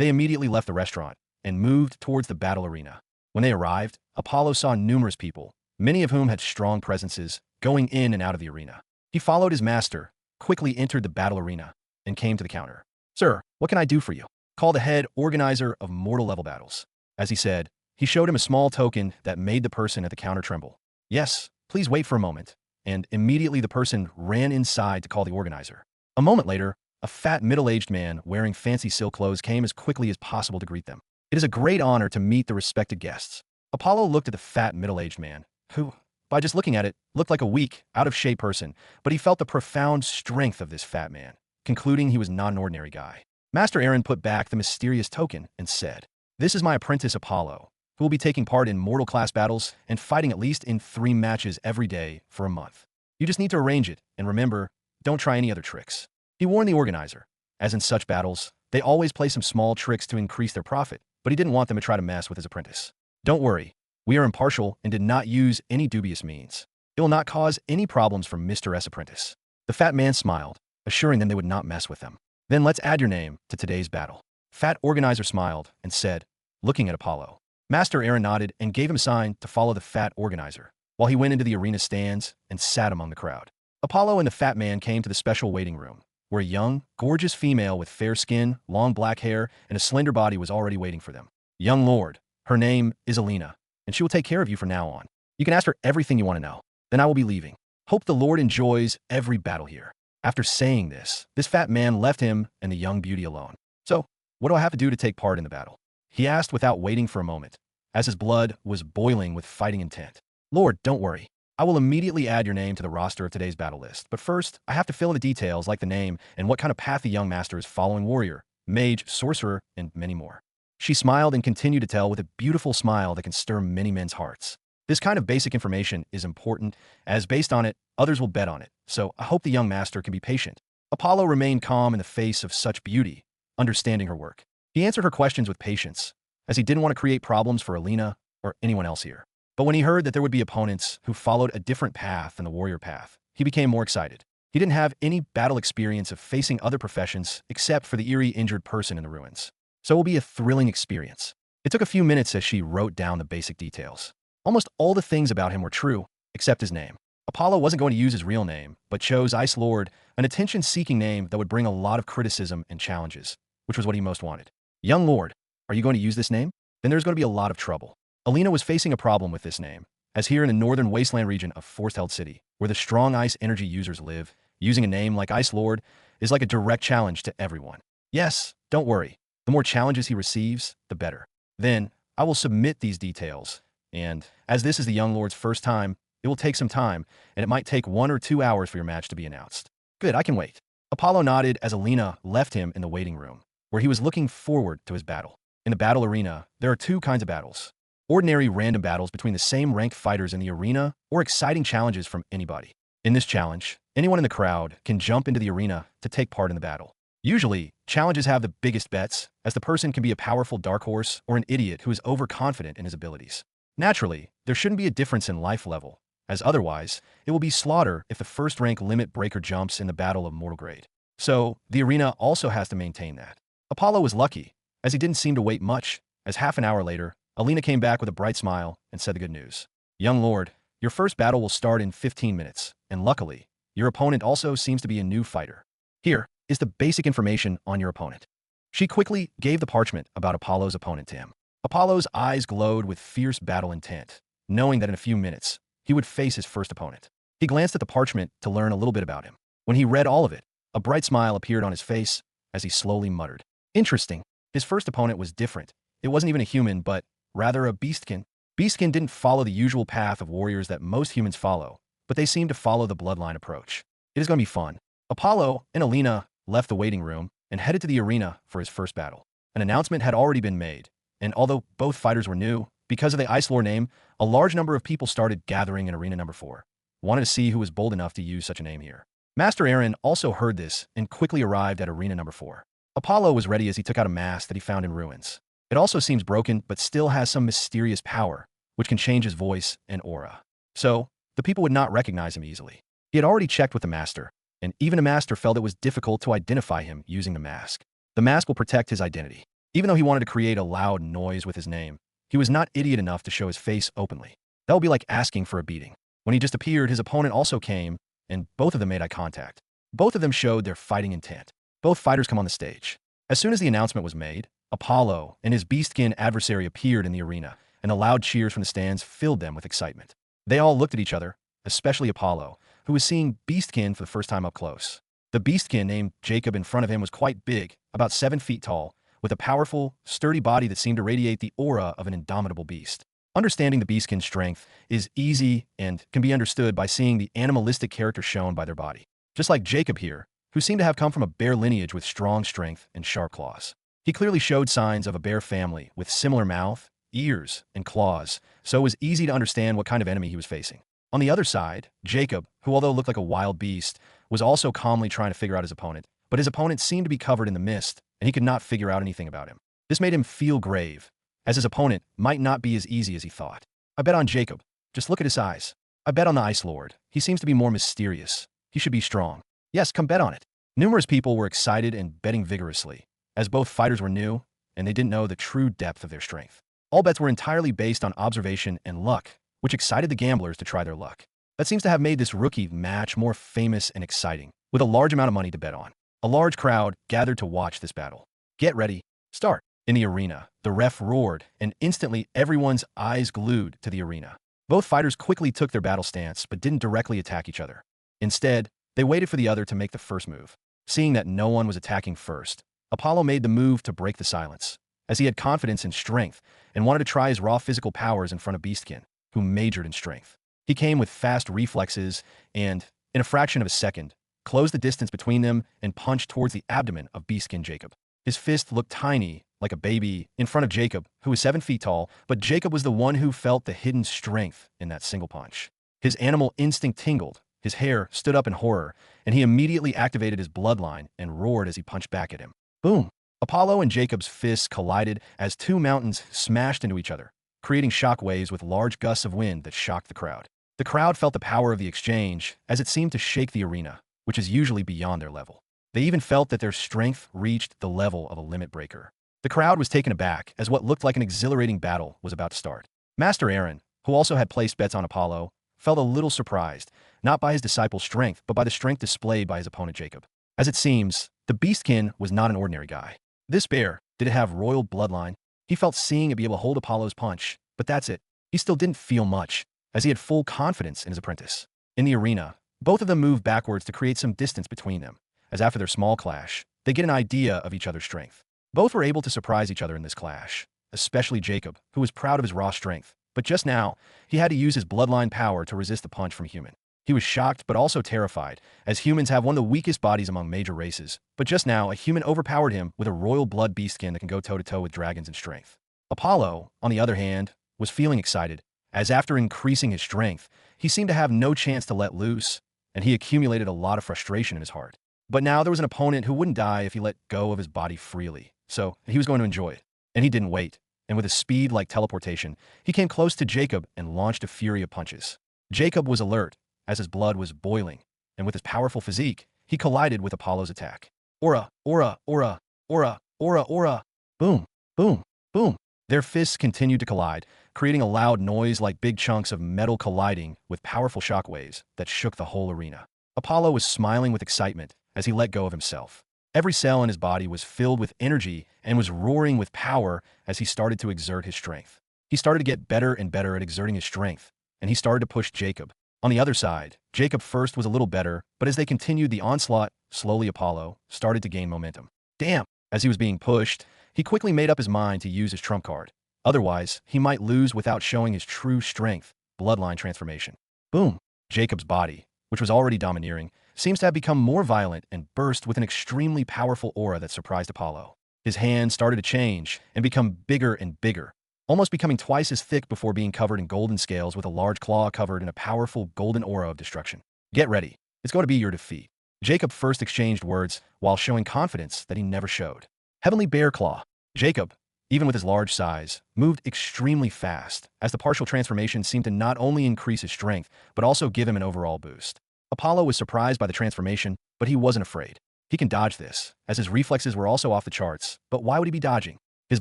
They immediately left the restaurant and moved towards the battle arena. When they arrived, Apollo saw numerous people, many of whom had strong presences, going in and out of the arena. He followed his master, quickly entered the battle arena, and came to the counter. "Sir, what can I do for you?" called the head organizer of mortal level battles. As he said, he showed him a small token that made the person at the counter tremble. "Yes, please wait for a moment." And immediately the person ran inside to call the organizer. A moment later, a fat middle-aged man wearing fancy silk clothes came as quickly as possible to greet them. It is a great honor to meet the respected guests. Apollo looked at the fat middle-aged man, who, by just looking at it, looked like a weak, out-of-shape person, but he felt the profound strength of this fat man, concluding he was not an ordinary guy. Master Aaron put back the mysterious token and said, "This is my apprentice Apollo, who will be taking part in mortal class battles and fighting at least in 3 matches every day for a month. You just need to arrange it, and remember, don't try any other tricks." He warned the organizer, as in such battles, they always play some small tricks to increase their profit, but he didn't want them to try to mess with his apprentice. "Don't worry, we are impartial and did not use any dubious means. It will not cause any problems for Mr. S. apprentice." The fat man smiled, assuring them they would not mess with them. "Then let's add your name to today's battle." Fat organizer smiled and said, looking at Apollo. Master Aaron nodded and gave him a sign to follow the fat organizer, while he went into the arena stands and sat among the crowd. Apollo and the fat man came to the special waiting room, where a young, gorgeous female with fair skin, long black hair, and a slender body was already waiting for them. "Young lord, her name is Alina, and she will take care of you from now on. You can ask her everything you want to know. Then I will be leaving. Hope the lord enjoys every battle here." After saying this fat man left him and the young beauty alone. "So, what do I have to do to take part in the battle?" he asked without waiting for a moment, as his blood was boiling with fighting intent. "Lord, don't worry. I will immediately add your name to the roster of today's battle list. But first, I have to fill in the details like the name and what kind of path the young master is following: warrior, mage, sorcerer, and many more." She smiled and continued to tell with a beautiful smile that can stir many men's hearts. This kind of basic information is important, as based on it, others will bet on it. So I hope the young master can be patient. Apollo remained calm in the face of such beauty, understanding her work. He answered her questions with patience, as he didn't want to create problems for Alina or anyone else here. But when he heard that there would be opponents who followed a different path than the warrior path, he became more excited. He didn't have any battle experience of facing other professions except for the eerie injured person in the ruins. So it will be a thrilling experience. It took a few minutes as she wrote down the basic details. Almost all the things about him were true, except his name. Apollo wasn't going to use his real name, but chose Ice Lord, an attention-seeking name that would bring a lot of criticism and challenges, which was what he most wanted. "Young lord, are you going to use this name? Then there's going to be a lot of trouble." Alina was facing a problem with this name, as here in the northern wasteland region of Forest-held City, where the strong ice energy users live, using a name like Ice Lord is like a direct challenge to everyone. "Yes, don't worry. The more challenges he receives, the better. Then, I will submit these details, and as this is the young lord's first time, it will take some time, and it might take 1 or 2 hours for your match to be announced." "Good, I can wait." Apollo nodded as Alina left him in the waiting room, where he was looking forward to his battle. In the battle arena, there are 2 kinds of battles: ordinary random battles between the same ranked fighters in the arena, or exciting challenges from anybody. In this challenge, anyone in the crowd can jump into the arena to take part in the battle. Usually, challenges have the biggest bets, as the person can be a powerful dark horse or an idiot who is overconfident in his abilities. Naturally, there shouldn't be a difference in life level, as otherwise, it will be slaughter if the first-rank limit breaker jumps in the battle of mortal grade. So, the arena also has to maintain that. Apollo was lucky, as he didn't seem to wait much, as half an hour later, Alina came back with a bright smile and said the good news. "Young lord, your first battle will start in 15 minutes, and luckily, your opponent also seems to be a new fighter. Here is the basic information on your opponent." She quickly gave the parchment about Apollo's opponent to him. Apollo's eyes glowed with fierce battle intent, knowing that in a few minutes, he would face his first opponent. He glanced at the parchment to learn a little bit about him. When he read all of it, a bright smile appeared on his face as he slowly muttered, "Interesting. His first opponent was different. It wasn't even a human, but rather a beastkin." Beastkin didn't follow the usual path of warriors that most humans follow, but they seemed to follow the bloodline approach. It is going to be fun. Apollo and Alina left the waiting room and headed to the arena for his first battle. An announcement had already been made, and although both fighters were new, because of the Ice Lord name, a large number of people started gathering in arena number 4, wanting to see who was bold enough to use such a name here. Master Aaron also heard this and quickly arrived at arena number 4. Apollo was ready as he took out a mask that he found in ruins. It also seems broken, but still has some mysterious power, which can change his voice and aura. So, the people would not recognize him easily. He had already checked with the master, and even the master felt it was difficult to identify him using the mask. The mask will protect his identity. Even though he wanted to create a loud noise with his name, he was not idiot enough to show his face openly. That would be like asking for a beating. When he just appeared, his opponent also came, and both of them made eye contact. Both of them showed their fighting intent. Both fighters come on the stage. As soon as the announcement was made, Apollo and his beastkin adversary appeared in the arena, and the loud cheers from the stands filled them with excitement. They all looked at each other, especially Apollo, who was seeing Beastkin for the first time up close. The Beastkin named Jacob in front of him was quite big, about 7 feet tall, with a powerful, sturdy body that seemed to radiate the aura of an indomitable beast. Understanding the Beastkin's strength is easy and can be understood by seeing the animalistic character shown by their body. Just like Jacob here, who seemed to have come from a bear lineage with strong strength and sharp claws. He clearly showed signs of a bear family with similar mouth, ears, and claws, so it was easy to understand what kind of enemy he was facing. On the other side, Jacob, who although looked like a wild beast, was also calmly trying to figure out his opponent, but his opponent seemed to be covered in the mist, and he could not figure out anything about him. This made him feel grave, as his opponent might not be as easy as he thought. I bet on Jacob. Just look at his eyes. I bet on the Ice Lord. He seems to be more mysterious. He should be strong. Yes, come bet on it. Numerous people were excited and betting vigorously, as both fighters were new, and they didn't know the true depth of their strength. All bets were entirely based on observation and luck, which excited the gamblers to try their luck. That seems to have made this rookie match more famous and exciting, with a large amount of money to bet on. A large crowd gathered to watch this battle. Get ready. Start. In the arena, the ref roared, and instantly everyone's eyes glued to the arena. Both fighters quickly took their battle stance, but didn't directly attack each other. Instead, they waited for the other to make the first move. Seeing that no one was attacking first, Apollo made the move to break the silence, as he had confidence in strength and wanted to try his raw physical powers in front of Beastkin, who majored in strength. He came with fast reflexes and, in a fraction of a second, closed the distance between them and punched towards the abdomen of Beastkin Jacob. His fist looked tiny, like a baby, in front of Jacob, who was 7 feet tall, but Jacob was the one who felt the hidden strength in that single punch. His animal instinct tingled, his hair stood up in horror, and he immediately activated his bloodline and roared as he punched back at him. Boom! Apollo and Jacob's fists collided as two mountains smashed into each other, creating shock waves with large gusts of wind that shocked the crowd. The crowd felt the power of the exchange as it seemed to shake the arena, which is usually beyond their level. They even felt that their strength reached the level of a limit breaker. The crowd was taken aback as what looked like an exhilarating battle was about to start. Master Aaron, who also had placed bets on Apollo, felt a little surprised, not by his disciple's strength, but by the strength displayed by his opponent Jacob. As it seems, the Beastkin was not an ordinary guy. This bear, did it have royal bloodline? He felt seeing it be able to hold Apollo's punch, but that's it. He still didn't feel much, as he had full confidence in his apprentice. In the arena, both of them moved backwards to create some distance between them, as after their small clash, they get an idea of each other's strength. Both were able to surprise each other in this clash, especially Jacob, who was proud of his raw strength, but just now, he had to use his bloodline power to resist the punch from human. He was shocked but also terrified, as humans have one of the weakest bodies among major races, but just now a human overpowered him with a royal blood beastkin that can go toe-to-toe with dragons in strength. Apollo, on the other hand, was feeling excited, as after increasing his strength, he seemed to have no chance to let loose, and he accumulated a lot of frustration in his heart. But now there was an opponent who wouldn't die if he let go of his body freely, so he was going to enjoy it. And he didn't wait, and with a speed like teleportation, he came close to Jacob and launched a fury of punches. Jacob was alert, as his blood was boiling, and with his powerful physique, he collided with Apollo's attack. Aura, aura, aura, aura, aura, aura. Boom, boom, boom. Their fists continued to collide, creating a loud noise like big chunks of metal colliding with powerful shockwaves that shook the whole arena. Apollo was smiling with excitement as he let go of himself. Every cell in his body was filled with energy and was roaring with power as he started to exert his strength. He started to get better and better at exerting his strength, and he started to push Jacob. On the other side, Jacob first was a little better, but as they continued the onslaught, slowly Apollo started to gain momentum. Damn! As he was being pushed, he quickly made up his mind to use his trump card. Otherwise, he might lose without showing his true strength, bloodline transformation. Boom! Jacob's body, which was already domineering, seems to have become more violent and burst with an extremely powerful aura that surprised Apollo. His hands started to change and become bigger and bigger, almost becoming twice as thick before being covered in golden scales with a large claw covered in a powerful golden aura of destruction. Get ready. It's going to be your defeat. Jacob first exchanged words while showing confidence that he never showed. Heavenly Bear Claw. Jacob, even with his large size, moved extremely fast, as the partial transformation seemed to not only increase his strength, but also give him an overall boost. Apollo was surprised by the transformation, but he wasn't afraid. He can dodge this, as his reflexes were also off the charts, but why would he be dodging? His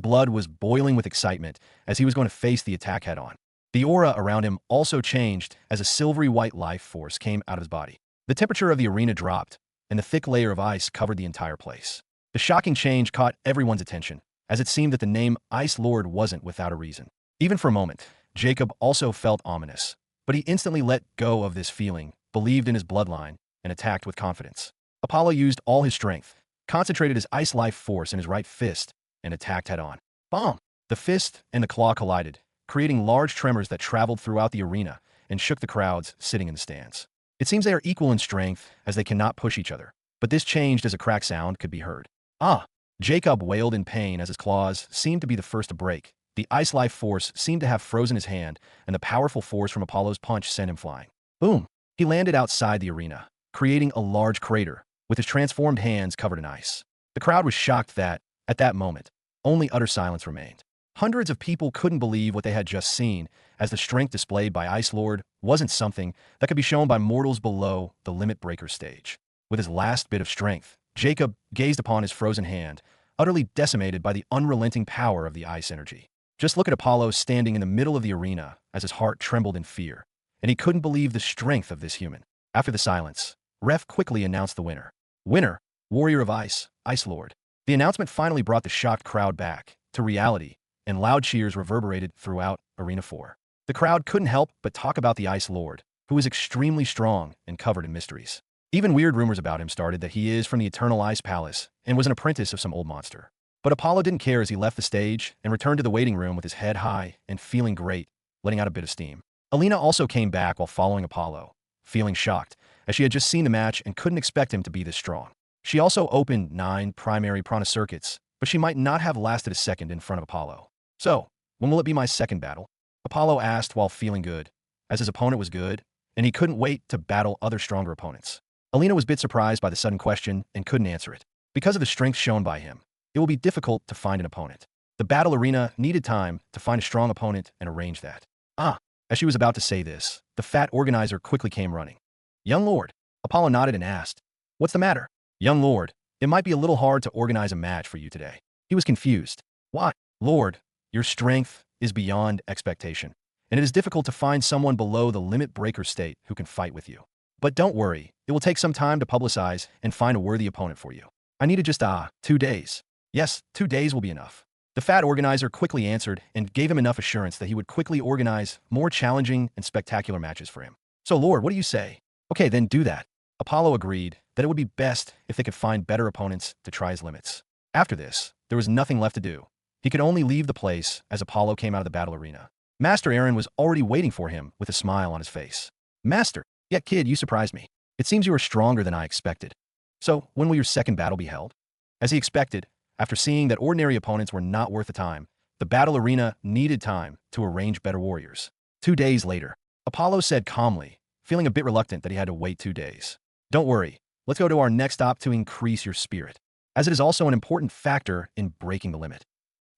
blood was boiling with excitement as he was going to face the attack head-on. The aura around him also changed as a silvery white life force came out of his body. The temperature of the arena dropped, and the thick layer of ice covered the entire place. The shocking change caught everyone's attention, as it seemed that the name Ice Lord wasn't without a reason. Even for a moment, Jacob also felt ominous, but he instantly let go of this feeling, believed in his bloodline, and attacked with confidence. Apollo used all his strength, concentrated his ice life force in his right fist, and attacked head-on. Bomb! The fist and the claw collided, creating large tremors that traveled throughout the arena and shook the crowds sitting in the stands. It seems they are equal in strength as they cannot push each other, but this changed as a cracked sound could be heard. Ah! Jacob wailed in pain as his claws seemed to be the first to break. The ice life force seemed to have frozen his hand, and the powerful force from Apollo's punch sent him flying. Boom! He landed outside the arena, creating a large crater, with his transformed hands covered in ice. The crowd was shocked that, at that moment, only utter silence remained. Hundreds of people couldn't believe what they had just seen, as the strength displayed by Ice Lord wasn't something that could be shown by mortals below the Limit Breaker stage. With his last bit of strength, Jacob gazed upon his frozen hand, utterly decimated by the unrelenting power of the ice energy. Just look at Apollo standing in the middle of the arena as his heart trembled in fear, and he couldn't believe the strength of this human. After the silence, Ref quickly announced the winner. Winner, Warrior of Ice, Ice Lord. The announcement finally brought the shocked crowd back to reality, and loud cheers reverberated throughout Arena 4. The crowd couldn't help but talk about the Ice Lord, who is extremely strong and covered in mysteries. Even weird rumors about him started that he is from the Eternal Ice Palace and was an apprentice of some old monster. But Apollo didn't care as he left the stage and returned to the waiting room with his head high and feeling great, letting out a bit of steam. Alina also came back while following Apollo, feeling shocked, as she had just seen the match and couldn't expect him to be this strong. She also opened 9 primary prana circuits, but she might not have lasted a second in front of Apollo. So, when will it be my second battle? Apollo asked while feeling good, as his opponent was good, and he couldn't wait to battle other stronger opponents. Alina was a bit surprised by the sudden question and couldn't answer it. Because of the strength shown by him, it will be difficult to find an opponent. The battle arena needed time to find a strong opponent and arrange that. As she was about to say this, the fat organizer quickly came running. Young Lord, Apollo nodded and asked, what's the matter? Young Lord, it might be a little hard to organize a match for you today. He was confused. Why? Lord, your strength is beyond expectation, and it is difficult to find someone below the Limit Breaker state who can fight with you. But don't worry, it will take some time to publicize and find a worthy opponent for you. I needed just 2 days. Yes, 2 days will be enough. The fat organizer quickly answered and gave him enough assurance that he would quickly organize more challenging and spectacular matches for him. So Lord, what do you say? Okay, then do that. Apollo agreed that it would be best if they could find better opponents to try his limits. After this, there was nothing left to do. He could only leave the place as Apollo came out of the battle arena. Master Aaron was already waiting for him with a smile on his face. Master, yet kid, you surprised me. It seems you are stronger than I expected. So, when will your second battle be held? As he expected, after seeing that ordinary opponents were not worth the time, the battle arena needed time to arrange better warriors. 2 days later, Apollo said calmly, feeling a bit reluctant that he had to wait 2 days. Don't worry, let's go to our next stop to increase your spirit, as it is also an important factor in breaking the limit.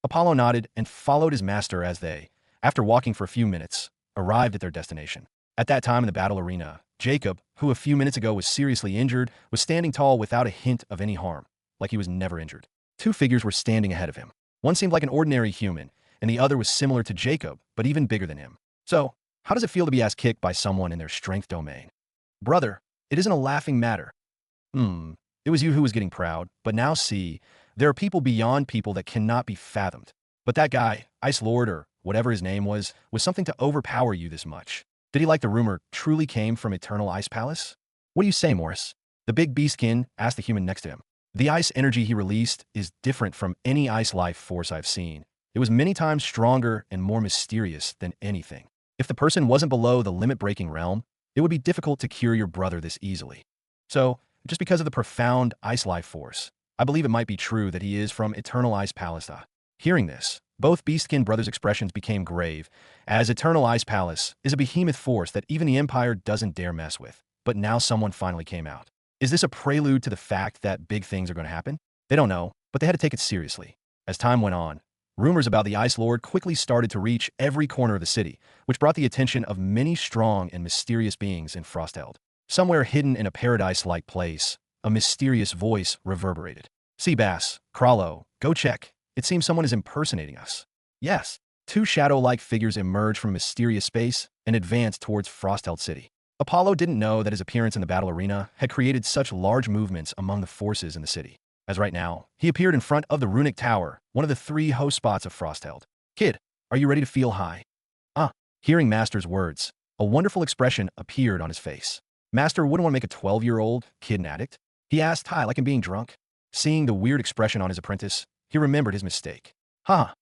Apollo nodded and followed his master as they, after walking for a few minutes, arrived at their destination. At that time in the battle arena, Jacob, who a few minutes ago was seriously injured, was standing tall without a hint of any harm, like he was never injured. 2 figures were standing ahead of him. One seemed like an ordinary human, and the other was similar to Jacob, but even bigger than him. So, how does it feel to be ass-kicked by someone in their strength domain? Brother, it isn't a laughing matter. It was you who was getting proud, but now see, there are people beyond people that cannot be fathomed. But that guy, Ice Lord or whatever his name was something to overpower you this much. Did he, like the rumor, truly came from Eternal Ice Palace? What do you say, Morris? The big beastkin asked the human next to him. The ice energy he released is different from any ice life force I've seen. It was many times stronger and more mysterious than anything. If the person wasn't below the limit-breaking realm, it would be difficult to cure your brother this easily. So, just because of the profound ice life force, I believe it might be true that he is from Eternal Ice Palace. Hearing this, both Beastkin brothers' expressions became grave, as Eternal Ice Palace is a behemoth force that even the Empire doesn't dare mess with. But now someone finally came out. Is this a prelude to the fact that big things are going to happen? They don't know, but they had to take it seriously. As time went on, rumors about the Ice Lord quickly started to reach every corner of the city, which brought the attention of many strong and mysterious beings in Frostheld. Somewhere hidden in a paradise-like place, a mysterious voice reverberated. Seabass, Krallo, go check. It seems someone is impersonating us. Yes. Two shadow-like figures emerge from mysterious space and advance towards Frostheld City. Apollo didn't know that his appearance in the battle arena had created such large movements among the forces in the city. As right now, he appeared in front of the Runic Tower, one of the 3 host spots of Frostheld. Kid, are you ready to feel high? Hearing Master's words, a wonderful expression appeared on his face. Master wouldn't want to make a 12-year-old kid an addict. He asked high like him being drunk. Seeing the weird expression on his apprentice, he remembered his mistake. Oh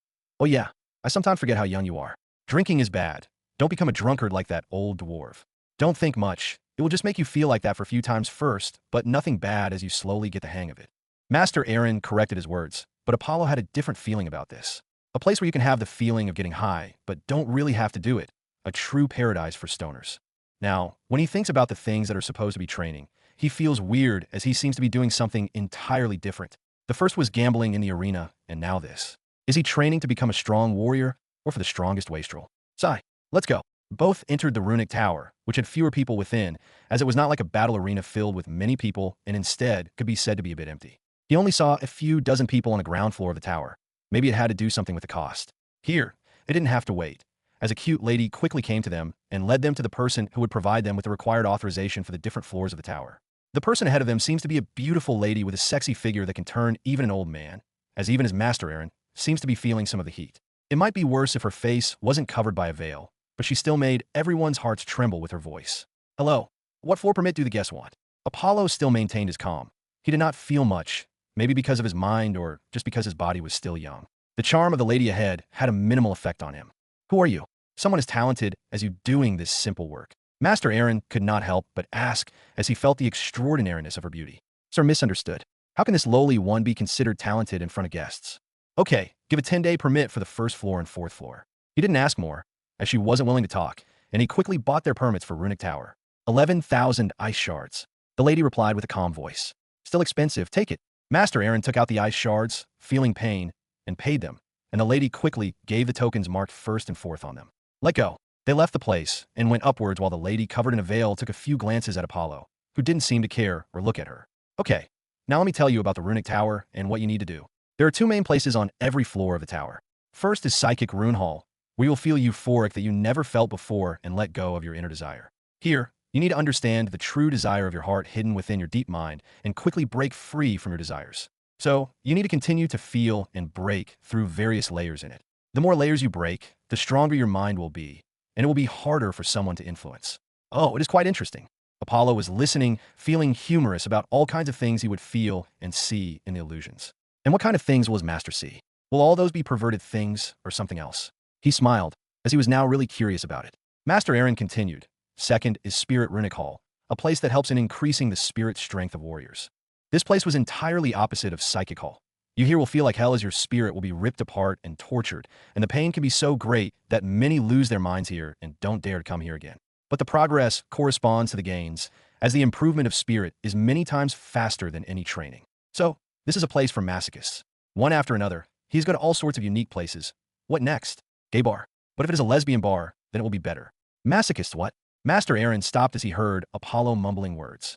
yeah, I sometimes forget how young you are. Drinking is bad. Don't become a drunkard like that old dwarf. Don't think much. It will just make you feel like that for a few times first, but nothing bad as you slowly get the hang of it. Master Aaron corrected his words, but Apollo had a different feeling about this. A place where you can have the feeling of getting high, but don't really have to do it. A true paradise for stoners. Now, when he thinks about the things that are supposed to be training, he feels weird as he seems to be doing something entirely different. The first was gambling in the arena, and now this. Is he training to become a strong warrior, or for the strongest wastrel? Sai, let's go. Both entered the Runic Tower, which had fewer people within, as it was not like a battle arena filled with many people and instead could be said to be a bit empty. He only saw a few dozen people on the ground floor of the tower. Maybe it had to do something with the cost. Here, they didn't have to wait, as a cute lady quickly came to them and led them to the person who would provide them with the required authorization for the different floors of the tower. The person ahead of them seems to be a beautiful lady with a sexy figure that can turn even an old man, as even as Master Aaron seems to be feeling some of the heat. It might be worse if her face wasn't covered by a veil, but she still made everyone's hearts tremble with her voice. Hello, what floor permit do the guests want? Apollo still maintained his calm. He did not feel much, maybe because of his mind or just because his body was still young. The charm of the lady ahead had a minimal effect on him. Who are you? Someone as talented as you doing this simple work. Master Aaron could not help but ask as he felt the extraordinariness of her beauty. Sir, misunderstood. How can this lowly one be considered talented in front of guests? Okay, give a 10-day permit for the first floor and 4th floor. He didn't ask more, as she wasn't willing to talk, and he quickly bought their permits for Runic Tower. 11,000 ice shards. The lady replied with a calm voice. Still expensive, take it. Master Aaron took out the ice shards, feeling pain, and paid them, and the lady quickly gave the tokens marked 1st and 4th on them. Let go. They left the place and went upwards while the lady covered in a veil took a few glances at Apollo, who didn't seem to care or look at her. Okay, now let me tell you about the Runic Tower and what you need to do. There are 2 main places on every floor of the tower. First is Psychic Rune Hall, where you'll feel euphoric that you never felt before and let go of your inner desire. Here, you need to understand the true desire of your heart hidden within your deep mind and quickly break free from your desires. So, you need to continue to feel and break through various layers in it. The more layers you break, the stronger your mind will be, and it will be harder for someone to influence. Oh, it is quite interesting. Apollo was listening, feeling humorous about all kinds of things he would feel and see in the illusions. And what kind of things will his master see? Will all those be perverted things or something else? He smiled, as he was now really curious about it. Master Aaron continued. Second is Spirit Runic Hall, a place that helps in increasing the spirit strength of warriors. This place was entirely opposite of Psychic Hall. You here will feel like hell as your spirit will be ripped apart and tortured, and the pain can be so great that many lose their minds here and don't dare to come here again. But the progress corresponds to the gains, as the improvement of spirit is many times faster than any training. So, this is a place for masochists. One after another, he's got all sorts of unique places. What next? Gay bar. But if it is a lesbian bar, then it will be better. Masochist what? Master Aaron stopped as he heard Apollo mumbling words.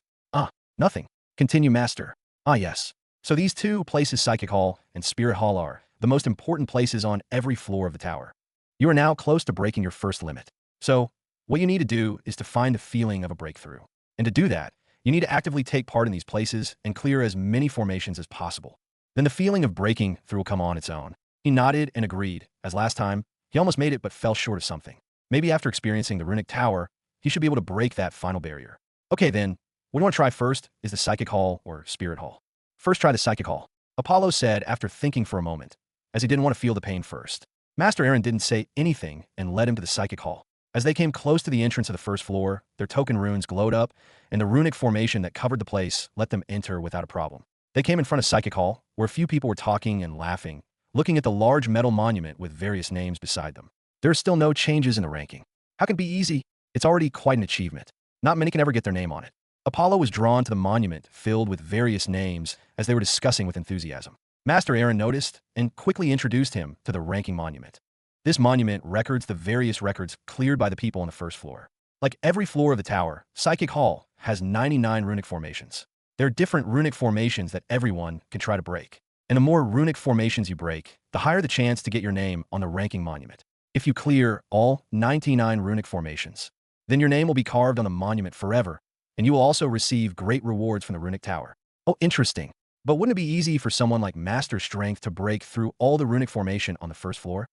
Nothing. Continue, Master. Yes. So these 2 places, Psychic Hall and Spirit Hall, are the most important places on every floor of the tower. You are now close to breaking your first limit. So, what you need to do is to find the feeling of a breakthrough. And to do that, you need to actively take part in these places and clear as many formations as possible. Then the feeling of breaking through will come on its own. He nodded and agreed, as last time, he almost made it but fell short of something. Maybe after experiencing the Runic Tower, he should be able to break that final barrier. Okay then, what you want to try first is the Psychic Hall or Spirit Hall. First try the Psychic Hall, Apollo said after thinking for a moment, as he didn't want to feel the pain first. Master Aaron didn't say anything and led him to the Psychic Hall. As they came close to the entrance of the first floor, their token runes glowed up, and the runic formation that covered the place let them enter without a problem. They came in front of Psychic Hall, where a few people were talking and laughing, looking at the large metal monument with various names beside them. There are still no changes in the ranking. How can it be easy? It's already quite an achievement. Not many can ever get their name on it. Apollo was drawn to the monument filled with various names as they were discussing with enthusiasm. Master Aaron noticed and quickly introduced him to the ranking monument. This monument records the various records cleared by the people on the first floor. Like every floor of the tower, Psychic Hall has 99 runic formations. There are different runic formations that everyone can try to break. And the more runic formations you break, the higher the chance to get your name on the ranking monument. If you clear all 99 runic formations, then your name will be carved on the monument forever, and you will also receive great rewards from the runic tower. Oh, interesting. But wouldn't it be easy for someone like Master Strength to break through all the runic formation on the first floor?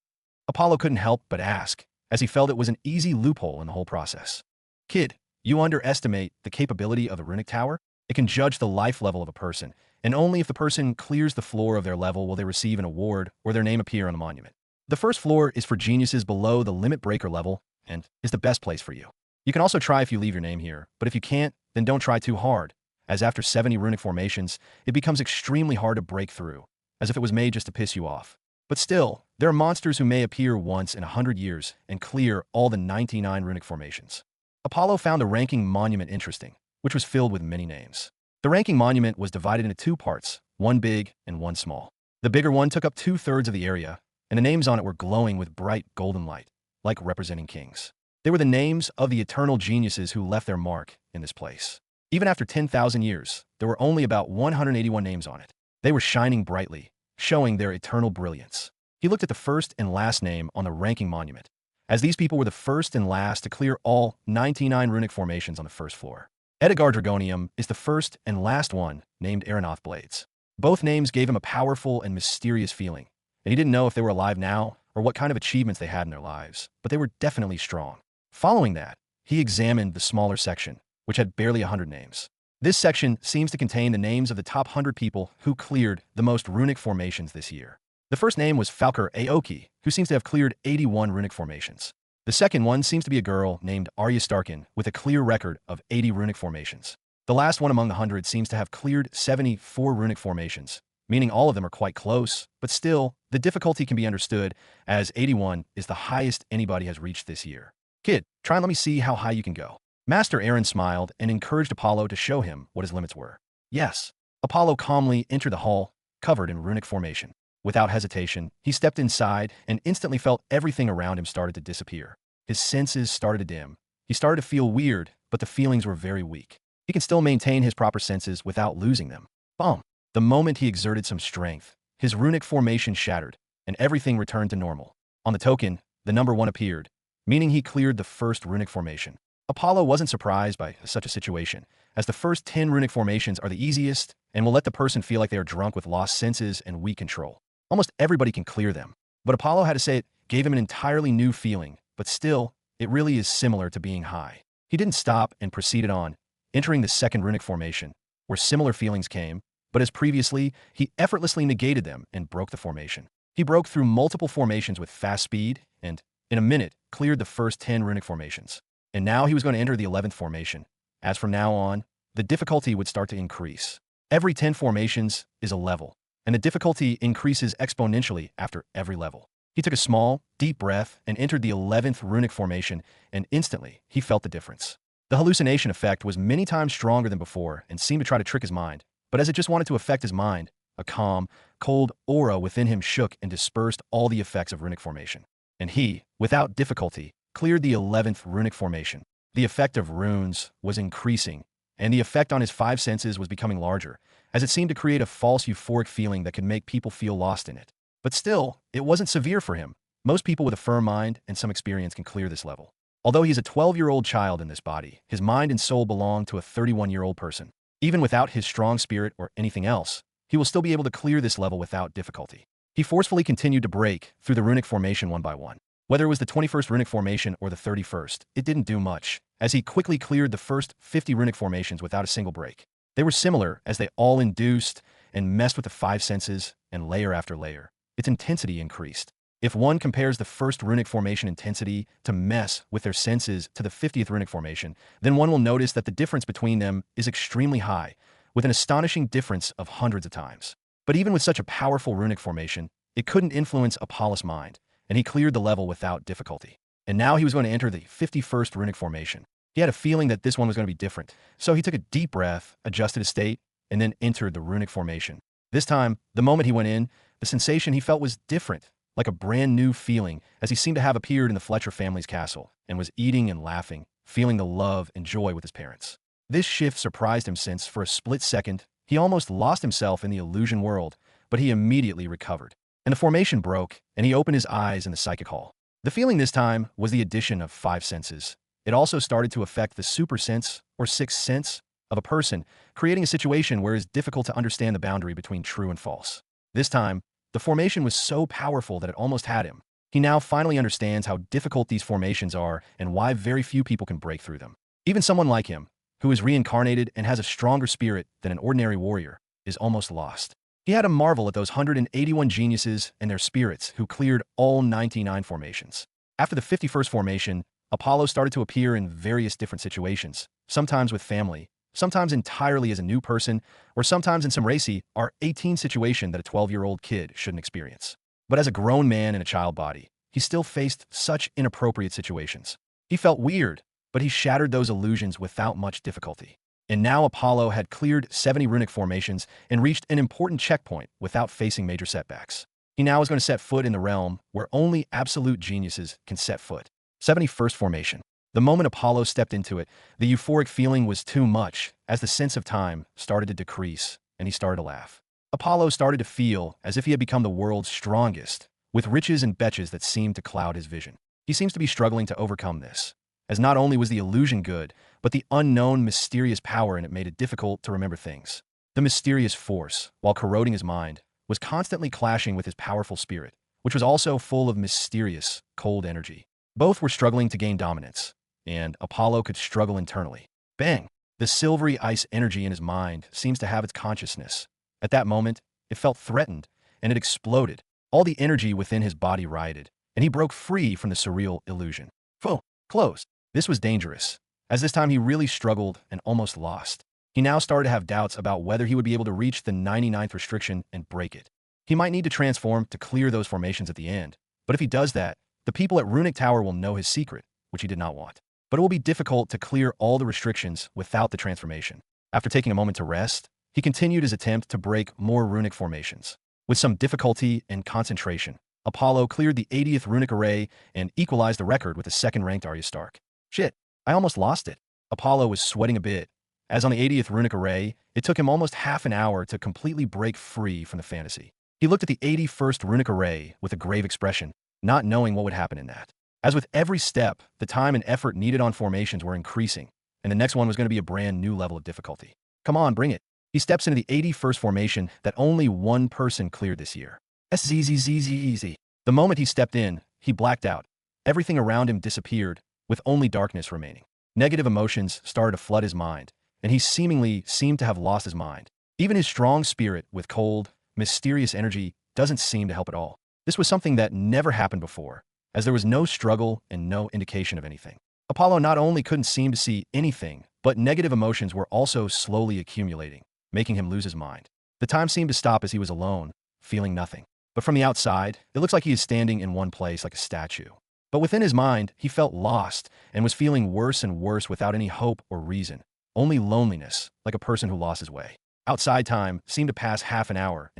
Apollo couldn't help but ask, as he felt it was an easy loophole in the whole process. Kid, you underestimate the capability of the runic tower? It can judge the life level of a person, and only if the person clears the floor of their level will they receive an award or their name appear on the monument. The first floor is for geniuses below the limit breaker level and is the best place for you. You can also try if you leave your name here, but if you can't, then don't try too hard, as after 70 runic formations, it becomes extremely hard to break through, as if it was made just to piss you off. But still, there are monsters who may appear once in 100 years and clear all the 99 runic formations. Apollo found the ranking monument interesting, which was filled with many names. The ranking monument was divided into two parts, one big and one small. The bigger one took up 2/3 of the area, and the names on it were glowing with bright golden light, like representing kings. They were the names of the eternal geniuses who left their mark in this place. Even after 10,000 years, there were only about 181 names on it. They were shining brightly, showing their eternal brilliance. He looked at the first and last name on the ranking monument, as these people were the first and last to clear all 99 runic formations on the first floor. Edgar Dragonium is the first and last one named Aeronaut Blades. Both names gave him a powerful and mysterious feeling, and he didn't know if they were alive now or what kind of achievements they had in their lives, but they were definitely strong. Following that, he examined the smaller section, which had barely 100 names. This section seems to contain the names of the top 100 people who cleared the most runic formations this year. The first name was Falker Aoki, who seems to have cleared 81 runic formations. The second one seems to be a girl named Arya Starkin with a clear record of 80 runic formations. The last one among the 100 seems to have cleared 74 runic formations, meaning all of them are quite close, but still, the difficulty can be understood as 81 is the highest anybody has reached this year. Kid, try and let me see how high you can go. Master Aaron smiled and encouraged Apollo to show him what his limits were. Yes. Apollo calmly entered the hall, covered in runic formation. Without hesitation, he stepped inside and instantly felt everything around him started to disappear. His senses started to dim. He started to feel weird, but the feelings were very weak. He can still maintain his proper senses without losing them. Boom! The moment he exerted some strength, his runic formation shattered, and everything returned to normal. On the token, the number 1 appeared, meaning he cleared the first runic formation. Apollo wasn't surprised by such a situation, as the first 10 runic formations are the easiest and will let the person feel like they are drunk with lost senses and weak control. Almost everybody can clear them, but Apollo had to say it gave him an entirely new feeling, but still, it really is similar to being high. He didn't stop and proceeded on, entering the second runic formation, where similar feelings came, but as previously, he effortlessly negated them and broke the formation. He broke through multiple formations with fast speed and, in a minute, cleared the first 10 runic formations. And now he was going to enter the 11th formation. As from now on, the difficulty would start to increase. Every 10 formations is a level, and the difficulty increases exponentially after every level. He took a small, deep breath and entered the 11th runic formation, and instantly, he felt the difference. The hallucination effect was many times stronger than before and seemed to try to trick his mind, but as it just wanted to affect his mind, a calm, cold aura within him shook and dispersed all the effects of runic formation. And he, without difficulty, cleared the 11th runic formation. The effect of runes was increasing, and the effect on his 5 senses was becoming larger, as it seemed to create a false euphoric feeling that could make people feel lost in it. But still, it wasn't severe for him. Most people with a firm mind and some experience can clear this level. Although he's a 12-year-old child in this body, his mind and soul belong to a 31-year-old person. Even without his strong spirit or anything else, he will still be able to clear this level without difficulty. He forcefully continued to break through the runic formation one by one. Whether it was the 21st runic formation or the 31st, it didn't do much, as he quickly cleared the first 50 runic formations without a single break. They were similar, as they all induced and messed with the 5 senses, and layer after layer, its intensity increased. If one compares the first runic formation intensity to mess with their senses to the 50th runic formation, then one will notice that the difference between them is extremely high, with an astonishing difference of hundreds of times. But even with such a powerful runic formation, it couldn't influence Apollo's mind, and he cleared the level without difficulty. And now he was going to enter the 51st runic formation. He had a feeling that this one was going to be different, so he took a deep breath, adjusted his state, and then entered the runic formation. This time, the moment he went in, the sensation he felt was different, like a brand new feeling, as he seemed to have appeared in the Fletcher family's castle, and was eating and laughing, feeling the love and joy with his parents. This shift surprised him since, for a split second, he almost lost himself in the illusion world, but he immediately recovered. And the formation broke, and he opened his eyes in the psychic hall. The feeling this time was the addition of 5 senses. It also started to affect the super sense, or sixth sense, of a person, creating a situation where it is difficult to understand the boundary between true and false. This time, the formation was so powerful that it almost had him. He now finally understands how difficult these formations are and why very few people can break through them. Even someone like him, who is reincarnated and has a stronger spirit than an ordinary warrior, is almost lost. He had to marvel at those 181 geniuses and their spirits who cleared all 99 formations. After the 51st formation, Apollo started to appear in various different situations, sometimes with family, sometimes entirely as a new person, or sometimes in some racy R18 situation that a 12-year-old kid shouldn't experience. But as a grown man in a child body, he still faced such inappropriate situations. He felt weird, but he shattered those illusions without much difficulty. And now Apollo had cleared 70 runic formations and reached an important checkpoint without facing major setbacks. He now is going to set foot in the realm where only absolute geniuses can set foot. 71st formation. The moment Apollo stepped into it, the euphoric feeling was too much as the sense of time started to decrease, and he started to laugh. Apollo started to feel as if he had become the world's strongest, with riches and betches that seemed to cloud his vision. He seems to be struggling to overcome this, as not only was the illusion good, but the unknown mysterious power in it made it difficult to remember things. The mysterious force, while corroding his mind, was constantly clashing with his powerful spirit, which was also full of mysterious, cold energy. Both were struggling to gain dominance, and Apollo could struggle internally. Bang! The silvery ice energy in his mind seems to have its consciousness. At that moment, it felt threatened, and it exploded. All the energy within his body rioted, and he broke free from the surreal illusion. Foe! Closed. This was dangerous, as this time he really struggled and almost lost. He now started to have doubts about whether he would be able to reach the 99th restriction and break it. He might need to transform to clear those formations at the end, but if he does that, the people at Runic Tower will know his secret, which he did not want. But it will be difficult to clear all the restrictions without the transformation. After taking a moment to rest, he continued his attempt to break more runic formations. With some difficulty and concentration, Apollo cleared the 80th runic array and equalized the record with the second-ranked Arya Stark. Shit, I almost lost it. Apollo was sweating a bit, as on the 80th runic array, it took him almost half an hour to completely break free from the fantasy. He looked at the 81st runic array with a grave expression, not knowing what would happen in that. As with every step, the time and effort needed on formations were increasing, and the next one was going to be a brand new level of difficulty. Come on, bring it. He steps into the 81st formation that only one person cleared this year. SZZZZ. The moment he stepped in, he blacked out. Everything around him disappeared, with only darkness remaining. Negative emotions started to flood his mind, and he seemingly seemed to have lost his mind. Even his strong spirit with cold, mysterious energy doesn't seem to help at all. This was something that never happened before, as there was no struggle and no indication of anything. Apollo not only couldn't seem to see anything, but negative emotions were also slowly accumulating, making him lose his mind. The time seemed to stop as he was alone, feeling nothing. But from the outside, it looks like he is standing in one place like a statue. But within his mind, he felt lost and was feeling worse and worse without any hope or reason. Only loneliness, like a person who lost his way. Outside time seemed to pass half an hour,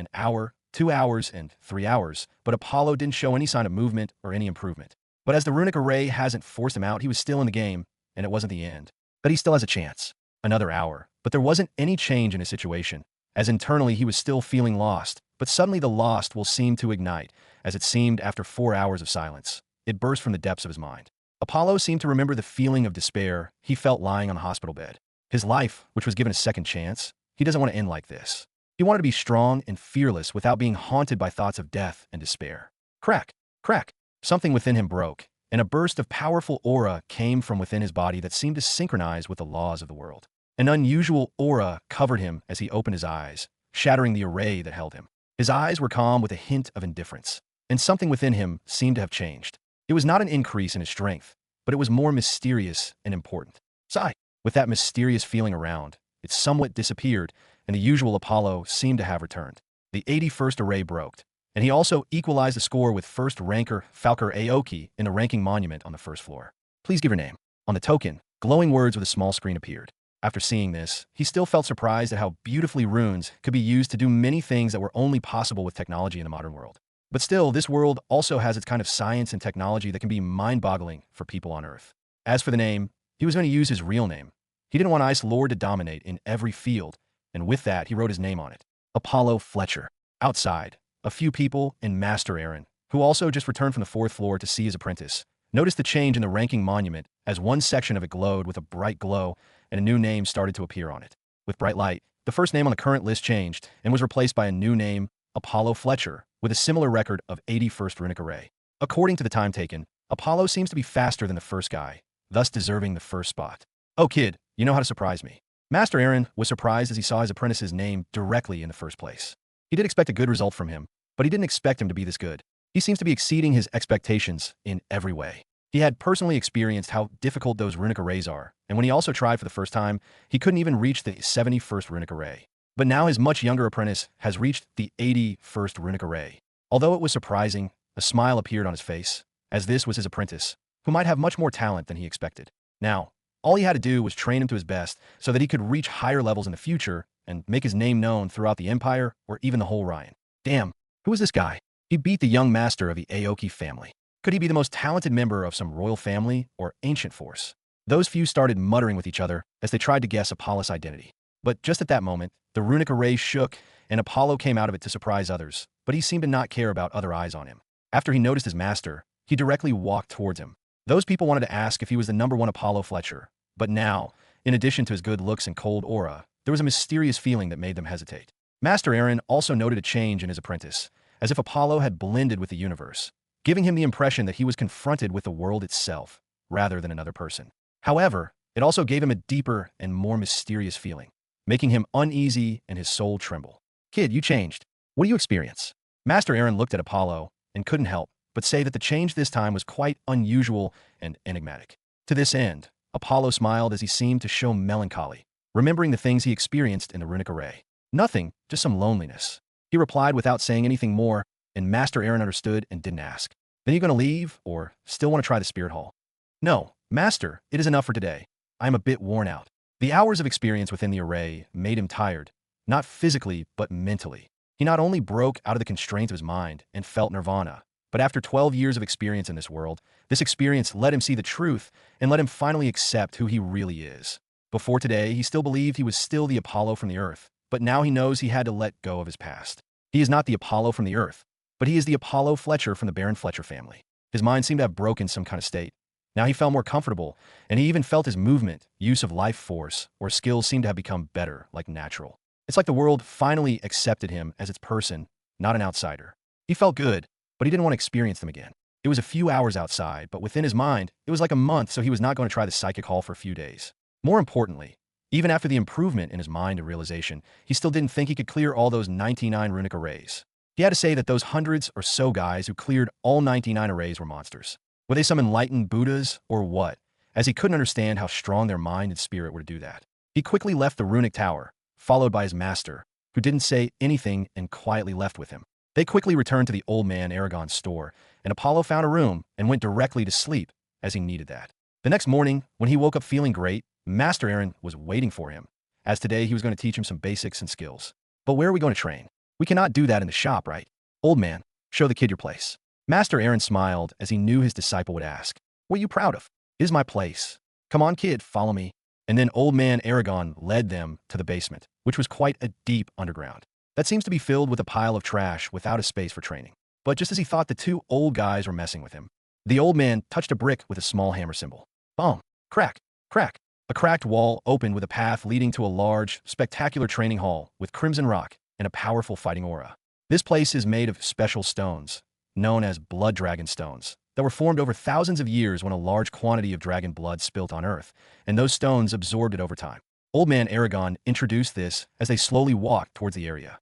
2 hours, and 3 hours, but Apollo didn't show any sign of movement or any improvement. But as the runic array hasn't forced him out, he was still in the game, and it wasn't the end. But he still has a chance. Another hour. But there wasn't any change in his situation, as internally he was still feeling lost, but suddenly the lost will seem to ignite, as it seemed after 4 hours of silence. It burst from the depths of his mind. Apollo seemed to remember the feeling of despair he felt lying on the hospital bed. His life, which was given a second chance, he doesn't want to end like this. He wanted to be strong and fearless without being haunted by thoughts of death and despair. Crack! Crack! Something within him broke, and a burst of powerful aura came from within his body that seemed to synchronize with the laws of the world. An unusual aura covered him as he opened his eyes, shattering the array that held him. His eyes were calm with a hint of indifference, and something within him seemed to have changed. It was not an increase in his strength, but it was more mysterious and important. Sigh! With that mysterious feeling around, it somewhat disappeared, and the usual Apollo seemed to have returned. The 81st array broke, and he also equalized the score with first ranker Falker Aoki in a ranking monument on the first floor. Please give your name. On the token, glowing words with a small screen appeared. After seeing this, he still felt surprised at how beautifully runes could be used to do many things that were only possible with technology in the modern world. But still, this world also has its kind of science and technology that can be mind-boggling for people on Earth. As for the name, he was going to use his real name. He didn't want Ice Lord to dominate in every field, and with that, he wrote his name on it. Apollo Fletcher. Outside, a few people and Master Aaron, who also just returned from the fourth floor to see his apprentice, noticed the change in the ranking monument as one section of it glowed with a bright glow and a new name started to appear on it. With bright light, the first name on the current list changed and was replaced by a new name, Apollo Fletcher, with a similar record of 81st runic array. According to the time taken, Apollo seems to be faster than the first guy, thus deserving the first spot. Oh kid, you know how to surprise me. Master Aaron was surprised as he saw his apprentice's name directly in the first place. He did expect a good result from him, but he didn't expect him to be this good. He seems to be exceeding his expectations in every way. He had personally experienced how difficult those runic arrays are, and when he also tried for the first time, he couldn't even reach the 71st runic array. But now his much younger apprentice has reached the 81st runic array. Although it was surprising, a smile appeared on his face, as this was his apprentice, who might have much more talent than he expected. Now, all he had to do was train him to his best so that he could reach higher levels in the future and make his name known throughout the Empire or even the whole Ryan. Damn, who is this guy? He beat the young master of the Aoki family. Could he be the most talented member of some royal family or ancient force? Those few started muttering with each other as they tried to guess Apollo's identity. But just at that moment, the runic array shook and Apollo came out of it to surprise others, but he seemed to not care about other eyes on him. After he noticed his master, he directly walked towards him. Those people wanted to ask if he was the number one Apollo Fletcher, but now, in addition to his good looks and cold aura, there was a mysterious feeling that made them hesitate. Master Aaron also noted a change in his apprentice, as if Apollo had blended with the universe, giving him the impression that he was confronted with the world itself, rather than another person. However, it also gave him a deeper and more mysterious feeling, making him uneasy and his soul tremble. Kid, you changed. What do you experience? Master Aaron looked at Apollo and couldn't help but say that the change this time was quite unusual and enigmatic. To this end, Apollo smiled as he seemed to show melancholy, remembering the things he experienced in the runic array. Nothing, just some loneliness. He replied without saying anything more, and Master Aaron understood and didn't ask. Then you going to leave, or still want to try the spirit hall? No, Master, it is enough for today. I am a bit worn out. The hours of experience within the array made him tired, not physically, but mentally. He not only broke out of the constraints of his mind and felt nirvana, but after 12 years of experience in this world, this experience let him see the truth and let him finally accept who he really is. Before today, he still believed he was still the Apollo from the Earth, but now he knows he had to let go of his past. He is not the Apollo from the Earth, but he is the Apollo Fletcher from the Baron Fletcher family. His mind seemed to have broken some kind of state. Now he felt more comfortable, and he even felt his movement, use of life force, or skills seemed to have become better, like natural. It's like the world finally accepted him as its person, not an outsider. He felt good, but he didn't want to experience them again. It was a few hours outside, but within his mind, it was like a month, so he was not going to try the psychic hall for a few days. More importantly, even after the improvement in his mind and realization, he still didn't think he could clear all those 99 runic arrays. He had to say that those hundreds or so guys who cleared all 99 arrays were monsters. Were they some enlightened Buddhas, or what? As he couldn't understand how strong their mind and spirit were to do that. He quickly left the runic tower, followed by his master, who didn't say anything and quietly left with him. They quickly returned to the old man Aragon's store, and Apollo found a room and went directly to sleep, as he needed that. The next morning, when he woke up feeling great, Master Aaron was waiting for him, as today he was going to teach him some basics and skills. But where are we going to train? We cannot do that in the shop, right? Old man, show the kid your place. Master Aaron smiled as he knew his disciple would ask, what are you proud of? It is my place. Come on, kid, follow me. And then old man Aragon led them to the basement, which was quite a deep underground. That seems to be filled with a pile of trash without a space for training. But just as he thought, the two old guys were messing with him. The old man touched a brick with a small hammer symbol. Boom! Crack! Crack! A cracked wall opened with a path leading to a large, spectacular training hall with crimson rock and a powerful fighting aura. This place is made of special stones, known as blood dragon stones, that were formed over thousands of years when a large quantity of dragon blood spilt on Earth, and those stones absorbed it over time. Old man Aragon introduced this as they slowly walked towards the area.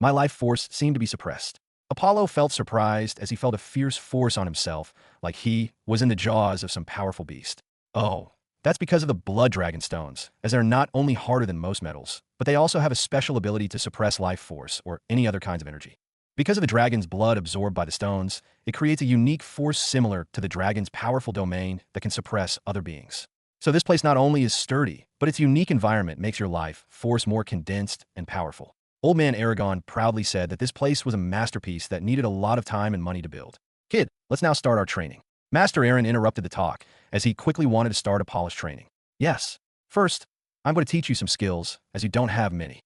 My life force seemed to be suppressed. Apollo felt surprised as he felt a fierce force on himself, like he was in the jaws of some powerful beast. Oh, that's because of the blood dragon stones, as they're not only harder than most metals, but they also have a special ability to suppress life force or any other kinds of energy. Because of the dragon's blood absorbed by the stones, it creates a unique force similar to the dragon's powerful domain that can suppress other beings. So this place not only is sturdy, but its unique environment makes your life force more condensed and powerful. Old man Aragon proudly said that this place was a masterpiece that needed a lot of time and money to build. Kid, let's now start our training. Master Aaron interrupted the talk, as he quickly wanted to start Apollo's training. Yes. First, I'm going to teach you some skills, as you don't have many.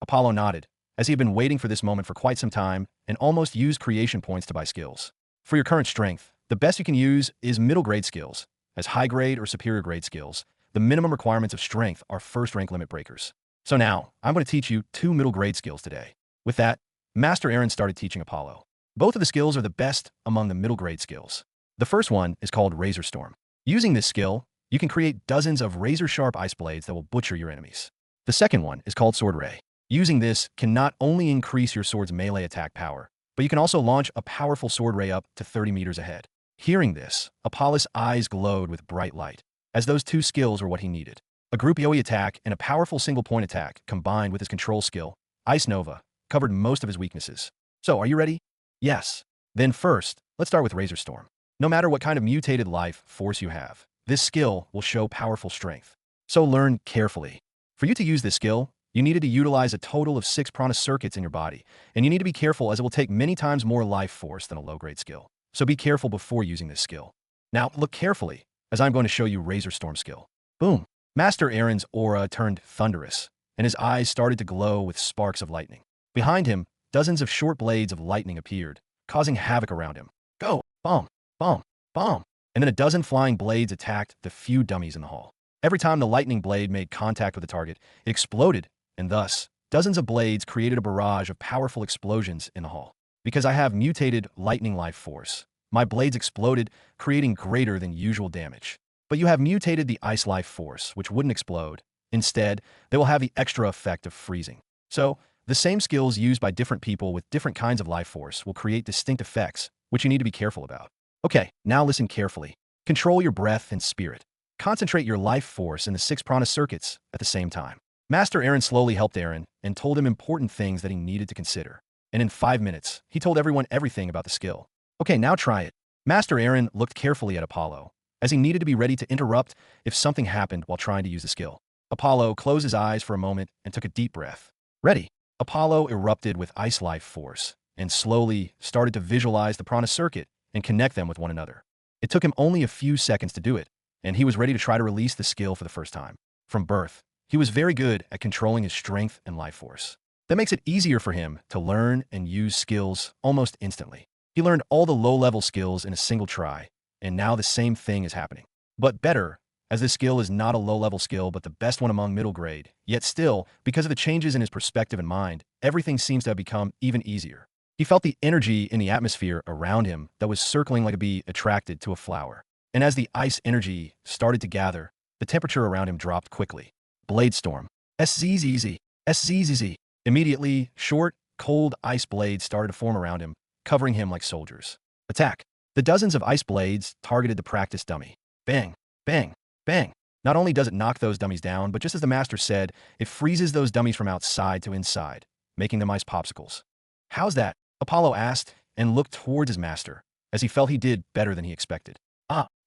Apollo nodded, as he had been waiting for this moment for quite some time and almost used creation points to buy skills. For your current strength, the best you can use is middle grade skills. As high grade or superior grade skills, the minimum requirements of strength are first rank limit breakers. So now, I'm going to teach you 2 middle grade skills today. With that, Master Aaron started teaching Apollo. Both of the skills are the best among the middle grade skills. The first one is called Razor Storm. Using this skill, you can create dozens of razor-sharp ice blades that will butcher your enemies. The second one is called Sword Ray. Using this can not only increase your sword's melee attack power, but you can also launch a powerful sword ray up to 30 meters ahead. Hearing this, Apollo's eyes glowed with bright light, as those 2 skills were what he needed. A group AoE attack and a powerful single-point attack combined with his control skill, Ice Nova, covered most of his weaknesses. So, are you ready? Yes. Then first, let's start with Razor Storm. No matter what kind of mutated life force you have, this skill will show powerful strength. So learn carefully. For you to use this skill, you needed to utilize a total of 6 prana circuits in your body, and you need to be careful as it will take many times more life force than a low-grade skill. So be careful before using this skill. Now, look carefully, as I'm going to show you Razor Storm skill. Boom! Master Aaron's aura turned thunderous, and his eyes started to glow with sparks of lightning. Behind him, dozens of short blades of lightning appeared, causing havoc around him. Go! Bomb! Bomb! Bomb! And then a dozen flying blades attacked the few dummies in the hall. Every time the lightning blade made contact with the target, it exploded, and thus, dozens of blades created a barrage of powerful explosions in the hall. Because I have mutated lightning life force, my blades exploded, creating greater than usual damage. But you have mutated the ice life force, which wouldn't explode. Instead, they will have the extra effect of freezing. So, the same skills used by different people with different kinds of life force will create distinct effects, which you need to be careful about. Okay, now listen carefully. Control your breath and spirit. Concentrate your life force in the 6 prana circuits at the same time. Master Aaron slowly helped Aaron and told him important things that he needed to consider. And in 5 minutes, he told everyone everything about the skill. Okay, now try it. Master Aaron looked carefully at Apollo, as he needed to be ready to interrupt if something happened while trying to use the skill. Apollo closed his eyes for a moment and took a deep breath. Ready. Apollo erupted with ice life force and slowly started to visualize the prana circuit and connect them with one another. It took him only a few seconds to do it, and he was ready to try to release the skill for the first time. From birth, he was very good at controlling his strength and life force. That makes it easier for him to learn and use skills almost instantly. He learned all the low-level skills in a single try, and now the same thing is happening. But better, as this skill is not a low-level skill but the best one among middle grade, yet still, because of the changes in his perspective and mind, everything seems to have become even easier. He felt the energy in the atmosphere around him that was circling like a bee attracted to a flower. And as the ice energy started to gather, the temperature around him dropped quickly. Blade Storm. SZZZ. SZZZ. Immediately, short, cold ice blades started to form around him, covering him like soldiers. Attack. The dozens of ice blades targeted the practice dummy. Bang. Bang. Bang. Not only does it knock those dummies down, but just as the master said, it freezes those dummies from outside to inside, making them ice popsicles. How's that? Apollo asked and looked towards his master, as he felt he did better than he expected.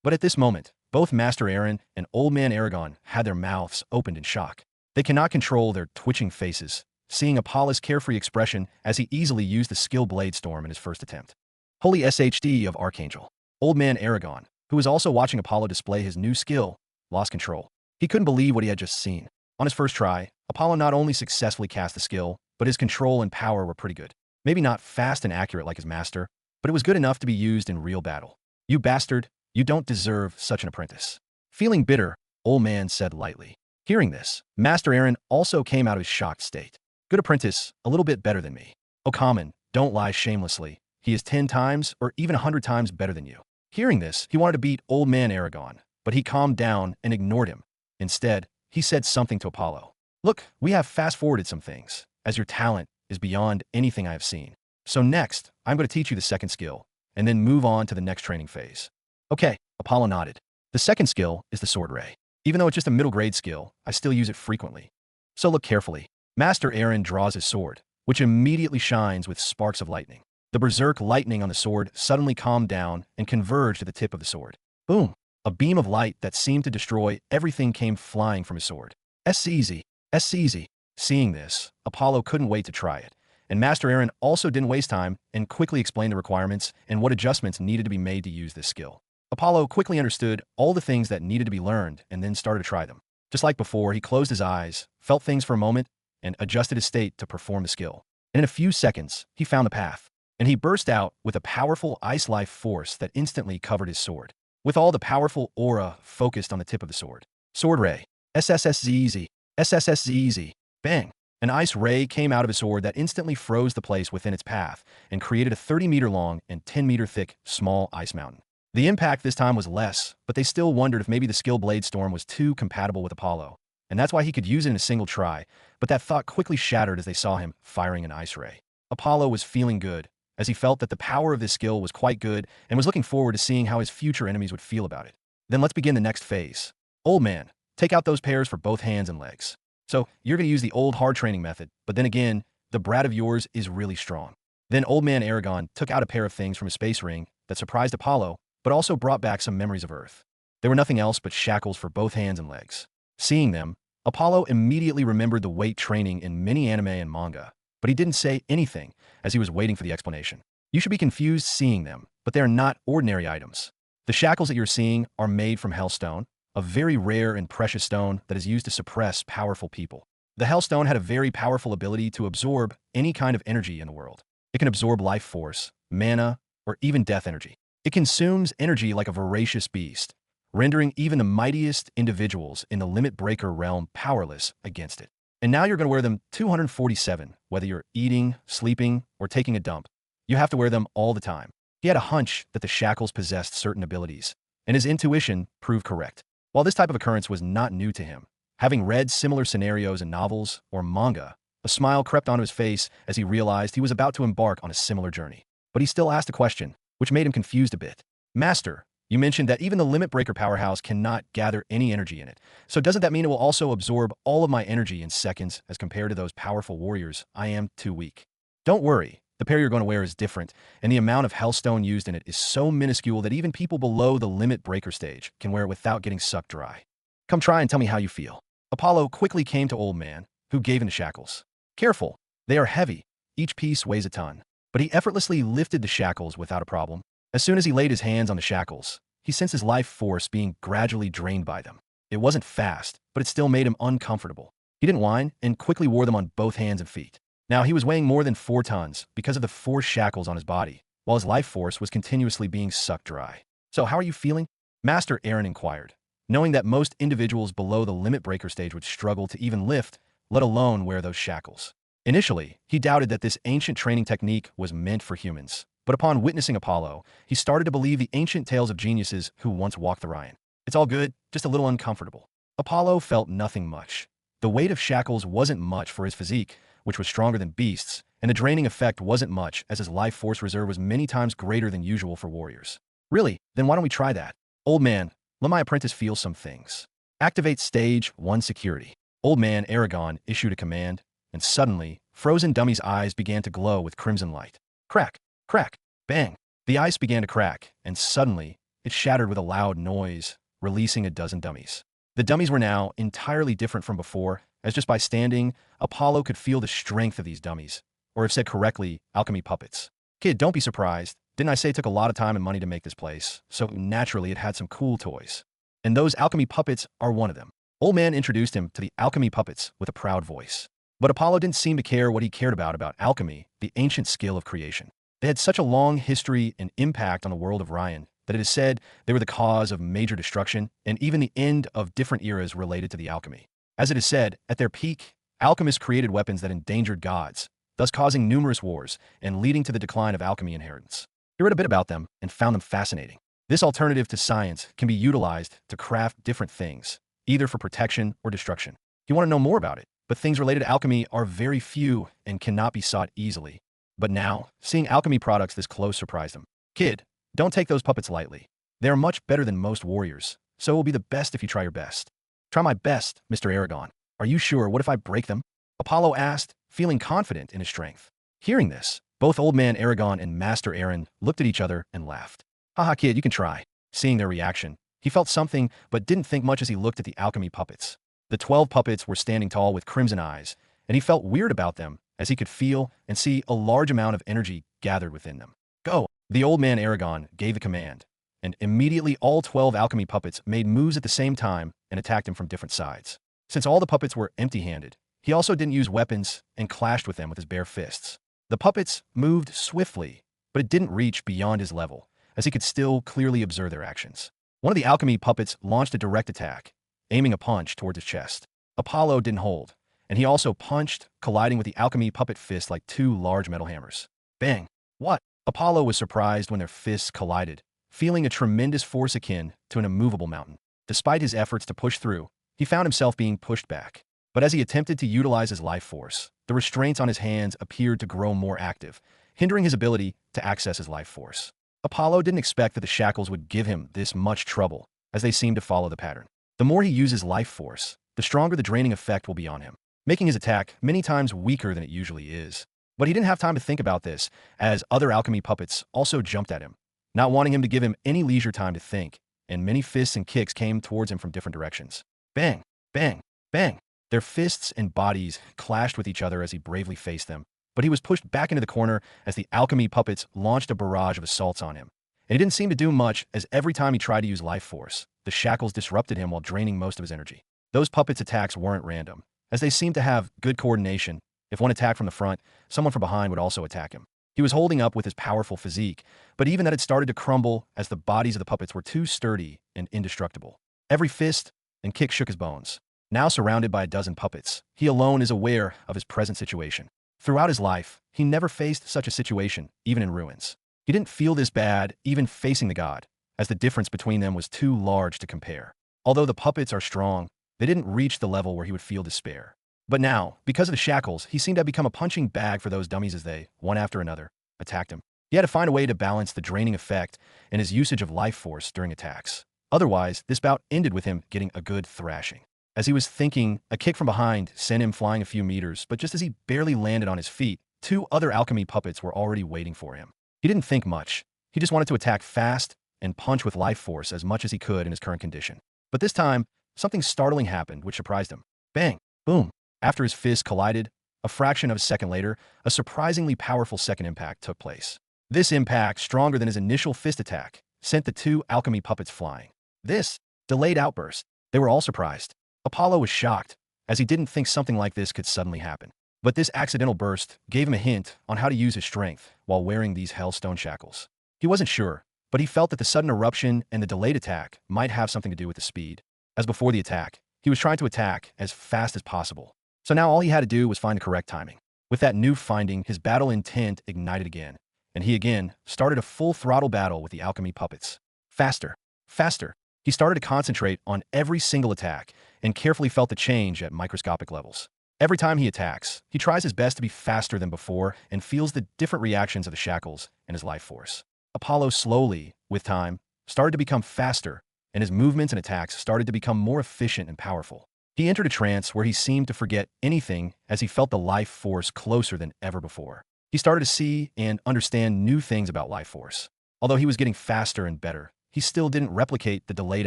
But at this moment, both Master Aaron and Old Man Aragon had their mouths opened in shock. They cannot control their twitching faces, seeing Apollo's carefree expression as he easily used the skill Blade Storm in his first attempt. Holy SHD of Archangel. Old Man Aragon, who was also watching Apollo display his new skill, lost control. He couldn't believe what he had just seen. On his first try, Apollo not only successfully cast the skill, but his control and power were pretty good. Maybe not fast and accurate like his master, but it was good enough to be used in real battle. You bastard, you don't deserve such an apprentice. Feeling bitter, Old Man said lightly. Hearing this, Master Aaron also came out of his shocked state. Good apprentice, a little bit better than me. O common, don't lie shamelessly. He is 10 times or even 100 times better than you. Hearing this, he wanted to beat Old Man Aragon, but he calmed down and ignored him. Instead, he said something to Apollo. Look, we have fast-forwarded some things, as your talent is beyond anything I have seen. So next, I'm going to teach you the second skill, and then move on to the next training phase. Okay, Apollo nodded. The second skill is the Sword Ray. Even though it's just a middle grade skill, I still use it frequently. So look carefully. Master Aaron draws his sword, which immediately shines with sparks of lightning. The berserk lightning on the sword suddenly calmed down and converged at the tip of the sword. Boom! A beam of light that seemed to destroy everything came flying from his sword. SCZ. SCZ. Seeing this, Apollo couldn't wait to try it, and Master Aaron also didn't waste time and quickly explained the requirements and what adjustments needed to be made to use this skill. Apollo quickly understood all the things that needed to be learned and then started to try them. Just like before, he closed his eyes, felt things for a moment, and adjusted his state to perform the skill. and in a few seconds, he found the path. And he burst out with a powerful ice life force that instantly covered his sword, with all the powerful aura focused on the tip of the sword. Sword ray. SSSZZ. SSSZZ. Bang. An ice ray came out of his sword that instantly froze the place within its path and created a 30-meter-long and 10-meter-thick small ice mountain. The impact this time was less, but they still wondered if maybe the skill Blade Storm was too compatible with Apollo, and that's why he could use it in a single try, but that thought quickly shattered as they saw him firing an ice ray. Apollo was feeling good, as he felt that the power of this skill was quite good and was looking forward to seeing how his future enemies would feel about it. Then let's begin the next phase. Old man, take out those pairs for both hands and legs. So, you're going to use the old hard training method, but then again, the brat of yours is really strong. Then Old Man Aragon took out a pair of things from his space ring that surprised Apollo, but also brought back some memories of Earth. They were nothing else but shackles for both hands and legs. Seeing them, Apollo immediately remembered the weight training in many anime and manga, but he didn't say anything as he was waiting for the explanation. You should be confused seeing them, but they are not ordinary items. The shackles that you're seeing are made from Hellstone, a very rare and precious stone that is used to suppress powerful people. The Hellstone had a very powerful ability to absorb any kind of energy in the world. It can absorb life force, mana, or even death energy. It consumes energy like a voracious beast, rendering even the mightiest individuals in the Limit Breaker realm powerless against it. And now you're going to wear them 247, whether you're eating, sleeping, or taking a dump. You have to wear them all the time. He had a hunch that the shackles possessed certain abilities, and his intuition proved correct. While this type of occurrence was not new to him, having read similar scenarios in novels or manga, a smile crept onto his face as he realized he was about to embark on a similar journey. But he still asked a question, which made him confused a bit. Master, you mentioned that even the Limit Breaker powerhouse cannot gather any energy in it. So doesn't that mean it will also absorb all of my energy in seconds as compared to those powerful warriors? I am too weak. Don't worry. The pair you're going to wear is different, and the amount of Hellstone used in it is so minuscule that even people below the Limit Breaker stage can wear it without getting sucked dry. Come try and tell me how you feel. Apollo quickly came to Old Man, who gave him the shackles. Careful, they are heavy. Each piece weighs a ton. But he effortlessly lifted the shackles without a problem. As soon as he laid his hands on the shackles, he sensed his life force being gradually drained by them. It wasn't fast, but it still made him uncomfortable. He didn't whine and quickly wore them on both hands and feet. Now, he was weighing more than 4 tons because of the 4 shackles on his body, while his life force was continuously being sucked dry. So how are you feeling? Master Aaron inquired, knowing that most individuals below the Limit Breaker stage would struggle to even lift, let alone wear those shackles. Initially, he doubted that this ancient training technique was meant for humans, but upon witnessing Apollo, he started to believe the ancient tales of geniuses who once walked the Rhine. It's all good, just a little uncomfortable. Apollo felt nothing much. The weight of shackles wasn't much for his physique, which was stronger than beasts, and the draining effect wasn't much as his life force reserve was many times greater than usual for warriors. Really? Then why don't we try that? Old Man, let my apprentice feel some things. Activate Stage 1 Security. Old Man Aragon issued a command, and suddenly, Frozen Dummy's eyes began to glow with crimson light. Crack, crack, bang. The ice began to crack, and suddenly, it shattered with a loud noise, releasing a dozen dummies. The dummies were now entirely different from before, as just by standing, Apollo could feel the strength of these dummies, or if said correctly, alchemy puppets. Kid, don't be surprised. Didn't I say it took a lot of time and money to make this place? So naturally it had some cool toys. And those alchemy puppets are one of them. Old Man introduced him to the alchemy puppets with a proud voice. But Apollo didn't seem to care what he cared about alchemy, the ancient skill of creation. They had such a long history and impact on the world of Ryan that it is said they were the cause of major destruction and even the end of different eras related to the alchemy. As it is said, at their peak, alchemists created weapons that endangered gods, thus causing numerous wars and leading to the decline of alchemy inheritance. He read a bit about them and found them fascinating. This alternative to science can be utilized to craft different things, either for protection or destruction. You want to know more about it, but things related to alchemy are very few and cannot be sought easily. But now, seeing alchemy products this close surprised him. Kid, don't take those puppets lightly. They are much better than most warriors, so it will be the best if you try your best. Try my best, Mr. Aragon. Are you sure? What if I break them? Apollo asked, feeling confident in his strength. Hearing this, both Old Man Aragon and Master Aaron looked at each other and laughed. Haha, kid, you can try. Seeing their reaction, he felt something but didn't think much as he looked at the alchemy puppets. The 12 puppets were standing tall with crimson eyes, and he felt weird about them as he could feel and see a large amount of energy gathered within them. Go! The Old Man Aragon gave the command, and immediately all 12 alchemy puppets made moves at the same time and attacked him from different sides. Since all the puppets were empty-handed, He also didn't use weapons and clashed with them with his bare fists. The puppets moved swiftly, but it didn't reach beyond his level, as he could still clearly observe their actions. One of the alchemy puppets launched a direct attack, aiming a punch towards his chest. Apollo didn't hold, and he also punched, colliding with the alchemy puppet fist like two large metal hammers. Bang! What? Apollo was surprised when their fists collided, feeling a tremendous force akin to an immovable mountain. Despite his efforts to push through, he found himself being pushed back. But as he attempted to utilize his life force, the restraints on his hands appeared to grow more active, hindering his ability to access his life force. Apollo didn't expect that the shackles would give him this much trouble, as they seemed to follow the pattern. The more he uses life force, the stronger the draining effect will be on him, making his attack many times weaker than it usually is. But he didn't have time to think about this, as other alchemy puppets also jumped at him, not wanting him to give him any leisure time to think, and many fists and kicks came towards him from different directions. Bang! Bang! Bang! Their fists and bodies clashed with each other as he bravely faced them, but he was pushed back into the corner as the alchemy puppets launched a barrage of assaults on him. And he didn't seem to do much, as every time he tried to use life force, the shackles disrupted him while draining most of his energy. Those puppets' attacks weren't random, as they seemed to have good coordination. If one attacked from the front, someone from behind would also attack him. He was holding up with his powerful physique, but even that had started to crumble as the bodies of the puppets were too sturdy and indestructible. Every fist and kick shook his bones. Now surrounded by a dozen puppets, he alone is aware of his present situation. Throughout his life, he never faced such a situation, even in ruins. He didn't feel this bad, even facing the god, as the difference between them was too large to compare. Although the puppets are strong, they didn't reach the level where he would feel despair. But now, because of the shackles, he seemed to have become a punching bag for those dummies as they, one after another, attacked him. He had to find a way to balance the draining effect and his usage of life force during attacks. Otherwise, this bout ended with him getting a good thrashing. As he was thinking, a kick from behind sent him flying a few meters, but just as he barely landed on his feet, two other alchemy puppets were already waiting for him. He didn't think much. He just wanted to attack fast and punch with life force as much as he could in his current condition. But this time, something startling happened which surprised him. Bang! Boom! After his fists collided, a fraction of a second later, a surprisingly powerful second impact took place. This impact, stronger than his initial fist attack, sent the two alchemy puppets flying. This delayed outburst. They were all surprised. Apollo was shocked, as he didn't think something like this could suddenly happen. But this accidental burst gave him a hint on how to use his strength while wearing these hellstone shackles. He wasn't sure, but he felt that the sudden eruption and the delayed attack might have something to do with the speed. As before the attack, he was trying to attack as fast as possible. So now all he had to do was find the correct timing. With that new finding, his battle intent ignited again, and he again started a full-throttle battle with the alchemy puppets. Faster, faster. He started to concentrate on every single attack and carefully felt the change at microscopic levels. Every time he attacks, he tries his best to be faster than before and feels the different reactions of the shackles and his life force. Apollo slowly, with time, started to become faster, and his movements and attacks started to become more efficient and powerful. He entered a trance where he seemed to forget anything as he felt the life force closer than ever before. He started to see and understand new things about life force. Although he was getting faster and better, he still didn't replicate the delayed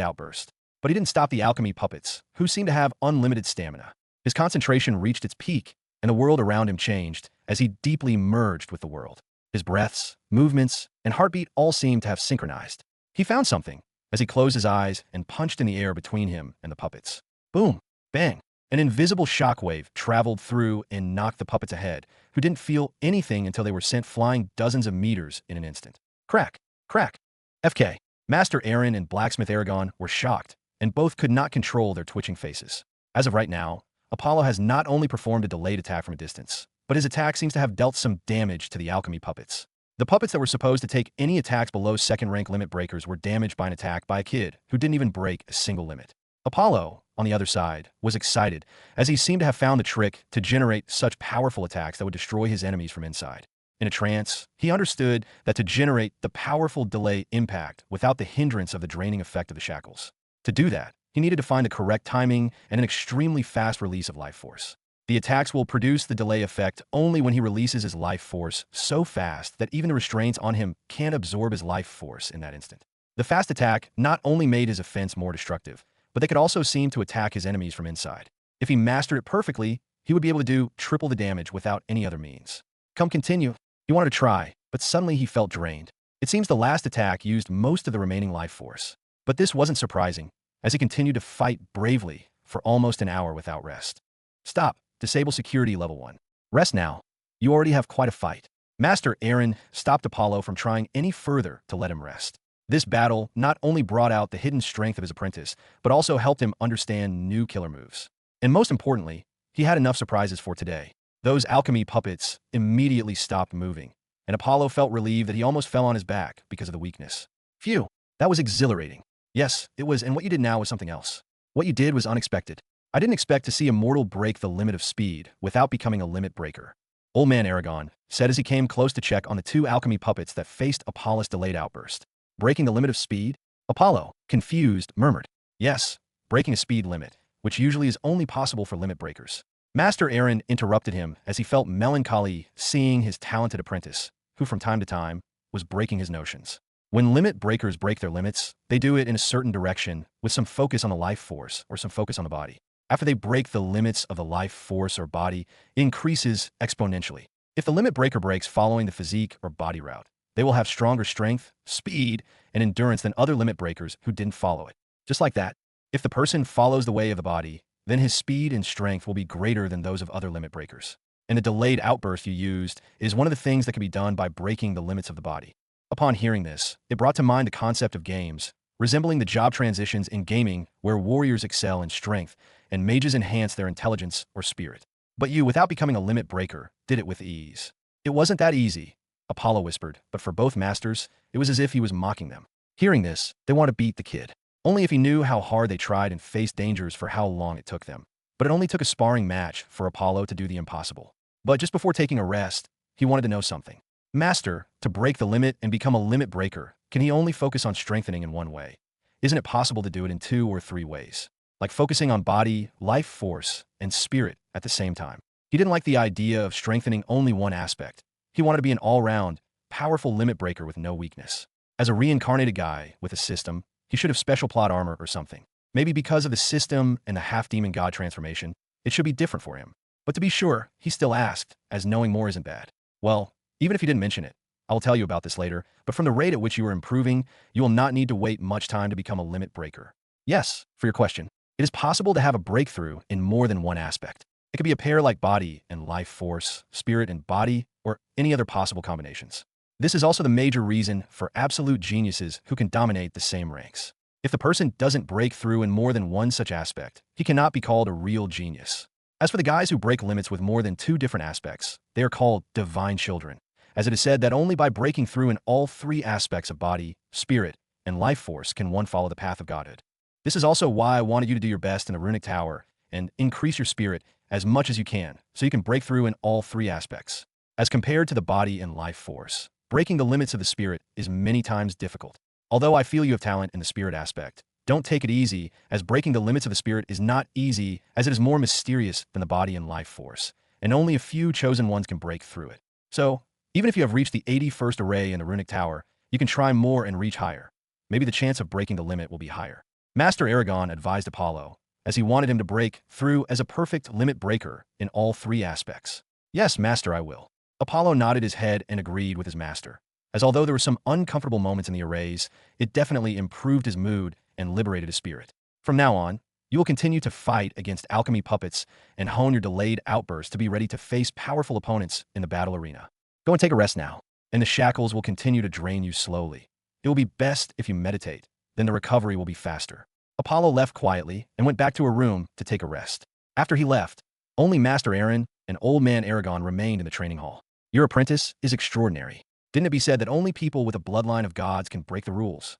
outburst. But he didn't stop the alchemy puppets, who seemed to have unlimited stamina. His concentration reached its peak, and the world around him changed as he deeply merged with the world. His breaths, movements, and heartbeat all seemed to have synchronized. He found something as he closed his eyes and punched in the air between him and the puppets. Boom! Bang! An invisible shockwave traveled through and knocked the puppets ahead, who didn't feel anything until they were sent flying dozens of meters in an instant. Crack! Crack! FK. Master Aaron and Blacksmith Aragon were shocked, and both could not control their twitching faces. As of right now, Apollo has not only performed a delayed attack from a distance, but his attack seems to have dealt some damage to the alchemy puppets. The puppets that were supposed to take any attacks below second-rank limit breakers were damaged by an attack by a kid who didn't even break a single limit. Apollo, on the other side, was excited, as he seemed to have found the trick to generate such powerful attacks that would destroy his enemies from inside. In a trance, he understood that to generate the powerful delay impact without the hindrance of the draining effect of the shackles. To do that, he needed to find the correct timing and an extremely fast release of life force. The attacks will produce the delay effect only when he releases his life force so fast that even the restraints on him can't absorb his life force in that instant. The fast attack not only made his offense more destructive, but they could also seem to attack his enemies from inside. If he mastered it perfectly, he would be able to do triple the damage without any other means. Come continue. He wanted to try, but suddenly he felt drained. It seems the last attack used most of the remaining life force. But this wasn't surprising, as he continued to fight bravely for almost an hour without rest. Stop! Disable security level 1. Rest now. You already have quite a fight. Master Aaron stopped Apollo from trying any further to let him rest. This battle not only brought out the hidden strength of his apprentice, but also helped him understand new killer moves. And most importantly, he had enough surprises for today. Those alchemy puppets immediately stopped moving, and Apollo felt relieved that he almost fell on his back because of the weakness. Phew, that was exhilarating. Yes, it was, and what you did now was something else. What you did was unexpected. I didn't expect to see a mortal break the limit of speed without becoming a limit breaker. Old Man Aragon said as he came close to check on the two alchemy puppets that faced Apollo's delayed outburst. Breaking the limit of speed? Apollo, confused, murmured. Yes, breaking a speed limit, which usually is only possible for limit breakers. Master Aaron interrupted him as he felt melancholy seeing his talented apprentice, who from time to time was breaking his notions. When limit breakers break their limits, they do it in a certain direction with some focus on the life force or some focus on the body. After they break the limits of the life force or body, it increases exponentially. If the limit breaker breaks following the physique or body route, they will have stronger strength, speed, and endurance than other limit breakers who didn't follow it. Just like that, if the person follows the way of the body, then his speed and strength will be greater than those of other limit breakers. And the delayed outburst you used is one of the things that can be done by breaking the limits of the body. Upon hearing this, it brought to mind the concept of games, resembling the job transitions in gaming where warriors excel in strength and mages enhance their intelligence or spirit. But you, without becoming a limit breaker, did it with ease. It wasn't that easy, Apollo whispered, but for both masters, it was as if he was mocking them. Hearing this, they want to beat the kid. Only if he knew how hard they tried and faced dangers for how long it took them. But it only took a sparring match for Apollo to do the impossible. But just before taking a rest, he wanted to know something. Master, to break the limit and become a limit breaker, can he only focus on strengthening in one way? Isn't it possible to do it in 2 or 3 ways? Like focusing on body, life force, and spirit at the same time. He didn't like the idea of strengthening only one aspect. He wanted to be an all-round, powerful limit breaker with no weakness. As a reincarnated guy with a system, he should have special plot armor or something. Maybe because of the system and the half-demon god transformation, it should be different for him. But to be sure, he still asked, as knowing more isn't bad. Well, even if you didn't mention it, I'll tell you about this later, but from the rate at which you are improving, you will not need to wait much time to become a limit breaker. Yes, for your question, it is possible to have a breakthrough in more than one aspect. It could be a pair like body and life force, spirit and body, or any other possible combinations. This is also the major reason for absolute geniuses who can dominate the same ranks. If the person doesn't break through in more than one such aspect, he cannot be called a real genius. As for the guys who break limits with more than 2 different aspects, they are called divine children, as it is said that only by breaking through in all 3 aspects of body, spirit, and life force can one follow the path of godhood. This is also why I wanted you to do your best in the runic tower and increase your spirit as much as you can, so you can break through in all 3 aspects. As compared to the body and life force, breaking the limits of the spirit is many times difficult. Although I feel you have talent in the spirit aspect, don't take it easy, as breaking the limits of the spirit is not easy, as it is more mysterious than the body and life force, and only a few chosen ones can break through it. So, even if you have reached the 81st array in the runic tower, you can try more and reach higher. Maybe the chance of breaking the limit will be higher. Master Aragon advised Apollo, as he wanted him to break through as a perfect limit breaker in all 3 aspects. Yes, Master, I will. Apollo nodded his head and agreed with his master, as although there were some uncomfortable moments in the arrays, it definitely improved his mood and liberated his spirit. From now on, you will continue to fight against alchemy puppets and hone your delayed outbursts to be ready to face powerful opponents in the battle arena. Go and take a rest now, and the shackles will continue to drain you slowly. It will be best if you meditate, then the recovery will be faster. Apollo left quietly and went back to a room to take a rest. After he left, only Master Aaron and Old Man Aragon remained in the training hall. Your apprentice is extraordinary. Didn't it be said that only people with a bloodline of gods can break the rules?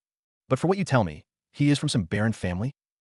But for what you tell me, he is from some barren family?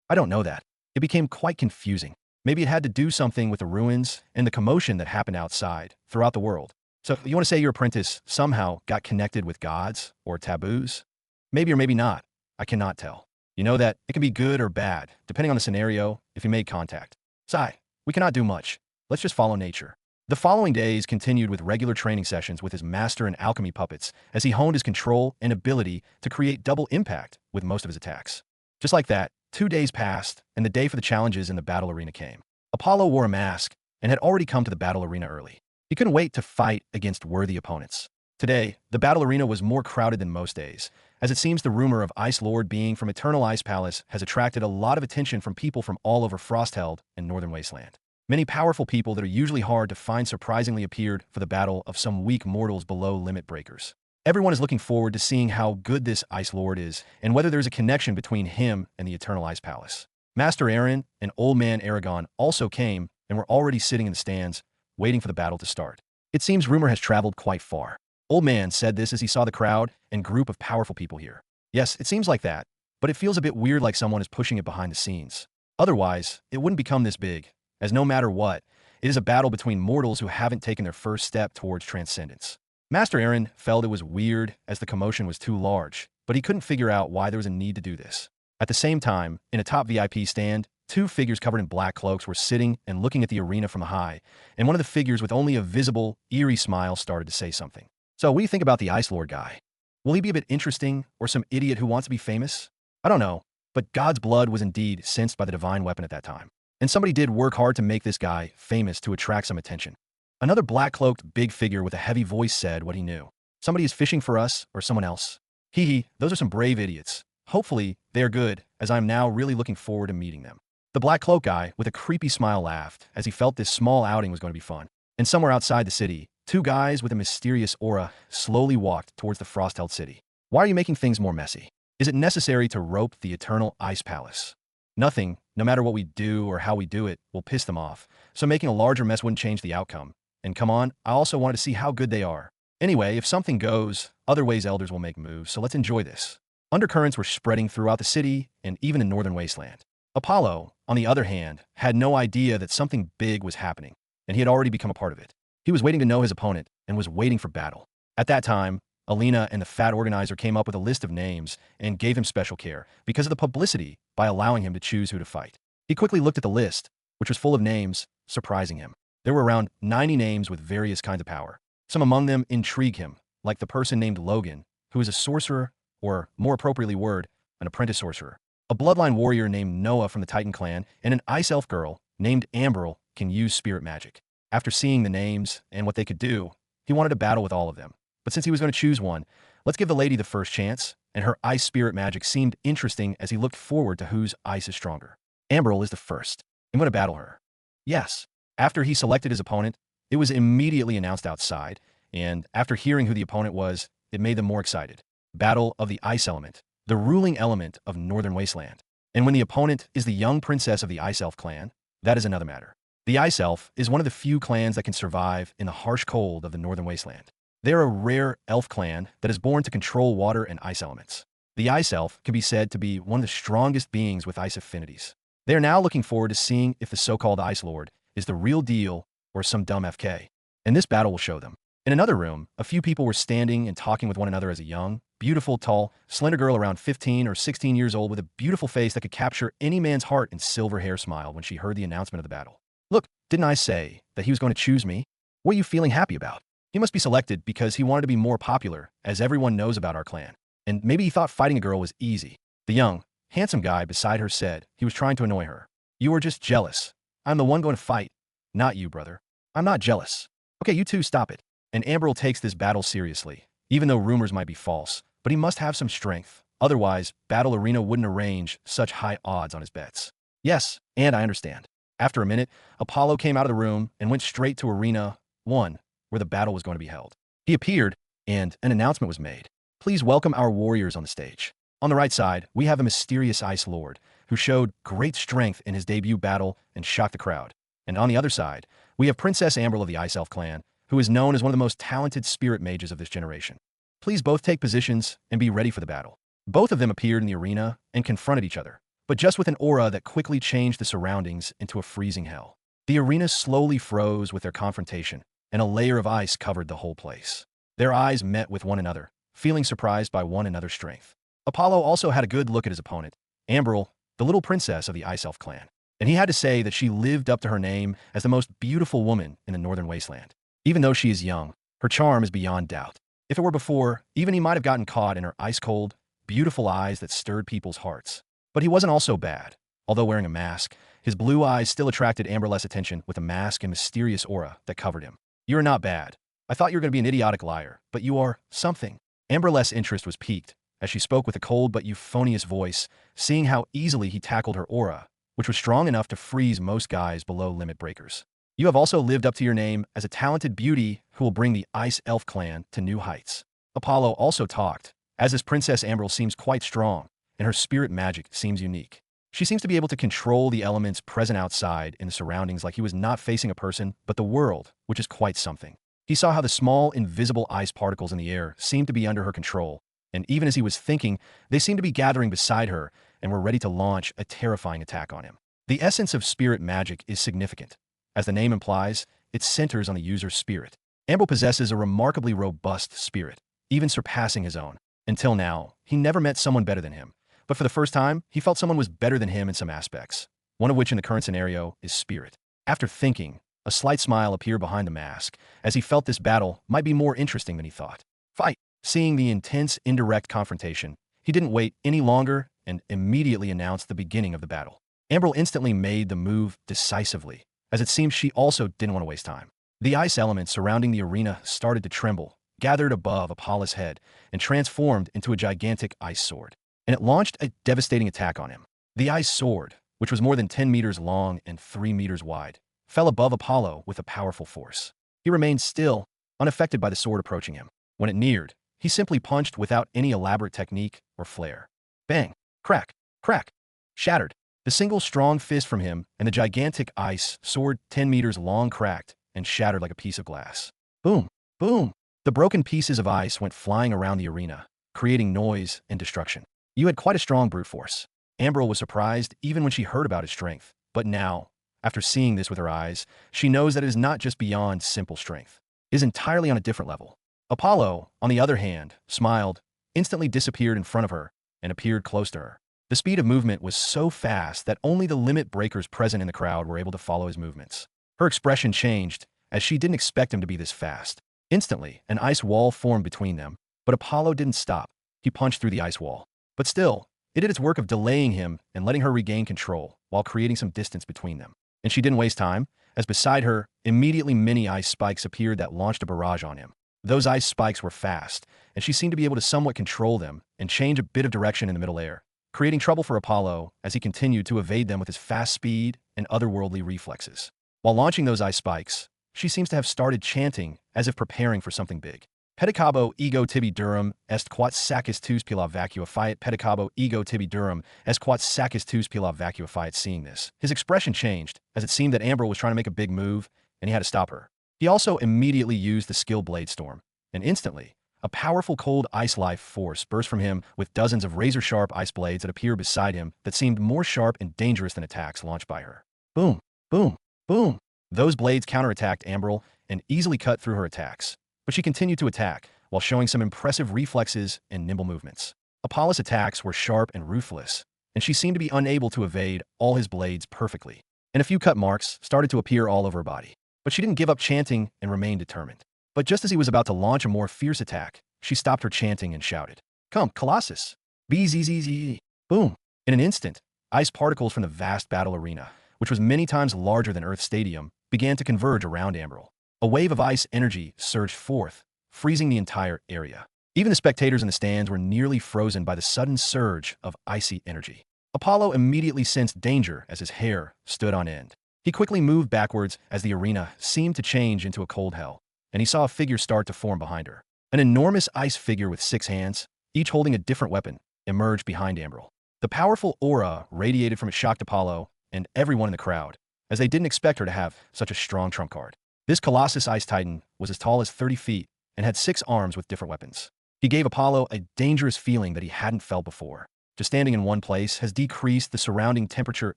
I don't know that. It became quite confusing. Maybe it had to do something with the ruins and the commotion that happened outside, throughout the world. So you want to say your apprentice somehow got connected with gods or taboos? Maybe or maybe not. I cannot tell. You know that it can be good or bad, depending on the scenario, if you made contact. Sai, we cannot do much. Let's just follow nature. The following days continued with regular training sessions with his master and alchemy puppets as he honed his control and ability to create double impact with most of his attacks. Just like that, 2 days passed, and the day for the challenges in the battle arena came. Apollo wore a mask and had already come to the battle arena early. He couldn't wait to fight against worthy opponents. Today, the battle arena was more crowded than most days, as it seems the rumor of Ice Lord being from Eternal Ice Palace has attracted a lot of attention from people from all over Frostheld and Northern Wasteland. Many powerful people that are usually hard to find surprisingly appeared for the battle of some weak mortals below limit breakers. Everyone is looking forward to seeing how good this Ice Lord is and whether there's a connection between him and the Eternal Ice Palace. Master Aaron and Old Man Aragon also came and were already sitting in the stands, waiting for the battle to start. It seems rumor has traveled quite far. Old Man said this as he saw the crowd and group of powerful people here. Yes, it seems like that, but it feels a bit weird like someone is pushing it behind the scenes. Otherwise, it wouldn't become this big, as no matter what, it is a battle between mortals who haven't taken their first step towards transcendence. Master Aaron felt it was weird as the commotion was too large, but he couldn't figure out why there was a need to do this. At the same time, in a top VIP stand, two figures covered in black cloaks were sitting and looking at the arena from high, and one of the figures with only a visible, eerie smile started to say something. So what do you think about the Ice Lord guy? Will he be a bit interesting, or some idiot who wants to be famous? I don't know, but God's blood was indeed sensed by the divine weapon at that time. And somebody did work hard to make this guy famous to attract some attention. Another black-cloaked big figure with a heavy voice said what he knew. Somebody is fishing for us or someone else. Hee hee, those are some brave idiots. Hopefully, they are good, as I am now really looking forward to meeting them. The black cloak guy with a creepy smile laughed as he felt this small outing was going to be fun. And somewhere outside the city, two guys with a mysterious aura slowly walked towards the frost-held city. Why are you making things more messy? Is it necessary to rope the Eternal Ice Palace? Nothing, no matter what we do or how we do it, will piss them off, so making a larger mess wouldn't change the outcome. And come on, I also wanted to see how good they are. Anyway, if something goes, other ways elders will make moves, so let's enjoy this. Undercurrents were spreading throughout the city and even in Northern Wasteland. Apollo, on the other hand, had no idea that something big was happening, and he had already become a part of it. He was waiting to know his opponent and was waiting for battle. At that time, Alina and the fat organizer came up with a list of names and gave him special care because of the publicity by allowing him to choose who to fight. He quickly looked at the list, which was full of names, surprising him. There were around 90 names with various kinds of power. Some among them intrigue him, like the person named Logan, who is a sorcerer, or more appropriately word, an apprentice sorcerer. A bloodline warrior named Noah from the Titan clan, and an ice elf girl named Amberl can use spirit magic. After seeing the names and what they could do, he wanted to battle with all of them. But since he was going to choose one, let's give the lady the first chance, and her ice spirit magic seemed interesting as he looked forward to whose ice is stronger. Amberl is the first. I'm going to battle her. Yes. After he selected his opponent, it was immediately announced outside, and after hearing who the opponent was, it made them more excited. Battle of the Ice Element, the ruling element of Northern Wasteland. And when the opponent is the young princess of the Ice Elf clan, that is another matter. The Ice Elf is one of the few clans that can survive in the harsh cold of the Northern Wasteland. They are a rare elf clan that is born to control water and ice elements. The Ice Elf can be said to be one of the strongest beings with ice affinities. They are now looking forward to seeing if the so-called Ice Lord is the real deal or some dumb FK. And this battle will show them. In another room, a few people were standing and talking with one another as a young, beautiful, tall, slender girl around 15 or 16 years old with a beautiful face that could capture any man's heart and silver hair smiled when she heard the announcement of the battle. Look, didn't I say that he was going to choose me? What are you feeling happy about? He must be selected because he wanted to be more popular, as everyone knows about our clan. And maybe he thought fighting a girl was easy. The young, handsome guy beside her said he was trying to annoy her. You are just jealous. I'm the one going to fight, not you, brother. I'm not jealous. Okay, you two stop it. And Amberl takes this battle seriously, even though rumors might be false, but he must have some strength. Otherwise, Battle Arena wouldn't arrange such high odds on his bets. Yes, and I understand. After a minute, Apollo came out of the room and went straight to Arena 1, where the battle was going to be held. He appeared, and an announcement was made. Please welcome our warriors on the stage. On the right side, we have a mysterious Ice Lord, who showed great strength in his debut battle and shocked the crowd. And on the other side, we have Princess Amberl of the Ice Elf clan, who is known as one of the most talented spirit mages of this generation. Please both take positions and be ready for the battle. Both of them appeared in the arena and confronted each other, but just with an aura that quickly changed the surroundings into a freezing hell. The arena slowly froze with their confrontation, and a layer of ice covered the whole place. Their eyes met with one another, feeling surprised by one another's strength. Apollo also had a good look at his opponent, Amberl, the little princess of the Ice Elf clan, and he had to say that she lived up to her name as the most beautiful woman in the Northern Wasteland. Even though she is young, her charm is beyond doubt. If it were before, even he might have gotten caught in her ice-cold, beautiful eyes that stirred people's hearts. But he wasn't all so bad. Although wearing a mask, his blue eyes still attracted Amberl's attention with a mask and mysterious aura that covered him. You're not bad. I thought you were going to be an idiotic liar, but you are something. Amberl's interest was piqued as she spoke with a cold but euphonious voice, seeing how easily he tackled her aura which was strong enough to freeze most guys below limit breakers. You have also lived up to your name as a talented beauty who will bring the Ice Elf clan to new heights. Apollo also talked, as this Princess Ambrel seems quite strong, and her spirit magic seems unique. She seems to be able to control the elements present outside in the surroundings like he was not facing a person, but the world, which is quite something. He saw how the small, invisible ice particles in the air seemed to be under her control, and even as he was thinking, they seemed to be gathering beside her and were ready to launch a terrifying attack on him. The essence of spirit magic is significant. As the name implies, it centers on the user's spirit. Ambrel possesses a remarkably robust spirit, even surpassing his own. Until now, he never met someone better than him. But for the first time, he felt someone was better than him in some aspects, one of which in the current scenario is spirit. After thinking, a slight smile appeared behind the mask, as he felt this battle might be more interesting than he thought. Fight! Seeing the intense, indirect confrontation, he didn't wait any longer and immediately announced the beginning of the battle. Ambrel instantly made the move decisively, as it seemed she also didn't want to waste time. The ice elements surrounding the arena started to tremble, gathered above Apollo's head, and transformed into a gigantic ice sword. And it launched a devastating attack on him. The ice sword, which was more than 10 meters long and 3 meters wide, fell above Apollo with a powerful force. He remained still, unaffected by the sword approaching him. When it neared, he simply punched without any elaborate technique or flair. Bang! Crack! Crack! Shattered. The single strong fist from him and the gigantic ice sword 10 meters long cracked and shattered like a piece of glass. Boom! Boom! The broken pieces of ice went flying around the arena, creating noise and destruction. You had quite a strong brute force. Ambrel was surprised even when she heard about his strength. But now, after seeing this with her eyes, she knows that it is not just beyond simple strength. It is entirely on a different level. Apollo, on the other hand, smiled, instantly disappeared in front of her, and appeared close to her. The speed of movement was so fast that only the limit breakers present in the crowd were able to follow his movements. Her expression changed, as she didn't expect him to be this fast. Instantly, an ice wall formed between them, but Apollo didn't stop. He punched through the ice wall. But still, it did its work of delaying him and letting her regain control while creating some distance between them. And she didn't waste time, as beside her, immediately many ice spikes appeared that launched a barrage on him. Those ice spikes were fast, and she seemed to be able to somewhat control them and change a bit of direction in the middle air, creating trouble for Apollo as he continued to evade them with his fast speed and otherworldly reflexes. While launching those ice spikes, she seems to have started chanting as if preparing for something big. Pedicabo ego tibi durum est quat sacis tus pila vacua fiat. Pedicabo ego tibi durum est quat sacis tus pila vacua fiat. Seeing this, his expression changed, as it seemed that Ambrel was trying to make a big move, and he had to stop her. He also immediately used the skill Blade Storm, and instantly, a powerful cold ice life force burst from him with dozens of razor-sharp ice blades that appeared beside him that seemed more sharp and dangerous than attacks launched by her. Boom! Boom! Boom! Those blades counterattacked Ambrel and easily cut through her attacks. But she continued to attack, while showing some impressive reflexes and nimble movements. Apollo's attacks were sharp and ruthless, and she seemed to be unable to evade all his blades perfectly. And a few cut marks started to appear all over her body. But she didn't give up chanting and remained determined. But just as he was about to launch a more fierce attack, she stopped her chanting and shouted, "Come, Colossus! Bzzz!" Boom! In an instant, ice particles from the vast battle arena, which was many times larger than Earth Stadium, began to converge around Ambrel. A wave of ice energy surged forth, freezing the entire area. Even the spectators in the stands were nearly frozen by the sudden surge of icy energy. Apollo immediately sensed danger as his hair stood on end. He quickly moved backwards as the arena seemed to change into a cold hell, and he saw a figure start to form behind her. An enormous ice figure with 6 hands, each holding a different weapon, emerged behind Ambrel. The powerful aura radiated from it shocked Apollo and everyone in the crowd, as they didn't expect her to have such a strong trump card. This Colossus Ice Titan was as tall as 30 feet and had 6 arms with different weapons. He gave Apollo a dangerous feeling that he hadn't felt before. Just standing in one place has decreased the surrounding temperature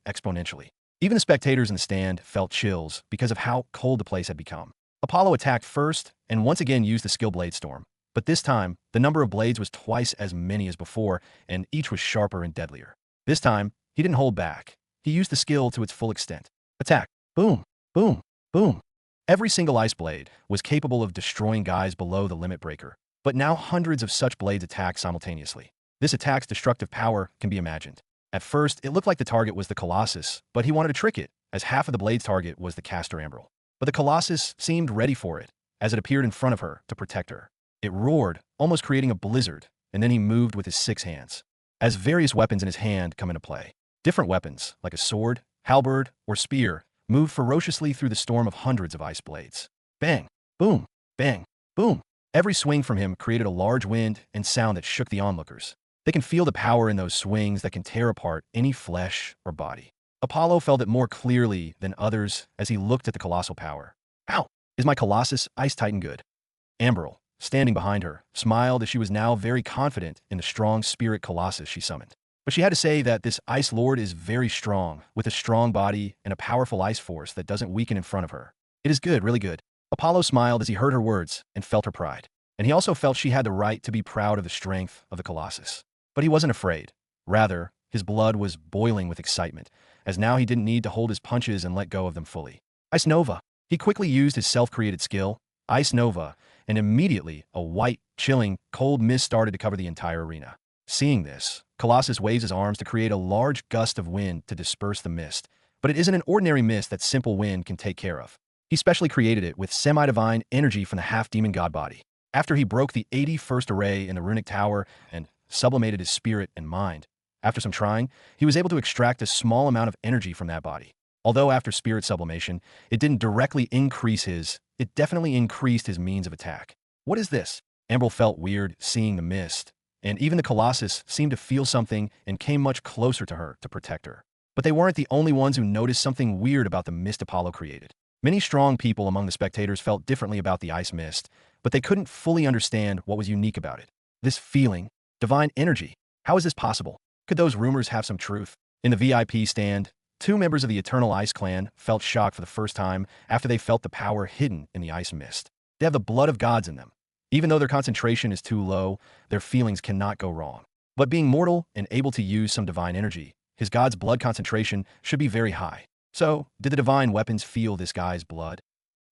exponentially. Even the spectators in the stand felt chills because of how cold the place had become. Apollo attacked first and once again used the skill Blade Storm, but this time, the number of blades was twice as many as before, and each was sharper and deadlier. This time, he didn't hold back. He used the skill to its full extent. Attack! Boom! Boom! Boom! Every single ice blade was capable of destroying guys below the limit breaker, but now hundreds of such blades attacked simultaneously. This attack's destructive power can be imagined. At first, it looked like the target was the Colossus, but he wanted to trick it, as half of the blade's target was the caster Ambrel. But the Colossus seemed ready for it, as it appeared in front of her to protect her. It roared, almost creating a blizzard, and then he moved with his 6 hands. As various weapons in his hand come into play. Different weapons, like a sword, halberd, or spear, moved ferociously through the storm of hundreds of ice blades. Bang! Boom! Bang! Boom! Every swing from him created a large wind and sound that shook the onlookers. They can feel the power in those swings that can tear apart any flesh or body. Apollo felt it more clearly than others as he looked at the colossal power. Ow! Is my Colossus Ice Titan good? Amberl, standing behind her, smiled as she was now very confident in the strong spirit Colossus she summoned. But she had to say that this Ice Lord is very strong, with a strong body and a powerful ice force that doesn't weaken in front of her. It is good, really good. Apollo smiled as he heard her words and felt her pride. And he also felt she had the right to be proud of the strength of the Colossus. But he wasn't afraid. Rather, his blood was boiling with excitement, as now he didn't need to hold his punches and let go of them fully. Ice Nova. He quickly used his self-created skill, Ice Nova, and immediately a white, chilling, cold mist started to cover the entire arena. Seeing this, Colossus waves his arms to create a large gust of wind to disperse the mist, but it isn't an ordinary mist that simple wind can take care of. He specially created it with semi-divine energy from the half-demon god body. After he broke the 81st array in the runic tower and sublimated his spirit and mind, after some trying, he was able to extract a small amount of energy from that body. Although after spirit sublimation, it didn't directly increase it definitely increased his means of attack. What is this? Amberl felt weird seeing the mist, and even the Colossus seemed to feel something and came much closer to her to protect her. But they weren't the only ones who noticed something weird about the mist Apollo created. Many strong people among the spectators felt differently about the ice mist, but they couldn't fully understand what was unique about it. This feeling, divine energy, how is this possible? Could those rumors have some truth? In the VIP stand, two members of the Eternal Ice Clan felt shocked for the first time after they felt the power hidden in the ice mist. They have the blood of gods in them. Even though their concentration is too low, their feelings cannot go wrong. But being mortal and able to use some divine energy, his god's blood concentration should be very high. So, did the divine weapons feel this guy's blood?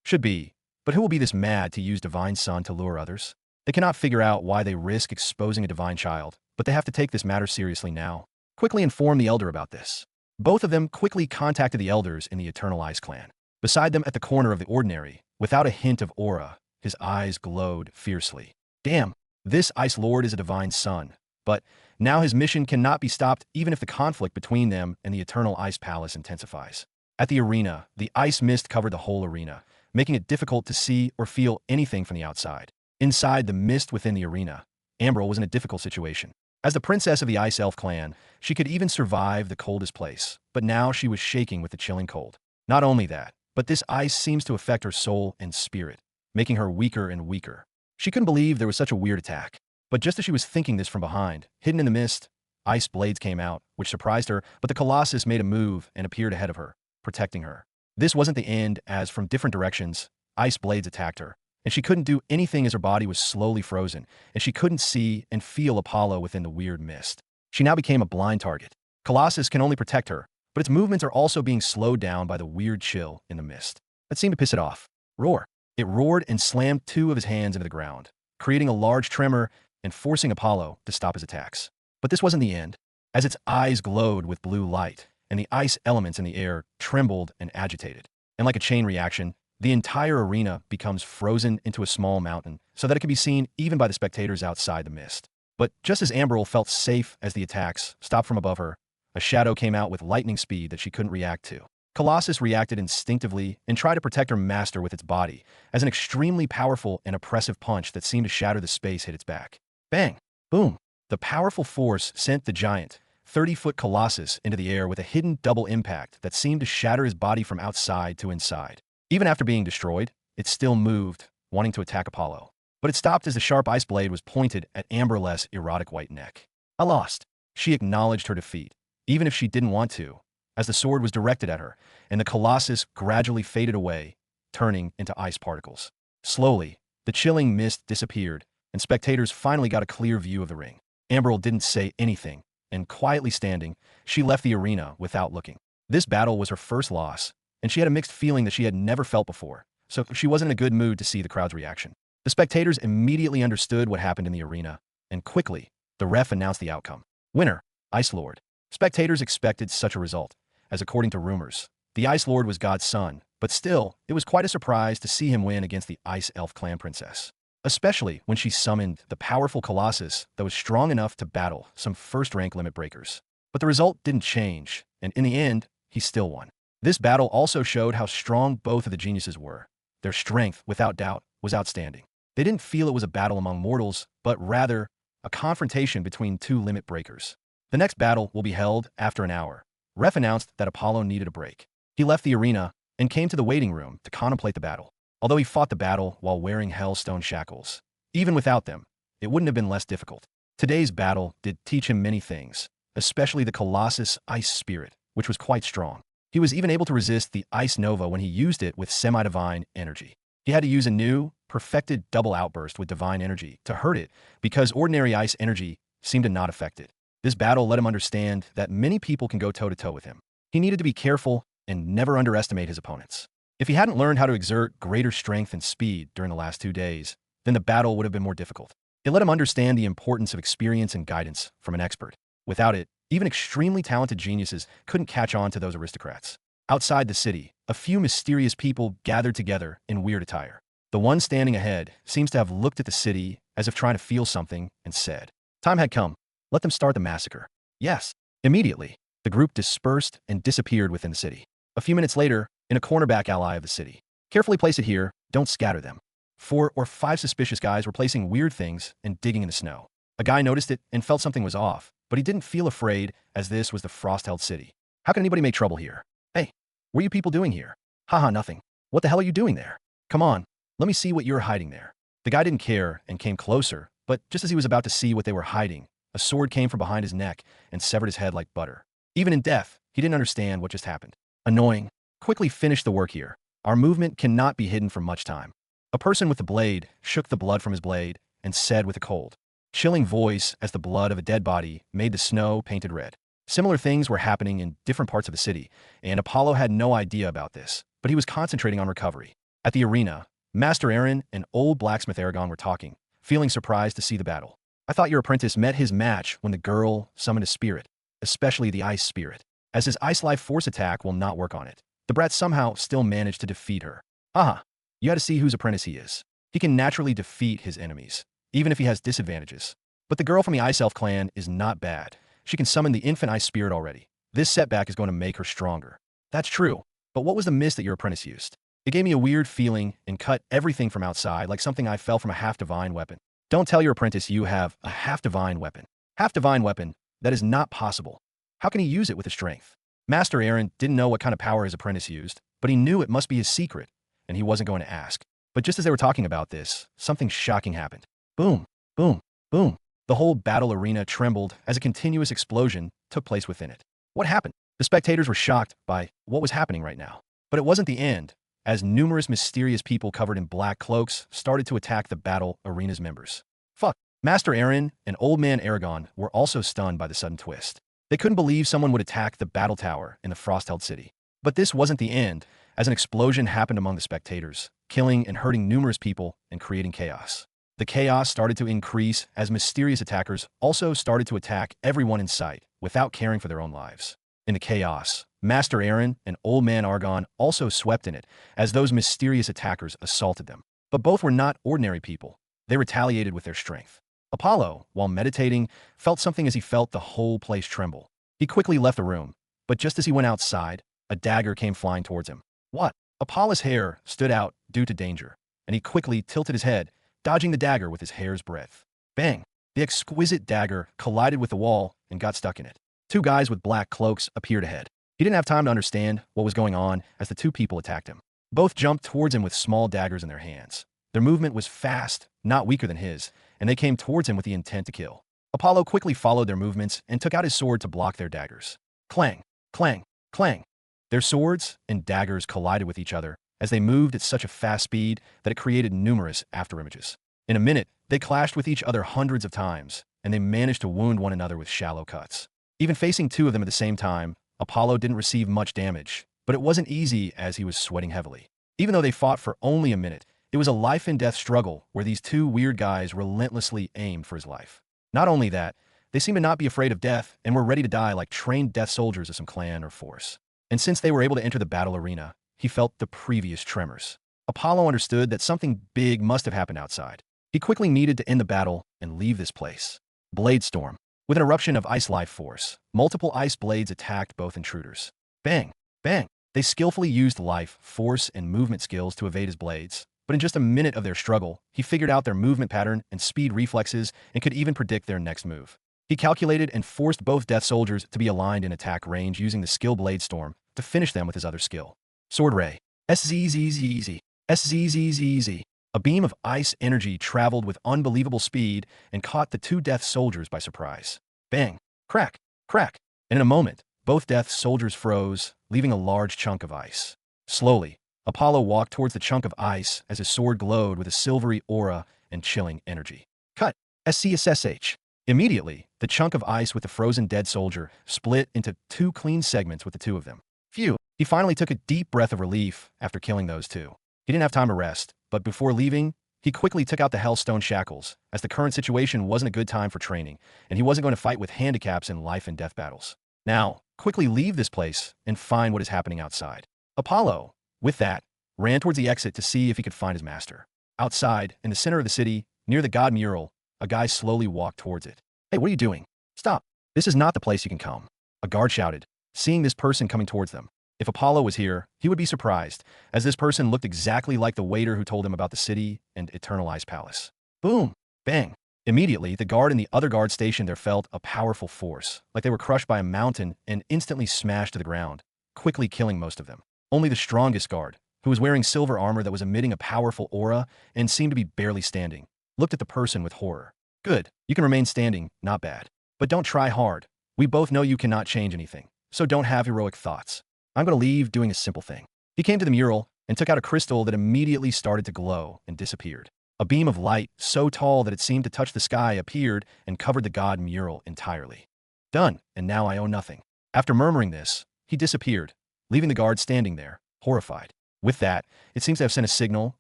Should be. But who will be this mad to use divine sun to lure others? They cannot figure out why they risk exposing a divine child, but they have to take this matter seriously now. Quickly inform the elder about this. Both of them quickly contacted the elders in the Eternal Ice Clan. Beside them at the corner of the ordinary, without a hint of aura, his eyes glowed fiercely. Damn, this Ice Lord is a divine son. But now his mission cannot be stopped even if the conflict between them and the Eternal Ice Palace intensifies. At the arena, the ice mist covered the whole arena, making it difficult to see or feel anything from the outside. Inside the mist within the arena, Amberl was in a difficult situation. As the princess of the Ice Elf clan, she could even survive the coldest place, but now she was shaking with the chilling cold. Not only that, but this ice seems to affect her soul and spirit, making her weaker and weaker. She couldn't believe there was such a weird attack. But just as she was thinking this from behind, hidden in the mist, ice blades came out, which surprised her, but the Colossus made a move and appeared ahead of her, protecting her. This wasn't the end, as from different directions, ice blades attacked her, and she couldn't do anything as her body was slowly frozen, and she couldn't see and feel Apollo within the weird mist. She now became a blind target. Colossus can only protect her, but its movements are also being slowed down by the weird chill in the mist. That seemed to piss it off. Roar. It roared and slammed two of his hands into the ground, creating a large tremor and forcing Apollo to stop his attacks. But this wasn't the end, as its eyes glowed with blue light, and the ice elements in the air trembled and agitated. And like a chain reaction, the entire arena becomes frozen into a small mountain so that it can be seen even by the spectators outside the mist. But just as Amberl felt safe as the attacks stopped from above her, a shadow came out with lightning speed that she couldn't react to. Colossus reacted instinctively and tried to protect her master with its body, as an extremely powerful and oppressive punch that seemed to shatter the space hit its back. Bang! Boom! The powerful force sent the giant, 30-foot Colossus into the air with a hidden double impact that seemed to shatter his body from outside to inside. Even after being destroyed, it still moved, wanting to attack Apollo. But it stopped as the sharp ice blade was pointed at Amberl's erotic white neck. I lost. She acknowledged her defeat, even if she didn't want to, as the sword was directed at her, and the Colossus gradually faded away, turning into ice particles. Slowly, the chilling mist disappeared, and spectators finally got a clear view of the ring. Amberl didn't say anything, and quietly standing, she left the arena without looking. This battle was her first loss, and she had a mixed feeling that she had never felt before, so she wasn't in a good mood to see the crowd's reaction. The spectators immediately understood what happened in the arena, and quickly, the ref announced the outcome. Winner, Ice Lord. Spectators expected such a result, as according to rumors, the Ice Lord was God's son, but still, it was quite a surprise to see him win against the Ice Elf clan princess. Especially when she summoned the powerful Colossus that was strong enough to battle some first-rank limit breakers. But the result didn't change, and in the end, he still won. This battle also showed how strong both of the geniuses were. Their strength, without doubt, was outstanding. They didn't feel it was a battle among mortals, but rather a confrontation between two limit breakers. The next battle will be held after an hour. Ref announced that Apollo needed a break. He left the arena and came to the waiting room to contemplate the battle. Although he fought the battle while wearing hellstone shackles, even without them, it wouldn't have been less difficult. Today's battle did teach him many things, especially the Colossus Ice Spirit, which was quite strong. He was even able to resist the Ice Nova when he used it with semi-divine energy. He had to use a new, perfected double outburst with divine energy to hurt it because ordinary ice energy seemed to not affect it. This battle let him understand that many people can go toe-to-toe with him. He needed to be careful and never underestimate his opponents. If he hadn't learned how to exert greater strength and speed during the last 2 days, then the battle would have been more difficult. It let him understand the importance of experience and guidance from an expert. Without it, even extremely talented geniuses couldn't catch on to those aristocrats. Outside the city, a few mysterious people gathered together in weird attire. The one standing ahead seems to have looked at the city as if trying to feel something and said, "Time had come. Let them start the massacre." Yes. Immediately, the group dispersed and disappeared within the city. A few minutes later, in a cornerback ally of the city. "Carefully place it here, don't scatter them." 4 or 5 suspicious guys were placing weird things and digging in the snow. A guy noticed it and felt something was off, but he didn't feel afraid as this was the frost-held city. "How can anybody make trouble here? Hey, what are you people doing here?" "Haha, nothing. What the hell are you doing there? Come on, let me see what you're hiding there." The guy didn't care and came closer, but just as he was about to see what they were hiding, a sword came from behind his neck and severed his head like butter. Even in death, he didn't understand what just happened. Annoying. Quickly finish the work here. Our movement cannot be hidden for much time. A person with the blade shook the blood from his blade and said with a cold, chilling voice as the blood of a dead body made the snow painted red. Similar things were happening in different parts of the city, and Apollo had no idea about this, but he was concentrating on recovery. At the arena, Master Aaron and old blacksmith Aragon were talking, feeling surprised to see the battle. "I thought your apprentice met his match when the girl summoned a spirit, especially the ice spirit, as his ice life force attack will not work on it. The brat somehow still managed to defeat her." "Haha, you had to see whose apprentice he is. He can naturally defeat his enemies, even if he has disadvantages. But the girl from the Ice Elf clan is not bad. She can summon the infant ice spirit already. This setback is going to make her stronger." "That's true, but what was the mist that your apprentice used? It gave me a weird feeling and cut everything from outside like something I fell from a half-divine weapon." "Don't tell your apprentice you have a half-divine weapon." "Half-divine weapon? That is not possible. How can he use it with his strength?" Master Aaron didn't know what kind of power his apprentice used, but he knew it must be his secret, and he wasn't going to ask. But just as they were talking about this, something shocking happened. Boom, boom, boom. The whole battle arena trembled as a continuous explosion took place within it. What happened? The spectators were shocked by what was happening right now. But it wasn't the end, as numerous mysterious people covered in black cloaks started to attack the battle arena's members. Fuck. Master Aaron and Old Man Aragon were also stunned by the sudden twist. They couldn't believe someone would attack the battle tower in the frost-held city. But this wasn't the end, as an explosion happened among the spectators, killing and hurting numerous people and creating chaos. The chaos started to increase as mysterious attackers also started to attack everyone in sight without caring for their own lives. In the chaos, Master Aaron and Old Man Aragon also swept in it as those mysterious attackers assaulted them. But both were not ordinary people. They retaliated with their strength. Apollo, while meditating, felt something as he felt the whole place tremble. He quickly left the room, but just as he went outside, a dagger came flying towards him. What? Apollo's hair stood out due to danger, and he quickly tilted his head, dodging the dagger with his hair's breadth. Bang! The exquisite dagger collided with the wall and got stuck in it. 2 guys with black cloaks appeared ahead. He didn't have time to understand what was going on as the 2 people attacked him. Both jumped towards him with small daggers in their hands. Their movement was fast, not weaker than his, and they came towards him with the intent to kill. Apollo quickly followed their movements and took out his sword to block their daggers. Clang, clang, clang. Their swords and daggers collided with each other as they moved at such a fast speed that it created numerous afterimages. In a minute, they clashed with each other hundreds of times, and they managed to wound one another with shallow cuts. Even facing 2 of them at the same time, Apollo didn't receive much damage, but it wasn't easy as he was sweating heavily. Even though they fought for only a minute, it was a life-and-death struggle where these 2 weird guys relentlessly aimed for his life. Not only that, they seemed to not be afraid of death and were ready to die like trained death soldiers of some clan or force. And since they were able to enter the battle arena, he felt the previous tremors. Apollo understood that something big must have happened outside. He quickly needed to end the battle and leave this place. Blade storm. With an eruption of ice life force, multiple ice blades attacked both intruders. Bang! Bang! They skillfully used life, force, and movement skills to evade his blades. But in just a minute of their struggle, he figured out their movement pattern and speed reflexes and could even predict their next move. He calculated and forced both Death Soldiers to be aligned in attack range using the skill Blade Storm to finish them with his other skill. Sword Ray. SZZZZ. SZZZZ. A beam of ice energy traveled with unbelievable speed and caught the two Death Soldiers by surprise. Bang! Crack! Crack! And in a moment, both Death Soldiers froze, leaving a large chunk of ice. Slowly, Apollo walked towards the chunk of ice as his sword glowed with a silvery aura and chilling energy. Cut! SCSSH. Immediately, the chunk of ice with the frozen dead soldier split into two clean segments with the two of them. Phew! He finally took a deep breath of relief after killing those two. He didn't have time to rest, but before leaving, he quickly took out the Hellstone shackles, as the current situation wasn't a good time for training, and he wasn't going to fight with handicaps in life and death battles. Now, quickly leave this place and find what is happening outside. Apollo, with that, ran towards the exit to see if he could find his master. Outside, in the center of the city, near the god mural, a guy slowly walked towards it. Hey, what are you doing? Stop. This is not the place you can come. A guard shouted, seeing this person coming towards them. If Apollo was here, he would be surprised, as this person looked exactly like the waiter who told him about the city and Eternalized Palace. Boom! Bang! Immediately, the guard and the other guard stationed there felt a powerful force, like they were crushed by a mountain and instantly smashed to the ground, quickly killing most of them. Only the strongest guard, who was wearing silver armor that was emitting a powerful aura and seemed to be barely standing, looked at the person with horror. Good, you can remain standing, not bad. But don't try hard. We both know you cannot change anything, so don't have heroic thoughts. I'm going to leave doing a simple thing. He came to the mural and took out a crystal that immediately started to glow and disappeared. A beam of light so tall that it seemed to touch the sky appeared and covered the god mural entirely. Done, and now I own nothing. After murmuring this, he disappeared, leaving the guard standing there, horrified. With that, it seems to have sent a signal,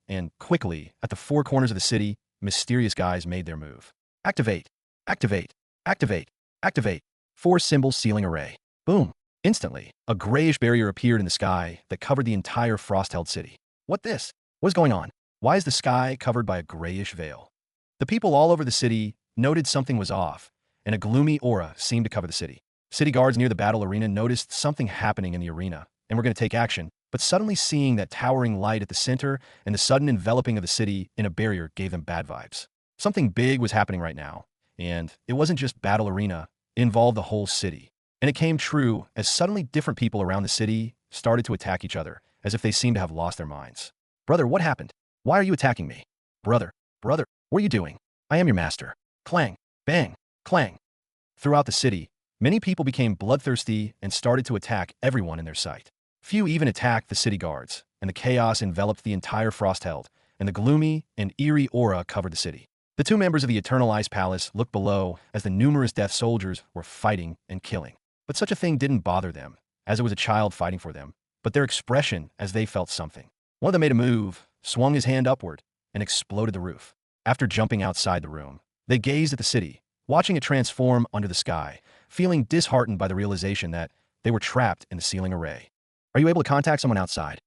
and quickly, at the four corners of the city, mysterious guys made their move. Activate! Activate! Activate! Activate! 4 symbol sealing array. Boom! Instantly, a grayish barrier appeared in the sky that covered the entire frost-held city. What this? What is going on? Why is the sky covered by a grayish veil? The people all over the city noted something was off, and a gloomy aura seemed to cover the city. City guards near the battle arena noticed something happening in the arena, and were going to take action, but suddenly seeing that towering light at the center and the sudden enveloping of the city in a barrier gave them bad vibes. Something big was happening right now, and it wasn't just battle arena, it involved the whole city. And it came true as suddenly different people around the city started to attack each other, as if they seemed to have lost their minds. Brother, what happened? Why are you attacking me? Brother, what are you doing? I am your master. Clang, bang, clang. Throughout the city, many people became bloodthirsty and started to attack everyone in their sight. Few even attacked the city guards, and the chaos enveloped the entire Frostheld, and the gloomy and eerie aura covered the city. The 2 members of the Eternalized Palace looked below as the numerous Death Soldiers were fighting and killing. But such a thing didn't bother them, as it was a child fighting for them, but their expression as they felt something. One of them made a move, swung his hand upward, and exploded the roof. After jumping outside the room, they gazed at the city, watching it transform under the sky, feeling disheartened by the realization that they were trapped in the sealing array. Are you able to contact someone outside?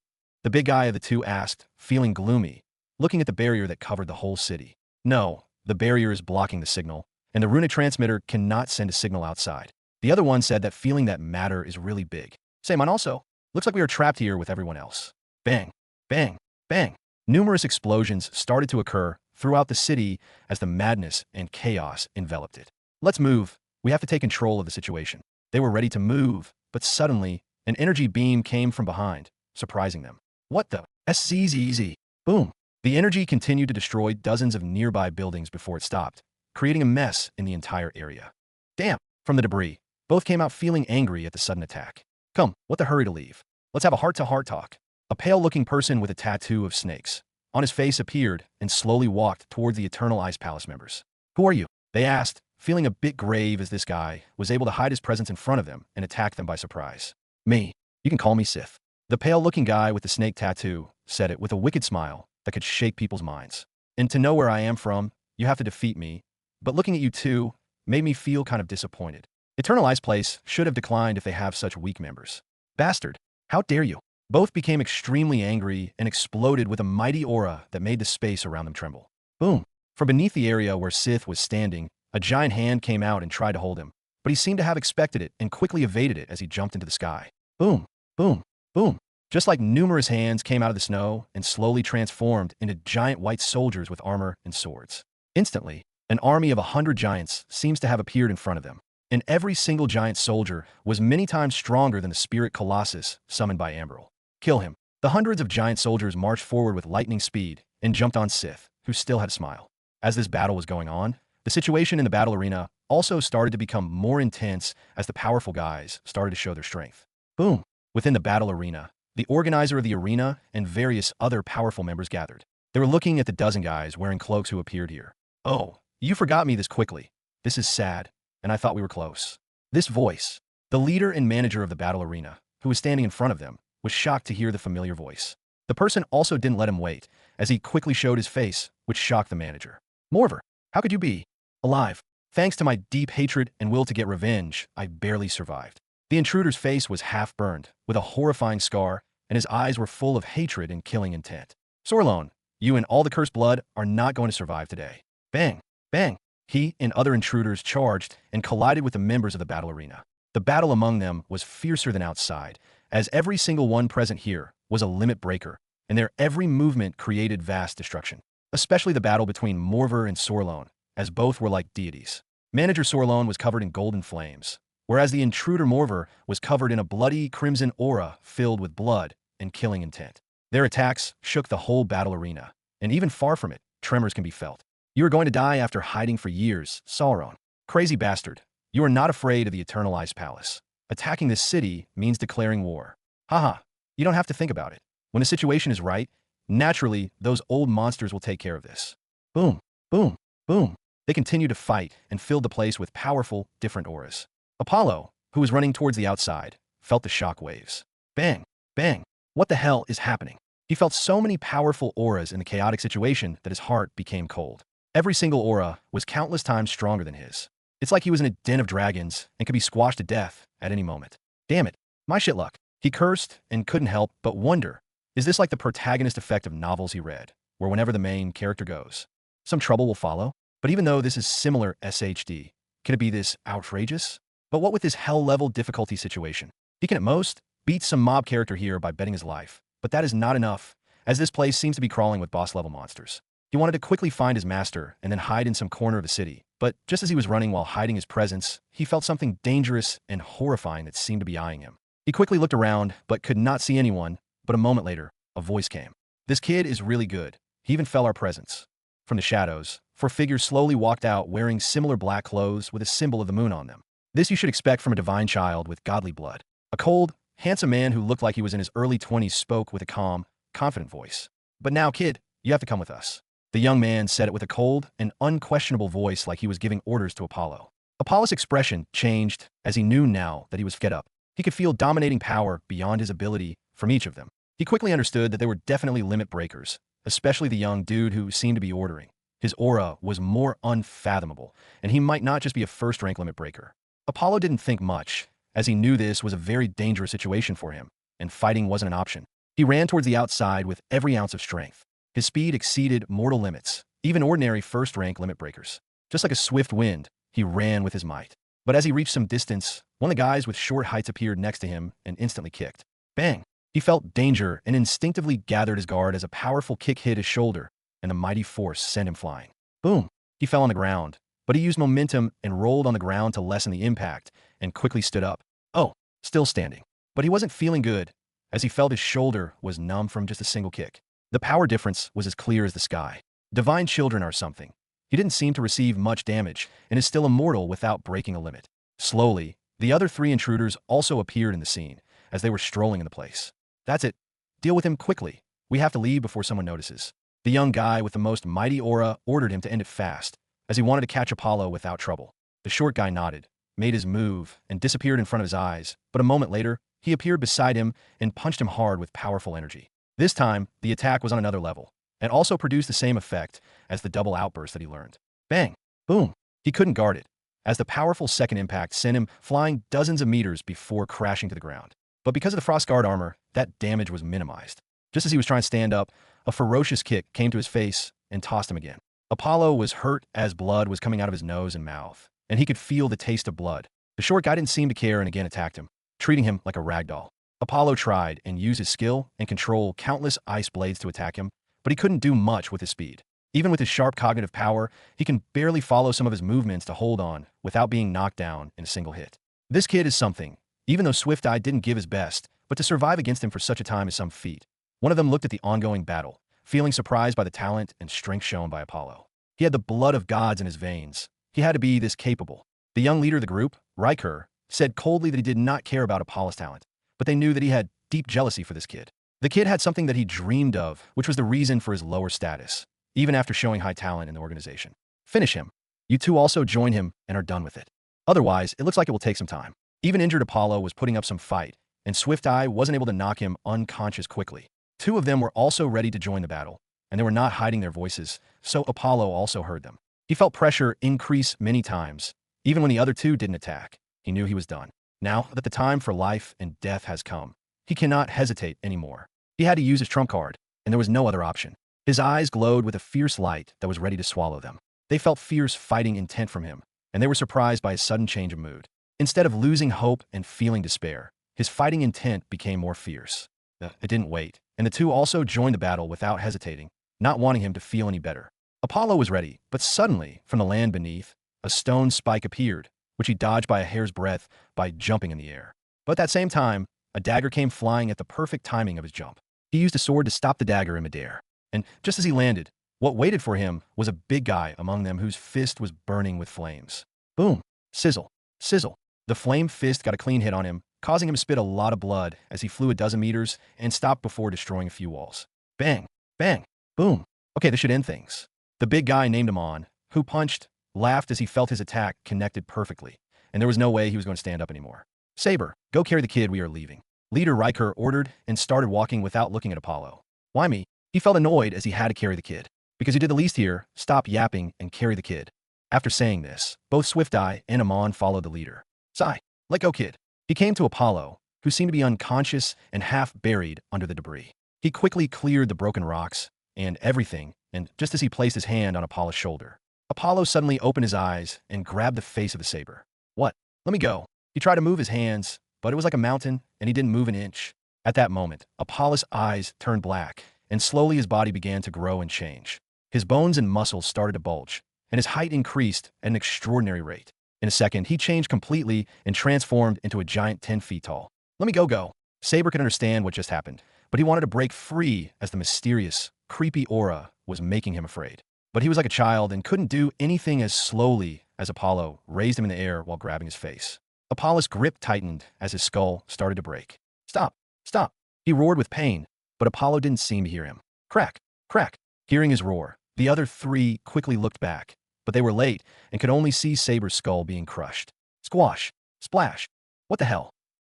The big guy of the 2 asked, feeling gloomy, looking at the barrier that covered the whole city. No, the barrier is blocking the signal, and the runic transmitter cannot send a signal outside. The other one said that feeling that matter is really big. Say mine also. Looks like we are trapped here with everyone else. Bang, bang, bang. Numerous explosions started to occur throughout the city as the madness and chaos enveloped it. Let's move. We have to take control of the situation. They were ready to move, but suddenly, an energy beam came from behind, surprising them. What the? SCZZ. Boom. The energy continued to destroy dozens of nearby buildings before it stopped, creating a mess in the entire area. Damn. From the debris, both came out feeling angry at the sudden attack. Come, what the hurry to leave? Let's have a heart-to-heart talk. A pale-looking person with a tattoo of snakes on his face appeared and slowly walked toward the Eternalized Palace members. Who are you? They asked, feeling a bit grave as this guy was able to hide his presence in front of them and attack them by surprise. Me. You can call me Sith. The pale-looking guy with the snake tattoo said it with a wicked smile that could shake people's minds. And to know where I am from, you have to defeat me, but looking at you two made me feel kind of disappointed. Eternalized Place should have declined if they have such weak members. Bastard, how dare you? Both became extremely angry and exploded with a mighty aura that made the space around them tremble. Boom. From beneath the area where Sith was standing, a giant hand came out and tried to hold him, but he seemed to have expected it and quickly evaded it as he jumped into the sky. Boom. Boom. Boom! Just like numerous hands came out of the snow and slowly transformed into giant white soldiers with armor and swords. Instantly, an army of 100 giants seems to have appeared in front of them, and every single giant soldier was many times stronger than the spirit colossus summoned by Amberl. Kill him. The hundreds of giant soldiers marched forward with lightning speed and jumped on Sith, who still had a smile. As this battle was going on, the situation in the battle arena also started to become more intense as the powerful guys started to show their strength. Boom! Within the battle arena, the organizer of the arena and various other powerful members gathered. They were looking at the dozen guys wearing cloaks who appeared here. Oh, you forgot me this quickly. This is sad, and I thought we were close. This voice, the leader and manager of the battle arena, who was standing in front of them, was shocked to hear the familiar voice. The person also didn't let him wait, as he quickly showed his face, which shocked the manager. Morver, how could you be alive? Thanks to my deep hatred and will to get revenge, I barely survived. The intruder's face was half burned, with a horrifying scar, and his eyes were full of hatred and killing intent. Sorlone, you and all the cursed blood are not going to survive today. Bang! Bang! He and other intruders charged and collided with the members of the battle arena. The battle among them was fiercer than outside, as every single one present here was a limit breaker, and their every movement created vast destruction. Especially the battle between Morver and Sorlone, as both were like deities. Manager Sorlone was covered in golden flames, whereas the intruder Morver was covered in a bloody crimson aura filled with blood and killing intent. Their attacks shook the whole battle arena, and even far from it, tremors can be felt. You are going to die after hiding for years, Sauron. Crazy bastard. You are not afraid of the Eternalized Palace. Attacking this city means declaring war. Haha, you don't have to think about it. When the situation is right, naturally, those old monsters will take care of this. Boom, boom, boom. They continued to fight and filled the place with powerful, different auras. Apollo, who was running towards the outside, felt the shock waves. Bang, bang. What the hell is happening? He felt so many powerful auras in the chaotic situation that his heart became cold. Every single aura was countless times stronger than his. It's like he was in a den of dragons and could be squashed to death at any moment. Damn it, my shit luck. He cursed and couldn't help but wonder, is this like the protagonist effect of novels he read, where whenever the main character goes, some trouble will follow? But even though this is similar SHD, can it be this outrageous? But what with this hell-level difficulty situation? He can at most beat some mob character here by betting his life, but that is not enough, as this place seems to be crawling with boss-level monsters. He wanted to quickly find his master and then hide in some corner of the city, but just as he was running while hiding his presence, he felt something dangerous and horrifying that seemed to be eyeing him. He quickly looked around, but could not see anyone, but a moment later, a voice came. This kid is really good. He even felt our presence. From the shadows, 4 figures slowly walked out wearing similar black clothes with a symbol of the moon on them. This you should expect from a divine child with godly blood. A cold, handsome man who looked like he was in his early 20s spoke with a calm, confident voice. But now, kid, you have to come with us. The young man said it with a cold and unquestionable voice like he was giving orders to Apollo. Apollo's expression changed as he knew now that he was fed up. He could feel dominating power beyond his ability from each of them. He quickly understood that they were definitely limit breakers, especially the young dude who seemed to be ordering. His aura was more unfathomable, and he might not just be a first-rank limit breaker. Apollo didn't think much, as he knew this was a very dangerous situation for him, and fighting wasn't an option. He ran towards the outside with every ounce of strength. His speed exceeded mortal limits, even ordinary first-rank limit breakers. Just like a swift wind, he ran with his might. But as he reached some distance, one of the guys with short heights appeared next to him and instantly kicked. Bang! He felt danger and instinctively gathered his guard as a powerful kick hit his shoulder, and the mighty force sent him flying. Boom! He fell on the ground, but he used momentum and rolled on the ground to lessen the impact, and quickly stood up. Oh, still standing. But he wasn't feeling good, as he felt his shoulder was numb from just a single kick. The power difference was as clear as the sky. Divine children are something. He didn't seem to receive much damage, and is still immortal without breaking a limit. Slowly, the other 3 intruders also appeared in the scene, as they were strolling in the place. That's it. Deal with him quickly. We have to leave before someone notices. The young guy with the most mighty aura ordered him to end it fast, as he wanted to catch Apollo without trouble. The short guy nodded, made his move, and disappeared in front of his eyes, but a moment later, he appeared beside him and punched him hard with powerful energy. This time, the attack was on another level, and also produced the same effect as the double outburst that he learned. Bang! Boom! He couldn't guard it, as the powerful second impact sent him flying dozens of meters before crashing to the ground. But because of the frost guard armor, that damage was minimized. Just as he was trying to stand up, a ferocious kick came to his face and tossed him again. Apollo was hurt as blood was coming out of his nose and mouth, and he could feel the taste of blood. The short guy didn't seem to care and again attacked him, treating him like a rag doll. Apollo tried and used his skill and control countless ice blades to attack him, but he couldn't do much with his speed. Even with his sharp cognitive power, he can barely follow some of his movements to hold on without being knocked down in a single hit. This kid is something, even though Swift Eye didn't give his best, but to survive against him for such a time is some feat. One of them looked at the ongoing battle, feeling surprised by the talent and strength shown by Apollo. He had the blood of gods in his veins. He had to be this capable. The young leader of the group, Riker, said coldly that he did not care about Apollo's talent, but they knew that he had deep jealousy for this kid. The kid had something that he dreamed of, which was the reason for his lower status, even after showing high talent in the organization. Finish him. You two also join him and are done with it. Otherwise, it looks like it will take some time. Even injured Apollo was putting up some fight, and Swift Eye wasn't able to knock him unconscious quickly. Two of them were also ready to join the battle, and they were not hiding their voices, so Apollo also heard them. He felt pressure increase many times. Even when the other two didn't attack, he knew he was done. Now that the time for life and death has come, he cannot hesitate anymore. He had to use his trump card, and there was no other option. His eyes glowed with a fierce light that was ready to swallow them. They felt fierce fighting intent from him, and they were surprised by his sudden change of mood. Instead of losing hope and feeling despair, his fighting intent became more fierce. It didn't wait, and the two also joined the battle without hesitating, not wanting him to feel any better. Apollo was ready, but suddenly, from the land beneath, a stone spike appeared, which he dodged by a hair's breadth by jumping in the air. But at that same time, a dagger came flying at the perfect timing of his jump. He used a sword to stop the dagger in midair. And just as he landed, what waited for him was a big guy among them whose fist was burning with flames. Boom! Sizzle! Sizzle! The flame fist got a clean hit on him, causing him to spit a lot of blood as he flew a dozen meters and stopped before destroying a few walls. Bang! Bang! Boom! Okay, this should end things. The big guy named him on, who punched, laughed as he felt his attack connected perfectly, and there was no way he was going to stand up anymore. Saber, go carry the kid, we are leaving. Leader Riker ordered and started walking without looking at Apollo. Why me? He felt annoyed as he had to carry the kid. Because he did the least here, stop yapping and carry the kid. After saying this, both Swift Eye and Amon followed the leader. Sigh, let go kid. He came to Apollo, who seemed to be unconscious and half buried under the debris. He quickly cleared the broken rocks and everything, and just as he placed his hand on Apollo's shoulder, Apollo suddenly opened his eyes and grabbed the face of the saber. What? Let me go. He tried to move his hands, but it was like a mountain, and he didn't move an inch. At that moment, Apollo's eyes turned black, and slowly his body began to grow and change. His bones and muscles started to bulge, and his height increased at an extraordinary rate. In a second, he changed completely and transformed into a giant 10 feet tall. Let me go. Saber could understand what just happened, but he wanted to break free as the mysterious, creepy aura was making him afraid. But he was like a child and couldn't do anything as slowly as Apollo raised him in the air while grabbing his face. Apollo's grip tightened as his skull started to break. Stop! Stop! He roared with pain, but Apollo didn't seem to hear him. Crack! Crack! Hearing his roar, the other three quickly looked back, but they were late and could only see Saber's skull being crushed. Squash! Splash! What the hell?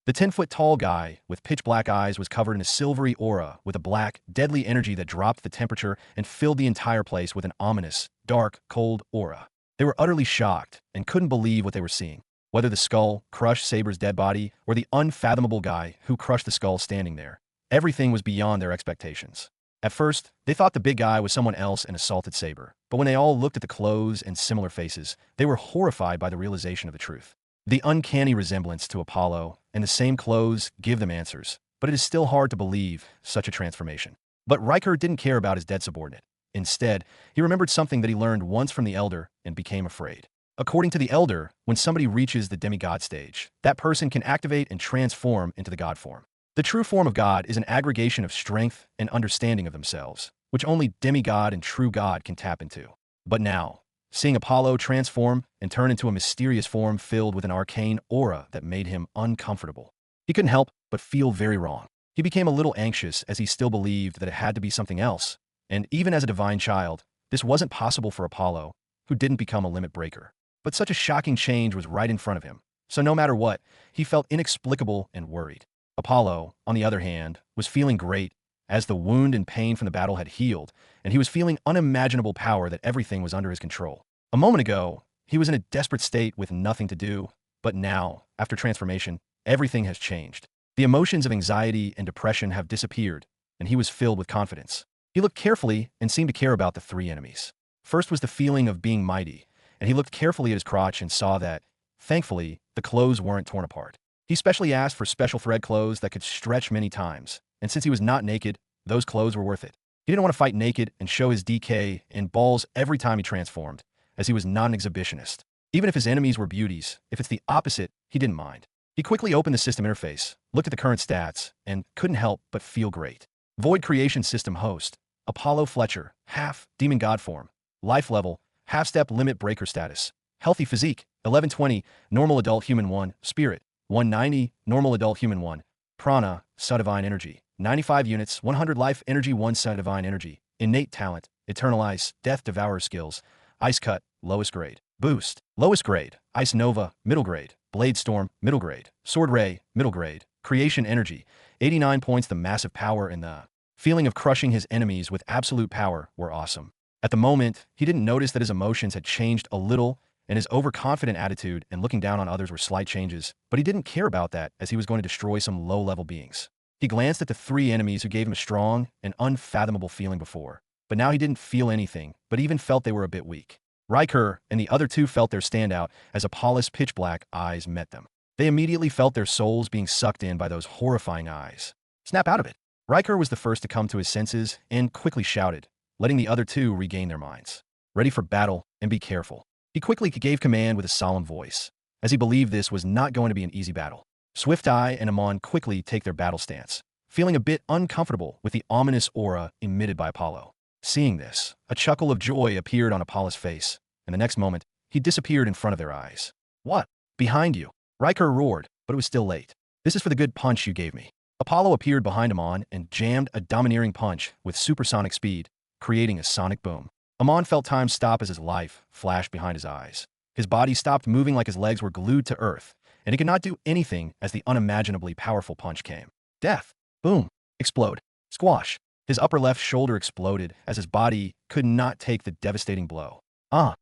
The 10-foot-tall guy with pitch-black eyes was covered in a silvery aura with a black, deadly energy that dropped the temperature and filled the entire place with an ominous, dark, cold aura. They were utterly shocked and couldn't believe what they were seeing. Whether the skull crushed Saber's dead body or the unfathomable guy who crushed the skull standing there, everything was beyond their expectations. At first, they thought the big guy was someone else and assaulted Saber, but when they all looked at the clothes and similar faces, they were horrified by the realization of the truth. The uncanny resemblance to Apollo and the same clothes give them answers, but it is still hard to believe such a transformation. But Riker didn't care about his dead subordinate. Instead, he remembered something that he learned once from the Elder and became afraid. According to the Elder, when somebody reaches the demigod stage, that person can activate and transform into the god form. The true form of God is an aggregation of strength and understanding of themselves, which only demigod and true God can tap into. But now, seeing Apollo transform and turn into a mysterious form filled with an arcane aura that made him uncomfortable, he couldn't help but feel very wrong. He became a little anxious as he still believed that it had to be something else, and even as a divine child, this wasn't possible for Apollo, who didn't become a limit breaker. But such a shocking change was right in front of him, so no matter what, he felt inexplicable and worried. Apollo, on the other hand, was feeling great, as the wound and pain from the battle had healed, and he was feeling unimaginable power that everything was under his control. A moment ago, he was in a desperate state with nothing to do, but now, after transformation, everything has changed. The emotions of anxiety and depression have disappeared, and he was filled with confidence. He looked carefully and seemed to care about the three enemies. First was the feeling of being mighty, and he looked carefully at his crotch and saw that, thankfully, the clothes weren't torn apart. He specially asked for special thread clothes that could stretch many times, and since he was not naked, those clothes were worth it. He didn't want to fight naked and show his DK in balls every time he transformed, as he was not an exhibitionist. Even if his enemies were beauties, if it's the opposite, he didn't mind. He quickly opened the system interface, looked at the current stats, and couldn't help but feel great. Void Creation System Host, Apollo Fletcher, half, Demon God Form, Life Level, half-step limit breaker status, Healthy Physique, 1120, Normal Adult Human 1, Spirit, 190, Normal Adult Human 1, Prana, Sun Divine Energy, 95 units, 100 Life Energy 1 Sun Divine Energy, Innate Talent, Eternalize, Death Devourer Skills, Ice Cut, Lowest Grade, Boost, Lowest Grade, Ice Nova, Middle Grade, Blade Storm, Middle Grade, Sword Ray, Middle Grade, Creation Energy, 89 points. The massive power and the feeling of crushing his enemies with absolute power were awesome. At the moment, he didn't notice that his emotions had changed a little, and his overconfident attitude and looking down on others were slight changes, but he didn't care about that as he was going to destroy some low-level beings. He glanced at the three enemies who gave him a strong and unfathomable feeling before, but now he didn't feel anything, but even felt they were a bit weak. Riker and the other two felt their standout as Apollo's pitch-black eyes met them. They immediately felt their souls being sucked in by those horrifying eyes. Snap out of it. Riker was the first to come to his senses and quickly shouted, letting the other two regain their minds. Ready for battle, and be careful. He quickly gave command with a solemn voice, as he believed this was not going to be an easy battle. Swift Eye and Amon quickly take their battle stance, feeling a bit uncomfortable with the ominous aura emitted by Apollo. Seeing this, a chuckle of joy appeared on Apollo's face, and the next moment, he disappeared in front of their eyes. What? Behind you? Riker roared, but it was still late. This is for the good punch you gave me. Apollo appeared behind Amon and jammed a domineering punch with supersonic speed, creating a sonic boom. Amon felt time stop as his life flashed behind his eyes. His body stopped moving like his legs were glued to earth, and he could not do anything as the unimaginably powerful punch came. Death. Boom. Explode. Squash. His upper left shoulder exploded as his body could not take the devastating blow. Ah.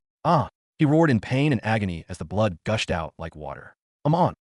He roared in pain and agony as the blood gushed out like water. Amon.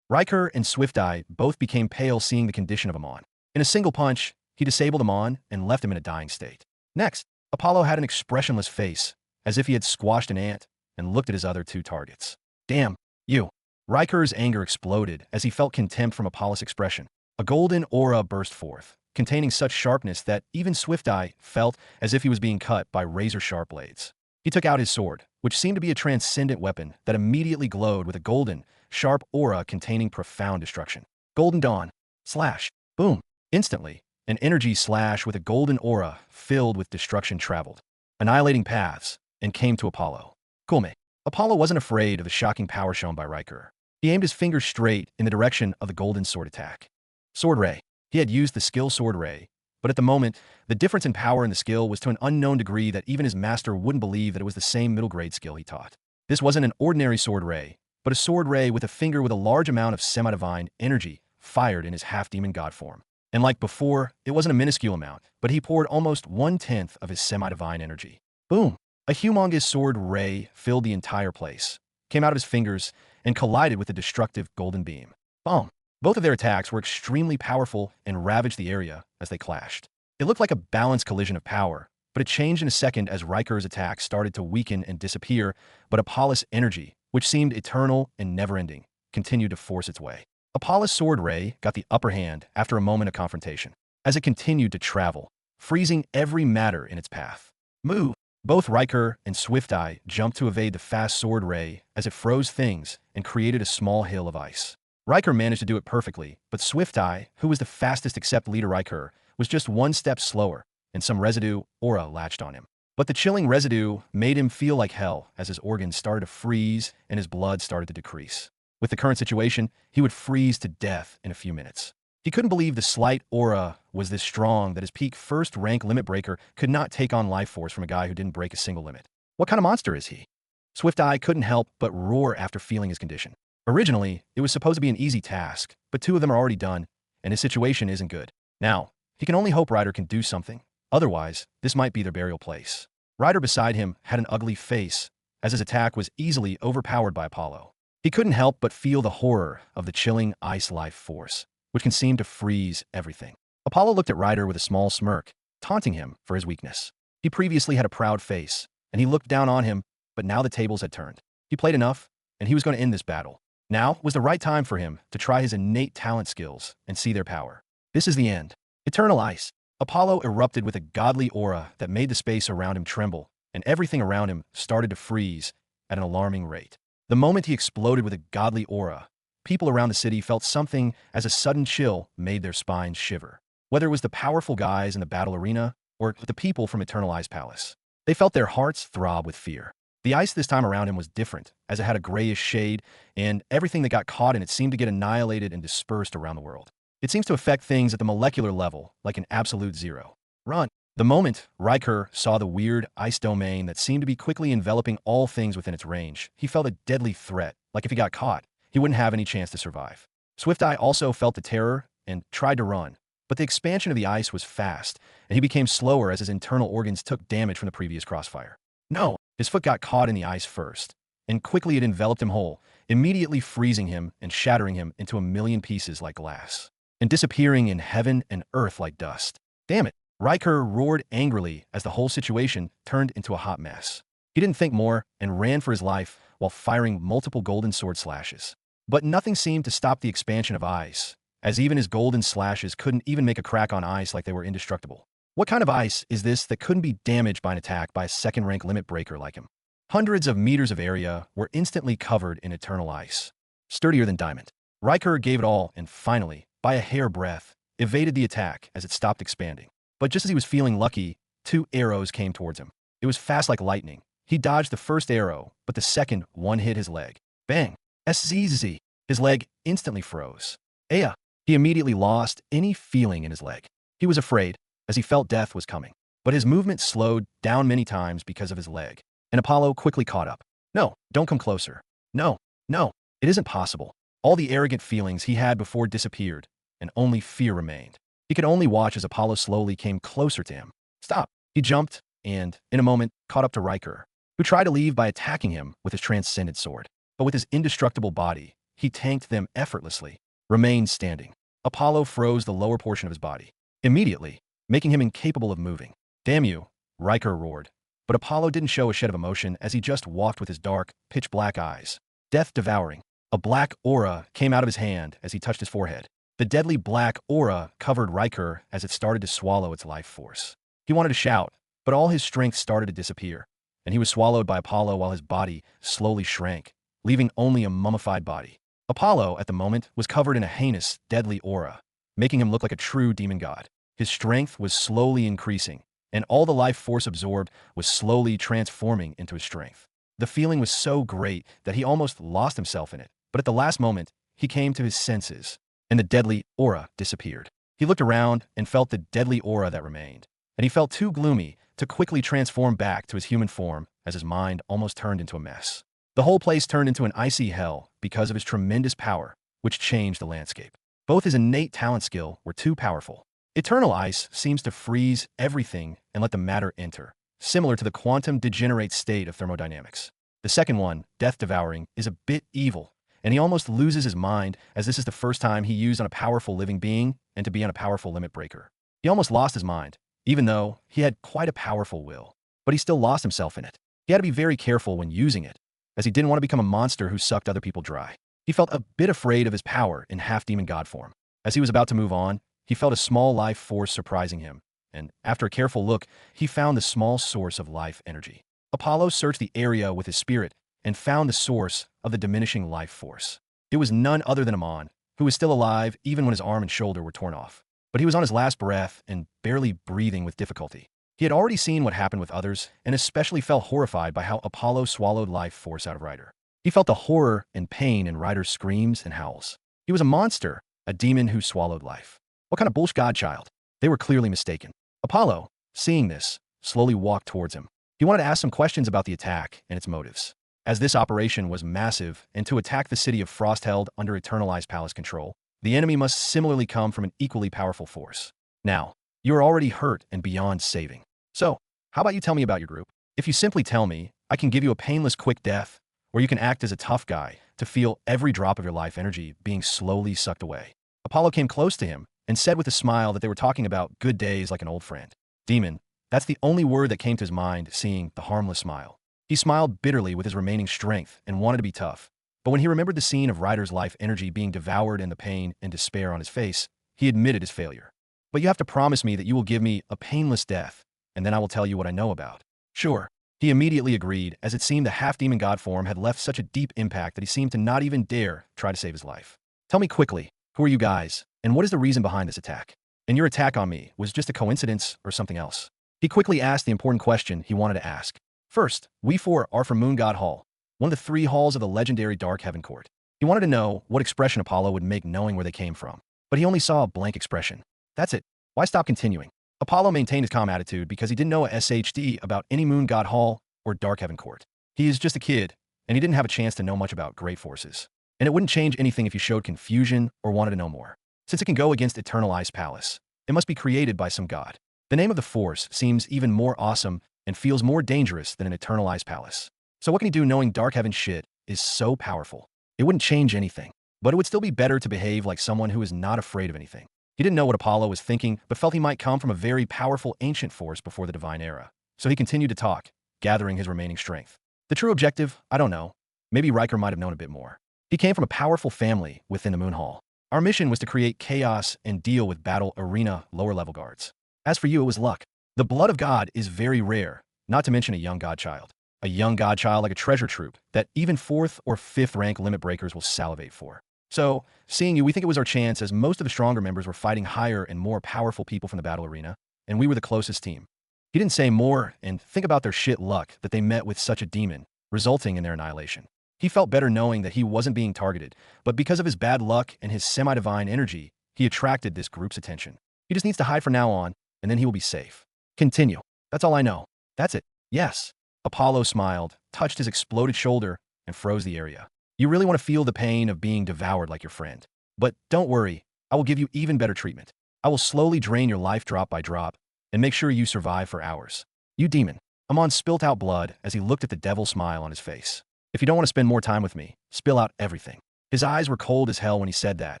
Riker and Swift Eye both became pale seeing the condition of Amon. In a single punch, he disabled Amon and left him in a dying state. Next, Apollo had an expressionless face, as if he had squashed an ant, and looked at his other two targets. Damn, you. Riker's anger exploded as he felt contempt from Apollo's expression. A golden aura burst forth, containing such sharpness that even Swift Eye felt as if he was being cut by razor-sharp blades. He took out his sword, which seemed to be a transcendent weapon that immediately glowed with a golden, sharp aura containing profound destruction. Golden Dawn. Slash. Boom. Instantly, an energy slash with a golden aura filled with destruction traveled, annihilating paths, and came to Apollo. Kulme. Apollo wasn't afraid of the shocking power shown by Riker. He aimed his finger straight in the direction of the golden sword attack. Sword Ray. He had used the skill Sword Ray, but at the moment, the difference in power in the skill was to an unknown degree that even his master wouldn't believe that it was the same middle grade skill he taught. This wasn't an ordinary Sword Ray, but a Sword Ray with a finger with a large amount of semi-divine energy fired in his half-demon god form. And like before, it wasn't a minuscule amount, but he poured almost 1/10 of his semi-divine energy. Boom! A humongous sword ray filled the entire place, came out of his fingers, and collided with the destructive golden beam. Boom! Both of their attacks were extremely powerful and ravaged the area as they clashed. It looked like a balanced collision of power, but it changed in a second as Riker's attack started to weaken and disappear, but Apollo's energy, which seemed eternal and never-ending, continued to force its way. Apollo's sword ray got the upper hand after a moment of confrontation, as it continued to travel, freezing every matter in its path. Move! Both Riker and Swift Eye jumped to evade the fast sword ray as it froze things and created a small hill of ice. Riker managed to do it perfectly, but Swift Eye, who was the fastest except leader Riker, was just one step slower, and some residue aura latched on him. But the chilling residue made him feel like hell as his organs started to freeze and his blood started to decrease. With the current situation, he would freeze to death in a few minutes. He couldn't believe the slight aura was this strong that his peak first-rank limit breaker could not take on life force from a guy who didn't break a single limit. What kind of monster is he? Swift Eye couldn't help but roar after feeling his condition. Originally, it was supposed to be an easy task, but two of them are already done, and his situation isn't good. Now, he can only hope Ryder can do something. Otherwise, this might be their burial place. Ryder beside him had an ugly face, as his attack was easily overpowered by Apollo. He couldn't help but feel the horror of the chilling ice life force, which can seem to freeze everything. Apollo looked at Ryder with a small smirk, taunting him for his weakness. He previously had a proud face, and he looked down on him, but now the tables had turned. He played enough, and he was going to end this battle. Now was the right time for him to try his innate talent skills and see their power. This is the end. Eternal ice. Apollo erupted with a godly aura that made the space around him tremble, and everything around him started to freeze at an alarming rate. The moment he exploded with a godly aura, people around the city felt something as a sudden chill made their spines shiver. Whether it was the powerful guys in the battle arena or the people from Eternal Ice Palace, they felt their hearts throb with fear. The ice this time around him was different, as it had a grayish shade, and everything that got caught in it seemed to get annihilated and dispersed around the world. It seems to affect things at the molecular level, like an absolute zero. Run. The moment Riker saw the weird ice domain that seemed to be quickly enveloping all things within its range, he felt a deadly threat, like if he got caught, he wouldn't have any chance to survive. Swift-Eye also felt the terror and tried to run, but the expansion of the ice was fast, and he became slower as his internal organs took damage from the previous crossfire. No! His foot got caught in the ice first, and quickly it enveloped him whole, immediately freezing him and shattering him into a million pieces like glass, and disappearing in heaven and earth like dust. Damn it! Riker roared angrily as the whole situation turned into a hot mess. He didn't think more and ran for his life while firing multiple golden sword slashes. But nothing seemed to stop the expansion of ice, as even his golden slashes couldn't even make a crack on ice like they were indestructible. What kind of ice is this that couldn't be damaged by an attack by a second-rank limit breaker like him? Hundreds of meters of area were instantly covered in eternal ice, sturdier than diamond. Riker gave it all and finally, by a hair breadth, evaded the attack as it stopped expanding. But just as he was feeling lucky, 2 arrows came towards him. It was fast like lightning. He dodged the first arrow, but the second one hit his leg. Bang! SZZ! His leg instantly froze. Aya! He immediately lost any feeling in his leg. He was afraid, as he felt death was coming. But his movement slowed down many times because of his leg. And Apollo quickly caught up. No, don't come closer. No, no, it isn't possible. All the arrogant feelings he had before disappeared, and only fear remained. He could only watch as Apollo slowly came closer to him. Stop! He jumped, and, in a moment, caught up to Riker, who tried to leave by attacking him with his transcendent sword. But with his indestructible body, he tanked them effortlessly, remained standing. Apollo froze the lower portion of his body, immediately, making him incapable of moving. Damn you, Riker roared. But Apollo didn't show a shed of emotion as he just walked with his dark, pitch-black eyes. Death devouring. A black aura came out of his hand as he touched his forehead. The deadly black aura covered Riker as it started to swallow its life force. He wanted to shout, but all his strength started to disappear, and he was swallowed by Apollo while his body slowly shrank, leaving only a mummified body. Apollo, at the moment, was covered in a heinous, deadly aura, making him look like a true demon god. His strength was slowly increasing, and all the life force absorbed was slowly transforming into his strength. The feeling was so great that he almost lost himself in it, but at the last moment, he came to his senses, and the deadly aura disappeared. He looked around and felt the deadly aura that remained, and he felt too gloomy to quickly transform back to his human form as his mind almost turned into a mess. The whole place turned into an icy hell because of his tremendous power, which changed the landscape. Both his innate talent skill were too powerful. Eternal ice seems to freeze everything and let the matter enter, similar to the quantum degenerate state of thermodynamics. The second one, death devouring, is a bit evil, and he almost loses his mind as this is the first time he used on a powerful living being and to be on a powerful limit breaker. He almost lost his mind, even though he had quite a powerful will, but he still lost himself in it. He had to be very careful when using it, as he didn't want to become a monster who sucked other people dry. He felt a bit afraid of his power in half-demon god form. As he was about to move on, he felt a small life force surprising him, and after a careful look, he found the small source of life energy. Apollo searched the area with his spirit and found the source of the diminishing life force. It was none other than Amon, who was still alive even when his arm and shoulder were torn off. But he was on his last breath and barely breathing with difficulty. He had already seen what happened with others and especially felt horrified by how Apollo swallowed life force out of Ryder. He felt the horror and pain in Ryder's screams and howls. He was a monster, a demon who swallowed life. What kind of bullshit godchild? They were clearly mistaken. Apollo, seeing this, slowly walked towards him. He wanted to ask some questions about the attack and its motives. As this operation was massive and to attack the city of Frost held under Eternal Ice Palace control, the enemy must similarly come from an equally powerful force. Now, you are already hurt and beyond saving. So, how about you tell me about your group? If you simply tell me, I can give you a painless quick death, or you can act as a tough guy to feel every drop of your life energy being slowly sucked away. Apollo came close to him and said with a smile that they were talking about good days like an old friend. Demon, that's the only word that came to his mind seeing the harmless smile. He smiled bitterly with his remaining strength and wanted to be tough, But when he remembered the scene of Ryder's life energy being devoured and the pain and despair on his face, he admitted his failure. But you have to promise me that you will give me a painless death, and then I will tell you what I know about. Sure. He immediately agreed, as it seemed the half-demon god form had left such a deep impact that he seemed to not even dare try to save his life. Tell me quickly, who are you guys, and what is the reason behind this attack? And your attack on me was just a coincidence or something else? He quickly asked the important question he wanted to ask. First, we four are from Moon God Hall, one of the 3 halls of the legendary Dark Heaven Court. He wanted to know what expression Apollo would make knowing where they came from, but he only saw a blank expression. That's it. Why stop continuing? Apollo maintained his calm attitude because he didn't know a SHD about any Moon God Hall or Dark Heaven Court. He is just a kid, and he didn't have a chance to know much about great forces. And it wouldn't change anything if he showed confusion or wanted to know more. Since it can go against Eternal Ice Palace, it must be created by some god. The name of the force seems even more awesome and feels more dangerous than an Eternal Ice Palace. So what can he do knowing Dark Heaven shit is so powerful? It wouldn't change anything, but it would still be better to behave like someone who is not afraid of anything. He didn't know what Apollo was thinking, but felt he might come from a very powerful ancient force before the divine era. So he continued to talk, gathering his remaining strength. The true objective, I don't know. Maybe Riker might have known a bit more. He came from a powerful family within the Moon Hall. Our mission was to create chaos and deal with battle arena lower-level guards. As for you, it was luck. The blood of God is very rare, not to mention a young godchild. A young godchild like a treasure troop that even 4th or 5th rank limit breakers will salivate for. So, seeing you, we think it was our chance as most of the stronger members were fighting higher and more powerful people from the battle arena, and we were the closest team. He didn't say more, and think about their shit luck that they met with such a demon, resulting in their annihilation. He felt better knowing that he wasn't being targeted, but because of his bad luck and his semi-divine energy, he attracted this group's attention. He just needs to hide from now on, and then he will be safe. Continue. That's all I know. That's it. Yes. Apollo smiled, touched his exploded shoulder, and froze the area. You really want to feel the pain of being devoured like your friend. But don't worry, I will give you even better treatment. I will slowly drain your life drop by drop, and make sure you survive for hours. You demon. Amon spilt out blood as he looked at the devil smile on his face. If you don't want to spend more time with me, spill out everything. His eyes were cold as hell when he said that,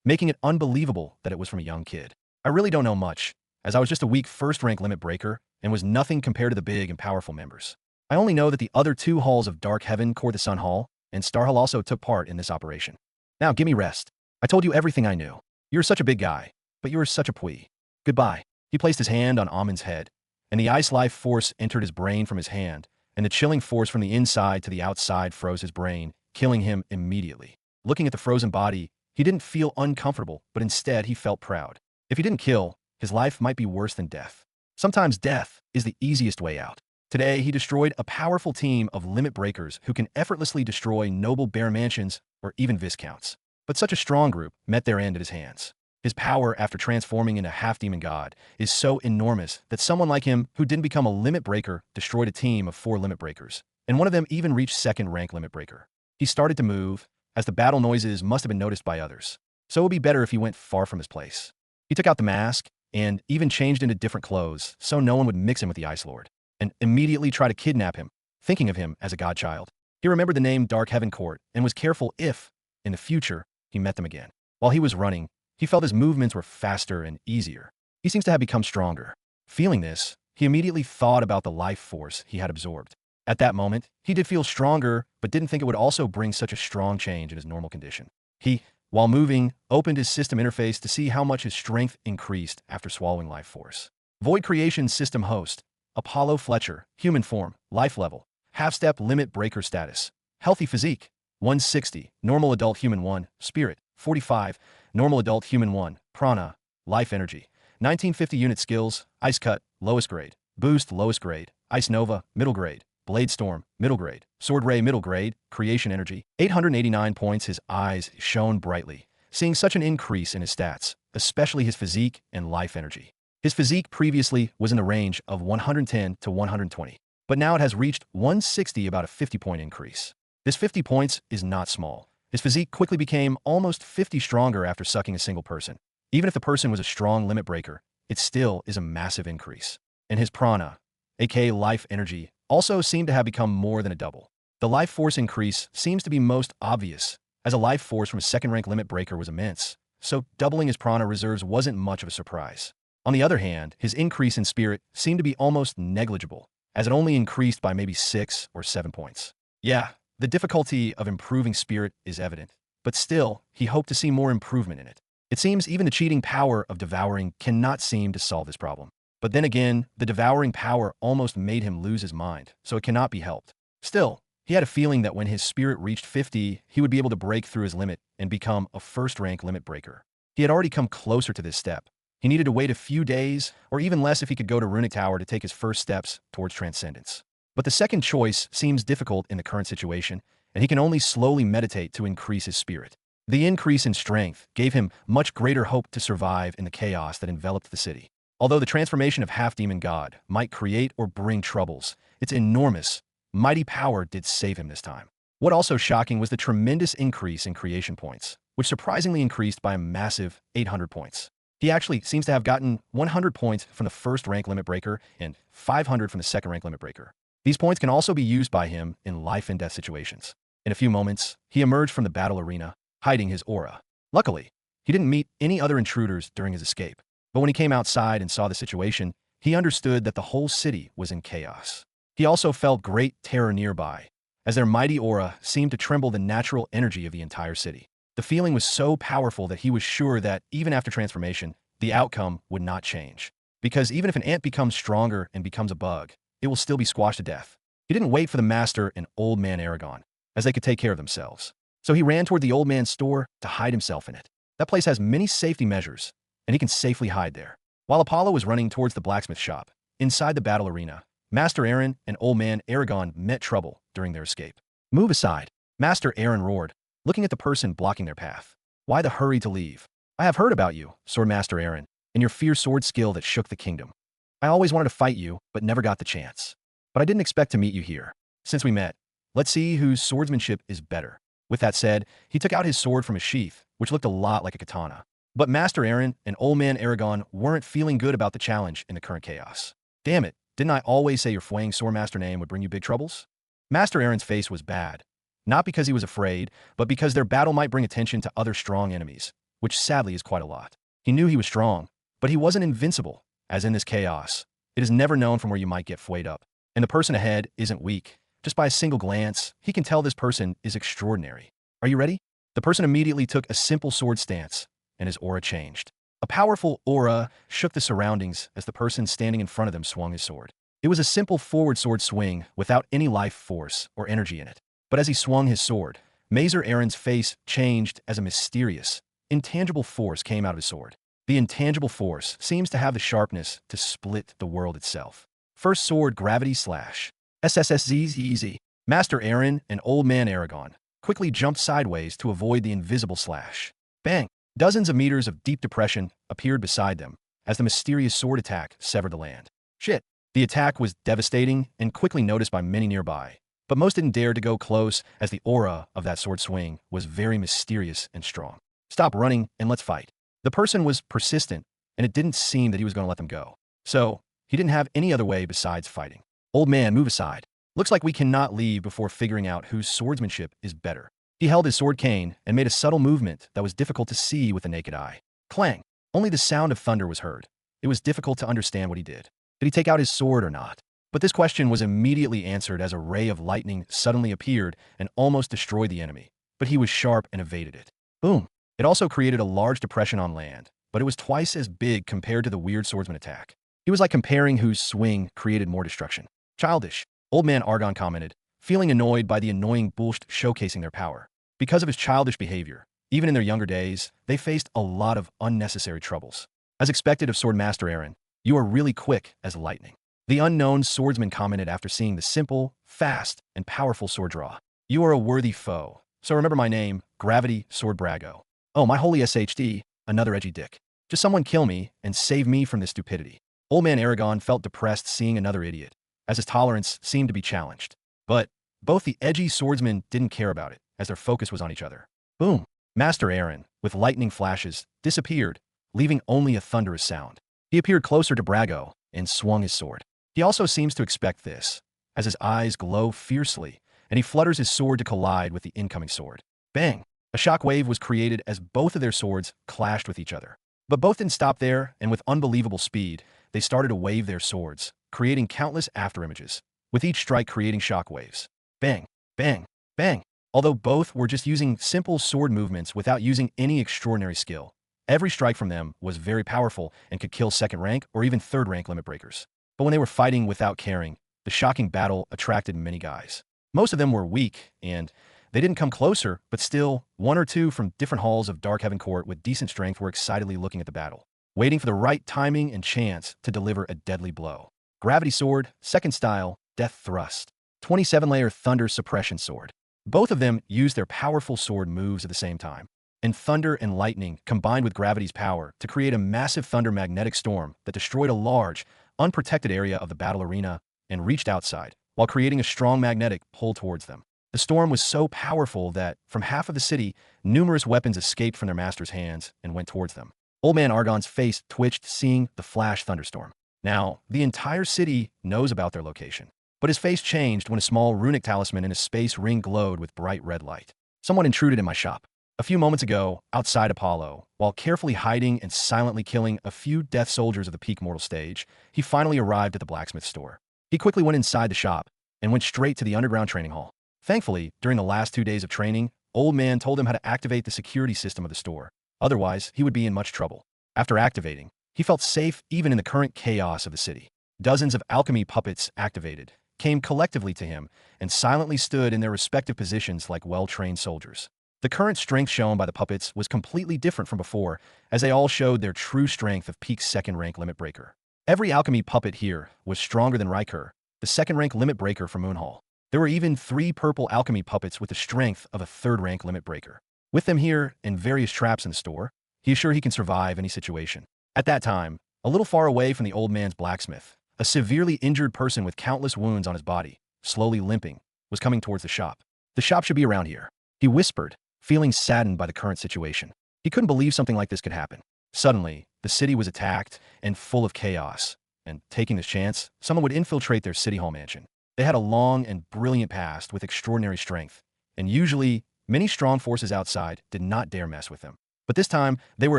making it unbelievable that it was from a young kid. I really don't know much, as I was just a weak first-rank limit breaker and was nothing compared to the big and powerful members. I only know that the other 2 halls of Dark Heaven, Court the Sun Hall, and Star Hall also took part in this operation. Now give me rest. I told you everything I knew. You're such a big guy, but you are such a pwee. Goodbye. He placed his hand on Amon's head, and the ice life force entered his brain from his hand, and the chilling force from the inside to the outside froze his brain, killing him immediately. Looking at the frozen body, he didn't feel uncomfortable, but instead he felt proud. If he didn't kill, his life might be worse than death. Sometimes death is the easiest way out. Today, he destroyed a powerful team of limit breakers who can effortlessly destroy noble bear mansions or even viscounts. But such a strong group met their end at his hands. His power after transforming into a half-demon god is so enormous that someone like him who didn't become a limit breaker destroyed a team of 4 limit breakers, and one of them even reached 2nd rank limit breaker. He started to move, as the battle noises must have been noticed by others. So it would be better if he went far from his place. He took out the mask and even changed into different clothes so no one would mix him with the Ice Lord, and immediately try to kidnap him, thinking of him as a godchild. He remembered the name Dark Heaven Court and was careful if, in the future, he met them again. While he was running, he felt his movements were faster and easier. He seems to have become stronger. Feeling this, he immediately thought about the life force he had absorbed. At that moment, he did feel stronger, but didn't think it would also bring such a strong change in his normal condition. He, while moving, opened his system interface to see how much his strength increased after swallowing life force. Void Creation System Host, Apollo Fletcher, human form, life level, half-step limit breaker status, healthy physique, 160, normal adult human 1, spirit, 45, normal adult human 1, prana, life energy, 1950 unit skills, ice cut, lowest grade, boost, lowest grade, ice nova, middle grade, blade storm, middle grade, sword ray, middle grade, creation energy, 889 points. His eyes shone brightly, seeing such an increase in his stats, especially his physique and life energy. His physique previously was in the range of 110 to 120, but now it has reached 160, about a 50-point increase. This 50 points is not small. His physique quickly became almost 50 stronger after sucking a single person. Even if the person was a strong limit breaker, it still is a massive increase. And his prana, aka life energy, also seemed to have become more than a double. The life force increase seems to be most obvious, as a life force from a 2nd rank limit breaker was immense, so doubling his prana reserves wasn't much of a surprise. On the other hand, his increase in spirit seemed to be almost negligible, as it only increased by maybe 6 or 7 points. Yeah, The difficulty of improving spirit is evident, but still, he hoped to see more improvement in it. It seems even the cheating power of devouring cannot seem to solve this problem. But then again, the devouring power almost made him lose his mind, so it cannot be helped. Still, he had a feeling that when his spirit reached 50, he would be able to break through his limit and become a first-rank limit breaker. He had already come closer to this step. He needed to wait a few days, or even less if he could go to Runic Tower to take his first steps towards transcendence. But the second choice seems difficult in the current situation, and he can only slowly meditate to increase his spirit. The increase in strength gave him much greater hope to survive in the chaos that enveloped the city. Although the transformation of half-demon god might create or bring troubles, its enormous, mighty power did save him this time. What also shocking was the tremendous increase in creation points, which surprisingly increased by a massive 800 points. He actually seems to have gotten 100 points from the first-rank limit breaker and 500 from the second-rank limit breaker. These points can also be used by him in life and death situations. In a few moments, he emerged from the battle arena, hiding his aura. Luckily, he didn't meet any other intruders during his escape. But when he came outside and saw the situation, he understood that the whole city was in chaos. He also felt great terror nearby, as their mighty aura seemed to tremble the natural energy of the entire city. The feeling was so powerful that he was sure that, even after transformation, the outcome would not change. Because even if an ant becomes stronger and becomes a bug, it will still be squashed to death. He didn't wait for the master and old man Aragon, as they could take care of themselves. So he ran toward the old man's store to hide himself in it. That place has many safety measures, and he can safely hide there. While Apollo was running towards the blacksmith shop, inside the battle arena, Master Aaron and old man Aragon met trouble during their escape. "Move aside," Master Aaron roared, looking at the person blocking their path. "Why the hurry to leave? I have heard about you, Swordmaster Aaron, and your fierce sword skill that shook the kingdom. I always wanted to fight you, but never got the chance. But I didn't expect to meet you here. Since we met, let's see whose swordsmanship is better." With that said, he took out his sword from his sheath, which looked a lot like a katana. But Master Aaron and old man Aragon weren't feeling good about the challenge in the current chaos. "Damn it, didn't I always say your Fwang Swordmaster name would bring you big troubles?" Master Aaron's face was bad. Not because he was afraid, but because their battle might bring attention to other strong enemies, which sadly is quite a lot. He knew he was strong, but he wasn't invincible, as in this chaos. It is never known from where you might get fwayed up. And the person ahead isn't weak. Just by a single glance, he can tell this person is extraordinary. "Are you ready?" The person immediately took a simple sword stance, and his aura changed. A powerful aura shook the surroundings as the person standing in front of them swung his sword. It was a simple forward sword swing without any life force or energy in it. But as he swung his sword, Mazer Aaron's face changed as a mysterious, intangible force came out of his sword. The intangible force seems to have the sharpness to split the world itself. First sword gravity slash. SSSZZZ. Master Aaron and old man Aragon quickly jumped sideways to avoid the invisible slash. Bang! Dozens of meters of deep depression appeared beside them as the mysterious sword attack severed the land. Shit! The attack was devastating and quickly noticed by many nearby. But most didn't dare to go close as the aura of that sword swing was very mysterious and strong. "Stop running and let's fight." The person was persistent, and it didn't seem that he was going to let them go. So, he didn't have any other way besides fighting. "Old man, move aside. Looks like we cannot leave before figuring out whose swordsmanship is better." He held his sword cane and made a subtle movement that was difficult to see with the naked eye. Clang! Only the sound of thunder was heard. It was difficult to understand what he did. Did he take out his sword or not? But this question was immediately answered as a ray of lightning suddenly appeared and almost destroyed the enemy. But he was sharp and evaded it. Boom! It also created a large depression on land, but it was twice as big compared to the weird swordsman attack. He was like comparing whose swing created more destruction. "Childish," old man Argon commented, feeling annoyed by the annoying bullshit showcasing their power. Because of his childish behavior, even in their younger days, they faced a lot of unnecessary troubles. As expected of Swordmaster Aaron, "You are really quick as lightning." The unknown swordsman commented after seeing the simple, fast, and powerful sword draw. "You are a worthy foe. So remember my name, Gravity Sword Brago." "Oh, my holy SHD, another edgy dick. Just someone kill me and save me from this stupidity." Old man Aragon felt depressed seeing another idiot, as his tolerance seemed to be challenged. But both the edgy swordsmen didn't care about it, as their focus was on each other. Boom! Master Aaron, with lightning flashes, disappeared, leaving only a thunderous sound. He appeared closer to Brago and swung his sword. He also seems to expect this, as his eyes glow fiercely, and he flutters his sword to collide with the incoming sword. Bang! A shock wave was created as both of their swords clashed with each other. But both didn't stop there, and with unbelievable speed, they started to wave their swords, creating countless afterimages, with each strike creating shock waves. Bang! Bang! Bang! Although both were just using simple sword movements without using any extraordinary skill, every strike from them was very powerful and could kill second rank or even third rank limit breakers. But when they were fighting without caring, the shocking battle attracted many guys. Most of them were weak, and they didn't come closer, but still, one or two from different halls of Dark Heaven Court with decent strength were excitedly looking at the battle, waiting for the right timing and chance to deliver a deadly blow. Gravity Sword, Second Style, Death Thrust. 27-layer Thunder Suppression Sword. Both of them use their powerful sword moves at the same time, and thunder and lightning combined with gravity's power to create a massive thunder magnetic storm that destroyed a large, unprotected area of the battle arena and reached outside, while creating a strong magnetic pull towards them. The storm was so powerful that, from half of the city, numerous weapons escaped from their master's hands and went towards them. Old Man Argon's face twitched seeing the flash thunderstorm. Now, the entire city knows about their location. But his face changed when a small runic talisman in a space ring glowed with bright red light. Someone intruded in my shop. A few moments ago, outside Apollo, while carefully hiding and silently killing a few death soldiers of the peak mortal stage, he finally arrived at the blacksmith store. He quickly went inside the shop and went straight to the underground training hall. Thankfully, during the last 2 days of training, Old Man told him how to activate the security system of the store. Otherwise, he would be in much trouble. After activating, he felt safe even in the current chaos of the city. Dozens of alchemy puppets activated, came collectively to him, and silently stood in their respective positions like well-trained soldiers. The current strength shown by the puppets was completely different from before, as they all showed their true strength of peak second-rank limit breaker. Every alchemy puppet here was stronger than Riker, the second-rank limit breaker from Moonhall. There were even 3 purple alchemy puppets with the strength of a third-rank limit breaker. With them here and various traps in the store, he is sure he can survive any situation. At that time, a little far away from the old man's blacksmith, a severely injured person with countless wounds on his body, slowly limping, was coming towards the shop. The shop should be around here, he whispered, feeling saddened by the current situation. He couldn't believe something like this could happen. Suddenly, the city was attacked and full of chaos, and taking this chance, someone would infiltrate their city hall mansion. They had a long and brilliant past with extraordinary strength, and usually, many strong forces outside did not dare mess with them. But this time, they were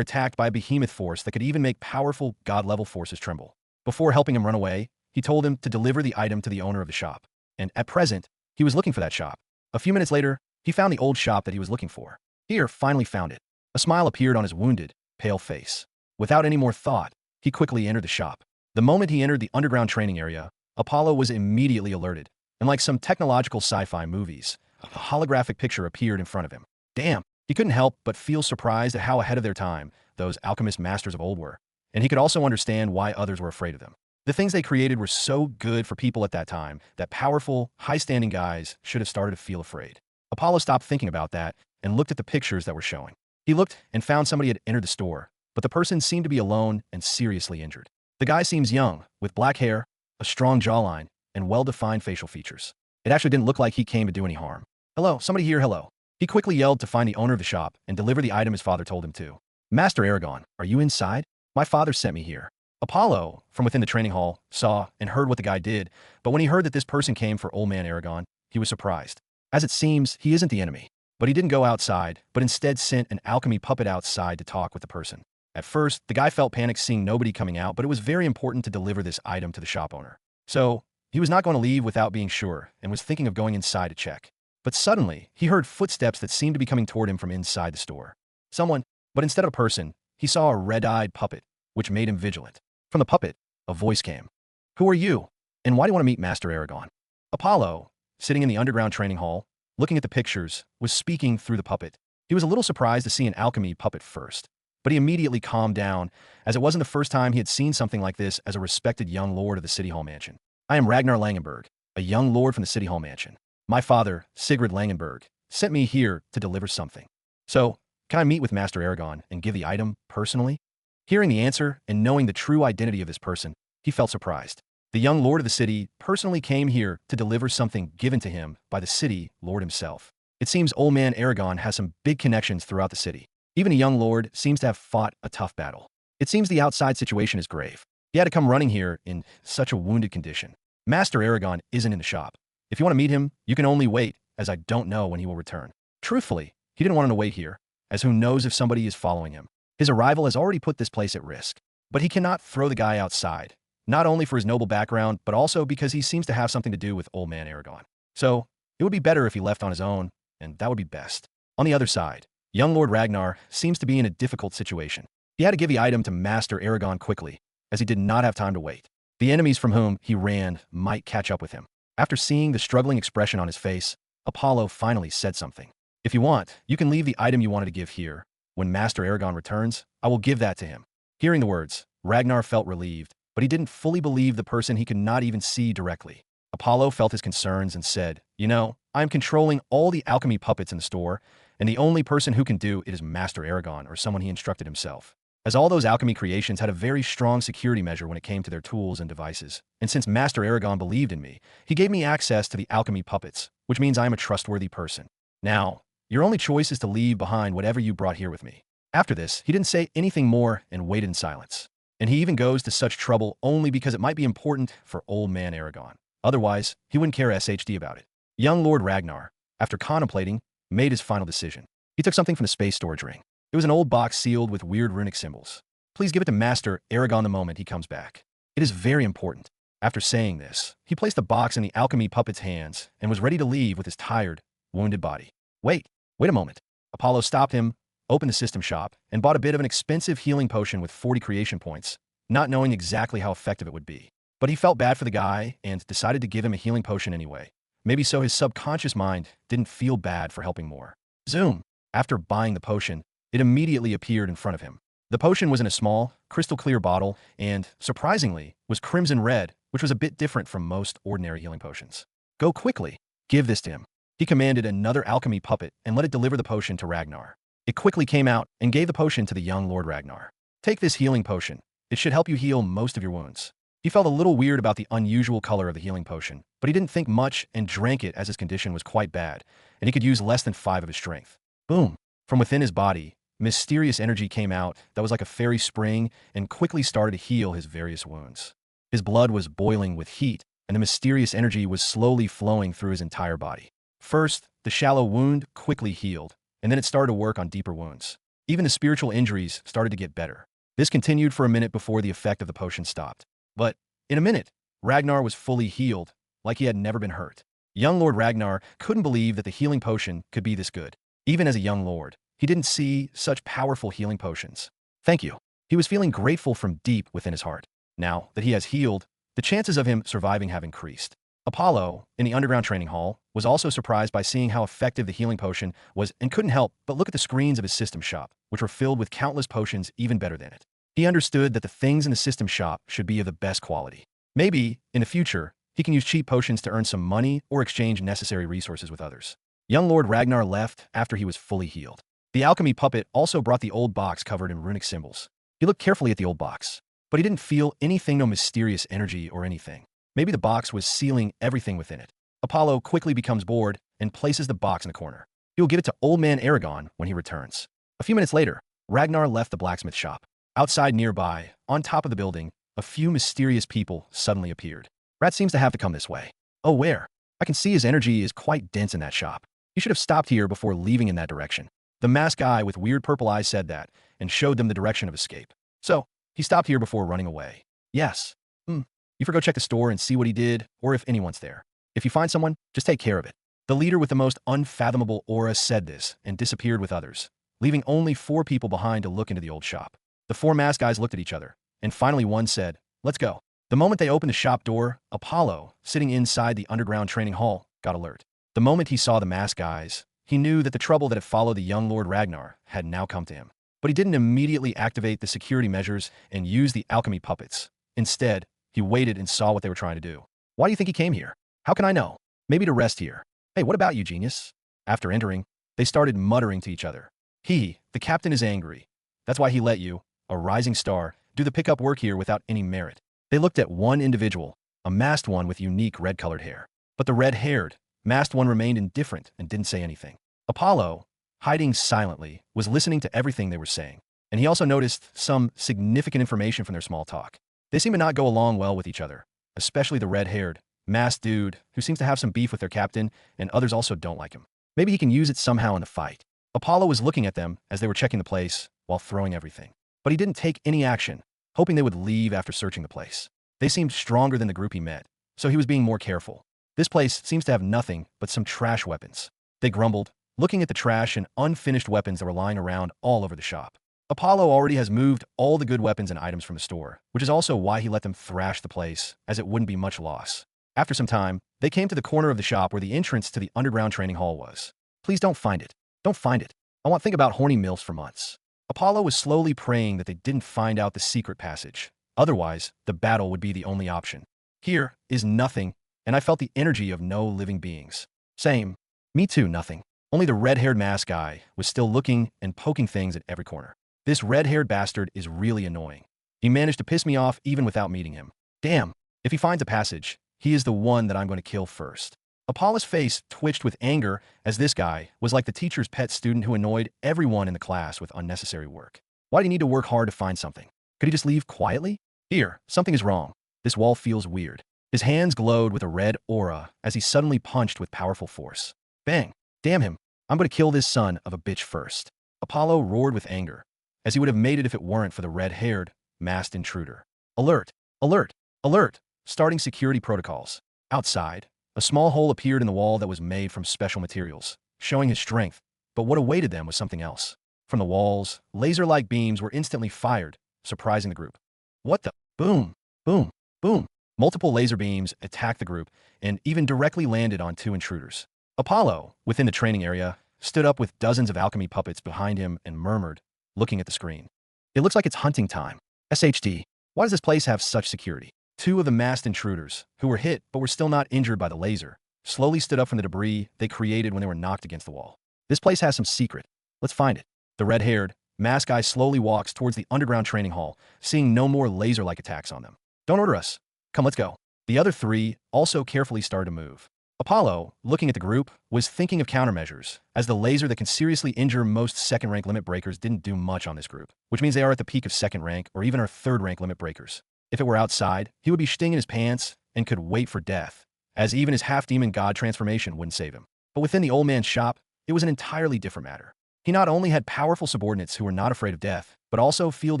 attacked by a behemoth force that could even make powerful god-level forces tremble. Before helping him run away, he told him to deliver the item to the owner of the shop. And at present, he was looking for that shop. A few minutes later, he found the old shop that he was looking for. Here, finally found it. A smile appeared on his wounded, pale face. Without any more thought, he quickly entered the shop. The moment he entered the underground training area, Apollo was immediately alerted. And like some technological sci-fi movies, a holographic picture appeared in front of him. Damn, he couldn't help but feel surprised at how ahead of their time those alchemist masters of old were. And he could also understand why others were afraid of them. The things they created were so good for people at that time that powerful, high-standing guys should have started to feel afraid. Apollo stopped thinking about that and looked at the pictures that were showing. He looked and found somebody had entered the store, but the person seemed to be alone and seriously injured. The guy seems young, with black hair, a strong jawline, and well-defined facial features. It actually didn't look like he came to do any harm. Hello, somebody here, hello. He quickly yelled to find the owner of the shop and deliver the item his father told him to. Master Aragon, are you inside? My father sent me here. Apollo, from within the training hall, saw and heard what the guy did, but when he heard that this person came for Old Man Aragon, he was surprised. As it seems, he isn't the enemy. But he didn't go outside, but instead sent an alchemy puppet outside to talk with the person. At first, the guy felt panicked seeing nobody coming out, but it was very important to deliver this item to the shop owner. So, he was not going to leave without being sure, and was thinking of going inside to check. But suddenly, he heard footsteps that seemed to be coming toward him from inside the store. Someone, but instead of a person, he saw a red-eyed puppet, which made him vigilant. From the puppet, a voice came. Who are you? And why do you want to meet Master Aragon? Apollo, sitting in the underground training hall, looking at the pictures, was speaking through the puppet. He was a little surprised to see an alchemy puppet first, but he immediately calmed down, as it wasn't the first time he had seen something like this as a respected young lord of the City Hall Mansion. I am Ragnar Langenberg, a young lord from the City Hall Mansion. My father, Sigrid Langenberg, sent me here to deliver something. So, can I meet with Master Aragon and give the item personally? Hearing the answer and knowing the true identity of this person, he felt surprised. The young lord of the city personally came here to deliver something given to him by the city lord himself. It seems Old Man Aragon has some big connections throughout the city. Even a young lord seems to have fought a tough battle. It seems the outside situation is grave. He had to come running here in such a wounded condition. Master Aragon isn't in the shop. If you want to meet him, you can only wait, as I don't know when he will return. Truthfully, he didn't want him to wait here, as who knows if somebody is following him. His arrival has already put this place at risk. But he cannot throw the guy outside, not only for his noble background, but also because he seems to have something to do with Old Man Aragon. So, It would be better if he left on his own, and that would be best. On the other side, young Lord Ragnar seems to be in a difficult situation. He had to give the item to Master Aragon quickly, as he did not have time to wait. The enemies from whom he ran might catch up with him. After seeing the struggling expression on his face, Apollo finally said something. If you want, you can leave the item you wanted to give here. When Master Aragon returns, I will give that to him. Hearing the words, Ragnar felt relieved, but he didn't fully believe the person he could not even see directly. Apollo felt his concerns and said, "You know, I'm controlling all the alchemy puppets in the store, and the only person who can do it is Master Aragon or someone he instructed himself." As all those alchemy creations had a very strong security measure when it came to their tools and devices, and since Master Aragon believed in me, he gave me access to the alchemy puppets, which means I am a trustworthy person. Now, your only choice is to leave behind whatever you brought here with me. After this, he didn't say anything more and waited in silence. And he even goes to such trouble only because it might be important for old man Aragon. Otherwise, he wouldn't care SHD about it. Young Lord Ragnar, after contemplating, made his final decision. He took something from the space storage ring. It was an old box sealed with weird runic symbols. Please give it to Master Aragon the moment he comes back. It is very important. After saying this, he placed the box in the alchemy puppet's hands and was ready to leave with his tired, wounded body. Wait a moment. Apollo stopped him, opened the system shop, and bought a bit of an expensive healing potion with 40 creation points, not knowing exactly how effective it would be. But he felt bad for the guy and decided to give him a healing potion anyway. Maybe so his subconscious mind didn't feel bad for helping more. Zoom! After buying the potion, it immediately appeared in front of him. The potion was in a small, crystal-clear bottle and, surprisingly, was crimson red, which was a bit different from most ordinary healing potions. Go quickly. Give this to him. He commanded another alchemy puppet and let it deliver the potion to Ragnar. It quickly came out and gave the potion to the young Lord Ragnar. Take this healing potion. It should help you heal most of your wounds. He felt a little weird about the unusual color of the healing potion, but he didn't think much and drank it as his condition was quite bad, and he could use less than 5 of his strength. Boom! From within his body, mysterious energy came out that was like a fairy spring and quickly started to heal his various wounds. His blood was boiling with heat, and the mysterious energy was slowly flowing through his entire body. First, the shallow wound quickly healed, and then it started to work on deeper wounds. Even the spiritual injuries started to get better. This continued for a minute before the effect of the potion stopped. But in a minute, Ragnar was fully healed, like he had never been hurt. Young Lord Ragnar couldn't believe that the healing potion could be this good. Even as a young lord, he didn't see such powerful healing potions. Thank you. He was feeling grateful from deep within his heart. Now that he has healed, the chances of him surviving have increased. Apollo, in the underground training hall, was also surprised by seeing how effective the healing potion was and couldn't help but look at the screens of his system shop, which were filled with countless potions even better than it. He understood that the things in the system shop should be of the best quality. Maybe, in the future, he can use cheap potions to earn some money or exchange necessary resources with others. Young Lord Ragnar left after he was fully healed. The alchemy puppet also brought the old box covered in runic symbols. He looked carefully at the old box, but he didn't feel anything, no mysterious energy or anything. Maybe the box was sealing everything within it. Apollo quickly becomes bored and places the box in a corner. He will give it to old man Aragon when he returns. A few minutes later, Ragnar left the blacksmith shop. Outside nearby, on top of the building, a few mysterious people suddenly appeared. Rat seems to have to come this way. Oh, where? I can see his energy is quite dense in that shop. He should have stopped here before leaving in that direction. The masked guy with weird purple eyes said that and showed them the direction of escape. So, he stopped here before running away. Yes. You forgo check the store and see what he did, or if anyone's there. If you find someone, just take care of it. The leader with the most unfathomable aura said this and disappeared with others, leaving only 4 people behind to look into the old shop. The 4 masked guys looked at each other, and finally one said, "Let's go." The moment they opened the shop door, Apollo, sitting inside the underground training hall, got alert. The moment he saw the masked guys, he knew that the trouble that had followed the young Lord Ragnar had now come to him. But he didn't immediately activate the security measures and use the alchemy puppets. Instead, he waited and saw what they were trying to do. Why do you think he came here? How can I know? Maybe to rest here. Hey, what about you, genius? After entering, they started muttering to each other. The captain is angry. That's why he let you, a rising star, do the pickup work here without any merit. They looked at one individual, a masked one with unique red-colored hair. But the red-haired, masked one remained indifferent and didn't say anything. Apollo, hiding silently, was listening to everything they were saying. And he also noticed some significant information from their small talk. They seem to not go along well with each other, especially the red-haired, masked dude who seems to have some beef with their captain, and others also don't like him. Maybe he can use it somehow in the fight. Apollo was looking at them as they were checking the place while throwing everything. But he didn't take any action, hoping they would leave after searching the place. They seemed stronger than the group he met, so he was being more careful. This place seems to have nothing but some trash weapons. They grumbled, looking at the trash and unfinished weapons that were lying around all over the shop. Apollo already has moved all the good weapons and items from the store, which is also why he let them thrash the place, as it wouldn't be much loss. After some time, they came to the corner of the shop where the entrance to the underground training hall was. Please don't find it. Don't find it. I won't think about horny MILFs for months. Apollo was slowly praying that they didn't find out the secret passage. Otherwise, the battle would be the only option. Here is nothing, and I felt the energy of no living beings. Same. Me too, nothing. Only the red-haired masked guy was still looking and poking things at every corner. This red-haired bastard is really annoying. He managed to piss me off even without meeting him. Damn, if he finds a passage, he is the one that I'm going to kill first. Apollo's face twitched with anger, as this guy was like the teacher's pet student who annoyed everyone in the class with unnecessary work. Why do you need to work hard to find something? Could he just leave quietly? Here, something is wrong. This wall feels weird. His hands glowed with a red aura as he suddenly punched with powerful force. Bang! Damn him! I'm going to kill this son of a bitch first. Apollo roared with anger, as he would have made it if it weren't for the red-haired, masked intruder. Alert! Alert! Alert! Starting security protocols. Outside, a small hole appeared in the wall that was made from special materials, showing his strength, but what awaited them was something else. From the walls, laser-like beams were instantly fired, surprising the group. What the? Boom! Boom! Boom! Multiple laser beams attacked the group and even directly landed on two intruders. Apollo, within the training area, stood up with dozens of alchemy puppets behind him and murmured, looking at the screen. It looks like it's hunting time. SHD. Why does this place have such security? Two of the masked intruders, who were hit but were still not injured by the laser, slowly stood up from the debris they created when they were knocked against the wall. This place has some secret. Let's find it. The red-haired, masked guy slowly walks towards the underground training hall, seeing no more laser-like attacks on them. Don't order us. Come, let's go. The other three also carefully started to move. Apollo, looking at the group, was thinking of countermeasures, as the laser that can seriously injure most second-rank limit breakers didn't do much on this group, which means they are at the peak of second rank or even are third-rank limit breakers. If it were outside, he would be stinging his pants and could wait for death, as even his half-demon god transformation wouldn't save him. But within the old man's shop, it was an entirely different matter. He not only had powerful subordinates who were not afraid of death, but also field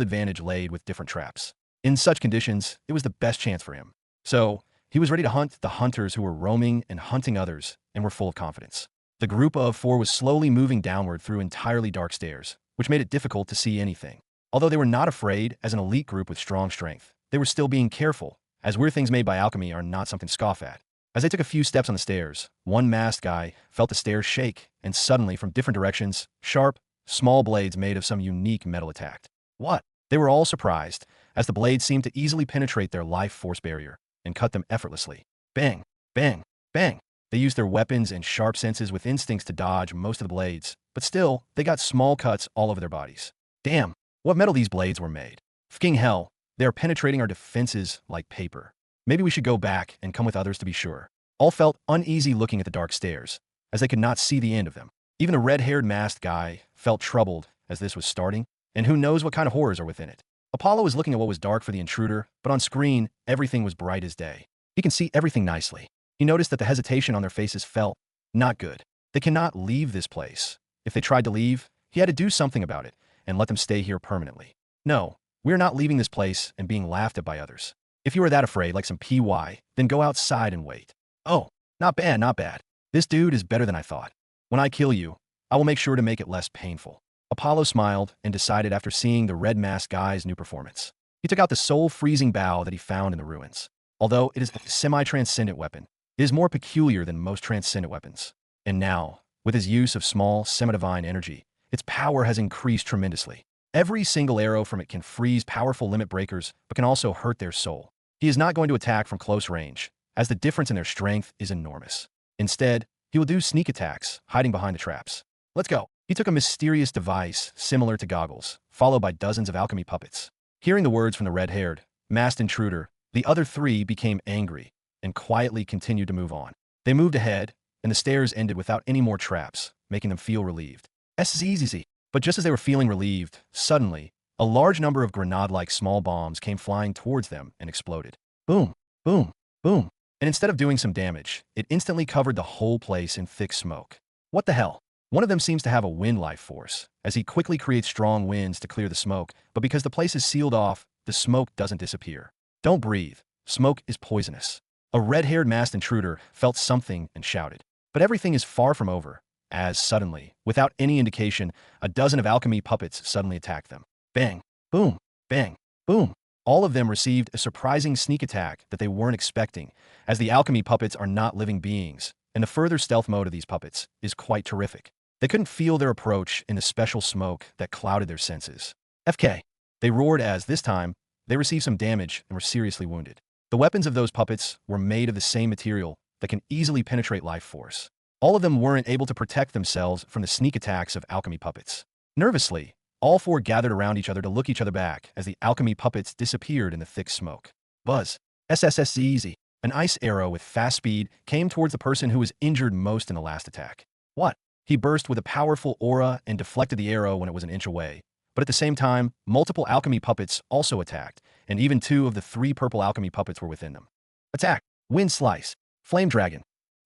advantage laid with different traps. In such conditions, it was the best chance for him. So, he was ready to hunt the hunters who were roaming and hunting others and were full of confidence. The group of four was slowly moving downward through entirely dark stairs, which made it difficult to see anything. Although they were not afraid as an elite group with strong strength, they were still being careful, as weird things made by alchemy are not something to scoff at. As they took a few steps on the stairs, one masked guy felt the stairs shake, and suddenly, from different directions, sharp, small blades made of some unique metal attacked. What? They were all surprised, as the blades seemed to easily penetrate their life force barrier and cut them effortlessly. Bang! Bang! Bang! They used their weapons and sharp senses with instincts to dodge most of the blades, but still, they got small cuts all over their bodies. Damn! What metal these blades were made. Fucking hell, they are penetrating our defenses like paper. Maybe we should go back and come with others to be sure. All felt uneasy looking at the dark stairs, as they could not see the end of them. Even the red-haired masked guy felt troubled as this was starting, and who knows what kind of horrors are within it. Apollo was looking at what was dark for the intruder, but on screen, everything was bright as day. He can see everything nicely. He noticed that the hesitation on their faces felt not good. They cannot leave this place. If they tried to leave, he had to do something about it and let them stay here permanently. No, we're not leaving this place and being laughed at by others. If you are that afraid, like some PY, then go outside and wait. Oh, not bad, not bad. This dude is better than I thought. When I kill you, I will make sure to make it less painful. Apollo smiled and decided after seeing the red masked guy's new performance. He took out the soul-freezing bow that he found in the ruins. Although it is a semi-transcendent weapon, it is more peculiar than most transcendent weapons. And now, with his use of small, semi-divine energy, its power has increased tremendously. Every single arrow from it can freeze powerful limit breakers, but can also hurt their soul. He is not going to attack from close range, as the difference in their strength is enormous. Instead, he will do sneak attacks, hiding behind the traps. Let's go. He took a mysterious device similar to goggles, followed by dozens of alchemy puppets. Hearing the words from the red-haired, masked intruder, the other three became angry and quietly continued to move on. They moved ahead, and the stairs ended without any more traps, making them feel relieved. Easy. But just as they were feeling relieved, suddenly, a large number of grenade-like small bombs came flying towards them and exploded. Boom, boom, boom. And instead of doing some damage, it instantly covered the whole place in thick smoke. What the hell? One of them seems to have a wind life force, as he quickly creates strong winds to clear the smoke, but because the place is sealed off, the smoke doesn't disappear. Don't breathe. Smoke is poisonous. A red-haired masked intruder felt something and shouted. But everything is far from over, as suddenly, without any indication, a dozen of alchemy puppets suddenly attacked them. Bang, boom, bang, boom. All of them received a surprising sneak attack that they weren't expecting, as the alchemy puppets are not living beings, and the further stealth mode of these puppets is quite terrific. They couldn't feel their approach in the special smoke that clouded their senses. FK. They roared as, this time, they received some damage and were seriously wounded. The weapons of those puppets were made of the same material that can easily penetrate life force. All of them weren't able to protect themselves from the sneak attacks of alchemy puppets. Nervously, all four gathered around each other to look each other back as the alchemy puppets disappeared in the thick smoke. Buzz. SSSZ. An ice arrow with fast speed came towards the person who was injured most in the last attack. What? He burst with a powerful aura and deflected the arrow when it was an inch away. But at the same time, multiple alchemy puppets also attacked, and even 2 of the 3 purple alchemy puppets were within them. Attack. Wind Slice. Flame Dragon.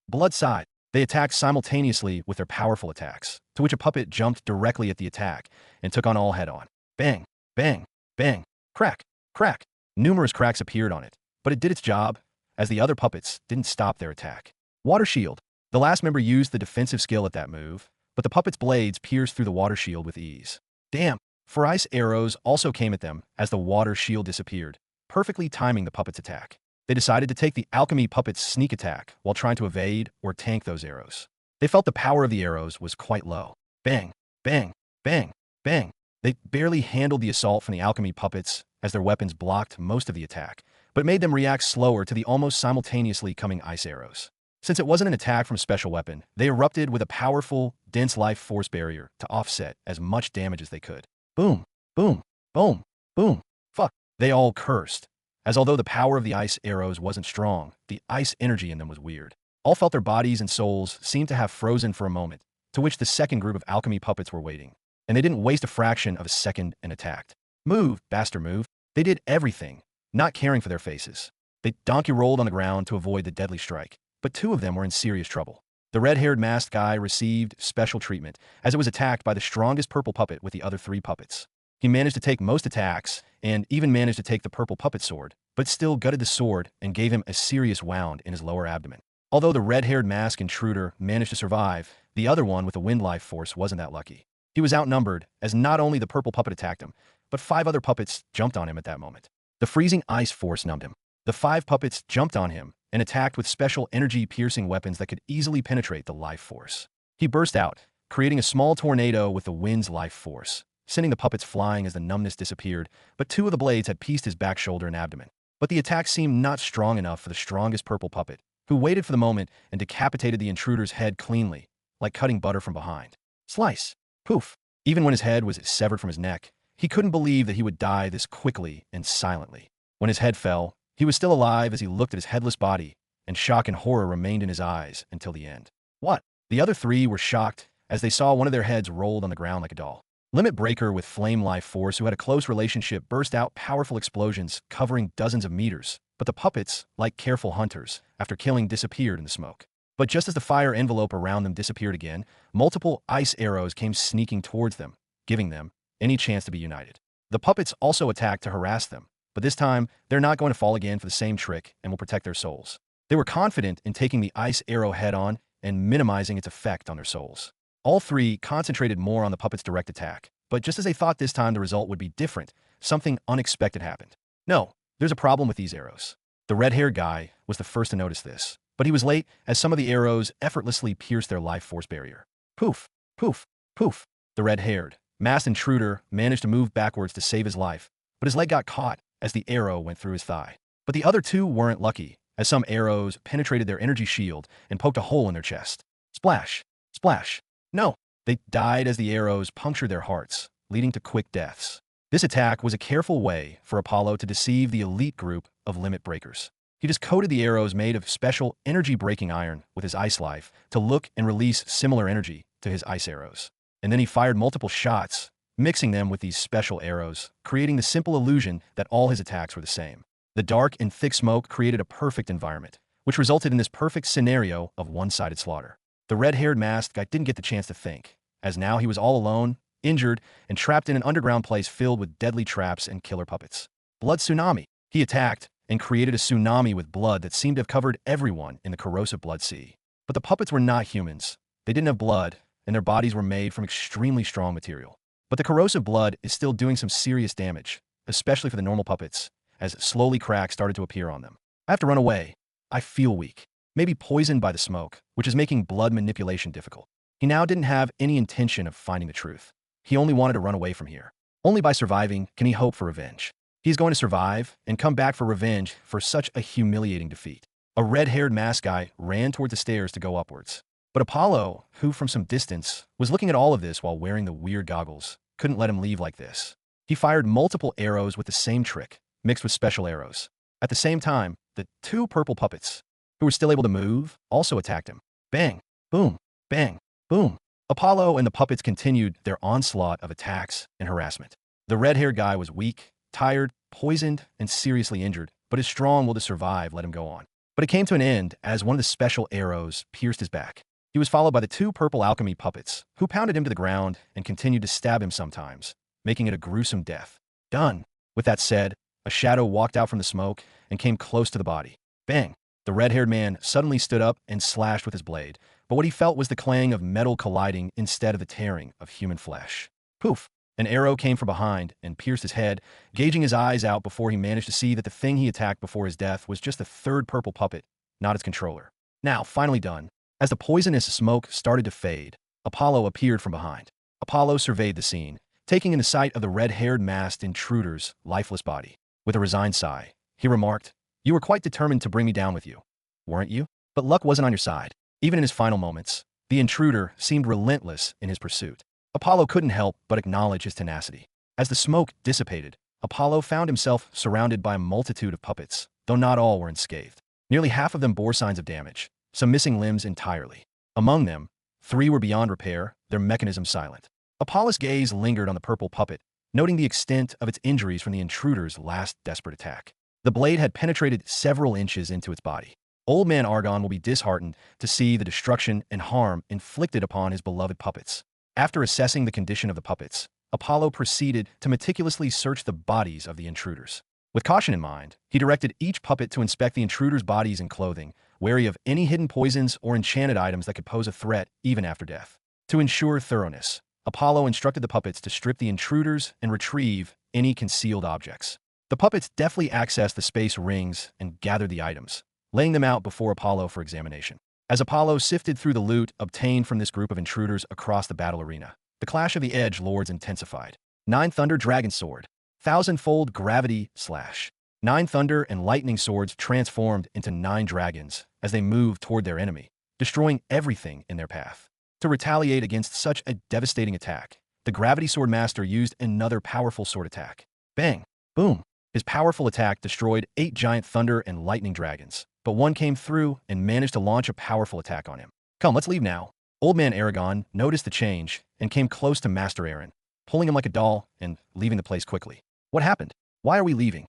Blood Side. They attacked simultaneously with their powerful attacks, to which a puppet jumped directly at the attack and took on all head-on. Bang, bang, bang, crack, crack. Numerous cracks appeared on it, but it did its job, as the other puppets didn't stop their attack. Water Shield. The last member used the defensive skill at that move, but the puppet's blades pierced through the water shield with ease. Damn! 4 ice arrows also came at them as the water shield disappeared, perfectly timing the puppet's attack. They decided to take the alchemy puppet's sneak attack while trying to evade or tank those arrows. They felt the power of the arrows was quite low. Bang, bang, bang, bang. They barely handled the assault from the alchemy puppets as their weapons blocked most of the attack, but made them react slower to the almost simultaneously coming ice arrows. Since it wasn't an attack from a special weapon, they erupted with a powerful, dense life force barrier to offset as much damage as they could. Boom, boom, boom, boom. Fuck. They all cursed, as although the power of the ice arrows wasn't strong, the ice energy in them was weird. All felt their bodies and souls seemed to have frozen for a moment, to which the second group of alchemy puppets were waiting. And they didn't waste a fraction of a second and attacked. Move, bastard move. They did everything, not caring for their faces. They donkey rolled on the ground to avoid the deadly strike, but 2 of them were in serious trouble. The red-haired masked guy received special treatment as it was attacked by the strongest purple puppet with the other 3 puppets. He managed to take most attacks and even managed to take the purple puppet sword, but still gutted the sword and gave him a serious wound in his lower abdomen. Although the red-haired masked intruder managed to survive, the other one with the wind life force wasn't that lucky. He was outnumbered as not only the purple puppet attacked him, but 5 other puppets jumped on him at that moment. The freezing ice force numbed him. The 5 puppets jumped on him and attacked with special energy-piercing weapons that could easily penetrate the life force. He burst out, creating a small tornado with the wind's life force, sending the puppets flying as the numbness disappeared, but 2 of the blades had pieced his back shoulder and abdomen. But the attack seemed not strong enough for the strongest purple puppet, who waited for the moment and decapitated the intruder's head cleanly, like cutting butter from behind. Slice. Poof. Even when his head was severed from his neck, he couldn't believe that he would die this quickly and silently. When his head fell, he was still alive as he looked at his headless body, and shock and horror remained in his eyes until the end. What? The other 3 were shocked as they saw one of their heads rolled on the ground like a doll. Limit Breaker with Flame Life Force, who had a close relationship, burst out powerful explosions covering dozens of meters, but the puppets, like careful hunters, after killing disappeared in the smoke. But just as the fire envelope around them disappeared again, multiple ice arrows came sneaking towards them, giving them any chance to be united. The puppets also attacked to harass them, but this time, they're not going to fall again for the same trick and will protect their souls. They were confident in taking the ice arrow head-on and minimizing its effect on their souls. All 3 concentrated more on the puppet's direct attack, but just as they thought this time the result would be different, something unexpected happened. No, there's a problem with these arrows. The red-haired guy was the first to notice this, but he was late as some of the arrows effortlessly pierced their life force barrier. Poof, poof, poof. The red-haired, masked intruder managed to move backwards to save his life, but his leg got caught as the arrow went through his thigh. But the other 2 weren't lucky, as some arrows penetrated their energy shield and poked a hole in their chest. Splash, splash. No, they died as the arrows punctured their hearts, leading to quick deaths. This attack was a careful way for Apollo to deceive the elite group of limit breakers. He just coated the arrows made of special energy-breaking iron with his ice life to look and release similar energy to his ice arrows. And then he fired multiple shots, mixing them with these special arrows, creating the simple illusion that all his attacks were the same. The dark and thick smoke created a perfect environment, which resulted in this perfect scenario of one-sided slaughter. The red-haired masked guy didn't get the chance to think, as now he was all alone, injured, and trapped in an underground place filled with deadly traps and killer puppets. Blood Tsunami. He attacked, and created a tsunami with blood that seemed to have covered everyone in the corrosive blood sea. But the puppets were not humans. They didn't have blood, and their bodies were made from extremely strong material. But the corrosive blood is still doing some serious damage, especially for the normal puppets, as slowly cracks started to appear on them. I have to run away. I feel weak. Maybe poisoned by the smoke, which is making blood manipulation difficult. He now didn't have any intention of finding the truth. He only wanted to run away from here. Only by surviving can he hope for revenge. He's going to survive and come back for revenge for such a humiliating defeat. A red-haired masked guy ran toward the stairs to go upwards. But Apollo, who from some distance was looking at all of this while wearing the weird goggles, couldn't let him leave like this. He fired multiple arrows with the same trick, mixed with special arrows. At the same time, the two purple puppets, who were still able to move, also attacked him. Bang, boom, bang, boom. Apollo and the puppets continued their onslaught of attacks and harassment. The red-haired guy was weak, tired, poisoned, and seriously injured, but his strong will to survive let him go on. But it came to an end as one of the special arrows pierced his back. He was followed by the two purple alchemy puppets, who pounded him to the ground and continued to stab him sometimes, making it a gruesome death. Done. With that said, a shadow walked out from the smoke and came close to the body. Bang! The red-haired man suddenly stood up and slashed with his blade, but what he felt was the clang of metal colliding instead of the tearing of human flesh. Poof! An arrow came from behind and pierced his head, gauging his eyes out before he managed to see that the thing he attacked before his death was just the third purple puppet, not its controller. Now, finally done. As the poisonous smoke started to fade, Apollo appeared from behind. Apollo surveyed the scene, taking in the sight of the red-haired masked intruder's lifeless body. With a resigned sigh, he remarked, "You were quite determined to bring me down with you, weren't you?" But luck wasn't on your side. Even in his final moments, the intruder seemed relentless in his pursuit. Apollo couldn't help but acknowledge his tenacity. As the smoke dissipated, Apollo found himself surrounded by a multitude of puppets, though not all were unscathed. Nearly half of them bore signs of damage, some missing limbs entirely. Among them, 3 were beyond repair, their mechanisms silent. Apollo's gaze lingered on the purple puppet, noting the extent of its injuries from the intruder's last desperate attack. The blade had penetrated several inches into its body. Old Man Argon will be disheartened to see the destruction and harm inflicted upon his beloved puppets. After assessing the condition of the puppets, Apollo proceeded to meticulously search the bodies of the intruders. With caution in mind, he directed each puppet to inspect the intruders' bodies and clothing, wary of any hidden poisons or enchanted items that could pose a threat even after death. To ensure thoroughness, Apollo instructed the puppets to strip the intruders and retrieve any concealed objects. The puppets deftly accessed the space rings and gathered the items, laying them out before Apollo for examination. As Apollo sifted through the loot obtained from this group of intruders across the battle arena, the clash of the Edge Lords intensified. 9 Thunder Dragon Sword, 1000-fold Gravity Slash. 9 Thunder and Lightning Swords transformed into 9 dragons as they moved toward their enemy, destroying everything in their path. To retaliate against such a devastating attack, the Gravity Sword Master used another powerful sword attack. Bang! Boom! His powerful attack destroyed 8 giant thunder and lightning dragons, but one came through and managed to launch a powerful attack on him. Come, let's leave now. Old Man Aragon noticed the change and came close to Master Aaron, pulling him like a doll and leaving the place quickly. What happened? Why are we leaving?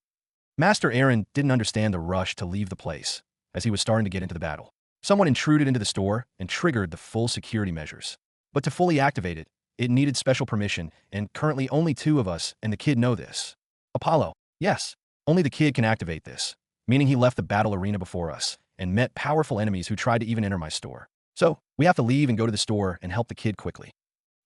Master Aaron didn't understand the rush to leave the place, as he was starting to get into the battle. Someone intruded into the store and triggered the full security measures. But to fully activate it, it needed special permission, and currently only 2 of us and the kid know this. Apollo, yes, only the kid can activate this, meaning he left the battle arena before us and met powerful enemies who tried to even enter my store. So, we have to leave and go to the store and help the kid quickly.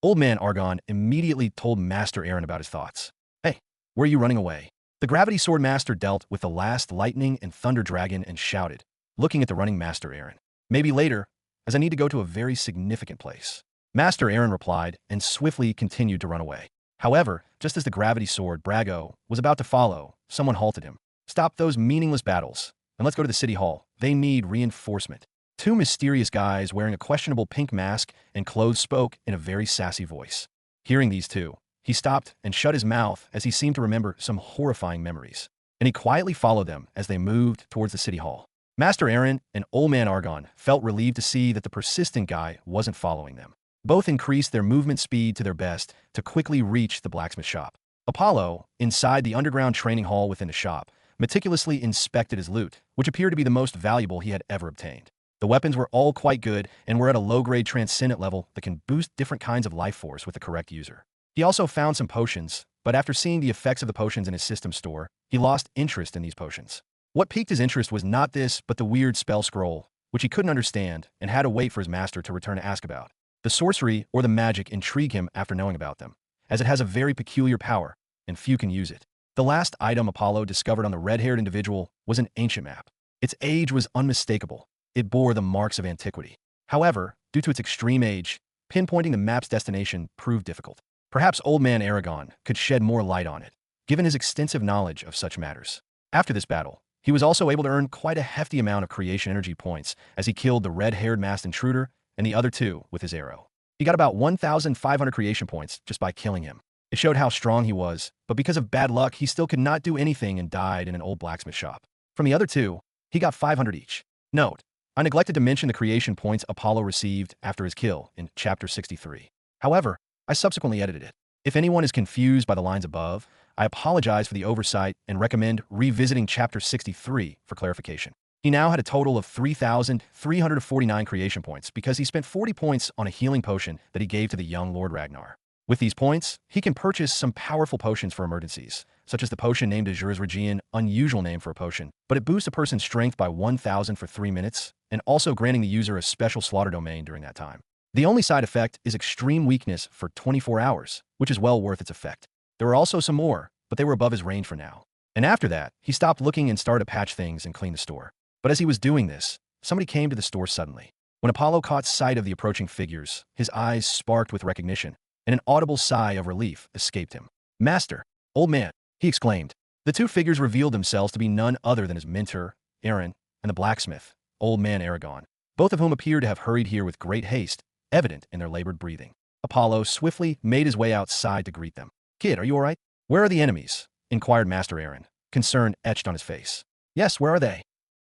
Old Man Argon immediately told Master Aaron about his thoughts. Hey, where are you running away? The Gravity Sword Master dealt with the last lightning and thunder dragon and shouted, looking at the running Master Aaron. Maybe later, as I need to go to a very significant place. Master Aaron replied and swiftly continued to run away. However, just as the Gravity Sword Brago was about to follow, someone halted him. Stop those meaningless battles, and let's go to the city hall. They need reinforcement. 2 mysterious guys wearing a questionable pink mask and clothes spoke in a very sassy voice. Hearing these 2, he stopped and shut his mouth as he seemed to remember some horrifying memories. And he quietly followed them as they moved towards the city hall. Master Aaron and Old Man Argon felt relieved to see that the persistent guy wasn't following them. Both increased their movement speed to their best to quickly reach the blacksmith shop. Apollo, inside the underground training hall within the shop, meticulously inspected his loot, which appeared to be the most valuable he had ever obtained. The weapons were all quite good and were at a low-grade transcendent level that can boost different kinds of life force with the correct user. He also found some potions, but after seeing the effects of the potions in his system store, he lost interest in these potions. What piqued his interest was not this, but the weird spell scroll, which he couldn't understand and had to wait for his master to return to ask about. The sorcery or the magic intrigue him after knowing about them, as it has a very peculiar power, and few can use it. The last item Apollo discovered on the red-haired individual was an ancient map. Its age was unmistakable. It bore the marks of antiquity. However, due to its extreme age, pinpointing the map's destination proved difficult. Perhaps Old Man Aragon could shed more light on it, given his extensive knowledge of such matters. After this battle, he was also able to earn quite a hefty amount of creation energy points as he killed the red-haired masked intruder and the other two with his arrow. He got about 1,500 creation points just by killing him. It showed how strong he was, but because of bad luck, he still could not do anything and died in an old blacksmith shop. From the other two, he got 500 each. Note, I neglected to mention the creation points Apollo received after his kill in Chapter 63. However, I subsequently edited it. If anyone is confused by the lines above, I apologize for the oversight and recommend revisiting Chapter 63 for clarification. He now had a total of 3,349 creation points because he spent 40 points on a healing potion that he gave to the young Lord Ragnar. With these points, he can purchase some powerful potions for emergencies, such as the potion named Azur's Regian, unusual name for a potion, but it boosts a person's strength by 1,000 for 3 minutes, and also granting the user a special slaughter domain during that time. The only side effect is extreme weakness for 24 hours, which is well worth its effect. There were also some more, but they were above his range for now. And after that, he stopped looking and started to patch things and clean the store. But as he was doing this, somebody came to the store suddenly. When Apollo caught sight of the approaching figures, his eyes sparked with recognition, and an audible sigh of relief escaped him. "Master, old man," he exclaimed. The two figures revealed themselves to be none other than his mentor, Aaron, and the blacksmith, Old Man Aragon, both of whom appeared to have hurried here with great haste, evident in their labored breathing. Apollo swiftly made his way outside to greet them. "Kid, are you all right?" "Where are the enemies?" inquired Master Aaron, concern etched on his face. "Yes, where are they?"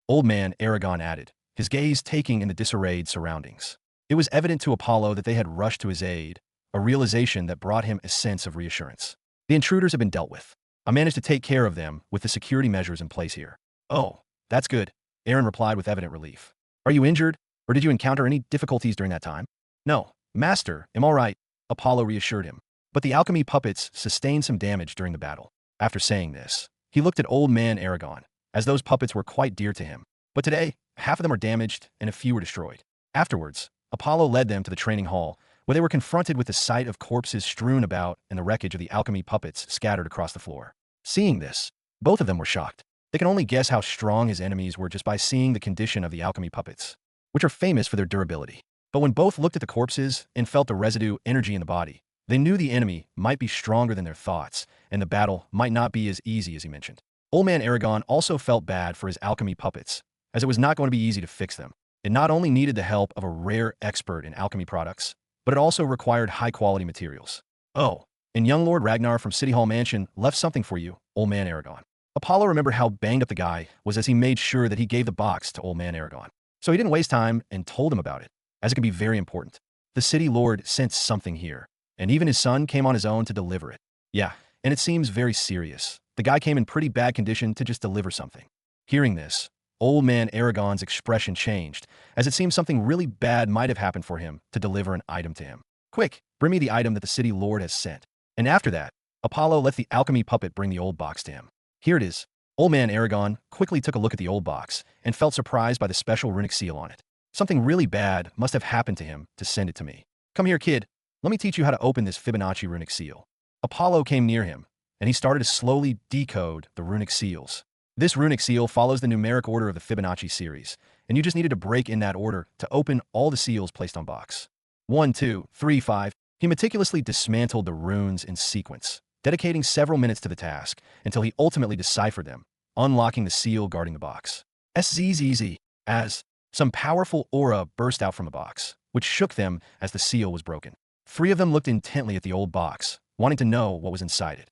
Old Man Aragon added, his gaze taking in the disarrayed surroundings. It was evident to Apollo that they had rushed to his aid, a realization that brought him a sense of reassurance. "The intruders have been dealt with. I managed to take care of them with the security measures in place here." "Oh, that's good," Aaron replied with evident relief. "Are you injured, or did you encounter any difficulties during that time?" "No, Master, I'm all right," Apollo reassured him. But the alchemy puppets sustained some damage during the battle. After saying this, he looked at Old Man Aragon, as those puppets were quite dear to him. But today, half of them are damaged and a few were destroyed. Afterwards, Apollo led them to the training hall, where they were confronted with the sight of corpses strewn about and the wreckage of the alchemy puppets scattered across the floor. Seeing this, both of them were shocked. They can only guess how strong his enemies were just by seeing the condition of the alchemy puppets, which are famous for their durability. But when both looked at the corpses and felt the residue energy in the body, they knew the enemy might be stronger than their thoughts, and the battle might not be as easy as he mentioned. Old Man Aragon also felt bad for his alchemy puppets, as it was not going to be easy to fix them. It not only needed the help of a rare expert in alchemy products, but it also required high-quality materials. "Oh, and young Lord Ragnar from City Hall Mansion left something for you, Old Man Aragon." Apollo remembered how banged up the guy was as he made sure that he gave the box to Old Man Aragon. So he didn't waste time and told him about it, as it can be very important. The city lord sensed something here, and even his son came on his own to deliver it. Yeah, and it seems very serious. The guy came in pretty bad condition to just deliver something. Hearing this, Old Man Aragon's expression changed, as it seemed something really bad might have happened for him to deliver an item to him. "Quick, bring me the item that the city lord has sent." And after that, Apollo let the alchemy puppet bring the old box to him. "Here it is." Old Man Aragon quickly took a look at the old box and felt surprised by the special runic seal on it. Something really bad must have happened to him to send it to me. "Come here, kid. Let me teach you how to open this Fibonacci runic seal." Apollo came near him, and he started to slowly decode the runic seals. This runic seal follows the numeric order of the Fibonacci series, and you just needed to break in that order to open all the seals placed on box. 1, 2, 3, 5. He meticulously dismantled the runes in sequence, dedicating several minutes to the task until he ultimately deciphered them, unlocking the seal guarding the box. SZZZ, as some powerful aura burst out from the box, which shook them as the seal was broken. 3 of them looked intently at the old box, wanting to know what was inside it.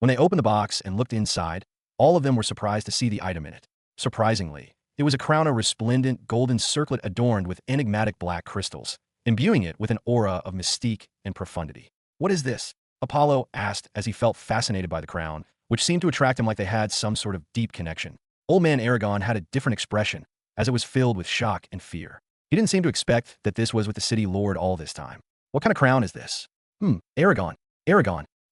When they opened the box and looked inside, all of them were surprised to see the item in it. Surprisingly, it was a crown of resplendent golden circlet adorned with enigmatic black crystals, imbuing it with an aura of mystique and profundity. "What is this?" Apollo asked as he felt fascinated by the crown, which seemed to attract him like they had some sort of deep connection. Old Man Aragon had a different expression, as it was filled with shock and fear. He didn't seem to expect that this was with the city lord all this time. "What kind of crown is this?" Aragon,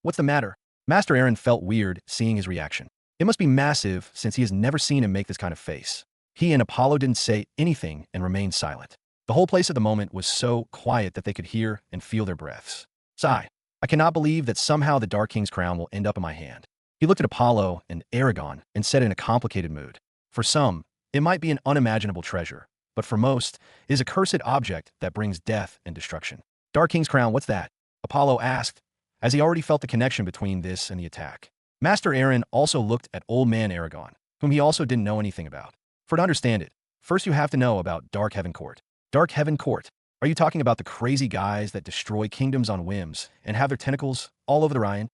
what's the matter?" Master Aaron felt weird seeing his reaction. It must be massive since he has never seen him make this kind of face. He and Apollo didn't say anything and remained silent. The whole place at the moment was so quiet that they could hear and feel their breaths. Sigh. I cannot believe that somehow the Dark King's crown will end up in my hand. He looked at Apollo and Aragon and said in a complicated mood. For some, it might be an unimaginable treasure, but for most, it is a cursed object that brings death and destruction. Dark King's crown, what's that? Apollo asked, as he already felt the connection between this and the attack. Master Aaron also looked at Old Man Aragon, whom he also didn't know anything about. For to understand it, first you have to know about Dark Heaven Court. Dark Heaven Court. Are you talking about the crazy guys that destroy kingdoms on whims and have their tentacles all over the Rhine?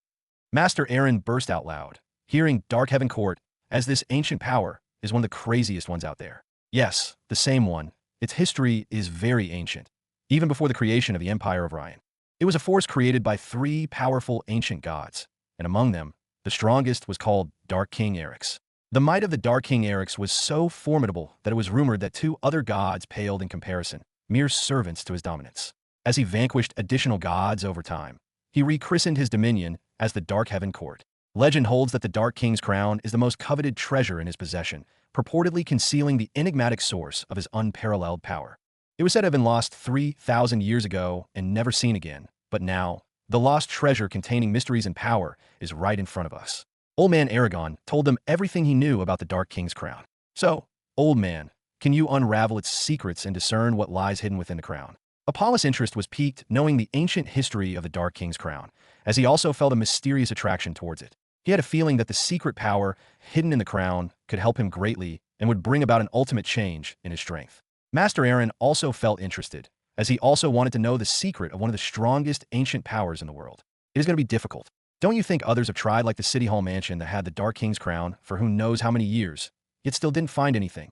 Master Aaron burst out loud, hearing Dark Heaven Court as this ancient power is one of the craziest ones out there. Yes, the same one. Its history is very ancient, even before the creation of the Empire of Rhine. It was a force created by 3 powerful ancient gods, and among them, the strongest was called Dark King Eryx. The might of the Dark King Eryx was so formidable that it was rumored that 2 other gods paled in comparison, mere servants to his dominance. As he vanquished additional gods over time, he rechristened his dominion as the Dark Heaven Court. Legend holds that the Dark King's crown is the most coveted treasure in his possession, purportedly concealing the enigmatic source of his unparalleled power. It was said to have been lost 3,000 years ago and never seen again, but now, the lost treasure containing mysteries and power is right in front of us. Old Man Aragon told them everything he knew about the Dark King's crown. So, Old Man, can you unravel its secrets and discern what lies hidden within the crown? Apollo's interest was piqued knowing the ancient history of the Dark King's crown, as he also felt a mysterious attraction towards it. He had a feeling that the secret power hidden in the crown could help him greatly and would bring about an ultimate change in his strength. Master Aaron also felt interested, as he also wanted to know the secret of one of the strongest ancient powers in the world. It is going to be difficult. Don't you think others have tried like the City Hall mansion that had the Dark King's crown for who knows how many years, yet still didn't find anything?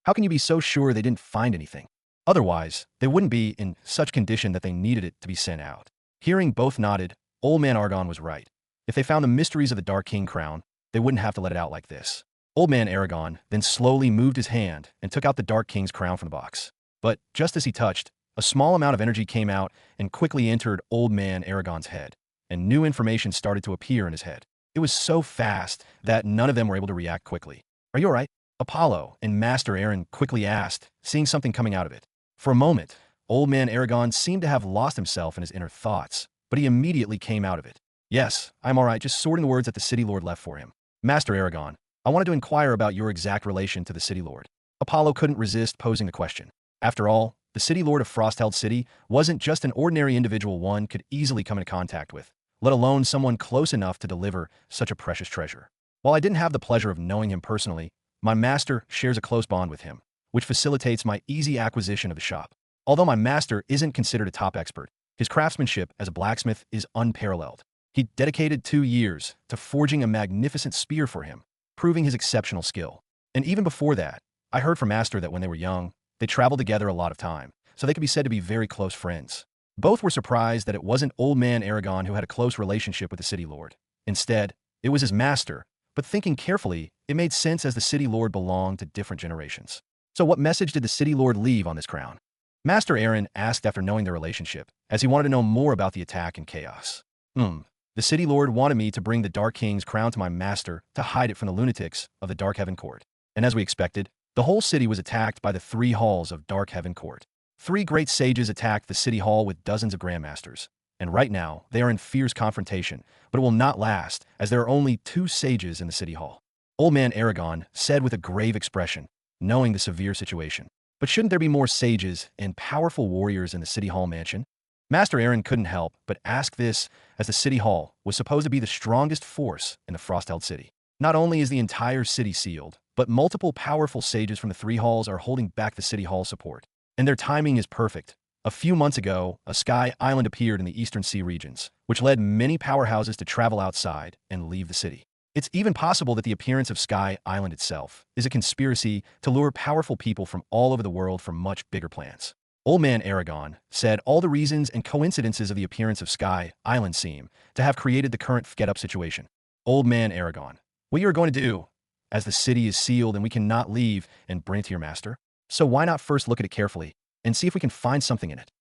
How can you be so sure they didn't find anything? Otherwise, they wouldn't be in such condition that they needed it to be sent out. Hearing both nodded, Old Man Aragon was right. If they found the mysteries of the Dark King crown, they wouldn't have to let it out like this. Old Man Aragon then slowly moved his hand and took out the Dark King's crown from the box. But just as he touched, a small amount of energy came out and quickly entered Old Man Aragon's head, and new information started to appear in his head. It was so fast that none of them were able to react quickly. Are you all right? Apollo and Master Aaron quickly asked, seeing something coming out of it. For a moment, Old Man Aragon seemed to have lost himself in his inner thoughts, but he immediately came out of it. Yes, I'm all right, just sorting the words that the City Lord left for him. Master Aragon, I wanted to inquire about your exact relation to the City Lord. Apollo couldn't resist posing the question. After all, the City Lord of Frostheld City wasn't just an ordinary individual one could easily come into contact with, let alone someone close enough to deliver such a precious treasure. While I didn't have the pleasure of knowing him personally, my master shares a close bond with him, which facilitates my easy acquisition of the shop. Although my master isn't considered a top expert, his craftsmanship as a blacksmith is unparalleled. He dedicated 2 years to forging a magnificent spear for him, proving his exceptional skill. And even before that, I heard from Master that when they were young, they traveled together a lot of time, so they could be said to be very close friends. Both were surprised that it wasn't Old Man Aragon who had a close relationship with the City Lord. Instead, it was his master, but thinking carefully, it made sense as the City Lord belonged to different generations. So what message did the City Lord leave on this crown? Master Aaron asked after knowing their relationship, as he wanted to know more about the attack and chaos. The City Lord wanted me to bring the Dark King's crown to my master to hide it from the lunatics of the Dark Heaven Court. And as we expected, the whole city was attacked by the 3 halls of Dark Heaven Court. 3 great sages attacked the City Hall with dozens of grandmasters. And right now, they are in fierce confrontation, but it will not last, as there are only 2 sages in the City Hall. Old Man Aragon said with a grave expression, knowing the severe situation. But shouldn't there be more sages and powerful warriors in the City Hall mansion? Master Aaron couldn't help but ask this, as the City Hall was supposed to be the strongest force in the Frostheld City. Not only is the entire city sealed, but multiple powerful sages from the 3 halls are holding back the City Hall support. And their timing is perfect. A few months ago, a sky island appeared in the Eastern Sea regions, which led many powerhouses to travel outside and leave the city. It's even possible that the appearance of Sky Island itself is a conspiracy to lure powerful people from all over the world for much bigger plans. Old Man Aragon said all the reasons and coincidences of the appearance of Sky Island seem to have created the current get-up situation. Old Man Aragon, what you are going to do, as the city is sealed and we cannot leave and bring it to your master? So why not first look at it carefully and see if we can find something in it?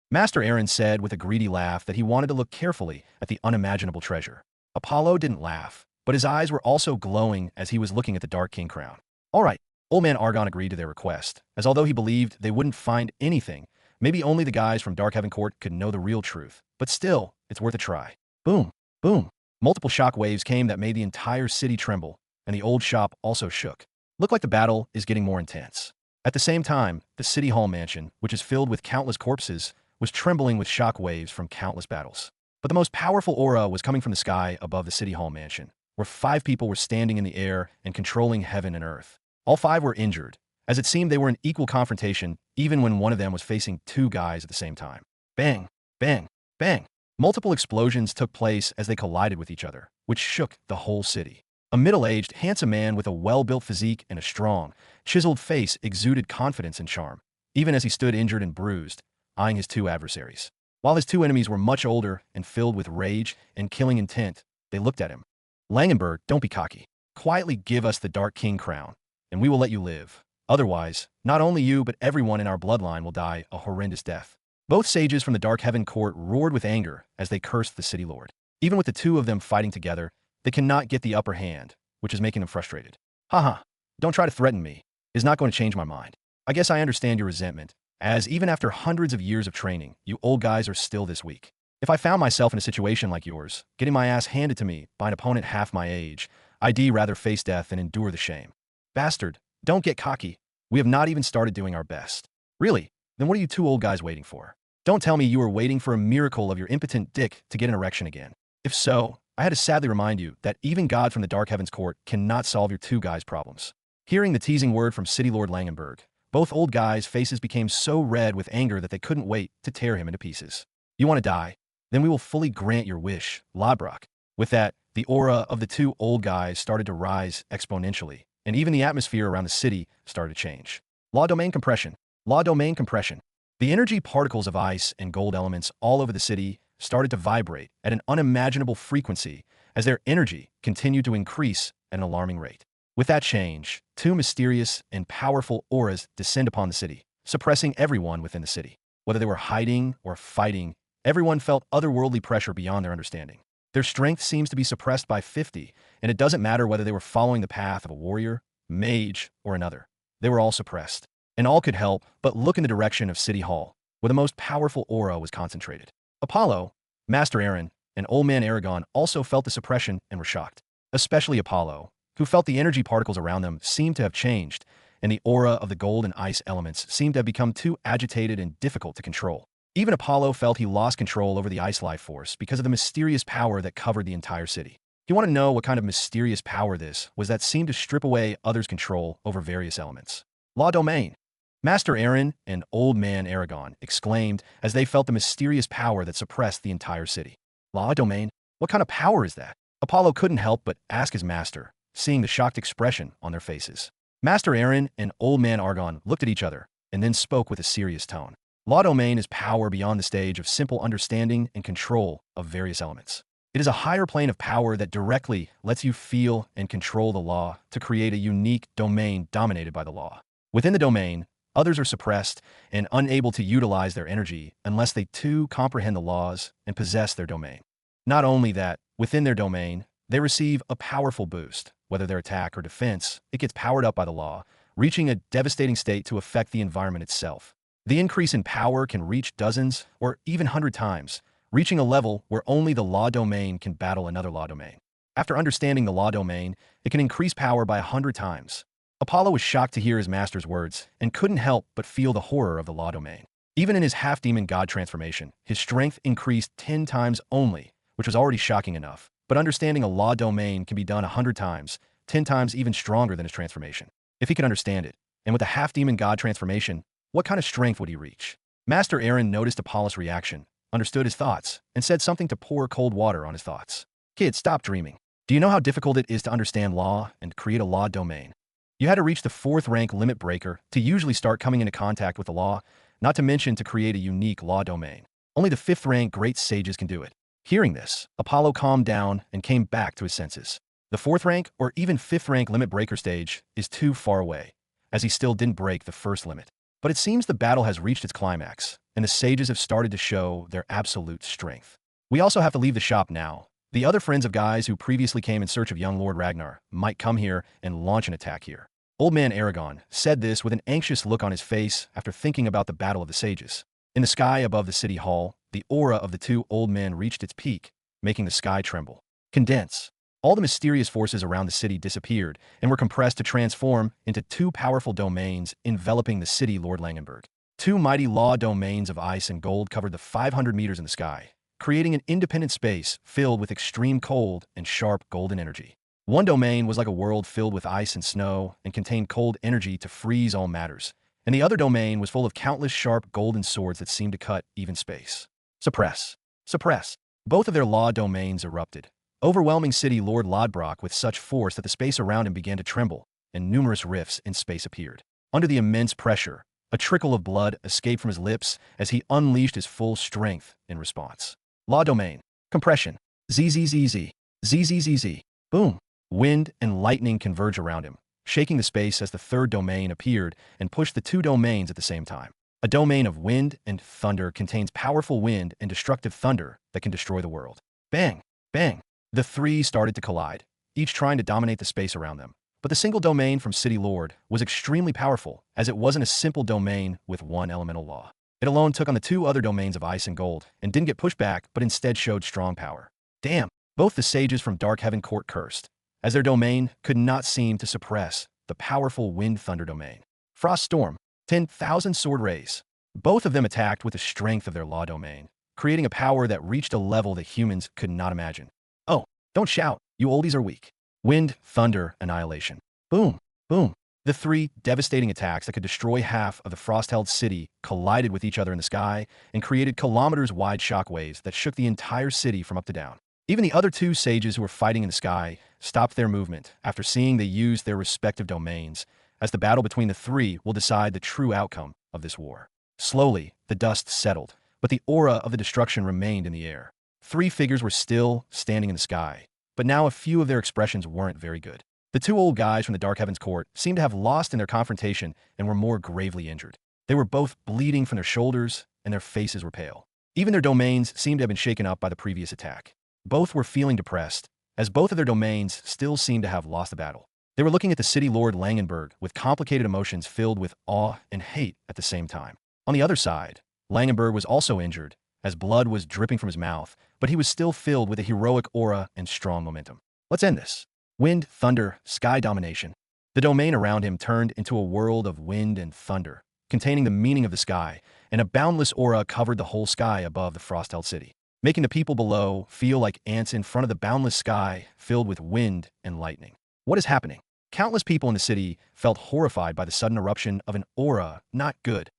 Master Aaron said with a greedy laugh that he wanted to look carefully at the unimaginable treasure. Apollo didn't laugh. but his eyes were also glowing as he was looking at the Dark King crown. All right, Old Man Argon agreed to their request, as although he believed they wouldn't find anything, maybe only the guys from Dark Heaven Court could know the real truth. But still, it's worth a try. Boom, boom. Multiple shock waves came that made the entire city tremble, and the old shop also shook. Looked like the battle is getting more intense. At the same time, the City Hall mansion, which is filled with countless corpses, was trembling with shock waves from countless battles. But the most powerful aura was coming from the sky above the City Hall mansion, where 5 people were standing in the air and controlling heaven and earth. All 5 were injured, as it seemed they were in equal confrontation even when one of them was facing 2 guys at the same time. Bang, bang, bang. Multiple explosions took place as they collided with each other, which shook the whole city. A middle-aged, handsome man with a well-built physique and a strong, chiseled face exuded confidence and charm, even as he stood injured and bruised, eyeing his 2 adversaries. While his 2 enemies were much older and filled with rage and killing intent, they looked at him. Langenberg, don't be cocky. Quietly give us the Dark King crown, and we will let you live. Otherwise, not only you but everyone in our bloodline will die a horrendous death. Both sages from the Dark Heaven Court roared with anger as they cursed the city lord. Even with the 2 of them fighting together, they cannot get the upper hand, which is making them frustrated. Haha, don't try to threaten me. It's not going to change my mind. I guess I understand your resentment, as even after hundreds of years of training, you old guys are still this weak. If I found myself in a situation like yours, getting my ass handed to me by an opponent half my age, I'd rather face death than endure the shame. Bastard, don't get cocky. We have not even started doing our best. Really? Then what are you 2 old guys waiting for? Don't tell me you are waiting for a miracle of your impotent dick to get an erection again. If so, I had to sadly remind you that even God from the Dark Heavens Court cannot solve your 2 guys' problems. Hearing the teasing word from City Lord Langenberg, both old guys' faces became so red with anger that they couldn't wait to tear him into pieces. You want to die? Then we will fully grant your wish, Lodbrok. With that, the aura of the 2 old guys started to rise exponentially, and even the atmosphere around the city started to change. Law domain compression. Law domain compression. The energy particles of ice and gold elements all over the city started to vibrate at an unimaginable frequency as their energy continued to increase at an alarming rate. With that change, 2 mysterious and powerful auras descend upon the city, suppressing everyone within the city. Whether they were hiding or fighting, everyone felt otherworldly pressure beyond their understanding. Their strength seems to be suppressed by 50, and it doesn't matter whether they were following the path of a warrior, mage, or another. They were all suppressed, and all could help but look in the direction of City Hall, where the most powerful aura was concentrated. Apollo, Master Aaron, and Old Man Aragon also felt the suppression and were shocked, especially Apollo, who felt the energy particles around them seemed to have changed, and the aura of the gold and ice elements seemed to have become too agitated and difficult to control. Even Apollo felt he lost control over the ice life force because of the mysterious power that covered the entire city. You want to know what kind of mysterious power this was that seemed to strip away others' control over various elements. Law domain. Master Aaron and Old Man Aragon exclaimed as they felt the mysterious power that suppressed the entire city. Law domain? What kind of power is that? Apollo couldn't help but ask his master, seeing the shocked expression on their faces. Master Aaron and Old Man Aragon looked at each other and then spoke with a serious tone. Law domain is power beyond the stage of simple understanding and control of various elements. It is a higher plane of power that directly lets you feel and control the law to create a unique domain dominated by the law. Within the domain, others are suppressed and unable to utilize their energy unless they too comprehend the laws and possess their domain. Not only that, within their domain, they receive a powerful boost. Whether their attack or defense, it gets powered up by the law, reaching a devastating state to affect the environment itself. The increase in power can reach dozens or even 100 times, reaching a level where only the law domain can battle another law domain. After understanding the law domain, it can increase power by 100 times. Apollo was shocked to hear his master's words and couldn't help but feel the horror of the law domain. Even in his half-demon god transformation, his strength increased 10 times only, which was already shocking enough. But understanding a law domain can be done 100 times, 10 times even stronger than his transformation. If he could understand it, and with the half-demon god transformation, what kind of strength would he reach? Master Aaron noticed Apollo's reaction, understood his thoughts, and said something to pour cold water on his thoughts. Kid, stop dreaming. Do you know how difficult it is to understand law and create a law domain? You had to reach the 4th rank limit breaker to usually start coming into contact with the law, not to mention to create a unique law domain. Only the 5th rank great sages can do it. Hearing this, Apollo calmed down and came back to his senses. The 4th rank or even 5th rank limit breaker stage is too far away, as he still didn't break the first limit. But it seems the battle has reached its climax, and the sages have started to show their absolute strength. We also have to leave the shop now, The other friends of guys who previously came in search of young Lord Ragnar might come here and launch an attack here. Old man Aragon said this with an anxious look on his face after thinking about the Battle of the Sages. In the sky above the city hall, the aura of the two old men reached its peak, making the sky tremble. Condense. All the mysterious forces around the city disappeared and were compressed to transform into two powerful domains enveloping the city Lord Langenberg. Two mighty law domains of ice and gold covered the 500 meters in the sky, creating an independent space filled with extreme cold and sharp golden energy. One domain was like a world filled with ice and snow and contained cold energy to freeze all matters, and the other domain was full of countless sharp golden swords that seemed to cut even space. Suppress. Suppress. Both of their law domains erupted, overwhelming city Lord Lodbrok with such force that the space around him began to tremble, and numerous rifts in space appeared. Under the immense pressure, a trickle of blood escaped from his lips as he unleashed his full strength in response. Law domain. Compression. ZZZZ. ZZZZ. Boom. Wind and lightning converge around him, shaking the space as the third domain appeared and pushed the two domains at the same time. A domain of wind and thunder contains powerful wind and destructive thunder that can destroy the world. Bang! Bang! The three started to collide, each trying to dominate the space around them. But the single domain from City Lord was extremely powerful, as it wasn't a simple domain with one elemental law. It alone took on the two other domains of ice and gold, and didn't get pushed back, but instead showed strong power. Damn! Both the sages from Dark Heaven Court cursed, as their domain could not seem to suppress the powerful wind-thunder domain. Frost Storm. 10,000 sword rays. Both of them attacked with the strength of their law domain, creating a power that reached a level that humans could not imagine. Oh, don't shout, you oldies are weak. Wind, thunder, annihilation. Boom, boom. The three devastating attacks that could destroy half of the frost-held city collided with each other in the sky and created kilometers-wide shockwaves that shook the entire city from up to down. Even the other two sages who were fighting in the sky stopped their movement after seeing they used their respective domains, as the battle between the three will decide the true outcome of this war. Slowly, the dust settled, but the aura of the destruction remained in the air. Three figures were still standing in the sky, but now a few of their expressions weren't very good. The two old guys from the Dark Heavens Court seemed to have lost in their confrontation and were more gravely injured. They were both bleeding from their shoulders, and their faces were pale. Even their domains seemed to have been shaken up by the previous attack. Both were feeling depressed, as both of their domains still seemed to have lost the battle. They were looking at the city Lord Langenberg with complicated emotions filled with awe and hate at the same time. On the other side, Langenberg was also injured, as blood was dripping from his mouth, but he was still filled with a heroic aura and strong momentum. Let's end this. Wind, thunder, sky domination. The domain around him turned into a world of wind and thunder, containing the meaning of the sky, and a boundless aura covered the whole sky above the frost-held city, making the people below feel like ants in front of the boundless sky filled with wind and lightning. What is happening? Countless people in the city felt horrified by the sudden eruption of an aura not good.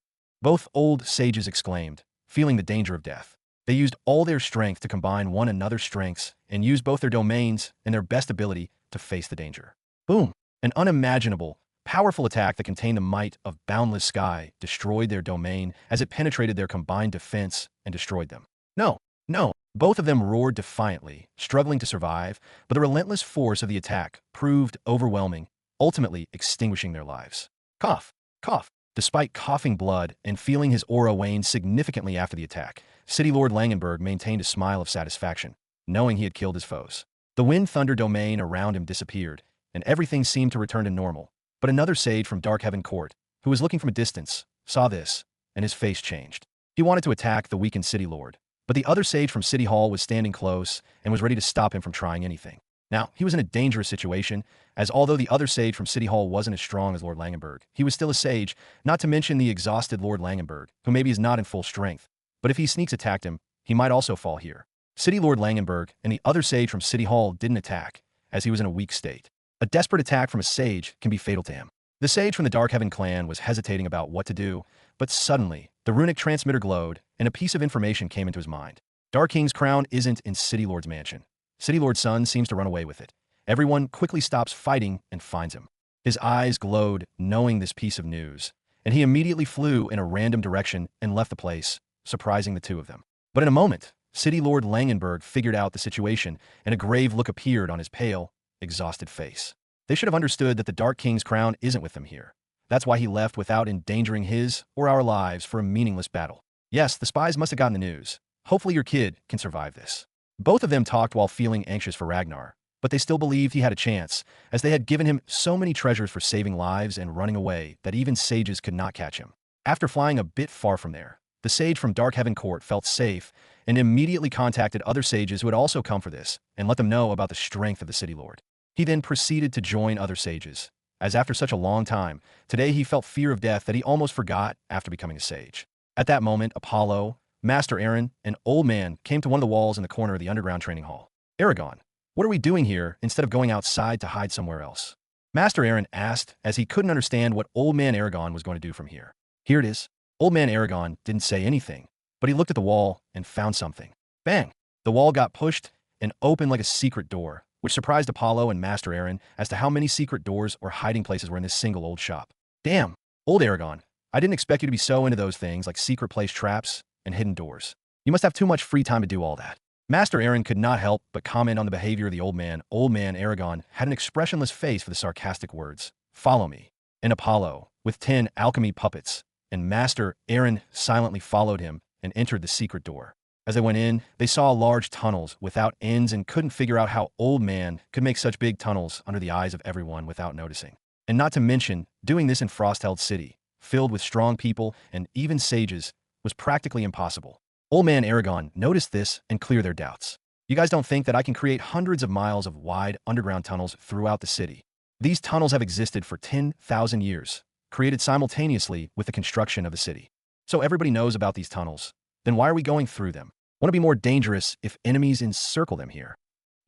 Both old sages exclaimed, feeling the danger of death. They used all their strength to combine one another's strengths and used both their domains and their best ability to face the danger. Boom! An unimaginable, powerful attack that contained the might of boundless sky destroyed their domain as it penetrated their combined defense and destroyed them. No! No! Both of them roared defiantly, struggling to survive, but the relentless force of the attack proved overwhelming, ultimately extinguishing their lives. Cough! Cough! Despite coughing blood and feeling his aura wane significantly after the attack, City Lord Langenberg maintained a smile of satisfaction, knowing he had killed his foes. The wind-thunder domain around him disappeared, and everything seemed to return to normal. But another sage from Dark Heaven Court, who was looking from a distance, saw this, and his face changed. He wanted to attack the weakened City Lord, but the other sage from City Hall was standing close and was ready to stop him from trying anything. Now, he was in a dangerous situation, as although the other sage from City Hall wasn't as strong as Lord Langenberg, he was still a sage, not to mention the exhausted Lord Langenberg, who maybe is not in full strength. But if he sneaks attacked him, he might also fall here. City Lord Langenberg and the other sage from City Hall didn't attack, as he was in a weak state. A desperate attack from a sage can be fatal to him. The sage from the Dark Heaven clan was hesitating about what to do, but suddenly, the runic transmitter glowed, and a piece of information came into his mind. Dark King's crown isn't in City Lord's mansion. City Lord's son seems to run away with it. Everyone quickly stops fighting and finds him. His eyes glowed, knowing this piece of news, and he immediately flew in a random direction and left the place, surprising the two of them. But in a moment, City Lord Langenberg figured out the situation, and a grave look appeared on his pale, exhausted face. They should have understood that the Dark King's crown isn't with them here. That's why he left without endangering his or our lives for a meaningless battle. Yes, the spies must have gotten the news. Hopefully your kid can survive this. Both of them talked while feeling anxious for Ragnar, but they still believed he had a chance, as they had given him so many treasures for saving lives and running away that even sages could not catch him. After flying a bit far from there, the sage from Darkhaven Court felt safe and immediately contacted other sages who had also come for this and let them know about the strength of the city lord. He then proceeded to join other sages, as after such a long time, today he felt fear of death that he almost forgot after becoming a sage. At that moment, Apollo, Master Aaron, and Old Man came to one of the walls in the corner of the underground training hall. Aragon, what are we doing here instead of going outside to hide somewhere else? Master Aaron asked, as he couldn't understand what Old Man Aragon was going to do from here. Here it is. Old Man Aragon didn't say anything, but he looked at the wall and found something. Bang! The wall got pushed and opened like a secret door, which surprised Apollo and Master Aaron as to how many secret doors or hiding places were in this single old shop. Damn, old Aragon, I didn't expect you to be so into those things like secret place traps and hidden doors. You must have too much free time to do all that. Master Aaron could not help but comment on the behavior of the old man. Old Man Aragon had an expressionless face for the sarcastic words, "Follow me." And Apollo, with 10 alchemy puppets, and Master Aaron silently followed him and entered the secret door. As they went in, they saw large tunnels without ends and couldn't figure out how Old Man could make such big tunnels under the eyes of everyone without noticing. And not to mention, doing this in Frostheld City, filled with strong people and even sages, was practically impossible. Old Man Aragon noticed this and cleared their doubts. You guys don't think that I can create hundreds of miles of wide underground tunnels throughout the city? These tunnels have existed for 10,000 years, created simultaneously with the construction of the city. So everybody knows about these tunnels. Then why are we going through them? Won't it be more dangerous if enemies encircle them here?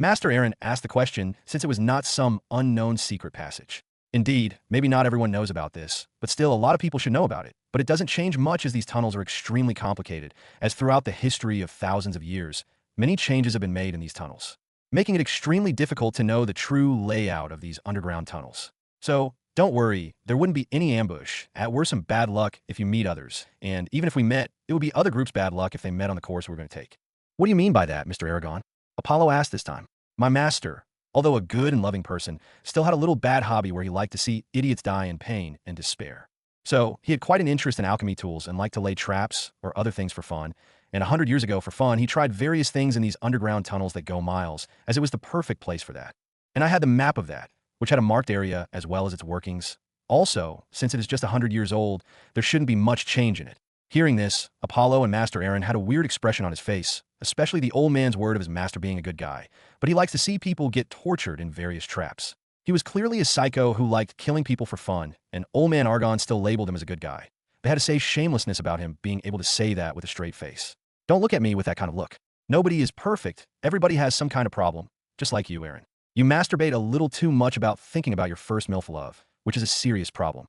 Master Aaron asked the question since it was not some unknown secret passage. Indeed, maybe not everyone knows about this, but still a lot of people should know about it. But it doesn't change much as these tunnels are extremely complicated, as throughout the history of thousands of years, many changes have been made in these tunnels, making it extremely difficult to know the true layout of these underground tunnels. So, don't worry, there wouldn't be any ambush. At worst, some bad luck if you meet others, and even if we met, it would be other groups' bad luck if they met on the course we're going to take. What do you mean by that, Mr. Aragon? Apollo asked this time. My master, although a good and loving person, still had a little bad hobby where he liked to see idiots die in pain and despair. So, he had quite an interest in alchemy tools and liked to lay traps or other things for fun, and 100 years ago for fun, he tried various things in these underground tunnels that go miles, as it was the perfect place for that. And I had the map of that, which had a marked area as well as its workings. Also, since it is just 100 years old, there shouldn't be much change in it. Hearing this, Apollo and Master Aaron had a weird expression on his face, especially the old man's word of his master being a good guy, but he likes to see people get tortured in various traps. He was clearly a psycho who liked killing people for fun, and Old Man Aragon still labeled him as a good guy. They had to say shamelessness about him being able to say that with a straight face. Don't look at me with that kind of look. Nobody is perfect. Everybody has some kind of problem, just like you, Aaron. You masturbate a little too much about thinking about your first MILF love, which is a serious problem.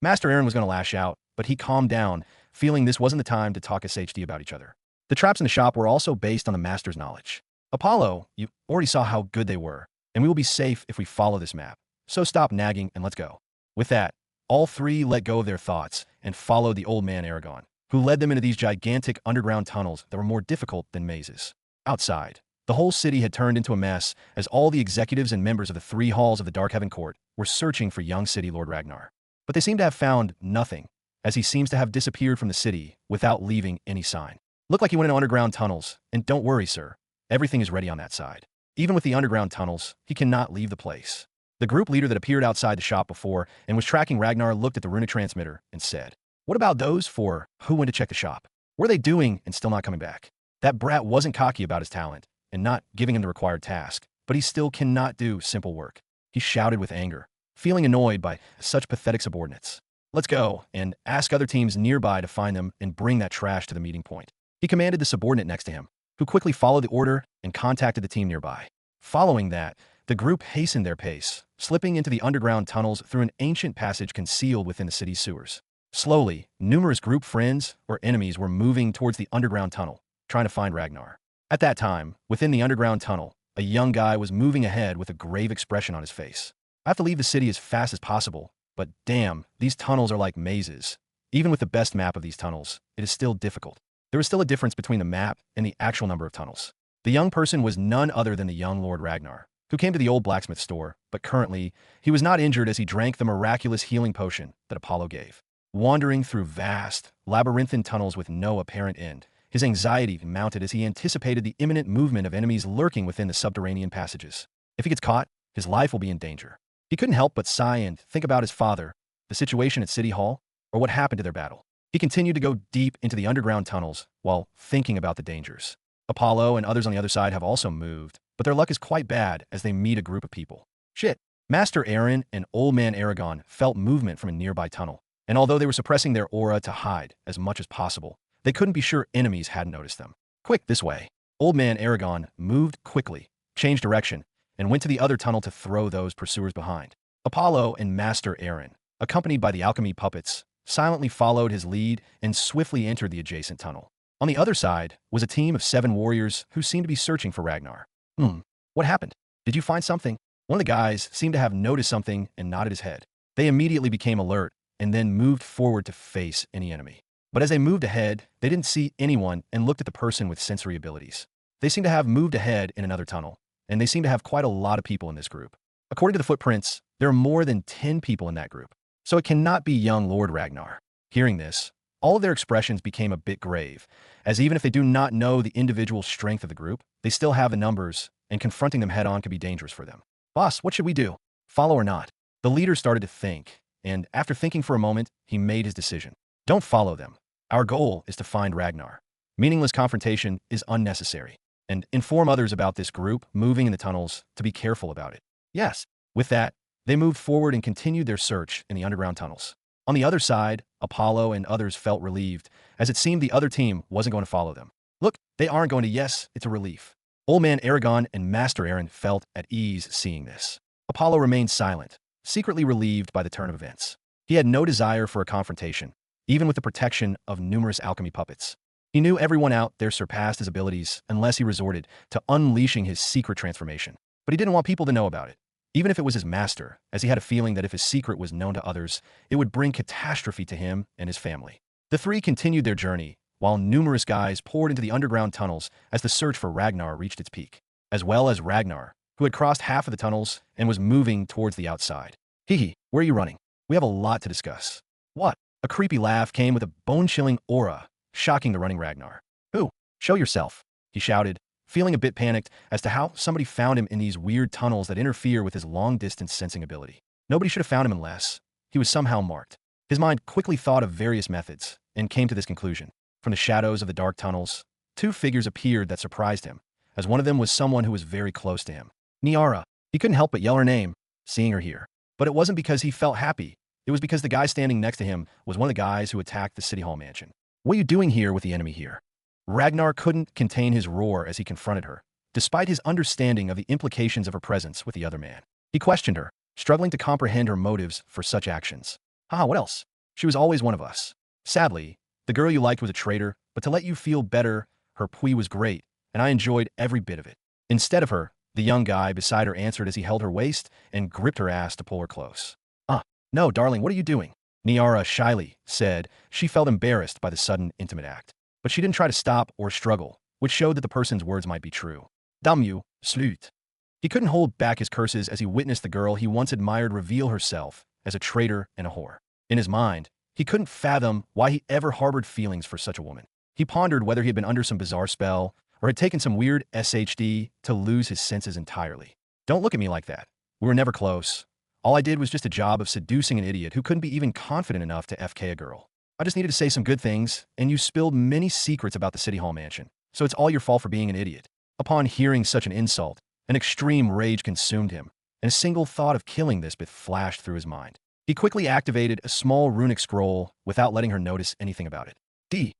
Master Aaron was going to lash out, but he calmed down, feeling this wasn't the time to talk SHD about each other. The traps in the shop were also based on the master's knowledge. Apollo, you already saw how good they were, and we will be safe if we follow this map. So stop nagging and let's go. With that, all three let go of their thoughts and followed the old man Aragon, who led them into these gigantic underground tunnels that were more difficult than mazes. Outside, the whole city had turned into a mess as all the executives and members of the 3 halls of the Darkhaven Court were searching for young city Lord Ragnar. But they seem to have found nothing, as he seems to have disappeared from the city without leaving any sign. Looked like he went into underground tunnels, and don't worry, sir. Everything is ready on that side. Even with the underground tunnels, he cannot leave the place. The group leader that appeared outside the shop before and was tracking Ragnar looked at the runic transmitter and said, "What about those 4 who went to check the shop? What are they doing and still not coming back?" That brat wasn't cocky about his talent and not giving him the required task, but he still cannot do simple work. He shouted with anger, feeling annoyed by such pathetic subordinates. "Let's go and ask other teams nearby to find them and bring that trash to the meeting point." He commanded the subordinate next to him, who quickly followed the order and contacted the team nearby. Following that, the group hastened their pace, slipping into the underground tunnels through an ancient passage concealed within the city's sewers. Slowly, numerous group friends or enemies were moving towards the underground tunnel, trying to find Ragnar. At that time, within the underground tunnel, a young guy was moving ahead with a grave expression on his face. "I have to leave the city as fast as possible, but damn, these tunnels are like mazes. Even with the best map of these tunnels, it is still difficult. There is still a difference between the map and the actual number of tunnels." The young person was none other than the young Lord Ragnar, who came to the old blacksmith store, but currently, he was not injured as he drank the miraculous healing potion that Apollo gave. Wandering through vast, labyrinthine tunnels with no apparent end, His anxiety mounted as he anticipated the imminent movement of enemies lurking within the subterranean passages. If he gets caught, his life will be in danger. He couldn't help but sigh and think about his father, the situation at City Hall, or what happened to their battle. He continued to go deep into the underground tunnels while thinking about the dangers. Apollo and others on the other side have also moved, but their luck is quite bad as they meet a group of people. Shit. Master Aaron and Old Man Aragon felt movement from a nearby tunnel, and although they were suppressing their aura to hide as much as possible, they couldn't be sure enemies hadn't noticed them. Quick, this way. Old Man Aragon moved quickly, changed direction, and went to the other tunnel to throw those pursuers behind. Apollo and Master Aaron, accompanied by the alchemy puppets, silently followed his lead and swiftly entered the adjacent tunnel. On the other side was a team of 7 warriors who seemed to be searching for Ragnar. What happened? Did you find something? One of the guys seemed to have noticed something and nodded his head. They immediately became alert and then moved forward to face any enemy. But as they moved ahead, they didn't see anyone and looked at the person with sensory abilities. They seemed to have moved ahead in another tunnel, and they seemed to have quite a lot of people in this group. According to the footprints, there are more than 10 people in that group, so it cannot be young Lord Ragnar. Hearing this, all of their expressions became a bit grave, as even if they do not know the individual strength of the group, they still have the numbers, and confronting them head-on could be dangerous for them. Boss, what should we do? Follow or not? The leader started to think, and after thinking for a moment, he made his decision. Don't follow them. Our goal is to find Ragnar. Meaningless confrontation is unnecessary, and inform others about this group moving in the tunnels to be careful about it. Yes. With that, they moved forward and continued their search in the underground tunnels. On the other side, Apollo and others felt relieved, as it seemed the other team wasn't going to follow them. Look, they aren't going to. Yes, it's a relief. Old Man Aragon and Master Aaron felt at ease seeing this. Apollo remained silent, secretly relieved by the turn of events. He had no desire for a confrontation, even with the protection of numerous alchemy puppets. He knew everyone out there surpassed his abilities unless he resorted to unleashing his secret transformation. But he didn't want people to know about it, even if it was his master, as he had a feeling that if his secret was known to others, it would bring catastrophe to him and his family. The three continued their journey, while numerous guys poured into the underground tunnels as the search for Ragnar reached its peak, as well as Ragnar, who had crossed half of the tunnels and was moving towards the outside. Hee, where are you running? We have a lot to discuss. What? A creepy laugh came with a bone-chilling aura, shocking the running Ragnar. Who? Show yourself, he shouted, feeling a bit panicked as to how somebody found him in these weird tunnels that interfere with his long-distance sensing ability. Nobody should have found him unless he was somehow marked. His mind quickly thought of various methods and came to this conclusion. From the shadows of the dark tunnels, 2 figures appeared that surprised him, as one of them was someone who was very close to him. Niara. He couldn't help but yell her name, seeing her here. But it wasn't because he felt happy. It was because the guy standing next to him was one of the guys who attacked the City Hall mansion. What are you doing here with the enemy here? Ragnar couldn't contain his roar as he confronted her, despite his understanding of the implications of her presence with the other man. He questioned her, struggling to comprehend her motives for such actions. What else? She was always one of us. Sadly, the girl you liked was a traitor, but to let you feel better, her pui was great, and I enjoyed every bit of it. Instead of her, the young guy beside her answered as he held her waist and gripped her ass to pull her close. No, darling, what are you doing? Niara shyly said she felt embarrassed by the sudden intimate act. But she didn't try to stop or struggle, which showed that the person's words might be true. Damn you, slut. He couldn't hold back his curses as he witnessed the girl he once admired reveal herself as a traitor and a whore. In his mind, he couldn't fathom why he ever harbored feelings for such a woman. He pondered whether he had been under some bizarre spell or had taken some weird SHD to lose his senses entirely. Don't look at me like that. We were never close. All I did was just a job of seducing an idiot who couldn't be even confident enough to FK a girl. I just needed to say some good things, and you spilled many secrets about the City Hall mansion, so it's all your fault for being an idiot. Upon hearing such an insult, an extreme rage consumed him, and a single thought of killing this bit flashed through his mind. He quickly activated a small runic scroll without letting her notice anything about it.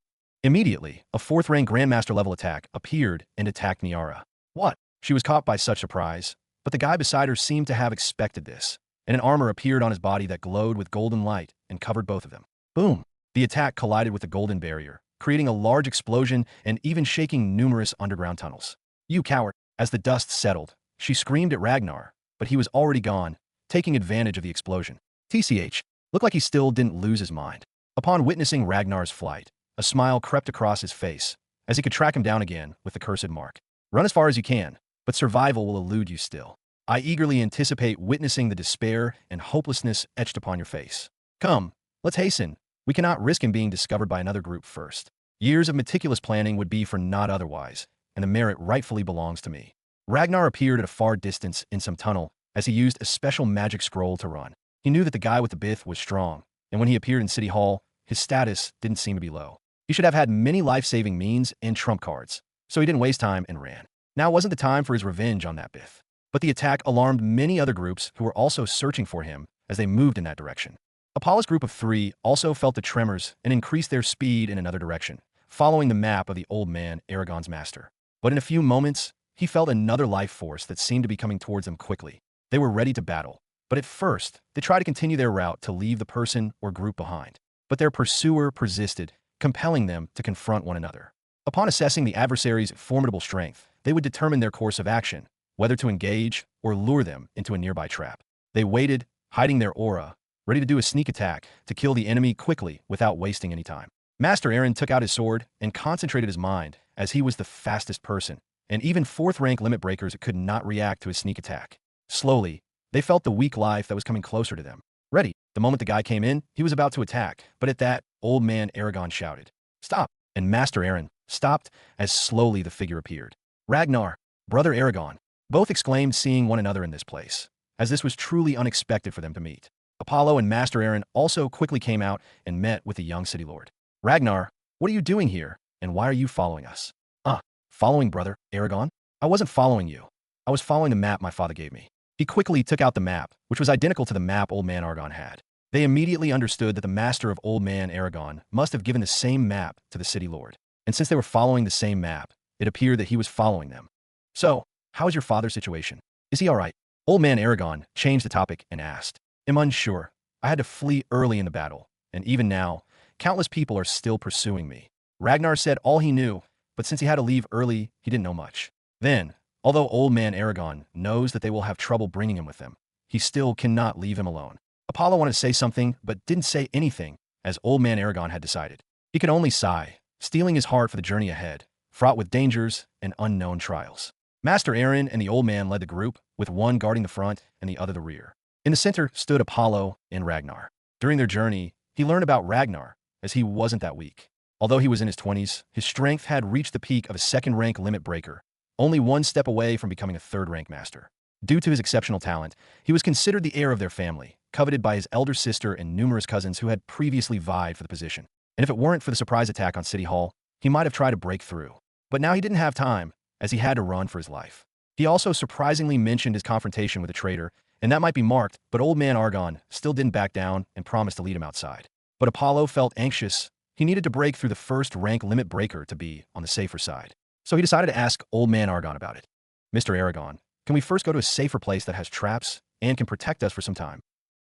Immediately, a 4th-rank Grandmaster level attack appeared and attacked Niara. What? She was caught by such surprise, but the guy beside her seemed to have expected this, and an armor appeared on his body that glowed with golden light and covered both of them. Boom! The attack collided with the golden barrier, creating a large explosion and even shaking numerous underground tunnels. You coward! As the dust settled, she screamed at Ragnar, but he was already gone, taking advantage of the explosion. TCH, looked like he still didn't lose his mind. Upon witnessing Ragnar's flight, a smile crept across his face, as he could track him down again with the cursed mark. Run as far as you can, but survival will elude you still. I eagerly anticipate witnessing the despair and hopelessness etched upon your face. Come, let's hasten. We cannot risk him being discovered by another group first. Years of meticulous planning would be for naught otherwise, and the merit rightfully belongs to me. Ragnar appeared at a far distance in some tunnel as he used a special magic scroll to run. He knew that the guy with the bith was strong, and when he appeared in City Hall, his status didn't seem to be low. He should have had many life-saving means and trump cards, so he didn't waste time and ran. Now wasn't the time for his revenge on that bith. But the attack alarmed many other groups who were also searching for him as they moved in that direction. Apollo's group of 3 also felt the tremors and increased their speed in another direction, following the map of the old man Aragon's master. But in a few moments, he felt another life force that seemed to be coming towards them quickly. They were ready to battle, but at first, they tried to continue their route to leave the person or group behind. But their pursuer persisted, compelling them to confront one another. Upon assessing the adversary's formidable strength, they would determine their course of action, whether to engage or lure them into a nearby trap. They waited, hiding their aura, ready to do a sneak attack to kill the enemy quickly without wasting any time. Master Aaron took out his sword and concentrated his mind, as he was the fastest person, and even 4th-rank limit breakers could not react to his sneak attack. Slowly, they felt the weak life that was coming closer to them. Ready. The moment the guy came in, he was about to attack, but at that, old man Aragon shouted, "Stop!" And Master Aaron stopped as slowly the figure appeared. "Ragnar, brother Aragon," both exclaimed, seeing one another in this place, as this was truly unexpected for them to meet. Apollo and Master Aaron also quickly came out and met with the young city lord. "Ragnar, what are you doing here, and why are you following us?" Following brother Aragon? I wasn't following you. I was following the map my father gave me." He quickly took out the map, which was identical to the map old man Aragon had. They immediately understood that the master of old man Aragon must have given the same map to the city lord. And since they were following the same map, it appeared that he was following them. "So, how is your father's situation? Is he all right?" Old man Aragon changed the topic and asked. "I'm unsure. I had to flee early in the battle, and even now, countless people are still pursuing me." Ragnar said all he knew, but since he had to leave early, he didn't know much. Then, although old man Aragon knows that they will have trouble bringing him with them, he still cannot leave him alone. Apollo wanted to say something, but didn't say anything, as old man Aragon had decided. He could only sigh, steeling his heart for the journey ahead, fraught with dangers and unknown trials. Master Aaron and the old man led the group, with one guarding the front and the other the rear. In the center stood Apollo and Ragnar. During their journey, he learned about Ragnar, as he wasn't that weak. Although he was in his 20s, his strength had reached the peak of a 2nd-rank limit breaker, only one step away from becoming a 3rd-rank master. Due to his exceptional talent, he was considered the heir of their family, coveted by his elder sister and numerous cousins who had previously vied for the position. And if it weren't for the surprise attack on City Hall, he might have tried to break through. But now he didn't have time, as he had to run for his life. He also surprisingly mentioned his confrontation with a traitor, and that might be marked, but old man Aragon still didn't back down and promised to lead him outside. But Apollo felt anxious. He needed to break through the 1st-rank limit breaker to be on the safer side. So he decided to ask old man Aragon about it. "Mr. Aragon, can we first go to a safer place that has traps and can protect us for some time?"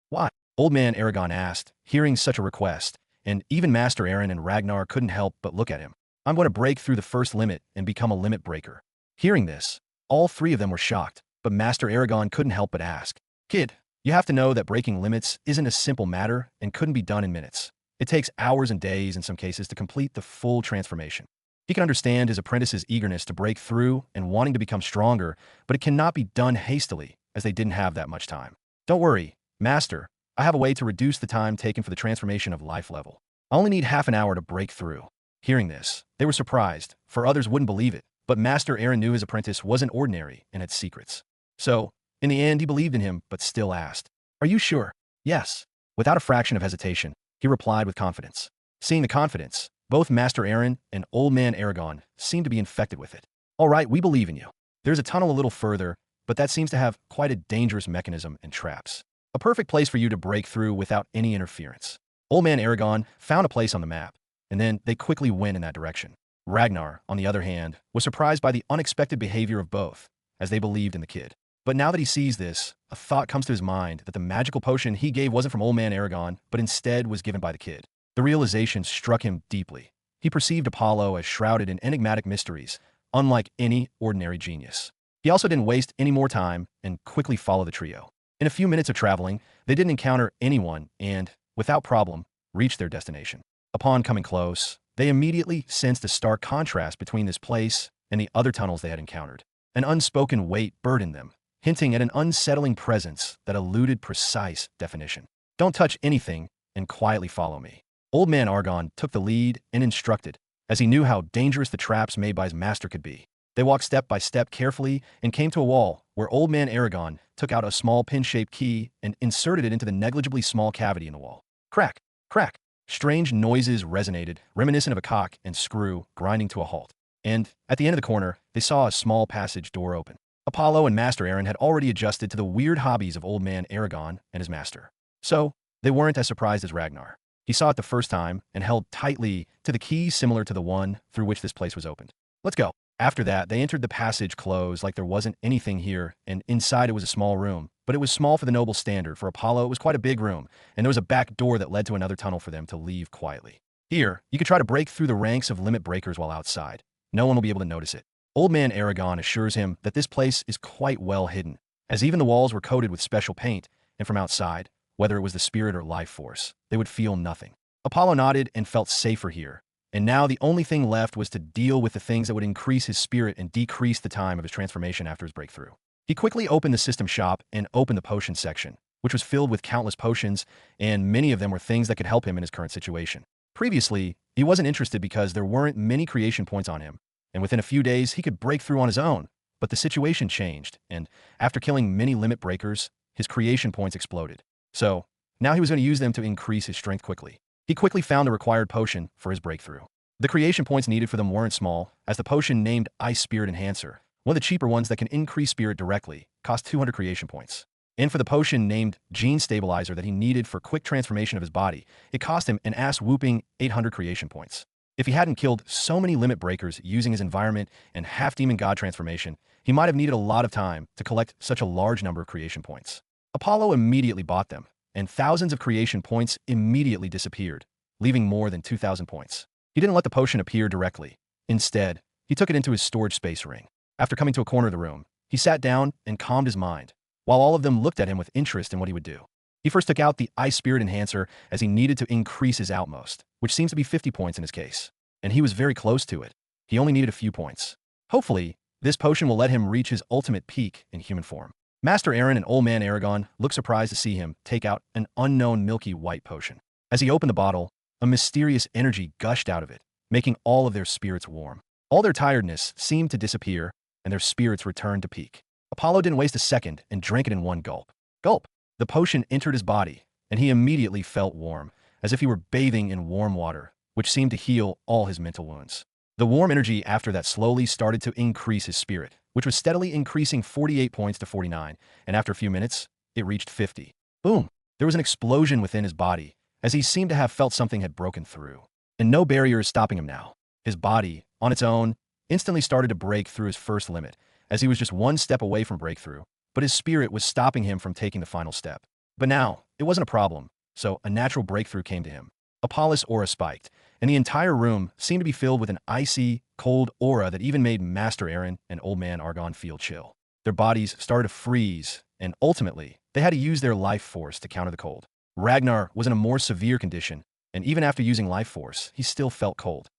"Why?" Old man Aragon asked, hearing such a request, and even Master Aaron and Ragnar couldn't help but look at him. "I'm going to break through the 1st limit and become a limit breaker." Hearing this, all 3 of them were shocked, but Master Aragon couldn't help but ask, "Kid, you have to know that breaking limits isn't a simple matter and couldn't be done in minutes. It takes hours and days in some cases to complete the full transformation." He can understand his apprentice's eagerness to break through and wanting to become stronger, but it cannot be done hastily, as they didn't have that much time. "Don't worry, Master. I have a way to reduce the time taken for the transformation of life level. I only need half an hour to break through." Hearing this, they were surprised, for others wouldn't believe it, but Master Aaron knew his apprentice wasn't ordinary and had secrets. So, in the end, he believed in him, but still asked, "Are you sure?" "Yes." Without a fraction of hesitation, he replied with confidence. Seeing the confidence, both Master Aaron and old man Aragon seemed to be infected with it. "All right, we believe in you. There's a tunnel a little further, but that seems to have quite a dangerous mechanism and traps. A perfect place for you to break through without any interference." Old man Aragon found a place on the map, and then they quickly went in that direction. Ragnar, on the other hand, was surprised by the unexpected behavior of both, as they believed in the kid. But now that he sees this, a thought comes to his mind that the magical potion he gave wasn't from old man Aragon, but instead was given by the kid. The realization struck him deeply. He perceived Apollo as shrouded in enigmatic mysteries, unlike any ordinary genius. He also didn't waste any more time and quickly followed the trio. In a few minutes of traveling, they didn't encounter anyone and, without problem, reached their destination. Upon coming close, they immediately sensed a stark contrast between this place and the other tunnels they had encountered. An unspoken weight burdened them, hinting at an unsettling presence that eluded precise definition. "Don't touch anything and quietly follow me." Old man Aragon took the lead and instructed, as he knew how dangerous the traps made by his master could be. They walked step by step carefully and came to a wall where Old Man Aragon took out a small pin-shaped key and inserted it into the negligibly small cavity in the wall. Crack! Crack! Strange noises resonated, reminiscent of a cock and screw grinding to a halt. And, at the end of the corner, they saw a small passage door open. Apollo and Master Aaron had already adjusted to the weird hobbies of Old Man Aragon and his master. So, they weren't as surprised as Ragnar. He saw it the first time and held tightly to the key similar to the one through which this place was opened. Let's go. After that, they entered the passage closed like there wasn't anything here, and inside it was a small room. But it was small for the noble standard. For Apollo, it was quite a big room, and there was a back door that led to another tunnel for them to leave quietly. Here, you could try to break through the ranks of limit breakers while outside. No one will be able to notice it. Old Man Aragon assures him that this place is quite well hidden, as even the walls were coated with special paint, and from outside, whether it was the spirit or life force, they would feel nothing. Apollo nodded and felt safer here, and now the only thing left was to deal with the things that would increase his spirit and decrease the time of his transformation after his breakthrough. He quickly opened the system shop and opened the potion section, which was filled with countless potions, and many of them were things that could help him in his current situation. Previously, he wasn't interested because there weren't many creation points on him, and within a few days he could break through on his own. But the situation changed, and after killing many limit breakers, his creation points exploded. So, now he was going to use them to increase his strength quickly. He quickly found the required potion for his breakthrough. The creation points needed for them weren't small, as the potion named Ice Spirit Enhancer, one of the cheaper ones that can increase spirit directly, cost 200 creation points. And for the potion named Gene Stabilizer that he needed for quick transformation of his body, it cost him an ass-whooping 800 creation points. If he hadn't killed so many limit breakers using his environment and half-demon god transformation, he might have needed a lot of time to collect such a large number of creation points. Apollo immediately bought them, and thousands of creation points immediately disappeared, leaving more than 2,000 points. He didn't let the potion appear directly. Instead, he took it into his storage space ring. After coming to a corner of the room, he sat down and calmed his mind, while all of them looked at him with interest in what he would do. He first took out the Ice Spirit Enhancer as he needed to increase his outmost, which seems to be 50 points in his case. And he was very close to it. He only needed a few points. Hopefully, this potion will let him reach his ultimate peak in human form. Master Aaron and Old Man Aragon looked surprised to see him take out an unknown milky white potion. As he opened the bottle, a mysterious energy gushed out of it, making all of their spirits warm. All their tiredness seemed to disappear, and their spirits returned to peak. Apollo didn't waste a second and drank it in one gulp. Gulp! The potion entered his body, and he immediately felt warm, as if he were bathing in warm water, which seemed to heal all his mental wounds. The warm energy after that slowly started to increase his spirit, which was steadily increasing 48 points to 49, and after a few minutes, it reached 50. Boom! There was an explosion within his body, as he seemed to have felt something had broken through. And no barrier is stopping him now. His body, on its own, instantly started to break through his first limit, as he was just one step away from breakthrough, but his spirit was stopping him from taking the final step. But now, it wasn't a problem, so a natural breakthrough came to him. Apollo's aura spiked, and the entire room seemed to be filled with an icy, cold aura that even made Master Aaron and Old Man Aragon feel chill. Their bodies started to freeze, and ultimately, they had to use their life force to counter the cold. Ragnar was in a more severe condition, and even after using life force, he still felt cold.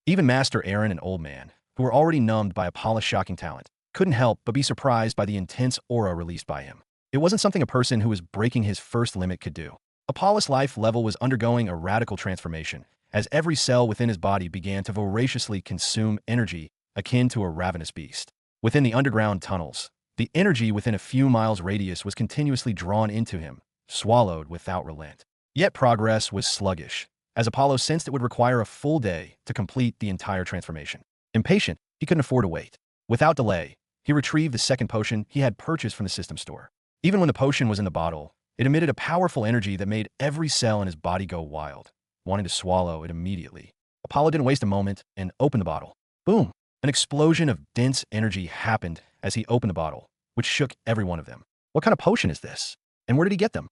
Even Master Aaron and Old Man, who were already numbed by Apollo's shocking talent, couldn't help but be surprised by the intense aura released by him. It wasn't something a person who was breaking his first limit could do. Apollo's life level was undergoing a radical transformation, as every cell within his body began to voraciously consume energy akin to a ravenous beast. Within the underground tunnels, the energy within a few miles radius was continuously drawn into him, swallowed without relent. Yet progress was sluggish, as Apollo sensed it would require a full day to complete the entire transformation. Impatient, he couldn't afford to wait. Without delay, he retrieved the second potion he had purchased from the system store. Even when the potion was in the bottle, it emitted a powerful energy that made every cell in his body go wild, wanting to swallow it immediately. Apollo didn't waste a moment and opened the bottle. Boom! An explosion of dense energy happened as he opened the bottle, which shook every one of them. What kind of potion is this? And where did he get them?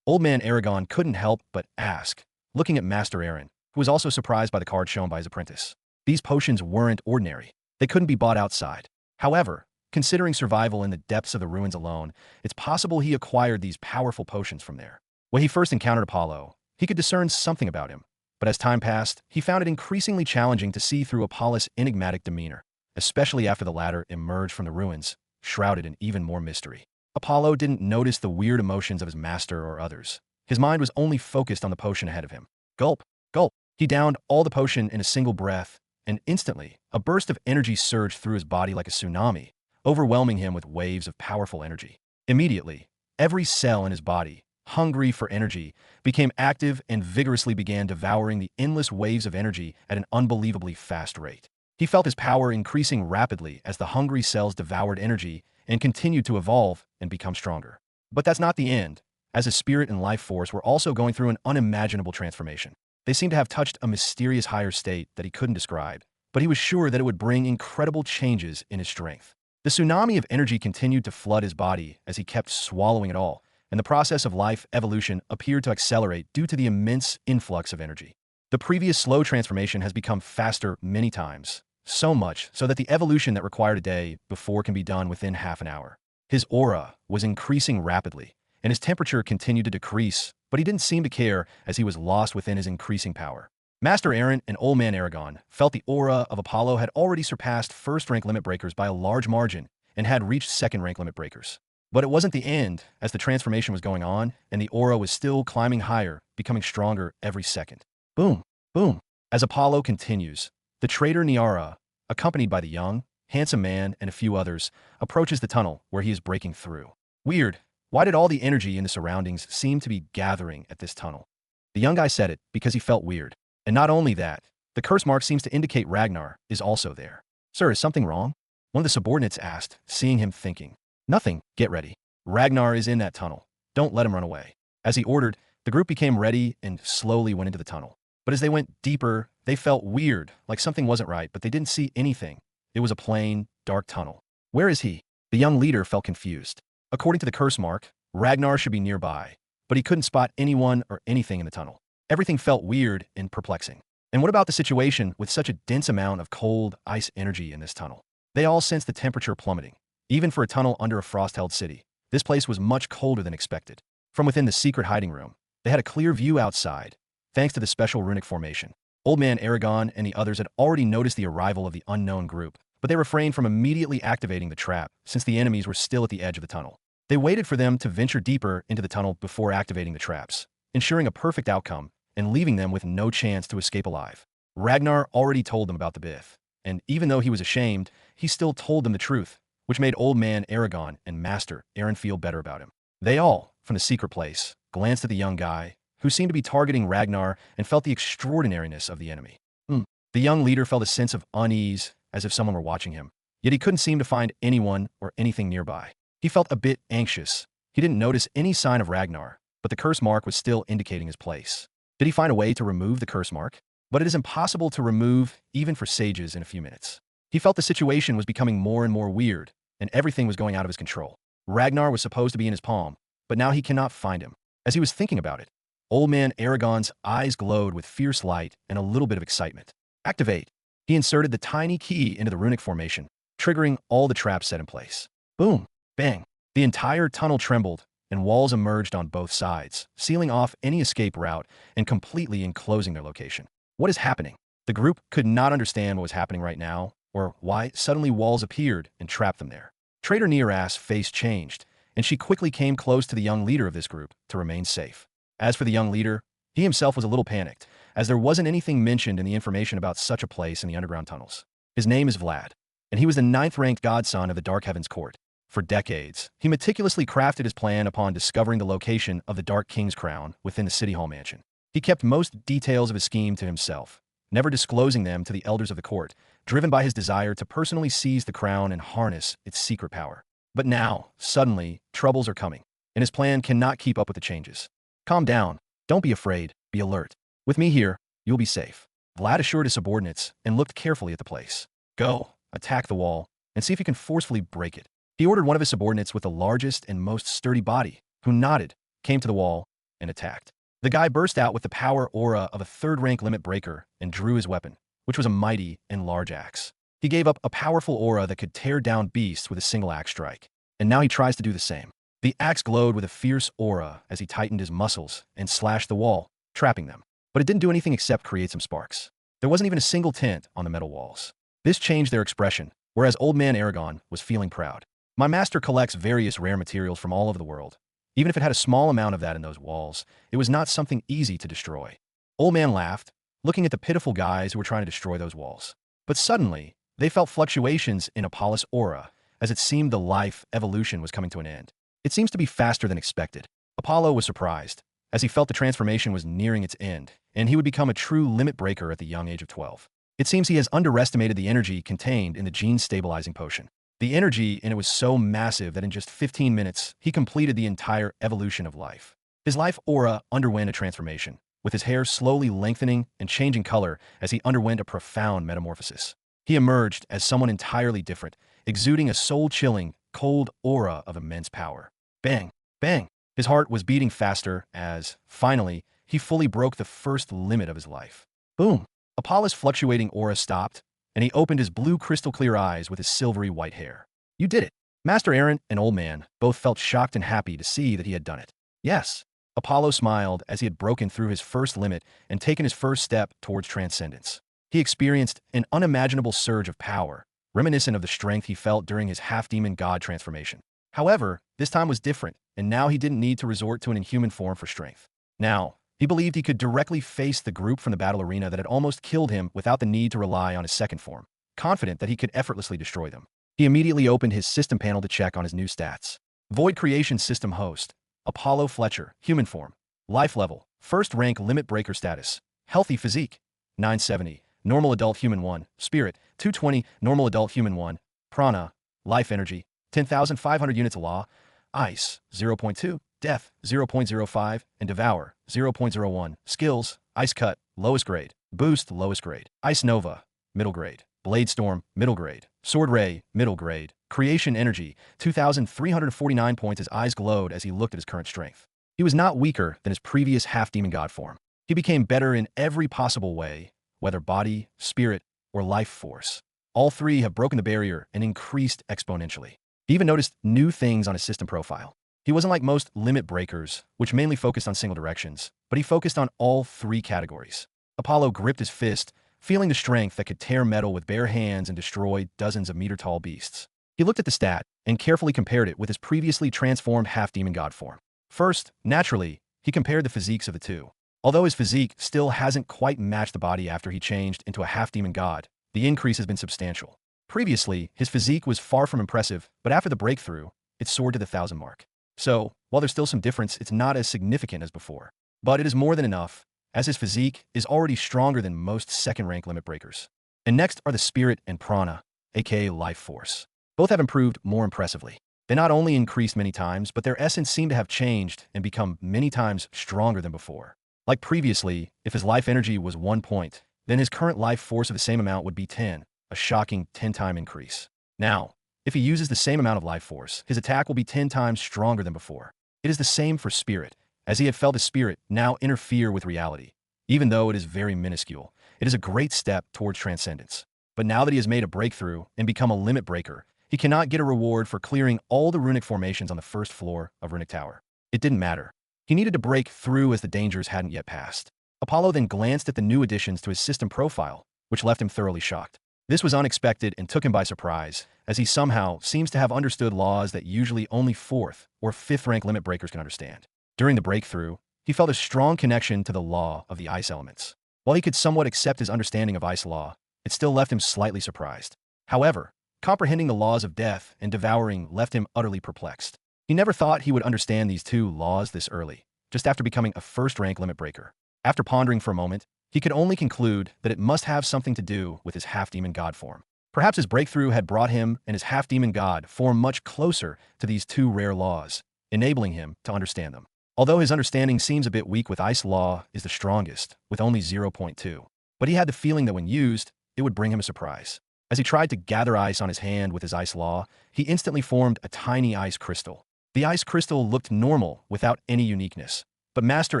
Old Man Aragon couldn't help but ask, looking at Master Aaron, who was also surprised by the card shown by his apprentice. These potions weren't ordinary. They couldn't be bought outside. However, considering survival in the depths of the ruins alone, it's possible he acquired these powerful potions from there. When he first encountered Apollo, he could discern something about him, but as time passed, he found it increasingly challenging to see through Apollo's enigmatic demeanor, especially after the latter emerged from the ruins, shrouded in even more mystery. Apollo didn't notice the weird emotions of his master or others. His mind was only focused on the potion ahead of him. Gulp! Gulp! He downed all the potion in a single breath, and instantly, a burst of energy surged through his body like a tsunami, overwhelming him with waves of powerful energy. Immediately, every cell in his body, hungry for energy, became active and vigorously began devouring the endless waves of energy at an unbelievably fast rate. He felt his power increasing rapidly as the hungry cells devoured energy and continued to evolve and become stronger. But that's not the end, as his spirit and life force were also going through an unimaginable transformation. They seemed to have touched a mysterious higher state that he couldn't describe, but he was sure that it would bring incredible changes in his strength. The tsunami of energy continued to flood his body as he kept swallowing it all, and the process of life evolution appeared to accelerate due to the immense influx of energy. The previous slow transformation has become faster many times, so much so that the evolution that required a day before can be done within half an hour. His aura was increasing rapidly, and his temperature continued to decrease, but he didn't seem to care as he was lost within his increasing power. Master Aaron and Old Man Aragon felt the aura of Apollo had already surpassed first-rank limit breakers by a large margin and had reached second-rank limit breakers. But it wasn't the end, as the transformation was going on, and the aura was still climbing higher, becoming stronger every second. Boom, boom. As Apollo continues, the traitor Niara, accompanied by the young, handsome man and a few others, approaches the tunnel where he is breaking through. Weird. Why did all the energy in the surroundings seem to be gathering at this tunnel? The young guy said it because he felt weird. And not only that, the curse mark seems to indicate Ragnar is also there. Sir, is something wrong? One of the subordinates asked, seeing him thinking. Nothing, get ready. Ragnar is in that tunnel. Don't let him run away. As he ordered, the group became ready and slowly went into the tunnel. But as they went deeper, they felt weird, like something wasn't right, but they didn't see anything. It was a plain, dark tunnel. Where is he? The young leader felt confused. According to the curse mark, Ragnar should be nearby, but he couldn't spot anyone or anything in the tunnel. Everything felt weird and perplexing. And what about the situation with such a dense amount of cold, ice energy in this tunnel? They all sensed the temperature plummeting. Even for a tunnel under a frost-held city, this place was much colder than expected. From within the secret hiding room, they had a clear view outside, thanks to the special runic formation. Old Man Aragon and the others had already noticed the arrival of the unknown group, but they refrained from immediately activating the trap, since the enemies were still at the edge of the tunnel. They waited for them to venture deeper into the tunnel before activating the traps, ensuring a perfect outcome and leaving them with no chance to escape alive. Ragnar already told them about the Bith, and even though he was ashamed, he still told them the truth, which made Old Man Aragon and Master Aaron feel better about him. They all, from the secret place, glanced at the young guy, who seemed to be targeting Ragnar, and felt the extraordinariness of the enemy. The young leader felt a sense of unease, as if someone were watching him, yet he couldn't seem to find anyone or anything nearby. He felt a bit anxious. He didn't notice any sign of Ragnar, but the curse mark was still indicating his place. Did he find a way to remove the curse mark? But it is impossible to remove, even for sages, in a few minutes. He felt the situation was becoming more and more weird, and everything was going out of his control. Ragnar was supposed to be in his palm, but now he cannot find him. As he was thinking about it, Old Man Aragon's eyes glowed with fierce light and a little bit of excitement. Activate! He inserted the tiny key into the runic formation, triggering all the traps set in place. Boom! Bang! The entire tunnel trembled, and walls emerged on both sides, sealing off any escape route and completely enclosing their location. What is happening? The group could not understand what was happening right now, or why suddenly walls appeared and trapped them there. Traitor Nearas's face changed, and she quickly came close to the young leader of this group to remain safe. As for the young leader, he himself was a little panicked, as there wasn't anything mentioned in the information about such a place in the underground tunnels. His name is Vlad, and he was the 9th-ranked godson of the Dark Heavens Court. For decades, he meticulously crafted his plan upon discovering the location of the Dark King's crown within the City Hall mansion. He kept most details of his scheme to himself, never disclosing them to the elders of the court, driven by his desire to personally seize the crown and harness its secret power. But now, suddenly, troubles are coming, and his plan cannot keep up with the changes. Calm down. Don't be afraid. Be alert. With me here, you'll be safe. Vlad assured his subordinates and looked carefully at the place. Go, attack the wall, and see if you can forcefully break it. He ordered one of his subordinates with the largest and most sturdy body, who nodded, came to the wall, and attacked. The guy burst out with the power aura of a 3rd-rank limit breaker and drew his weapon, which was a mighty and large axe. He gave up a powerful aura that could tear down beasts with a single axe strike, and now he tries to do the same. The axe glowed with a fierce aura as he tightened his muscles and slashed the wall, trapping them. But it didn't do anything except create some sparks. There wasn't even a single tint on the metal walls. This changed their expression, whereas Old Man Aragon was feeling proud. My master collects various rare materials from all over the world. Even if it had a small amount of that in those walls, it was not something easy to destroy. Old Man laughed, looking at the pitiful guys who were trying to destroy those walls. But suddenly, they felt fluctuations in Apollo's aura, as it seemed the life evolution was coming to an end. It seems to be faster than expected. Apollo was surprised, as he felt the transformation was nearing its end, and he would become a true limit breaker at the young age of 12. It seems he has underestimated the energy contained in the gene-stabilizing potion. The energy in it was so massive that in just 15 minutes, he completed the entire evolution of life. His life aura underwent a transformation, with his hair slowly lengthening and changing color as he underwent a profound metamorphosis. He emerged as someone entirely different, exuding a soul-chilling, cold aura of immense power. Bang! Bang! His heart was beating faster as, finally, he fully broke the first limit of his life. Boom! Apollo's fluctuating aura stopped, and he opened his blue crystal-clear eyes with his silvery white hair. You did it! Master Aaron and Old Man both felt shocked and happy to see that he had done it. Yes! Apollo smiled as he had broken through his first limit and taken his first step towards transcendence. He experienced an unimaginable surge of power, reminiscent of the strength he felt during his half-demon god transformation. However, this time was different, and now he didn't need to resort to an inhuman form for strength. Now, he believed he could directly face the group from the battle arena that had almost killed him without the need to rely on his second form, confident that he could effortlessly destroy them. He immediately opened his system panel to check on his new stats. Void Creation System Host, Apollo Fletcher, Human Form, Life Level, First Rank Limit Breaker Status, Healthy Physique, 970, Normal Adult Human 1, Spirit, 220, Normal Adult Human 1, Prana, Life Energy, 10,500 units Law, Ice, 0.2, Death, 0.05, and Devour, 0.01. Skills, Ice Cut, lowest grade. Boost, lowest grade. Ice Nova, middle grade. Blade Storm, middle grade. Sword Ray, middle grade. Creation Energy, 2,349 points. His eyes glowed as he looked at his current strength. He was not weaker than his previous half-demon god form. He became better in every possible way, whether body, spirit, or life force. All three have broken the barrier and increased exponentially. He even noticed new things on his system profile. He wasn't like most limit breakers, which mainly focused on single directions, but he focused on all three categories. Apollo gripped his fist, feeling the strength that could tear metal with bare hands and destroy dozens of meter-tall beasts. He looked at the stat and carefully compared it with his previously transformed half-demon god form. First, naturally, he compared the physiques of the two. Although his physique still hasn't quite matched the body after he changed into a half-demon god, the increase has been substantial. Previously, his physique was far from impressive, but after the breakthrough, it soared to the 1,000 mark. So, while there's still some difference, it's not as significant as before. But it is more than enough, as his physique is already stronger than most second-rank limit breakers. And next are the Spirit and Prana, aka Life Force. Both have improved more impressively. They not only increased many times, but their essence seemed to have changed and become many times stronger than before. Like previously, if his life energy was 1 point, then his current life force of the same amount would be 10, a shocking 10-time increase. Now, if he uses the same amount of life force, his attack will be 10 times stronger than before. It is the same for Spirit, as he had felt his spirit now interfere with reality. Even though it is very minuscule, it is a great step towards transcendence. But now that he has made a breakthrough and become a limit breaker, he cannot get a reward for clearing all the runic formations on the first floor of Runic Tower. It didn't matter. He needed to break through as the dangers hadn't yet passed. Apollo then glanced at the new additions to his system profile, which left him thoroughly shocked. This was unexpected and took him by surprise, as he somehow seems to have understood laws that usually only 4th or 5th rank limit breakers can understand. During the breakthrough, he felt a strong connection to the law of the ice elements. While he could somewhat accept his understanding of ice law, it still left him slightly surprised. However, comprehending the laws of death and devouring left him utterly perplexed. He never thought he would understand these two laws this early, just after becoming a first-rank limit breaker. After pondering for a moment, he could only conclude that it must have something to do with his half-demon god form. Perhaps his breakthrough had brought him and his half-demon god form much closer to these two rare laws, enabling him to understand them. Although his understanding seems a bit weak, with ice law is the strongest, with only 0.2. But he had the feeling that when used, it would bring him a surprise. As he tried to gather ice on his hand with his ice law, he instantly formed a tiny ice crystal. The ice crystal looked normal without any uniqueness. But Master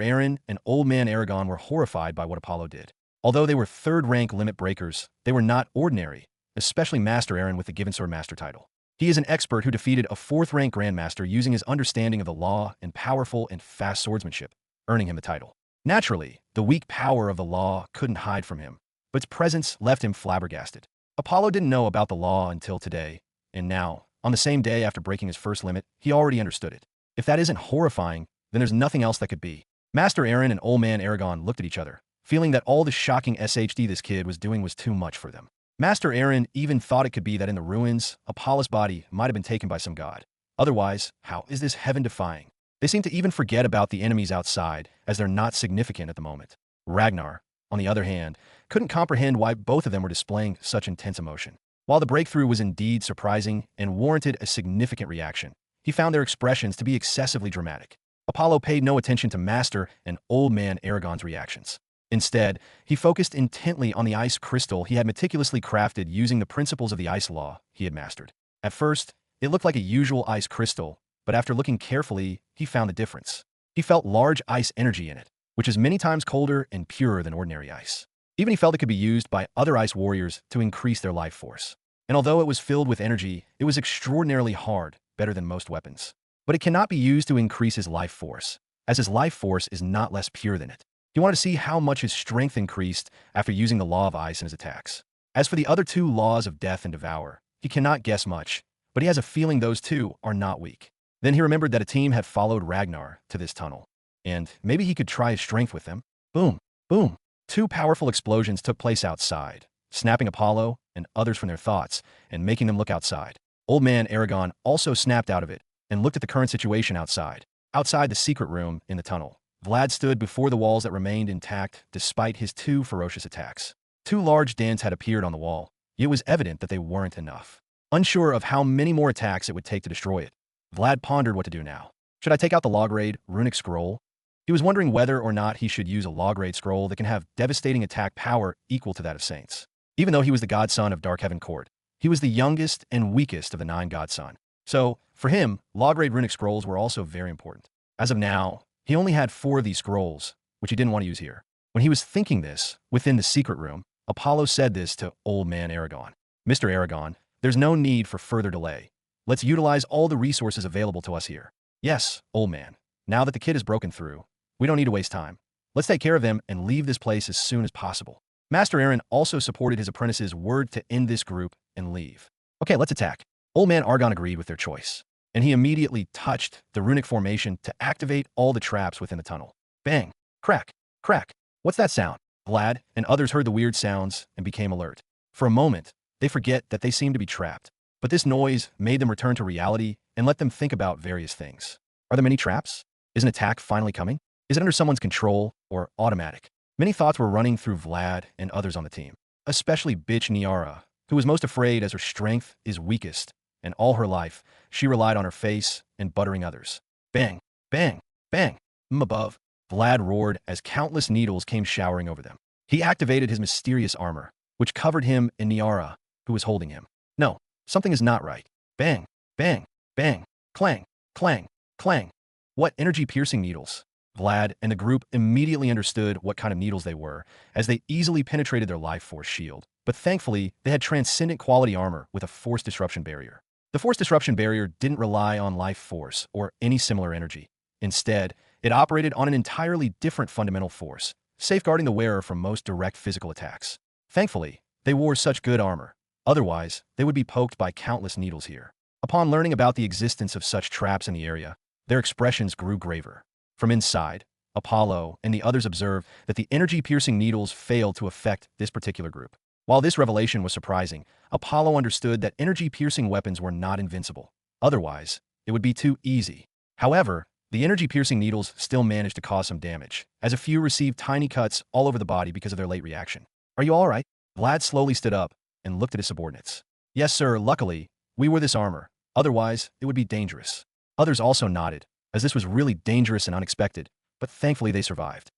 Aaron and Old Man Aragon were horrified by what Apollo did. Although they were third-rank limit breakers, they were not ordinary, especially Master Aaron with the Given Sword Master title. He is an expert who defeated a 4th-rank Grandmaster using his understanding of the law and powerful and fast swordsmanship, earning him the title. Naturally, the weak power of the law couldn't hide from him, but its presence left him flabbergasted. Apollo didn't know about the law until today, and now, on the same day after breaking his first limit, he already understood it. If that isn't horrifying, then there's nothing else that could be. Master Aaron and Old Man Aragon looked at each other, feeling that all the shocking SHD this kid was doing was too much for them. Master Aaron even thought it could be that in the ruins, Apollo's body might have been taken by some god. Otherwise, how is this heaven-defying? They seem to even forget about the enemies outside, as they're not significant at the moment. Ragnar, on the other hand, couldn't comprehend why both of them were displaying such intense emotion. While the breakthrough was indeed surprising and warranted a significant reaction, he found their expressions to be excessively dramatic. Apollo paid no attention to Master and Old Man Aragon's reactions. Instead, he focused intently on the ice crystal he had meticulously crafted using the principles of the ice law he had mastered. At first, it looked like a usual ice crystal, but after looking carefully, he found the difference. He felt large ice energy in it, which is many times colder and purer than ordinary ice. Even he felt it could be used by other ice warriors to increase their life force. And although it was filled with energy, it was extraordinarily hard, better than most weapons. But it cannot be used to increase his life force, as his life force is not less pure than it. He wanted to see how much his strength increased after using the law of ice in his attacks. As for the other two laws of death and devour, he cannot guess much, but he has a feeling those two are not weak. Then he remembered that a team had followed Ragnar to this tunnel, and maybe he could try his strength with them. Boom, boom. Two powerful explosions took place outside, snapping Apollo and others from their thoughts and making them look outside. Old Man Aragon also snapped out of it and looked at the current situation outside. Outside the secret room in the tunnel, Vlad stood before the walls that remained intact despite his two ferocious attacks. Two large dents had appeared on the wall. It was evident that they weren't enough. Unsure of how many more attacks it would take to destroy it, Vlad pondered what to do now. Should I take out the log-raid runic scroll? He was wondering whether or not he should use a log-raid scroll that can have devastating attack power equal to that of saints. Even though he was the godson of Dark Heaven Court, he was the youngest and weakest of the 9 godson. So, for him, log-raid runic scrolls were also very important. As of now, he only had 4 of these scrolls, which he didn't want to use here. When he was thinking this, within the secret room, Apollo said this to Old Man Aragon. Mr. Aragon, there's no need for further delay. Let's utilize all the resources available to us here. Yes, old man. Now that the kid has broken through, we don't need to waste time. Let's take care of him and leave this place as soon as possible. Master Aaron also supported his apprentice's word to end this group and leave. Okay, let's attack. Old Man Aragon agreed with their choice, and he immediately touched the runic formation to activate all the traps within the tunnel. Bang! Crack! Crack! What's that sound? Vlad and others heard the weird sounds and became alert. For a moment, they forget that they seem to be trapped, but this noise made them return to reality and let them think about various things. Are there many traps? Is an attack finally coming? Is it under someone's control or automatic? Many thoughts were running through Vlad and others on the team, especially bitch Niara, who was most afraid as her strength is weakest, and all her life, she relied on her face and buttering others. Bang! Bang! Bang! Above, Vlad roared as countless needles came showering over them. He activated his mysterious armor, which covered him and Niara, who was holding him. No, something is not right. Bang! Bang! Bang! Clang! Clang! Clang! What energy-piercing needles? Vlad and the group immediately understood what kind of needles they were, as they easily penetrated their life force shield. But thankfully, they had transcendent quality armor with a force disruption barrier. The force disruption barrier didn't rely on life force or any similar energy. Instead, it operated on an entirely different fundamental force, safeguarding the wearer from most direct physical attacks. Thankfully, they wore such good armor. Otherwise, they would be poked by countless needles here. Upon learning about the existence of such traps in the area, their expressions grew graver. From inside, Apollo and the others observed that the energy-piercing needles failed to affect this particular group. While this revelation was surprising, Apollo understood that energy-piercing weapons were not invincible. Otherwise, it would be too easy. However, the energy-piercing needles still managed to cause some damage, as a few received tiny cuts all over the body because of their late reaction. Are you all right? Vlad slowly stood up and looked at his subordinates. Yes, sir, luckily, we wore this armor. Otherwise, it would be dangerous. Others also nodded, as this was really dangerous and unexpected, but thankfully they survived.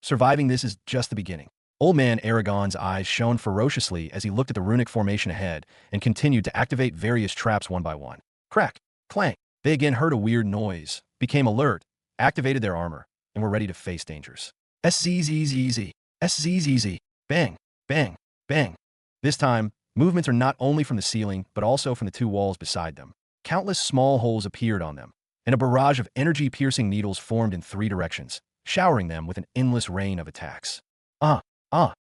Surviving this is just the beginning. Old Man Aragon's eyes shone ferociously as he looked at the runic formation ahead and continued to activate various traps one by one. Crack! Clang! They again heard a weird noise, became alert, activated their armor, and were ready to face dangers. SZZZZ! SZZZ! Bang! Bang! Bang! This time, movements are not only from the ceiling, but also from the 2 walls beside them. Countless small holes appeared on them, and a barrage of energy-piercing needles formed in 3 directions, showering them with an endless rain of attacks.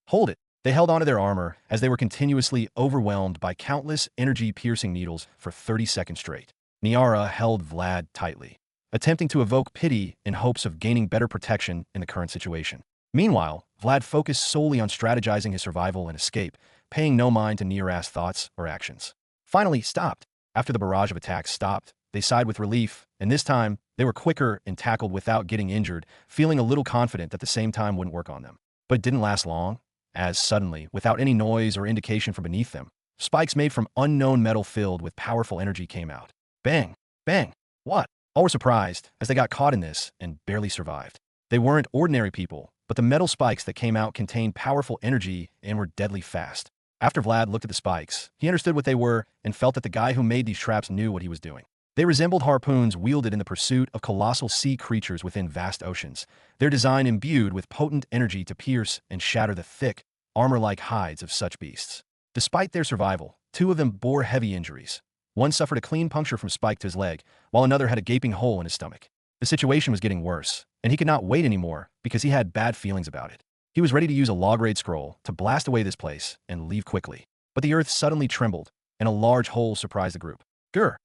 Hold it! They held onto their armor as they were continuously overwhelmed by countless energy-piercing needles for 30 seconds straight. Niara held Vlad tightly, attempting to evoke pity in hopes of gaining better protection in the current situation. Meanwhile, Vlad focused solely on strategizing his survival and escape, paying no mind to Nearast's thoughts or actions. Finally, stopped. After the barrage of attacks stopped, they sighed with relief, and this time, they were quicker and tackled without getting injured, feeling a little confident that the same time wouldn't work on them. But it didn't last long, as suddenly, without any noise or indication from beneath them, spikes made from unknown metal filled with powerful energy came out. Bang! Bang! What? All were surprised, as they got caught in this and barely survived. They weren't ordinary people, but the metal spikes that came out contained powerful energy and were deadly fast. After Vlad looked at the spikes, he understood what they were and felt that the guy who made these traps knew what he was doing. They resembled harpoons wielded in the pursuit of colossal sea creatures within vast oceans, their design imbued with potent energy to pierce and shatter the thick, armor-like hides of such beasts. Despite their survival, two of them bore heavy injuries. One suffered a clean puncture from spike to his leg, while another had a gaping hole in his stomach. The situation was getting worse, and he could not wait anymore because he had bad feelings about it. He was ready to use a log-raid scroll to blast away this place and leave quickly. But the earth suddenly trembled, and a large hole surprised the group. Grr!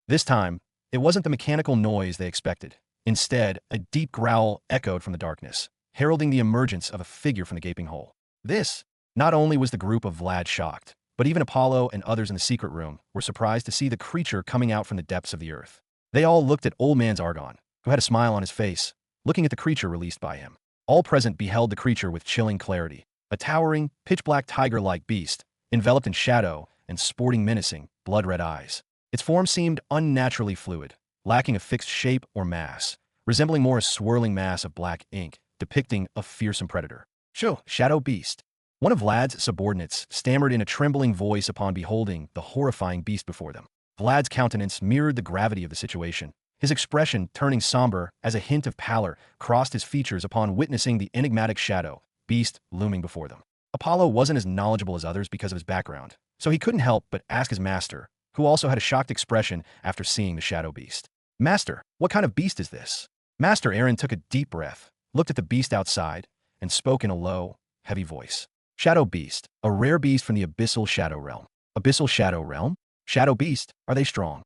This time, it wasn't the mechanical noise they expected. Instead, a deep growl echoed from the darkness, heralding the emergence of a figure from the gaping hole. This, not only was the group of Vlad shocked, but even Apollo and others in the secret room were surprised to see the creature coming out from the depths of the earth. They all looked at Old Man Argon, who had a smile on his face, looking at the creature released by him. All present beheld the creature with chilling clarity, a towering, pitch-black tiger-like beast, enveloped in shadow and sporting menacing, blood-red eyes. Its form seemed unnaturally fluid, lacking a fixed shape or mass, resembling more a swirling mass of black ink, depicting a fearsome predator. Shadow Beast. One of Vlad's subordinates stammered in a trembling voice upon beholding the horrifying beast before them. Vlad's countenance mirrored the gravity of the situation, his expression turning somber as a hint of pallor crossed his features upon witnessing the enigmatic shadow beast looming before them. Apollo wasn't as knowledgeable as others because of his background, so he couldn't help but ask his master, who also had a shocked expression after seeing the shadow beast. Master, what kind of beast is this? Master Aaron took a deep breath, looked at the beast outside, and spoke in a low, heavy voice. Shadow Beast, a rare beast from the Abyssal Shadow Realm. Abyssal Shadow Realm? Shadow Beast, are they strong?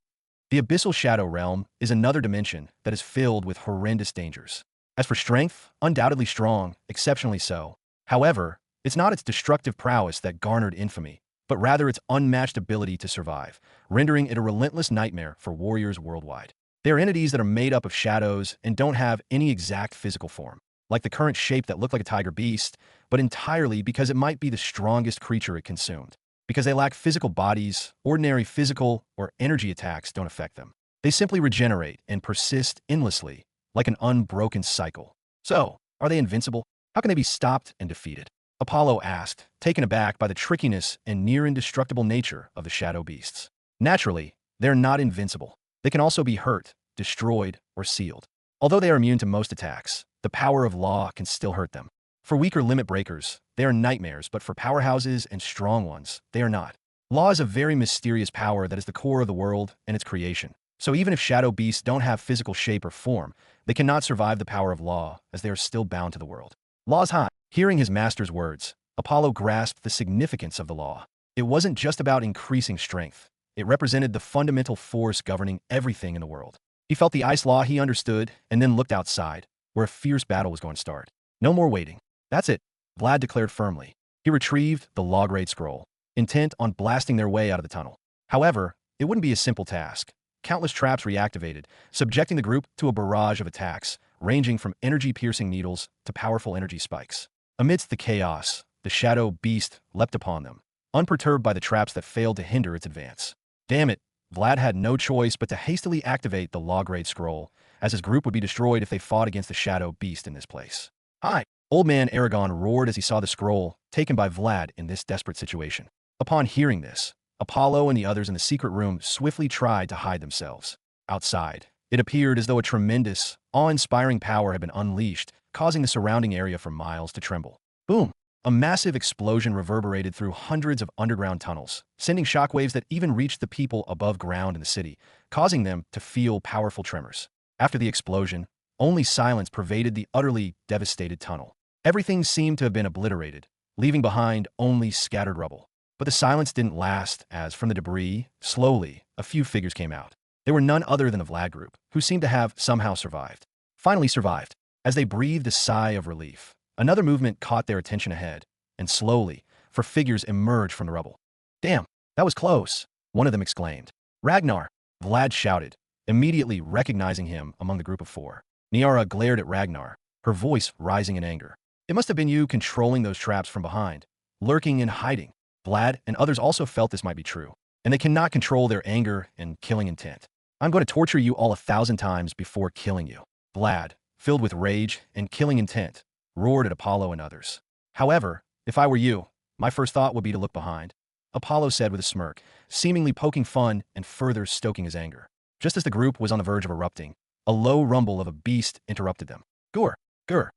The Abyssal Shadow Realm is another dimension that is filled with horrendous dangers. As for strength, undoubtedly strong, exceptionally so. However, it's not its destructive prowess that garnered infamy, but rather its unmatched ability to survive, rendering it a relentless nightmare for warriors worldwide. They are entities that are made up of shadows and don't have any exact physical form, like the current shape that looked like a tiger beast, but entirely because it might be the strongest creature it consumed. Because they lack physical bodies, ordinary physical or energy attacks don't affect them. They simply regenerate and persist endlessly, like an unbroken cycle. So, are they invincible? How can they be stopped and defeated? Apollo asked, taken aback by the trickiness and near-indestructible nature of the shadow beasts. Naturally, they're not invincible. They can also be hurt, destroyed, or sealed. Although they are immune to most attacks, the power of law can still hurt them. For weaker limit breakers, they are nightmares, but for powerhouses and strong ones, they are not. Law is a very mysterious power that is the core of the world and its creation. So even if shadow beasts don't have physical shape or form, they cannot survive the power of law, as they are still bound to the world. Law's high. Hearing his master's words, Apollo grasped the significance of the law. It wasn't just about increasing strength. It represented the fundamental force governing everything in the world. He felt the ice law he understood and then looked outside, where a fierce battle was going to start. No more waiting. That's it, Vlad declared firmly. He retrieved the log-raid scroll, intent on blasting their way out of the tunnel. However, it wouldn't be a simple task. Countless traps reactivated, subjecting the group to a barrage of attacks, ranging from energy-piercing needles to powerful energy spikes. Amidst the chaos, the shadow beast leapt upon them, unperturbed by the traps that failed to hinder its advance. Damn it, Vlad had no choice but to hastily activate the log-raid scroll, as his group would be destroyed if they fought against the shadow beast in this place. Hi! Old Man Aragon roared as he saw the scroll taken by Vlad in this desperate situation. Upon hearing this, Apollo and the others in the secret room swiftly tried to hide themselves. Outside, it appeared as though a tremendous, awe-inspiring power had been unleashed, causing the surrounding area for miles to tremble. Boom! A massive explosion reverberated through hundreds of underground tunnels, sending shockwaves that even reached the people above ground in the city, causing them to feel powerful tremors. After the explosion, only silence pervaded the utterly devastated tunnel. Everything seemed to have been obliterated, leaving behind only scattered rubble. But the silence didn't last, as from the debris, slowly, a few figures came out. They were none other than the Vlad group, who seemed to have somehow survived. Finally survived. As they breathed a sigh of relief, another movement caught their attention ahead, and slowly, four figures emerged from the rubble. Damn, that was close, one of them exclaimed. Ragnar, Vlad shouted, immediately recognizing him among the group of four. Niara glared at Ragnar, her voice rising in anger. It must have been you controlling those traps from behind, lurking and hiding. Vlad and others also felt this might be true, and they cannot control their anger and killing intent. I'm going to torture you all 1,000 times before killing you. Vlad, filled with rage and killing intent, roared at Apollo and others. However, if I were you, my first thought would be to look behind, Apollo said with a smirk, seemingly poking fun and further stoking his anger. Just as the group was on the verge of erupting, a low rumble of a beast interrupted them. Gur, gur.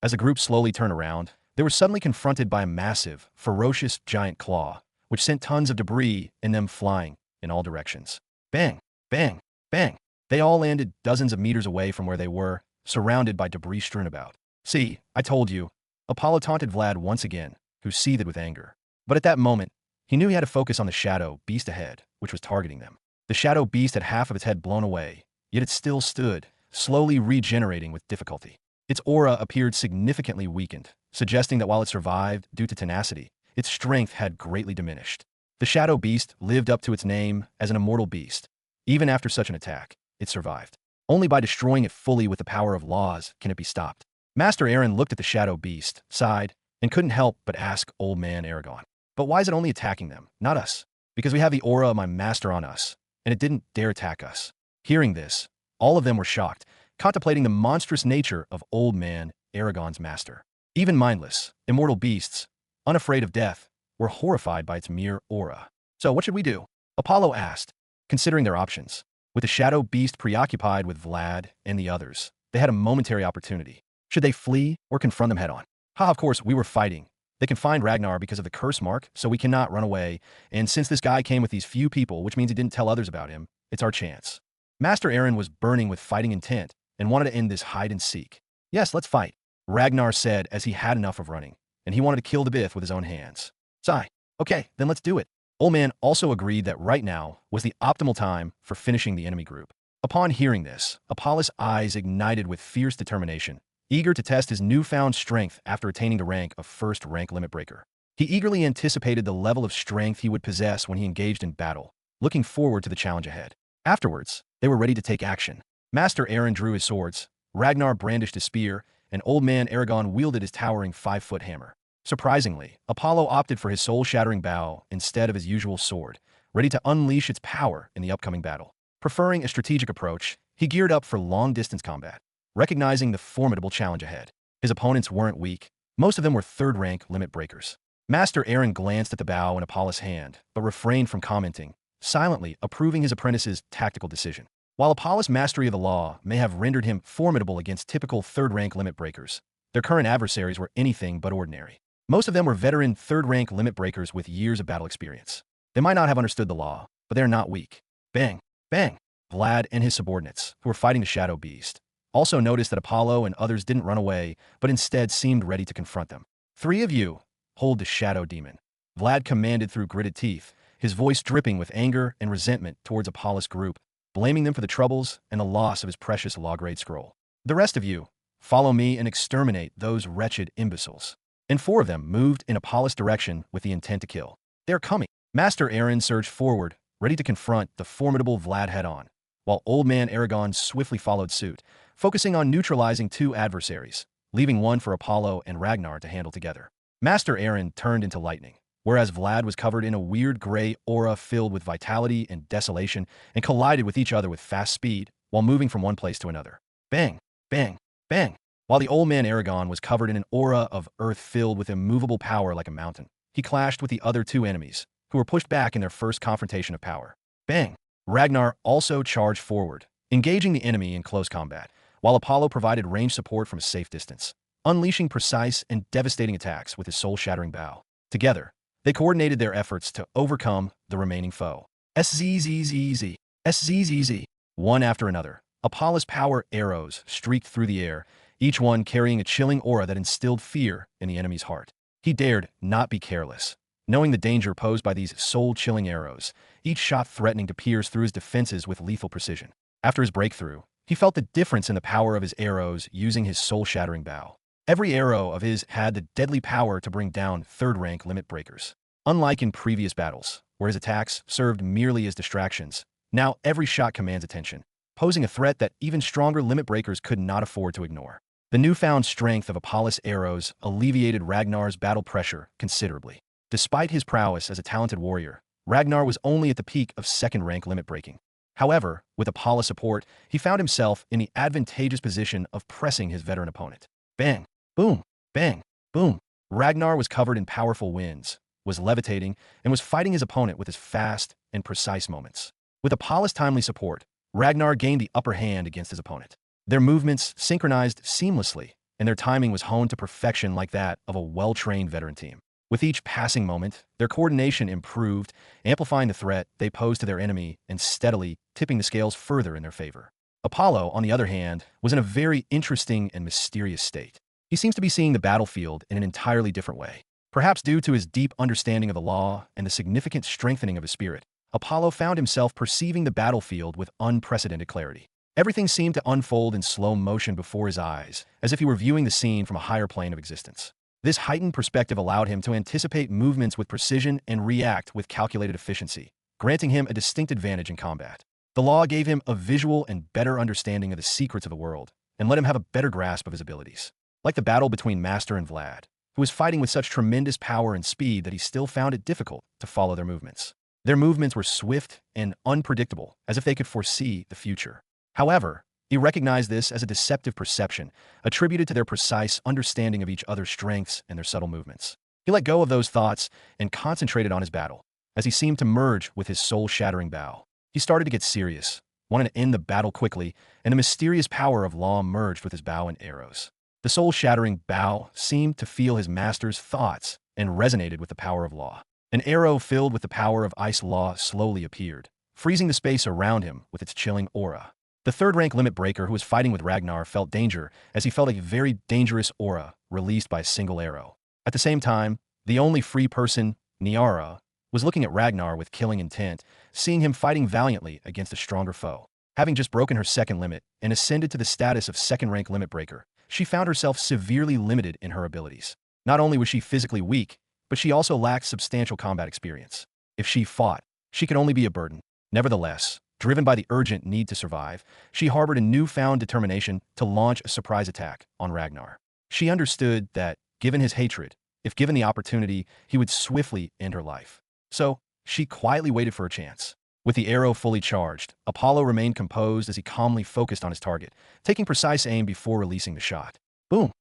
As the group slowly turned around, they were suddenly confronted by a massive, ferocious giant claw, which sent tons of debris in them flying in all directions. Bang, bang, bang. They all landed dozens of meters away from where they were, surrounded by debris strewn about. See, I told you. Apollo taunted Vlad once again, who seethed with anger. But at that moment, he knew he had to focus on the shadow beast ahead, which was targeting them. The shadow beast had half of its head blown away, yet it still stood, slowly regenerating with difficulty. Its aura appeared significantly weakened, suggesting that while it survived due to tenacity, its strength had greatly diminished. The shadow beast lived up to its name as an immortal beast. Even after such an attack, it survived. Only by destroying it fully with the power of laws can it be stopped. Master Aaron looked at the shadow beast, sighed, and couldn't help but ask Old Man Aragon. But why is it only attacking them, not us? Because we have the aura of my master on us, and it didn't dare attack us. Hearing this, all of them were shocked, contemplating the monstrous nature of Old Man Aragon's master. Even mindless, immortal beasts, unafraid of death, were horrified by its mere aura. So what should we do? Apollo asked, considering their options. With the shadow beast preoccupied with Vlad and the others, they had a momentary opportunity. Should they flee or confront them head-on? Of course, we were fighting. They can find Ragnar because of the curse mark, so we cannot run away, and since this guy came with these few people, which means he didn't tell others about him, it's our chance. Master Aaron was burning with fighting intent and wanted to end this hide-and-seek. Yes, let's fight, Ragnar said as he had enough of running, and he wanted to kill the Bith with his own hands. Sigh. Okay, then let's do it. Old Man also agreed that right now was the optimal time for finishing the enemy group. Upon hearing this, Apollo's eyes ignited with fierce determination, eager to test his newfound strength after attaining the rank of first-rank limit breaker. He eagerly anticipated the level of strength he would possess when he engaged in battle, looking forward to the challenge ahead. Afterwards, they were ready to take action. Master Aaron drew his swords, Ragnar brandished his spear, and Old Man Aragon wielded his towering 5-foot hammer. Surprisingly, Apollo opted for his soul-shattering bow instead of his usual sword, ready to unleash its power in the upcoming battle. Preferring a strategic approach, he geared up for long-distance combat, recognizing the formidable challenge ahead. His opponents weren't weak. Most of them were third-rank limit breakers. Master Aaron glanced at the bow in Apollo's hand, but refrained from commenting, silently approving his apprentice's tactical decision. While Apollo's mastery of the law may have rendered him formidable against typical third-rank limit breakers, their current adversaries were anything but ordinary. Most of them were veteran third-rank limit breakers with years of battle experience. They might not have understood the law, but they are not weak. Bang, bang. Vlad and his subordinates, who were fighting the shadow beast, also noticed that Apollo and others didn't run away, but instead seemed ready to confront them. 3 of you, hold the shadow demon. Vlad commanded through gritted teeth, his voice dripping with anger and resentment towards Apollo's group, blaming them for the troubles and the loss of his precious law-grade scroll. The rest of you, follow me and exterminate those wretched imbeciles. And 4 of them moved in Apollo's direction with the intent to kill. They're coming. Master Aaron surged forward, ready to confront the formidable Vlad head-on, while Old Man Aragon swiftly followed suit, focusing on neutralizing 2 adversaries, leaving one for Apollo and Ragnar to handle together. Master Aaron turned into lightning, whereas Vlad was covered in a weird gray aura filled with vitality and desolation and collided with each other with fast speed while moving from one place to another. Bang, bang, bang. While the Old Man Aragon was covered in an aura of earth filled with immovable power like a mountain, he clashed with the other 2 enemies, who were pushed back in their first confrontation of power. Bang! Ragnar also charged forward, engaging the enemy in close combat, while Apollo provided range support from a safe distance, unleashing precise and devastating attacks with his soul-shattering bow. Together, they coordinated their efforts to overcome the remaining foe. SZZZZ, SZZZ. One after another, Apollo's power arrows streaked through the air, each one carrying a chilling aura that instilled fear in the enemy's heart. He dared not be careless, knowing the danger posed by these soul-chilling arrows, each shot threatening to pierce through his defenses with lethal precision. After his breakthrough, He felt the difference in the power of his arrows using his soul-shattering bow. Every arrow of his had the deadly power to bring down third-rank limit breakers. Unlike in previous battles, where his attacks served merely as distractions, now every shot commands attention, posing a threat that even stronger limit breakers could not afford to ignore. The newfound strength of Apollo's arrows alleviated Ragnar's battle pressure considerably. Despite his prowess as a talented warrior, Ragnar was only at the peak of second-rank limit breaking. However, with Apollo's support, he found himself in the advantageous position of pressing his veteran opponent. Bang! Boom! Bang! Boom! Ragnar was covered in powerful winds, was levitating, and was fighting his opponent with his fast and precise moments. With Apollo's timely support, Ragnar gained the upper hand against his opponent. Their movements synchronized seamlessly, and their timing was honed to perfection like that of a well-trained veteran team. With each passing moment, their coordination improved, amplifying the threat they posed to their enemy and steadily tipping the scales further in their favor. Apollo, on the other hand, was in a very interesting and mysterious state. He seems to be seeing the battlefield in an entirely different way. Perhaps due to his deep understanding of the law and the significant strengthening of his spirit, Apollo found himself perceiving the battlefield with unprecedented clarity. Everything seemed to unfold in slow motion before his eyes, as if he were viewing the scene from a higher plane of existence. This heightened perspective allowed him to anticipate movements with precision and react with calculated efficiency, granting him a distinct advantage in combat. The law gave him a visual and better understanding of the secrets of the world, and let him have a better grasp of his abilities. Like the battle between Master and Vlad, who was fighting with such tremendous power and speed that he still found it difficult to follow their movements. Their movements were swift and unpredictable, as if they could foresee the future. However, he recognized this as a deceptive perception, attributed to their precise understanding of each other's strengths and their subtle movements. He let go of those thoughts and concentrated on his battle, as he seemed to merge with his soul-shattering bow. He started to get serious, wanted to end the battle quickly, and the mysterious power of law merged with his bow and arrows. The soul-shattering bow seemed to feel his master's thoughts and resonated with the power of law. An arrow filled with the power of ice law slowly appeared, freezing the space around him with its chilling aura. The third-rank limit breaker who was fighting with Ragnar felt danger as he felt a very dangerous aura released by a single arrow. At the same time, the only free person, Niara, was looking at Ragnar with killing intent, seeing him fighting valiantly against a stronger foe. Having just broken her second limit and ascended to the status of second-rank limit breaker, she found herself severely limited in her abilities. Not only was she physically weak, but she also lacked substantial combat experience. If she fought, she could only be a burden. Nevertheless, driven by the urgent need to survive, she harbored a newfound determination to launch a surprise attack on Ragnar. She understood that, given his hatred, if given the opportunity, he would swiftly end her life. So, she quietly waited for a chance. With the arrow fully charged, Apollo remained composed as he calmly focused on his target, taking precise aim before releasing the shot. Boom!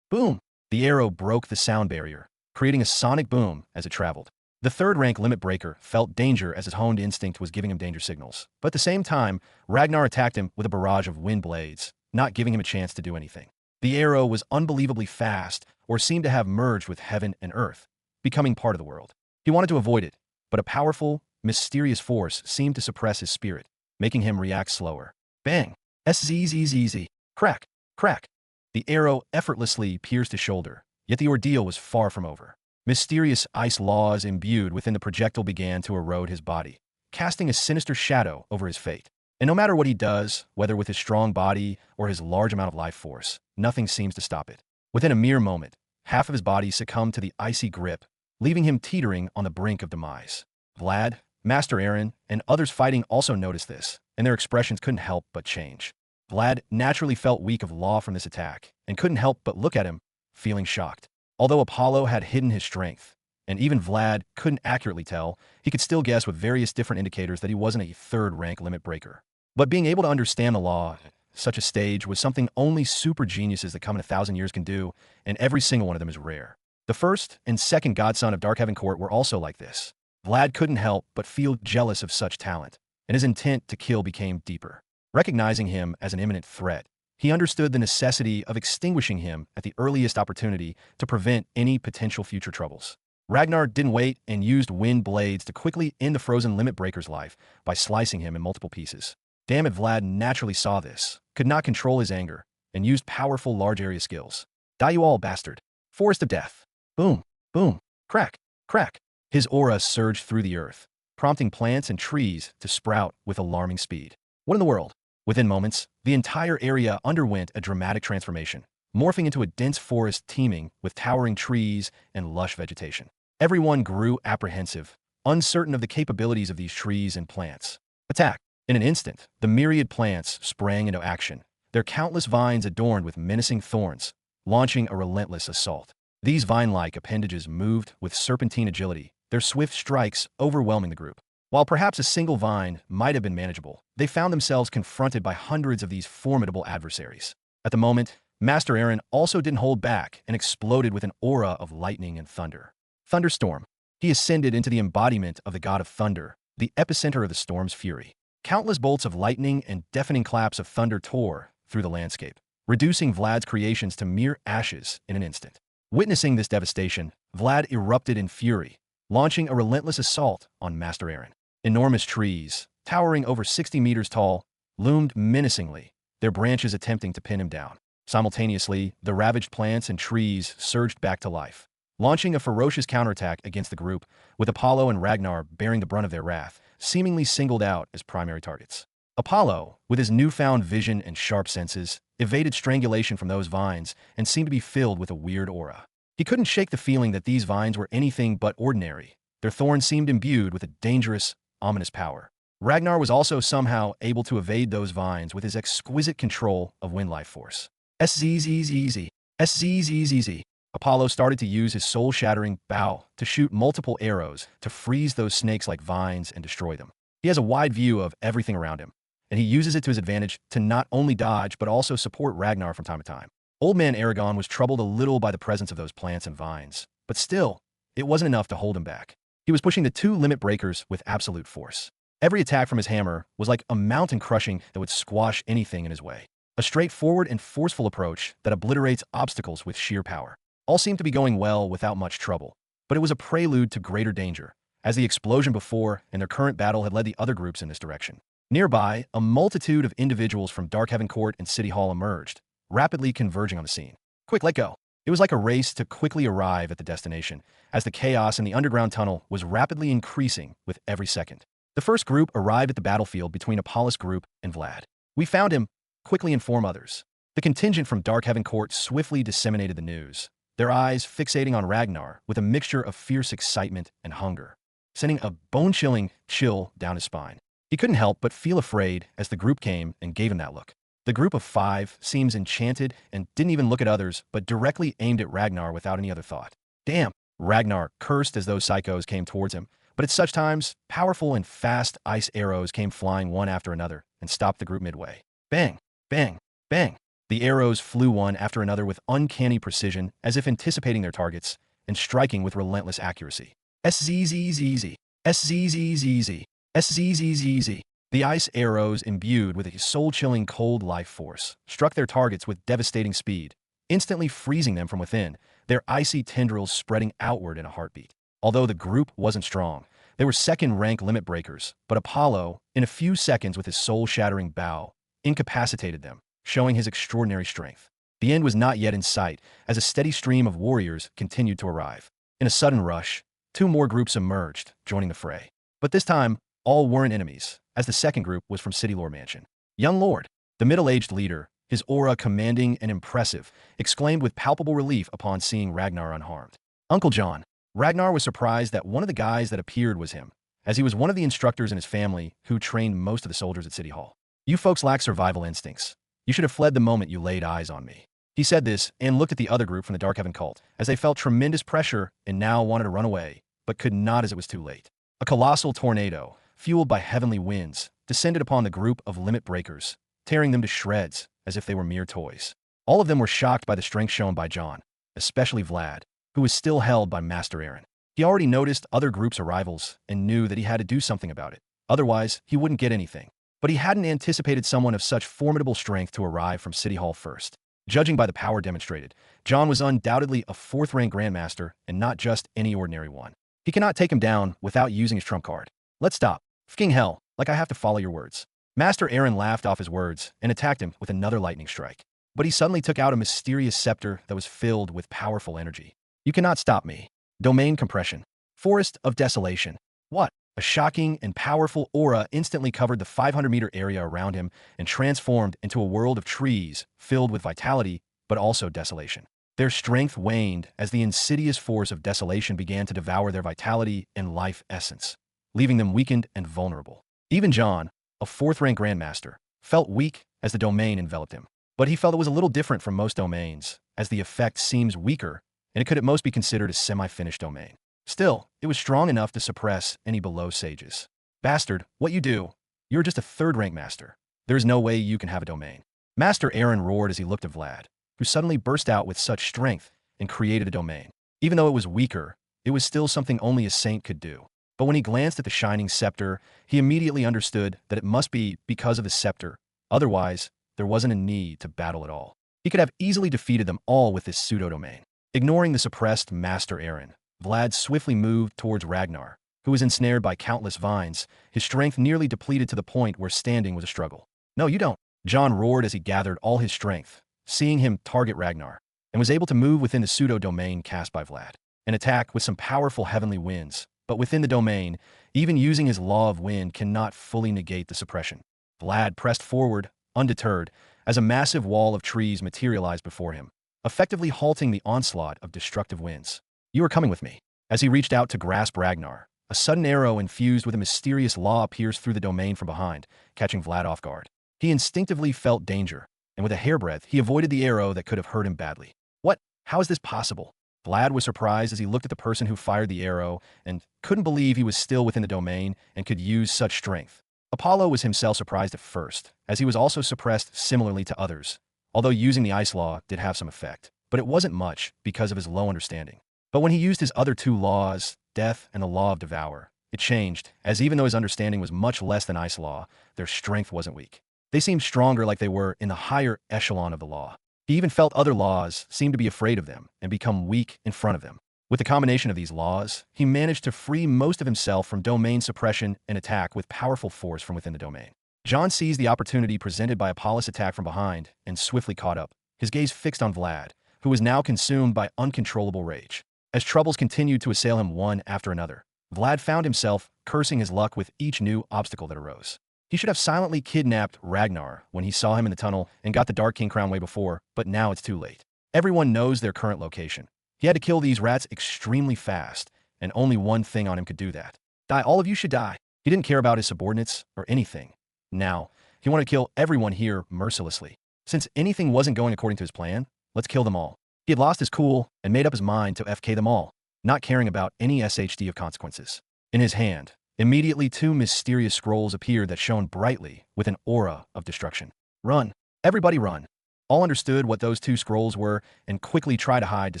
Boom! The arrow broke the sound barrier, creating a sonic boom as it traveled. The third-rank limit breaker felt danger as his honed instinct was giving him danger signals. But at the same time, Ragnar attacked him with a barrage of wind blades, not giving him a chance to do anything. The arrow was unbelievably fast, or seemed to have merged with heaven and earth, becoming part of the world. He wanted to avoid it, but a powerful, mysterious force seemed to suppress his spirit, making him react slower. Bang! Zzz. Crack! Crack! The arrow effortlessly pierced his shoulder, yet the ordeal was far from over. Mysterious ice laws imbued within the projectile began to erode his body, casting a sinister shadow over his fate. And no matter what he does, whether with his strong body or his large amount of life force, nothing seems to stop it. Within a mere moment, half of his body succumbed to the icy grip, leaving him teetering on the brink of demise. Vlad, Master Aaron, and others fighting also noticed this, and their expressions couldn't help but change. Vlad naturally felt weak of law from this attack, and couldn't help but look at him, feeling shocked. Although Apollo had hidden his strength, and even Vlad couldn't accurately tell, he could still guess with various different indicators that he wasn't a third-rank limit breaker. But being able to understand the law at such a stage was something only super geniuses that come in 1,000 years can do, and every single one of them is rare. The first and second godson of Darkhaven Court were also like this. Vlad couldn't help but feel jealous of such talent, and his intent to kill became deeper. Recognizing him as an imminent threat, he understood the necessity of extinguishing him at the earliest opportunity to prevent any potential future troubles. Ragnar didn't wait and used wind blades to quickly end the frozen limit breaker's life by slicing him in multiple pieces. Damn it, Vlad naturally saw this, could not control his anger, and used powerful large area skills. Die you all, bastard. Forest of death. Boom, boom, crack, crack. His aura surged through the earth, prompting plants and trees to sprout with alarming speed. What in the world? Within moments, the entire area underwent a dramatic transformation, morphing into a dense forest teeming with towering trees and lush vegetation. Everyone grew apprehensive, uncertain of the capabilities of these trees and plants. Attack! In an instant, the myriad plants sprang into action, their countless vines adorned with menacing thorns, launching a relentless assault. These vine-like appendages moved with serpentine agility, their swift strikes overwhelming the group. While perhaps a single vine might have been manageable, they found themselves confronted by hundreds of these formidable adversaries. At the moment, Master Aaron also didn't hold back and exploded with an aura of lightning and thunder. Thunderstorm. He ascended into the embodiment of the god of thunder, the epicenter of the storm's fury. Countless bolts of lightning and deafening claps of thunder tore through the landscape, reducing Vlad's creations to mere ashes in an instant. Witnessing this devastation, Vlad erupted in fury, launching a relentless assault on Master Aaron. Enormous trees, towering over 60 meters tall, loomed menacingly, their branches attempting to pin him down. Simultaneously, the ravaged plants and trees surged back to life, launching a ferocious counterattack against the group, with Apollo and Ragnar bearing the brunt of their wrath, seemingly singled out as primary targets. Apollo, with his newfound vision and sharp senses, evaded strangulation from those vines and seemed to be filled with a weird aura. He couldn't shake the feeling that these vines were anything but ordinary. Their thorns seemed imbued with a dangerous, ominous power. Ragnar was also somehow able to evade those vines with his exquisite control of wind life force. SZZZZ. SZZZZ. Apollo started to use his soul-shattering bow to shoot multiple arrows to freeze those snakes like vines and destroy them. He has a wide view of everything around him, and he uses it to his advantage to not only dodge but also support Ragnar from time to time. Old Man Aragon was troubled a little by the presence of those plants and vines, but still, it wasn't enough to hold him back. He was pushing the two limit breakers with absolute force. Every attack from his hammer was like a mountain crushing that would squash anything in his way. A straightforward and forceful approach that obliterates obstacles with sheer power. All seemed to be going well without much trouble, but it was a prelude to greater danger, as the explosion before and their current battle had led the other groups in this direction. Nearby, a multitude of individuals from Darkhaven Court and City Hall emerged, rapidly converging on the scene. Quick, let go. It was like a race to quickly arrive at the destination, as the chaos in the underground tunnel was rapidly increasing with every second. The first group arrived at the battlefield between Apollo's group and Vlad. "We found him," quickly inform others. The contingent from Darkhaven Court swiftly disseminated the news, their eyes fixating on Ragnar with a mixture of fierce excitement and hunger, sending a bone-chilling chill down his spine. He couldn't help but feel afraid as the group came and gave him that look. The group of 5 seems enchanted and didn't even look at others, but directly aimed at Ragnar without any other thought. "Damn!" Ragnar cursed as those psychos came towards him, but at such times, powerful and fast ice arrows came flying one after another and stopped the group midway. Bang! Bang! Bang! The arrows flew one after another with uncanny precision, as if anticipating their targets, and striking with relentless accuracy. SZZZZ. SZZZZ. SZZZZ. The ice arrows, imbued with a soul-chilling cold life force, struck their targets with devastating speed, instantly freezing them from within, their icy tendrils spreading outward in a heartbeat. Although the group wasn't strong, they were second-rank limit breakers, but Apollo, in a few seconds with his soul-shattering bow, incapacitated them, showing his extraordinary strength. The end was not yet in sight, as a steady stream of warriors continued to arrive. In a sudden rush, 2 more groups emerged, joining the fray. But this time, all weren't enemies, as the second group was from City Lore Mansion. Young Lord, the middle-aged leader, his aura commanding and impressive, exclaimed with palpable relief upon seeing Ragnar unharmed. "Uncle John." Ragnar was surprised that one of the guys that appeared was him, as he was one of the instructors in his family who trained most of the soldiers at City Hall. "You folks lack survival instincts. You should have fled the moment you laid eyes on me." He said this and looked at the other group from the Darkhaven cult, as they felt tremendous pressure and now wanted to run away, but could not as it was too late. A colossal tornado, fueled by heavenly winds, descended upon the group of limit breakers, tearing them to shreds as if they were mere toys. All of them were shocked by the strength shown by John, especially Vlad, who was still held by Master Aaron. He already noticed other groups' arrivals and knew that he had to do something about it. Otherwise, he wouldn't get anything. But he hadn't anticipated someone of such formidable strength to arrive from City Hall first. Judging by the power demonstrated, John was undoubtedly a 4th-rank Grandmaster and not just any ordinary one. He cannot take him down without using his trump card. "Let's stop. Fking hell, like I have to follow your words." Master Aaron laughed off his words and attacked him with another lightning strike. But he suddenly took out a mysterious scepter that was filled with powerful energy. "You cannot stop me." Domain compression. Forest of Desolation. What? A shocking and powerful aura instantly covered the 500-meter area around him and transformed into a world of trees filled with vitality, but also desolation. Their strength waned as the insidious force of desolation began to devour their vitality and life essence, leaving them weakened and vulnerable. Even John, a fourth-rank grandmaster, felt weak as the domain enveloped him. But he felt it was a little different from most domains, as the effect seems weaker, and it could at most be considered a semi-finished domain. Still, it was strong enough to suppress any below sages. Bastard, what you do? You're just a third-rank master. There is no way you can have a domain. Master Aaron roared as he looked at Vlad, who suddenly burst out with such strength and created a domain. Even though it was weaker, it was still something only a saint could do. But when he glanced at the shining scepter, he immediately understood that it must be because of the scepter. Otherwise, there wasn't a need to battle at all. He could have easily defeated them all with this pseudo-domain. Ignoring the suppressed Master Aaron, Vlad swiftly moved towards Ragnar, who was ensnared by countless vines, his strength nearly depleted to the point where standing was a struggle. No, you don't. John roared as he gathered all his strength, seeing him target Ragnar, and was able to move within the pseudo-domain cast by Vlad. An attack with some powerful heavenly winds, but within the domain, even using his law of wind cannot fully negate the suppression. Vlad pressed forward, undeterred, as a massive wall of trees materialized before him, effectively halting the onslaught of destructive winds. You are coming with me. As he reached out to grasp Ragnar, a sudden arrow infused with a mysterious law pierced through the domain from behind, catching Vlad off guard. He instinctively felt danger, and with a hairbreadth, he avoided the arrow that could have hurt him badly. What? How is this possible? Vlad was surprised as he looked at the person who fired the arrow and couldn't believe he was still within the domain and could use such strength. Apollo was himself surprised at first, as he was also suppressed similarly to others, although using the ice law did have some effect. But it wasn't much because of his low understanding. But when he used his other two laws, death and the law of devour, it changed, as even though his understanding was much less than ice law, their strength wasn't weak. They seemed stronger like they were in the higher echelon of the law. He even felt other laws seemed to be afraid of them and become weak in front of them. With the combination of these laws, he managed to free most of himself from domain suppression and attack with powerful force from within the domain. John seized the opportunity presented by Apollo's attack from behind and swiftly caught up, his gaze fixed on Vlad, who was now consumed by uncontrollable rage. As troubles continued to assail him one after another, Vlad found himself cursing his luck with each new obstacle that arose. He should have silently kidnapped Ragnar when he saw him in the tunnel and got the Dark King crown way before, but now it's too late. Everyone knows their current location. He had to kill these rats extremely fast, and only one thing on him could do that. Die, all of you should die. He didn't care about his subordinates or anything. Now, he wanted to kill everyone here mercilessly. Since anything wasn't going according to his plan, let's kill them all. He had lost his cool and made up his mind to FK them all, not caring about any SHD of consequences. In his hand, immediately two mysterious scrolls appeared that shone brightly with an aura of destruction. Run. Everybody run. All understood what those two scrolls were and quickly tried to hide to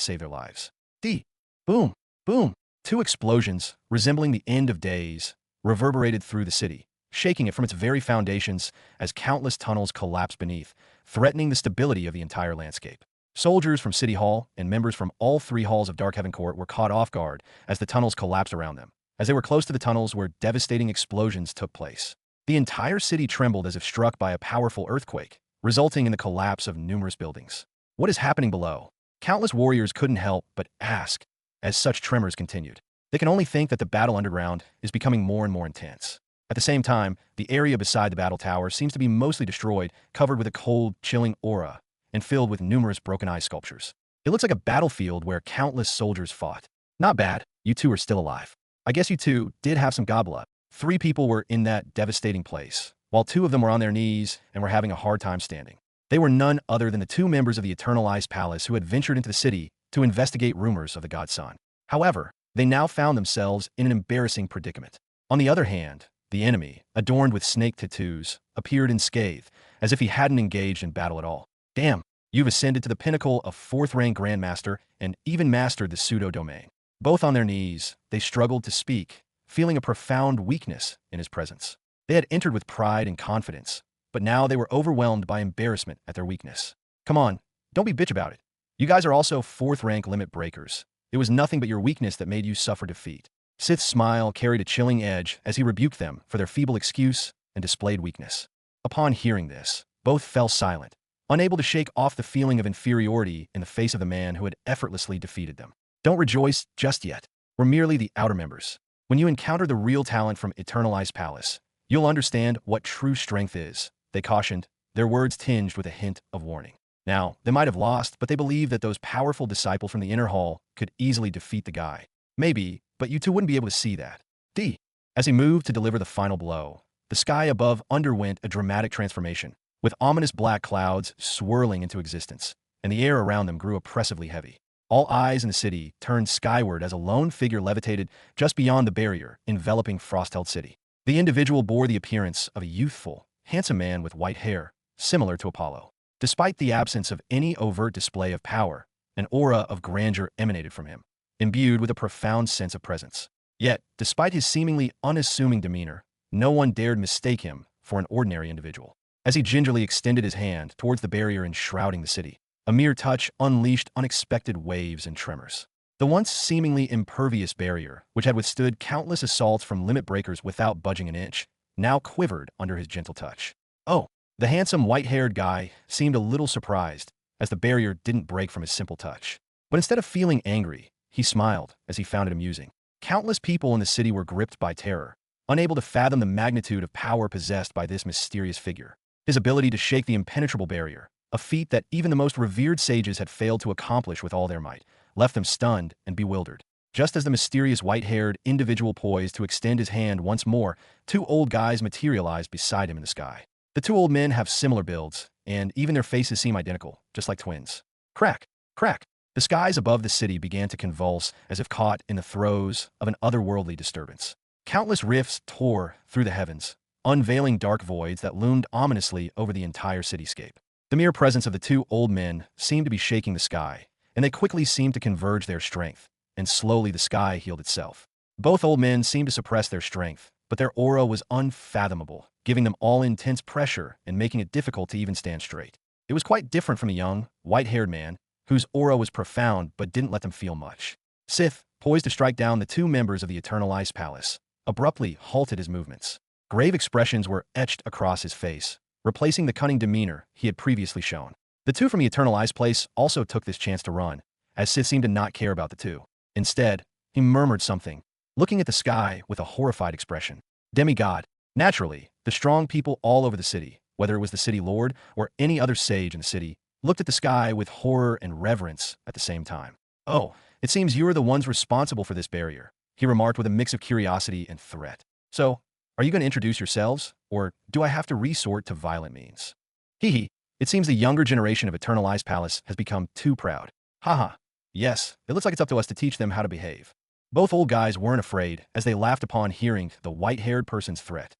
save their lives. Boom. Boom. Two explosions, resembling the end of days, reverberated through the city, shaking it from its very foundations as countless tunnels collapsed beneath, threatening the stability of the entire landscape. Soldiers from City Hall and members from all three halls of Dark Heaven Court were caught off guard as the tunnels collapsed around them. As they were close to the tunnels where devastating explosions took place, the entire city trembled as if struck by a powerful earthquake, resulting in the collapse of numerous buildings. What is happening below? Countless warriors couldn't help but ask as such tremors continued. They can only think that the battle underground is becoming more and more intense. At the same time, the area beside the battle tower seems to be mostly destroyed, covered with a cold, chilling aura, and filled with numerous broken eye sculptures. It looks like a battlefield where countless soldiers fought. Not bad, you two are still alive. I guess you two did have some god blood. 3 people were in that devastating place, while 2 of them were on their knees and were having a hard time standing. They were none other than the 2 members of the Eternal Ice Palace who had ventured into the city to investigate rumors of the god Sun. However, they now found themselves in an embarrassing predicament. On the other hand, the enemy, adorned with snake tattoos, appeared unscathed, as if he hadn't engaged in battle at all. Damn, you've ascended to the pinnacle of 4th-rank Grandmaster and even mastered the pseudo-domain. Both on their knees, they struggled to speak, feeling a profound weakness in his presence. They had entered with pride and confidence, but now they were overwhelmed by embarrassment at their weakness. Come on, don't be bitch about it. You guys are also 4th-rank limit breakers. It was nothing but your weakness that made you suffer defeat. Sith's smile carried a chilling edge as he rebuked them for their feeble excuse and displayed weakness. Upon hearing this, both fell silent, unable to shake off the feeling of inferiority in the face of the man who had effortlessly defeated them. Don't rejoice just yet. We're merely the outer members. When you encounter the real talent from Eternalized Palace, you'll understand what true strength is, they cautioned, their words tinged with a hint of warning. Now, they might have lost, but they believed that those powerful disciples from the inner hall could easily defeat the guy. Maybe, but you two wouldn't be able to see that. As he moved to deliver the final blow, the sky above underwent a dramatic transformation, with ominous black clouds swirling into existence, and the air around them grew oppressively heavy. All eyes in the city turned skyward as a lone figure levitated just beyond the barrier enveloping Frostheld City. The individual bore the appearance of a youthful, handsome man with white hair, similar to Apollo. Despite the absence of any overt display of power, an aura of grandeur emanated from him, imbued with a profound sense of presence. Yet, despite his seemingly unassuming demeanor, no one dared mistake him for an ordinary individual. As he gingerly extended his hand towards the barrier enshrouding the city, a mere touch unleashed unexpected waves and tremors. The once seemingly impervious barrier, which had withstood countless assaults from limit breakers without budging an inch, now quivered under his gentle touch. Oh, the handsome white-haired guy seemed a little surprised, as the barrier didn't break from his simple touch. But instead of feeling angry, he smiled as he found it amusing. Countless people in the city were gripped by terror, unable to fathom the magnitude of power possessed by this mysterious figure. His ability to shake the impenetrable barrier, a feat that even the most revered sages had failed to accomplish with all their might, left them stunned and bewildered. Just as the mysterious white-haired individual poised to extend his hand once more, two old guys materialized beside him in the sky. The two old men have similar builds, and even their faces seem identical, just like twins. Crack! Crack! The skies above the city began to convulse as if caught in the throes of an otherworldly disturbance. Countless rifts tore through the heavens, unveiling dark voids that loomed ominously over the entire cityscape. The mere presence of the two old men seemed to be shaking the sky, and they quickly seemed to converge their strength, and slowly the sky healed itself. Both old men seemed to suppress their strength, but their aura was unfathomable, giving them all intense pressure and making it difficult to even stand straight. It was quite different from the young, white-haired man, whose aura was profound but didn't let them feel much. Sith, poised to strike down the two members of the Eternalized Palace, abruptly halted his movements. Grave expressions were etched across his face, replacing the cunning demeanor he had previously shown. The two from the Eternalized Place also took this chance to run, as Sith seemed to not care about the two. Instead, he murmured something, looking at the sky with a horrified expression. Demigod. Naturally, the strong people all over the city, whether it was the city lord or any other sage in the city, looked at the sky with horror and reverence at the same time. Oh, it seems you are the ones responsible for this barrier, he remarked with a mix of curiosity and threat. So, are you going to introduce yourselves, or do I have to resort to violent means? Hee. It seems the younger generation of Eternalized Palace has become too proud. Haha. Yes, it looks like it's up to us to teach them how to behave. Both old guys weren't afraid as they laughed upon hearing the white-haired person's threat.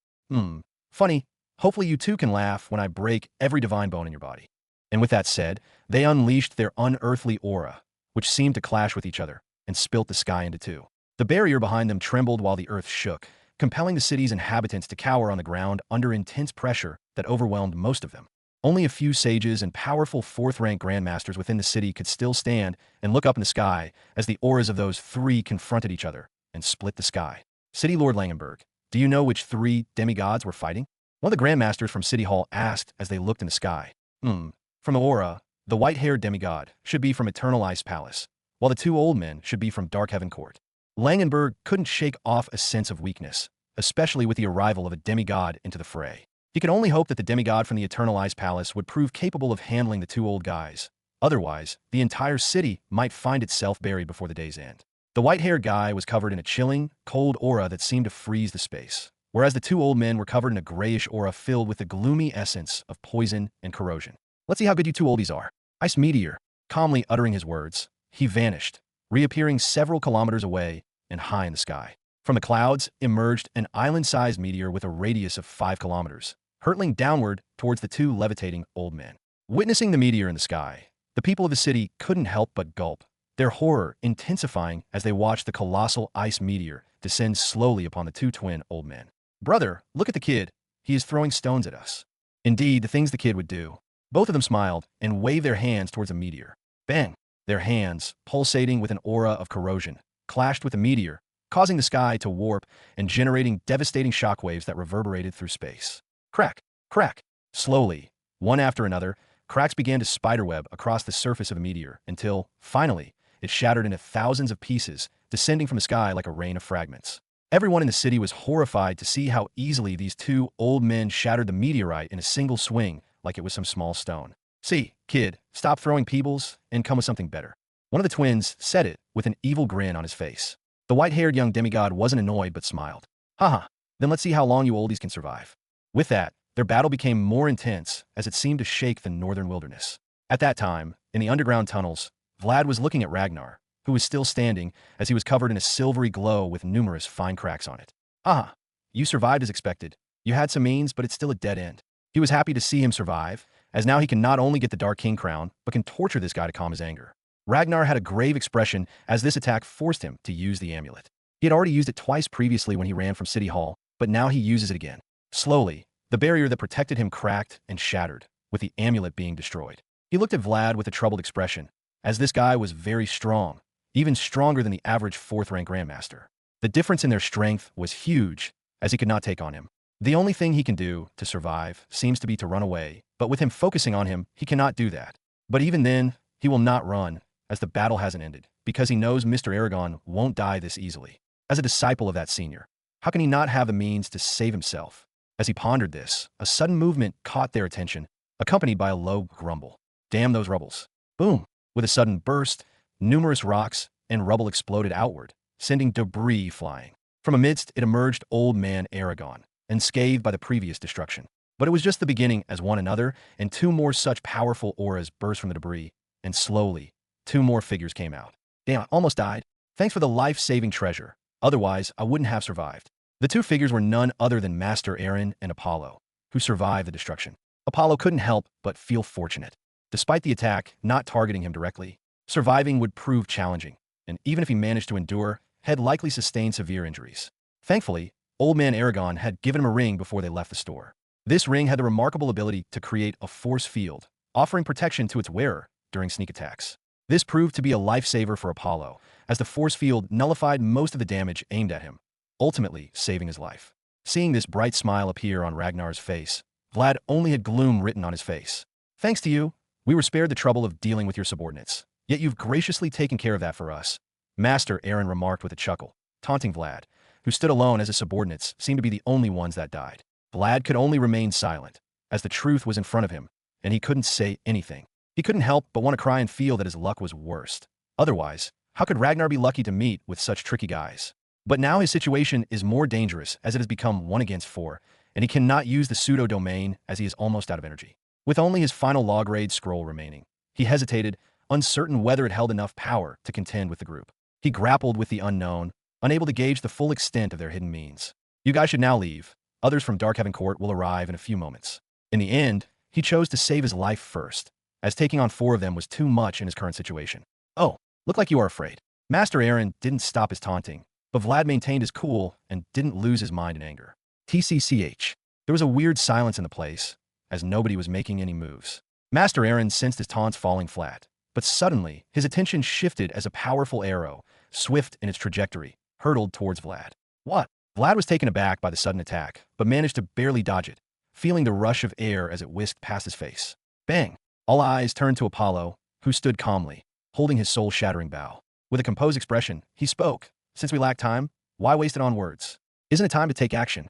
Funny. Hopefully you too can laugh when I break every divine bone in your body. And with that said, they unleashed their unearthly aura, which seemed to clash with each other, and spilt the sky into two. The barrier behind them trembled while the earth shook, compelling the city's inhabitants to cower on the ground under intense pressure that overwhelmed most of them. Only a few sages and powerful fourth-rank grandmasters within the city could still stand and look up in the sky as the auras of those three confronted each other and split the sky. City Lord Langenberg, do you know which three demigods were fighting? One of the grandmasters from City Hall asked as they looked in the sky. From the aura, the white-haired demigod should be from Eternalized Palace, while the two old men should be from Darkhaven Court. Langenberg couldn't shake off a sense of weakness, especially with the arrival of a demigod into the fray. He could only hope that the demigod from the Eternalized Palace would prove capable of handling the two old guys. Otherwise, the entire city might find itself buried before the day's end. The white-haired guy was covered in a chilling, cold aura that seemed to freeze the space, whereas the two old men were covered in a grayish aura filled with the gloomy essence of poison and corrosion. Let's see how good you two oldies are. Ice Meteor. Calmly uttering his words, he vanished, reappearing several kilometers away and high in the sky. From the clouds emerged an island-sized meteor with a radius of 5 kilometers, hurtling downward towards the two levitating old men. Witnessing the meteor in the sky, the people of the city couldn't help but gulp, their horror intensifying as they watched the colossal ice meteor descend slowly upon the two twin old men. Brother, look at the kid. He is throwing stones at us. Indeed, the things the kid would do. Both of them smiled and waved their hands towards the meteor. Bang! Their hands, pulsating with an aura of corrosion, clashed with the meteor, causing the sky to warp and generating devastating shockwaves that reverberated through space. Crack! Crack! Slowly, one after another, cracks began to spiderweb across the surface of the meteor until, finally, it shattered into thousands of pieces, descending from the sky like a rain of fragments. Everyone in the city was horrified to see how easily these two old men shattered the meteorite in a single swing like it was some small stone. "See, kid, stop throwing peebles and come with something better." One of the twins said it with an evil grin on his face. The white-haired young demigod wasn't annoyed but smiled. "Haha, then let's see how long you oldies can survive." With that, their battle became more intense as it seemed to shake the northern wilderness. At that time, in the underground tunnels, Vlad was looking at Ragnar, who was still standing as he was covered in a silvery glow with numerous fine cracks on it. "Ah, you survived as expected. You had some means, but it's still a dead end." He was happy to see him survive, as now he can not only get the Dark King crown, but can torture this guy to calm his anger. Ragnar had a grave expression as this attack forced him to use the amulet. He had already used it twice previously when he ran from City Hall, but now he uses it again. Slowly, the barrier that protected him cracked and shattered, with the amulet being destroyed. He looked at Vlad with a troubled expression, as this guy was very strong, even stronger than the average 4th-rank Grandmaster. The difference in their strength was huge, as he could not take on him. The only thing he can do to survive seems to be to run away, but with him focusing on him, he cannot do that. But even then, he will not run, as the battle hasn't ended, because he knows Mr. Aragon won't die this easily. As a disciple of that senior, how can he not have the means to save himself? As he pondered this, a sudden movement caught their attention, accompanied by a low grumble. "Damn those rubbles." Boom! With a sudden burst, numerous rocks and rubble exploded outward, sending debris flying. From amidst it emerged Old Man Aragon, unscathed by the previous destruction. But it was just the beginning, as one another and two more such powerful auras burst from the debris, and slowly, two more figures came out. "Damn, I almost died. Thanks for the life-saving treasure. Otherwise, I wouldn't have survived." The two figures were none other than Master Aaron and Apollo, who survived the destruction. Apollo couldn't help but feel fortunate. Despite the attack not targeting him directly, surviving would prove challenging, and even if he managed to endure, had likely sustained severe injuries. Thankfully, Old Man Aragon had given him a ring before they left the store. This ring had the remarkable ability to create a force field, offering protection to its wearer during sneak attacks. This proved to be a lifesaver for Apollo, as the force field nullified most of the damage aimed at him, ultimately saving his life. Seeing this bright smile appear on Ragnar's face, Vlad only had gloom written on his face. "Thanks to you, we were spared the trouble of dealing with your subordinates. Yet you've graciously taken care of that for us," Master Aaron remarked with a chuckle, taunting Vlad, who stood alone as his subordinates seemed to be the only ones that died. Vlad could only remain silent, as the truth was in front of him, and he couldn't say anything. He couldn't help but want to cry and feel that his luck was worst. Otherwise, how could Ragnar be lucky to meet with such tricky guys? But now his situation is more dangerous as it has become 1 against 4, and he cannot use the pseudo-domain as he is almost out of energy. With only his final log-raid scroll remaining, he hesitated, uncertain whether it held enough power to contend with the group. He grappled with the unknown, unable to gauge the full extent of their hidden means. "You guys should now leave. Others from Darkhaven Court will arrive in a few moments." In the end, he chose to save his life first, as taking on 4 of them was too much in his current situation. "Oh, look like you are afraid." Master Aaron didn't stop his taunting, but Vlad maintained his cool and didn't lose his mind in anger. TCCH. There was a weird silence in the place, as nobody was making any moves. Master Aaron sensed his taunts falling flat, but suddenly his attention shifted as a powerful arrow, swift in its trajectory, hurtled towards Vlad. "What?" Vlad was taken aback by the sudden attack, but managed to barely dodge it, feeling the rush of air as it whisked past his face. Bang! All eyes turned to Apollo, who stood calmly, holding his soul-shattering bow. With a composed expression, he spoke. "Since we lack time, why waste it on words? Isn't it time to take action?"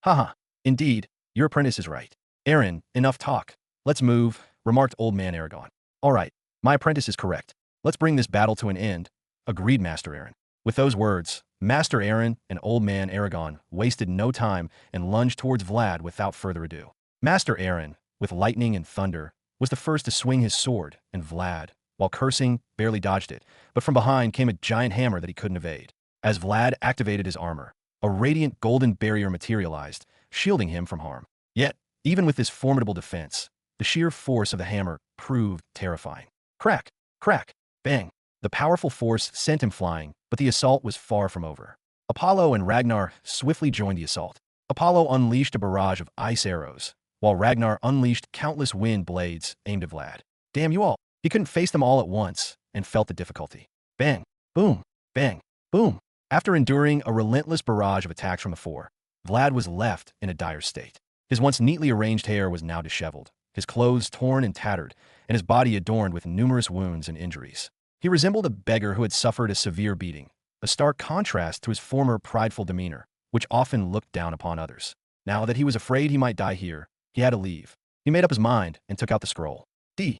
"Haha, indeed, your apprentice is right." "Aaron, enough talk. Let's move," remarked Old Man Aragon. "All right, my apprentice is correct. Let's bring this battle to an end," agreed Master Aaron. With those words, Master Aaron and Old Man Aragon wasted no time and lunged towards Vlad without further ado. Master Aaron, with lightning and thunder, was the first to swing his sword, and Vlad, while cursing, barely dodged it, but from behind came a giant hammer that he couldn't evade. As Vlad activated his armor, a radiant golden barrier materialized, shielding him from harm. Yet, even with this formidable defense, the sheer force of the hammer proved terrifying. Crack! Crack! Bang! The powerful force sent him flying, but the assault was far from over. Apollo and Ragnar swiftly joined the assault. Apollo unleashed a barrage of ice arrows, while Ragnar unleashed countless wind blades aimed at Vlad. Damn you all! He couldn't face them all at once, and felt the difficulty. Bang! Boom! Bang! Boom! After enduring a relentless barrage of attacks from the 4, Vlad was left in a dire state. His once neatly arranged hair was now disheveled, his clothes torn and tattered, and his body adorned with numerous wounds and injuries. He resembled a beggar who had suffered a severe beating, a stark contrast to his former prideful demeanor, which often looked down upon others. Now that he was afraid he might die here, he had to leave. He made up his mind and took out the scroll. D.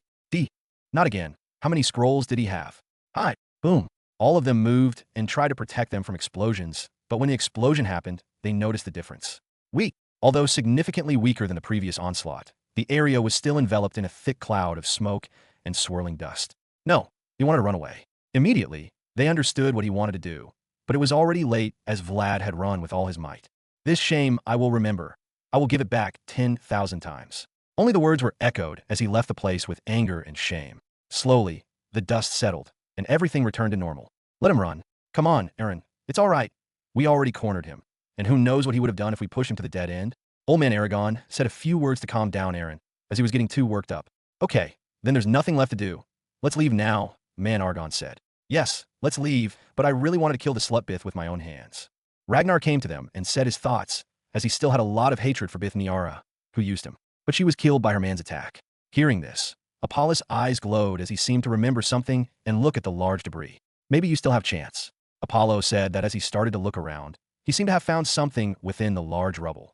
Not again. How many scrolls did he have? Hi. Boom. All of them moved and tried to protect them from explosions, but when the explosion happened, they noticed the difference. Weak. Although significantly weaker than the previous onslaught, the area was still enveloped in a thick cloud of smoke and swirling dust. No, he wanted to run away. Immediately, they understood what he wanted to do, but it was already late as Vlad had run with all his might. This shame I will remember. I will give it back 10,000 times. Only the words were echoed as he left the place with anger and shame. Slowly, the dust settled, and everything returned to normal. Let him run. Come on, Aaron. It's all right. We already cornered him. And who knows what he would have done if we pushed him to the dead end? Old man Aragon said a few words to calm down Aaron, as he was getting too worked up. Okay, then there's nothing left to do. Let's leave now, man Aragon said. Yes, let's leave, but I really wanted to kill the slutbith with my own hands. Ragnar came to them and said his thoughts, as he still had a lot of hatred for Bith Niara, who used him. But she was killed by her man's attack. Hearing this, Apollos' eyes glowed as he seemed to remember something and look at the large debris. Maybe you still have chance. Apollo said that as he started to look around, he seemed to have found something within the large rubble.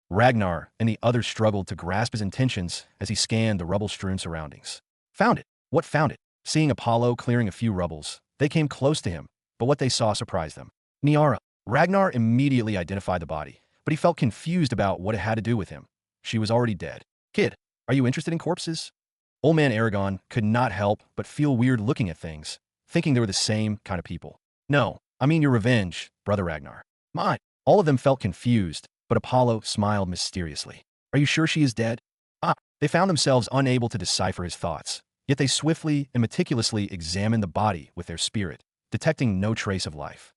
Ragnar and the others struggled to grasp his intentions as he scanned the rubble-strewn surroundings. Found it. What found it? Seeing Apollo clearing a few rubbles, they came close to him, but what they saw surprised them. Niara. Ragnar immediately identified the body, but he felt confused about what it had to do with him. She was already dead. Kid, are you interested in corpses? Old man Aragon could not help but feel weird looking at things, thinking they were the same kind of people. No, I mean your revenge, brother Ragnar. Mine. All of them felt confused, but Apollo smiled mysteriously. Are you sure she is dead? They found themselves unable to decipher his thoughts, yet they swiftly and meticulously examined the body with their spirit, detecting no trace of life.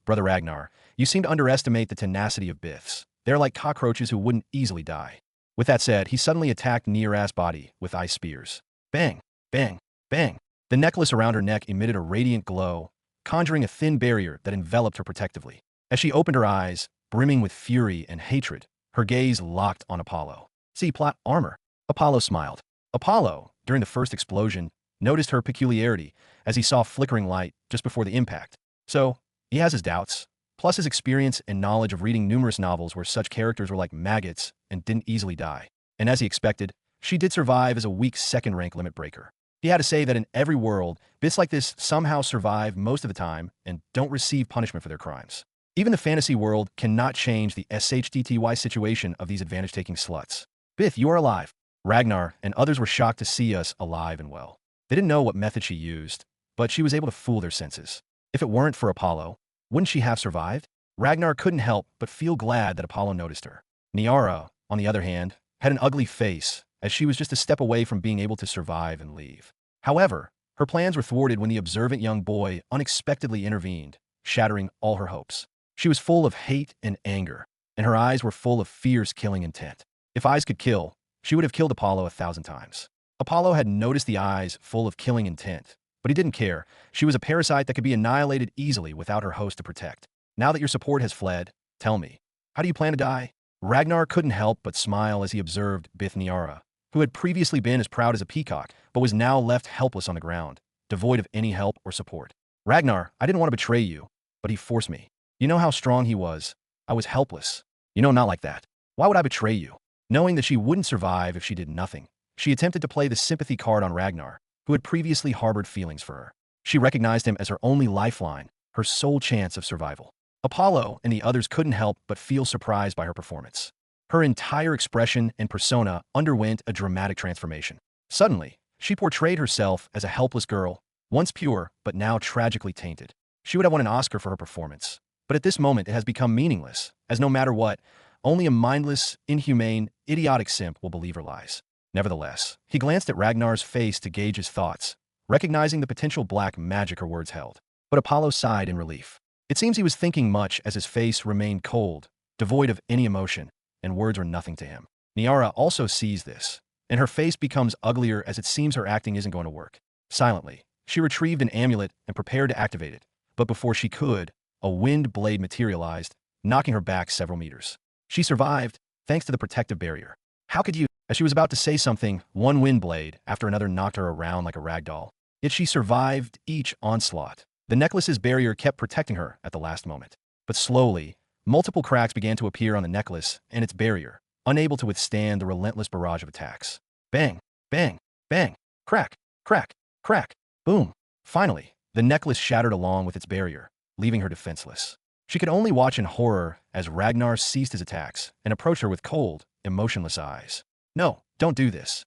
Brother Ragnar, you seem to underestimate the tenacity of Biths. They're like cockroaches who wouldn't easily die. With that said, he suddenly attacked Niara's body with ice spears. Bang, bang, bang. The necklace around her neck emitted a radiant glow, conjuring a thin barrier that enveloped her protectively. As she opened her eyes, brimming with fury and hatred, her gaze locked on Apollo. See plot armor. Apollo smiled. Apollo, during the first explosion, noticed her peculiarity as he saw flickering light just before the impact. So, he has his doubts, plus his experience and knowledge of reading numerous novels where such characters were like maggots and didn't easily die. And as he expected, she did survive as a weak second-rank limit breaker. He had to say that in every world, bits like this somehow survive most of the time and don't receive punishment for their crimes. Even the fantasy world cannot change the SHTTY situation of these advantage-taking sluts. Bith, you are alive. Ragnar and others were shocked to see us alive and well. They didn't know what method she used, but she was able to fool their senses. If it weren't for Apollo, wouldn't she have survived? Ragnar couldn't help but feel glad that Apollo noticed her. Niara, on the other hand, had an ugly face, as she was just a step away from being able to survive and leave. However, her plans were thwarted when the observant young boy unexpectedly intervened, shattering all her hopes. She was full of hate and anger, and her eyes were full of fierce killing intent. If eyes could kill, she would have killed Apollo 1,000 times. Apollo had noticed the eyes full of killing intent, but he didn't care. She was a parasite that could be annihilated easily without her host to protect. Now that your support has fled, tell me, how do you plan to die? Ragnar couldn't help but smile as he observed Bith Niara, who had previously been as proud as a peacock, but was now left helpless on the ground, devoid of any help or support. Ragnar, I didn't want to betray you, but he forced me. You know how strong he was. I was helpless. Not like that. Why would I betray you? Knowing that she wouldn't survive if she did nothing, she attempted to play the sympathy card on Ragnar, who had previously harbored feelings for her. She recognized him as her only lifeline, her sole chance of survival. Apollo and the others couldn't help but feel surprised by her performance. Her entire expression and persona underwent a dramatic transformation. Suddenly, she portrayed herself as a helpless girl, once pure but now tragically tainted. She would have won an Oscar for her performance. But at this moment, it has become meaningless, as no matter what, only a mindless, inhumane, idiotic simp will believe her lies. Nevertheless, he glanced at Ragnar's face to gauge his thoughts, recognizing the potential black magic her words held. But Apollo sighed in relief. It seems he was thinking much as his face remained cold, devoid of any emotion, and words were nothing to him. Niara also sees this, and her face becomes uglier as it seems her acting isn't going to work. Silently, she retrieved an amulet and prepared to activate it, but before she could, a wind blade materialized, knocking her back several meters. She survived, thanks to the protective barrier. How could you? As she was about to say something, one wind blade after another knocked her around like a rag doll. Yet she survived each onslaught, The necklace's barrier kept protecting her at the last moment. But slowly, multiple cracks began to appear on the necklace and its barrier, unable to withstand the relentless barrage of attacks. Bang, bang, bang, crack, crack, crack, boom. Finally, the necklace shattered along with its barrier, leaving her defenseless. She could only watch in horror as Ragnar ceased his attacks and approached her with cold, emotionless eyes. "No, don't do this.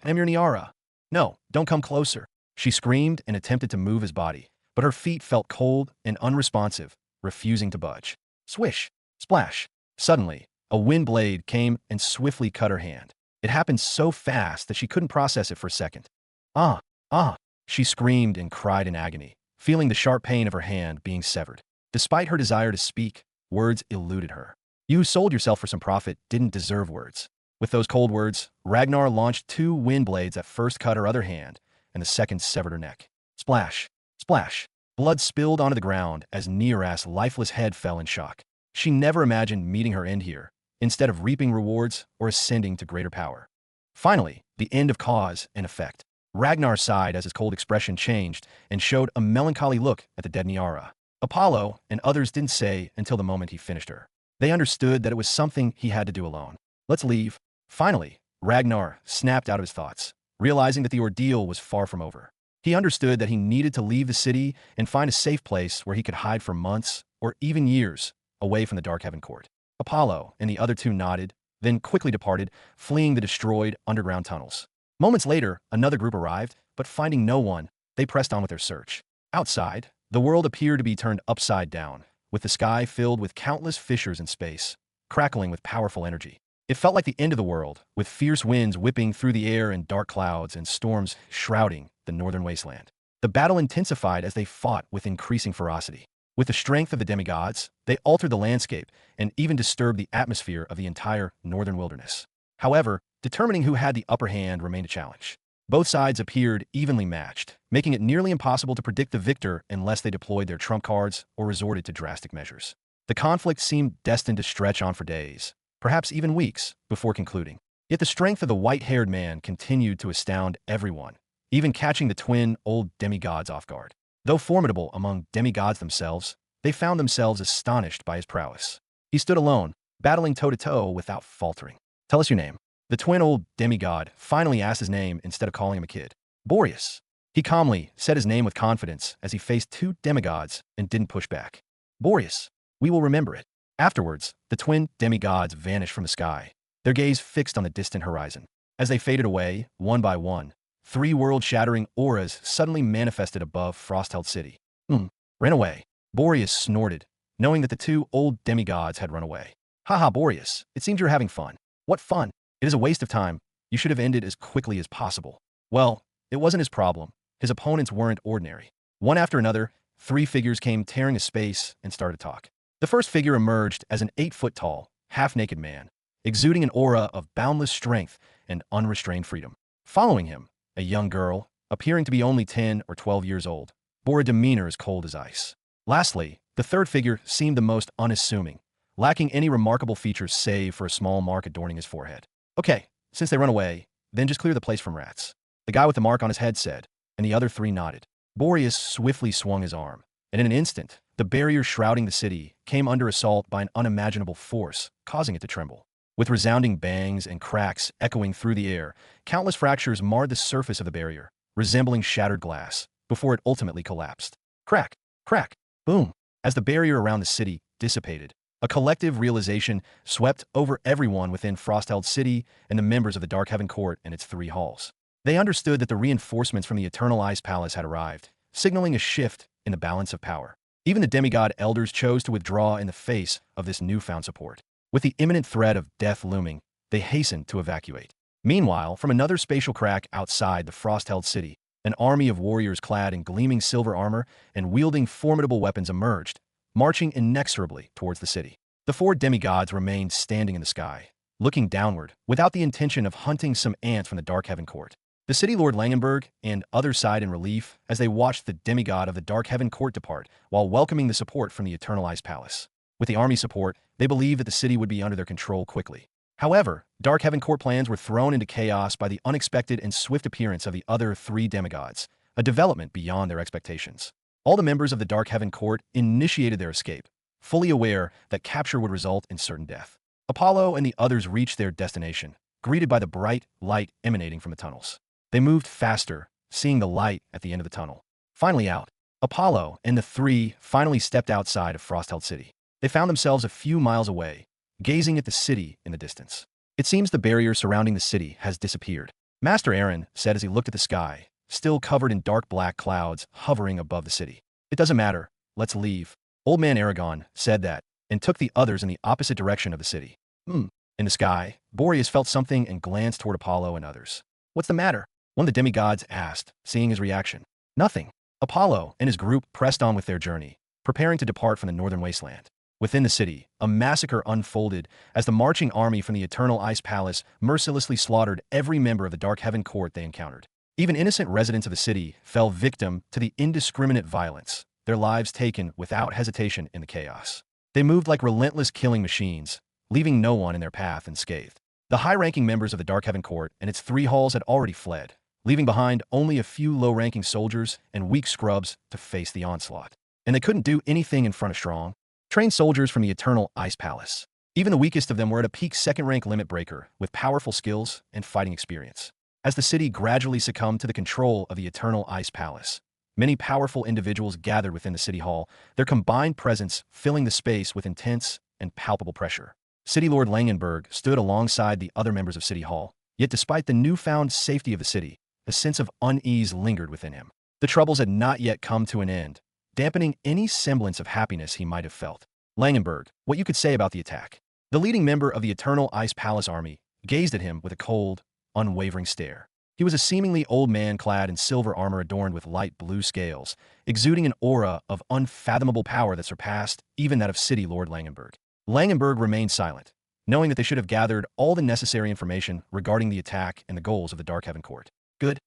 I'm your Niara. No, don't come closer." She screamed and attempted to move his body, but her feet felt cold and unresponsive, refusing to budge. Swish, splash. Suddenly, a wind blade came and swiftly cut her hand. It happened so fast that she couldn't process it for a second. "Ah, ah," she screamed and cried in agony, feeling the sharp pain of her hand being severed. Despite her desire to speak, words eluded her. You who sold yourself for some profit didn't deserve words. With those cold words, Ragnar launched two wind blades that first cut her other hand, and the second severed her neck. Splash, splash. Blood spilled onto the ground as Niaras's lifeless head fell in shock. She never imagined meeting her end here, instead of reaping rewards or ascending to greater power. Finally, the end of cause and effect. Ragnar sighed as his cold expression changed and showed a melancholy look at the dead Niara. Apollo and others didn't say until the moment he finished her. They understood that it was something he had to do alone. "Let's leave." Finally, Ragnar snapped out of his thoughts, realizing that the ordeal was far from over. He understood that he needed to leave the city and find a safe place where he could hide for months or even years away from the Dark Heaven Court. Apollo and the other two nodded, then quickly departed, fleeing the destroyed underground tunnels. Moments later, another group arrived, but finding no one, they pressed on with their search. Outside, the world appeared to be turned upside down, with the sky filled with countless fissures in space, crackling with powerful energy. It felt like the end of the world, with fierce winds whipping through the air and dark clouds and storms shrouding the northern wasteland. The battle intensified as they fought with increasing ferocity. With the strength of the demigods, they altered the landscape and even disturbed the atmosphere of the entire northern wilderness. However, determining who had the upper hand remained a challenge. Both sides appeared evenly matched, making it nearly impossible to predict the victor unless they deployed their trump cards or resorted to drastic measures. The conflict seemed destined to stretch on for days, perhaps even weeks, before concluding. Yet the strength of the white-haired man continued to astound everyone, even catching the twin old demigods off guard. Though formidable among demigods themselves, they found themselves astonished by his prowess. He stood alone, battling toe-to-toe without faltering. "Tell us your name." The twin old demigod finally asked his name instead of calling him a kid. "Boreas." He calmly said his name with confidence as he faced two demigods and didn't push back. "Boreas, we will remember it." Afterwards, the twin demigods vanished from the sky, their gaze fixed on the distant horizon. As they faded away, one by one, three world-shattering auras suddenly manifested above Frostheld City. Ran away. Boreas snorted, knowing that the two old demigods had run away. "Haha, Boreas, it seems you're having fun." "What fun? It is a waste of time. You should have ended as quickly as possible." Well, it wasn't his problem. His opponents weren't ordinary. One after another, three figures came tearing a space and started to talk. The first figure emerged as an 8-foot-tall, half-naked man, exuding an aura of boundless strength and unrestrained freedom. Following him, a young girl, appearing to be only 10 or 12 years old, bore a demeanor as cold as ice. Lastly, the third figure seemed the most unassuming, lacking any remarkable features save for a small mark adorning his forehead. "Okay, since they run away, then just clear the place from rats," the guy with the mark on his head said, and the other three nodded. Boreas swiftly swung his arm, and in an instant, the barrier shrouding the city came under assault by an unimaginable force, causing it to tremble. With resounding bangs and cracks echoing through the air, countless fractures marred the surface of the barrier, resembling shattered glass, before it ultimately collapsed. Crack, crack, boom. As the barrier around the city dissipated, a collective realization swept over everyone within Frostheld City and the members of the Dark Heaven Court and its 3 halls. They understood that the reinforcements from the Eternal Ice Palace had arrived, signaling a shift in the balance of power. Even the demigod elders chose to withdraw in the face of this newfound support. With the imminent threat of death looming, they hastened to evacuate. Meanwhile, from another spatial crack outside the Frostheld City, an army of warriors clad in gleaming silver armor and wielding formidable weapons emerged, marching inexorably towards the city. The 4 demigods remained standing in the sky, looking downward, without the intention of hunting some ants from the Dark Heaven Court. The city lord Langenberg and others sighed in relief as they watched the demigod of the Dark Heaven Court depart, while welcoming the support from the Eternal Ice Palace. With the army support, they believed that the city would be under their control quickly. However, Dark Heaven Court plans were thrown into chaos by the unexpected and swift appearance of the other 3 demigods, a development beyond their expectations. All the members of the Dark Heaven Court initiated their escape, fully aware that capture would result in certain death. Apollo and the others reached their destination, greeted by the bright light emanating from the tunnels. They moved faster, seeing the light at the end of the tunnel. Finally out, Apollo and the three finally stepped outside of Frostheld City. They found themselves a few miles away, gazing at the city in the distance. It seems the barrier surrounding the city has disappeared, Master Aaron said as he looked at the sky, still covered in dark black clouds hovering above the city. It doesn't matter, let's leave. Old Man Aragon said that, and took the others in the opposite direction of the city. In the sky, Boreas felt something and glanced toward Apollo and others. What's the matter? One of the demigods asked, seeing his reaction. Nothing. Apollo and his group pressed on with their journey, preparing to depart from the northern wasteland. Within the city, a massacre unfolded as the marching army from the Eternal Ice Palace mercilessly slaughtered every member of the Dark Heaven Court they encountered. Even innocent residents of the city fell victim to the indiscriminate violence, their lives taken without hesitation in the chaos. They moved like relentless killing machines, leaving no one in their path unscathed. The high-ranking members of the Dark Heaven Court and its 3 halls had already fled, leaving behind only a few low-ranking soldiers and weak scrubs to face the onslaught. And they couldn't do anything in front of strong, trained soldiers from the Eternal Ice Palace. Even the weakest of them were at a peak second-rank limit breaker with powerful skills and fighting experience. As the city gradually succumbed to the control of the Eternal Ice Palace, many powerful individuals gathered within the city hall, their combined presence filling the space with intense and palpable pressure. City Lord Langenberg stood alongside the other members of City Hall, yet despite the newfound safety of the city, a sense of unease lingered within him. The troubles had not yet come to an end, dampening any semblance of happiness he might have felt. Langenberg, what you could say about the attack? The leading member of the Eternal Ice Palace army gazed at him with a cold, unwavering stare. He was a seemingly old man clad in silver armor adorned with light blue scales, exuding an aura of unfathomable power that surpassed even that of City Lord Langenberg. Langenberg remained silent, knowing that they should have gathered all the necessary information regarding the attack and the goals of the Dark Heaven Court. Good.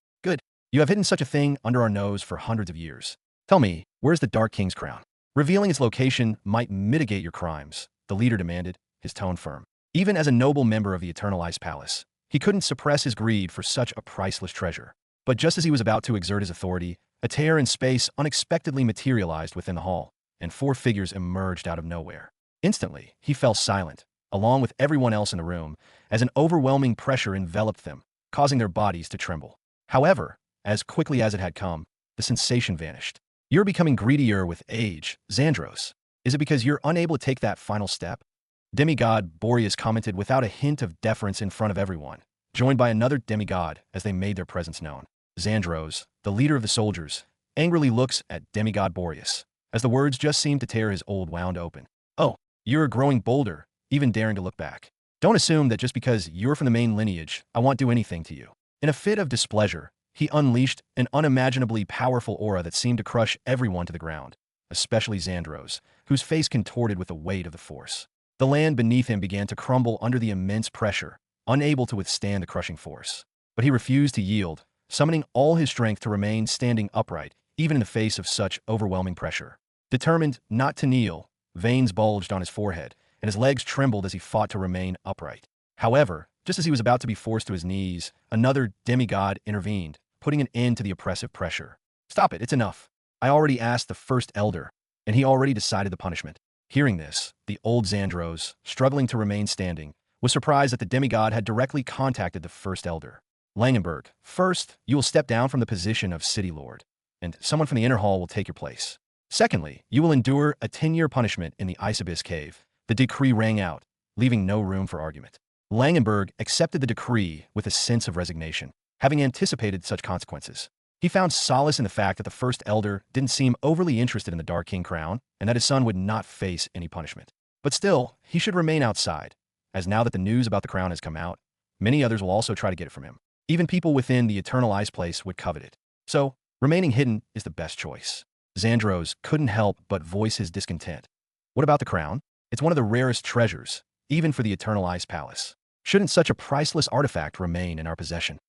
You have hidden such a thing under our nose for hundreds of years. Tell me, where's the Dark King's crown? Revealing its location might mitigate your crimes, the leader demanded, his tone firm. Even as a noble member of the Eternal Ice Palace, he couldn't suppress his greed for such a priceless treasure. But just as he was about to exert his authority, a tear in space unexpectedly materialized within the hall, and 4 figures emerged out of nowhere. Instantly, he fell silent, along with everyone else in the room, as an overwhelming pressure enveloped them, causing their bodies to tremble. However, as quickly as it had come, the sensation vanished. You're becoming greedier with age, Xandros. Is it because you're unable to take that final step? Demigod Boreas commented without a hint of deference in front of everyone, joined by another demigod as they made their presence known. Xandros, the leader of the soldiers, angrily looks at Demigod Boreas, as the words just seemed to tear his old wound open. Oh, you're growing bolder, even daring to look back. Don't assume that just because you're from the main lineage, I won't do anything to you. In a fit of displeasure, he unleashed an unimaginably powerful aura that seemed to crush everyone to the ground, especially Xandros, whose face contorted with the weight of the force. The land beneath him began to crumble under the immense pressure, unable to withstand the crushing force. But he refused to yield, summoning all his strength to remain standing upright, even in the face of such overwhelming pressure. Determined not to kneel, veins bulged on his forehead, and his legs trembled as he fought to remain upright. However, just as he was about to be forced to his knees, another demigod intervened, putting an end to the oppressive pressure. Stop it, it's enough. I already asked the first elder, and he already decided the punishment. Hearing this, the old Xandros, struggling to remain standing, was surprised that the demigod had directly contacted the first elder. Langenberg, first, you will step down from the position of City Lord, and someone from the inner hall will take your place. Secondly, you will endure a 10-year punishment in the Ice Abyss Cave. The decree rang out, leaving no room for argument. Langenberg accepted the decree with a sense of resignation, having anticipated such consequences. He found solace in the fact that the first elder didn't seem overly interested in the Dark King crown, and that his son would not face any punishment. But still, he should remain outside, as now that the news about the crown has come out, many others will also try to get it from him. Even people within the Eternal Ice Place would covet it. So, remaining hidden is the best choice. Xandros couldn't help but voice his discontent. What about the crown? It's one of the rarest treasures, even for the Eternal Ice Palace. Shouldn't such a priceless artifact remain in our possession?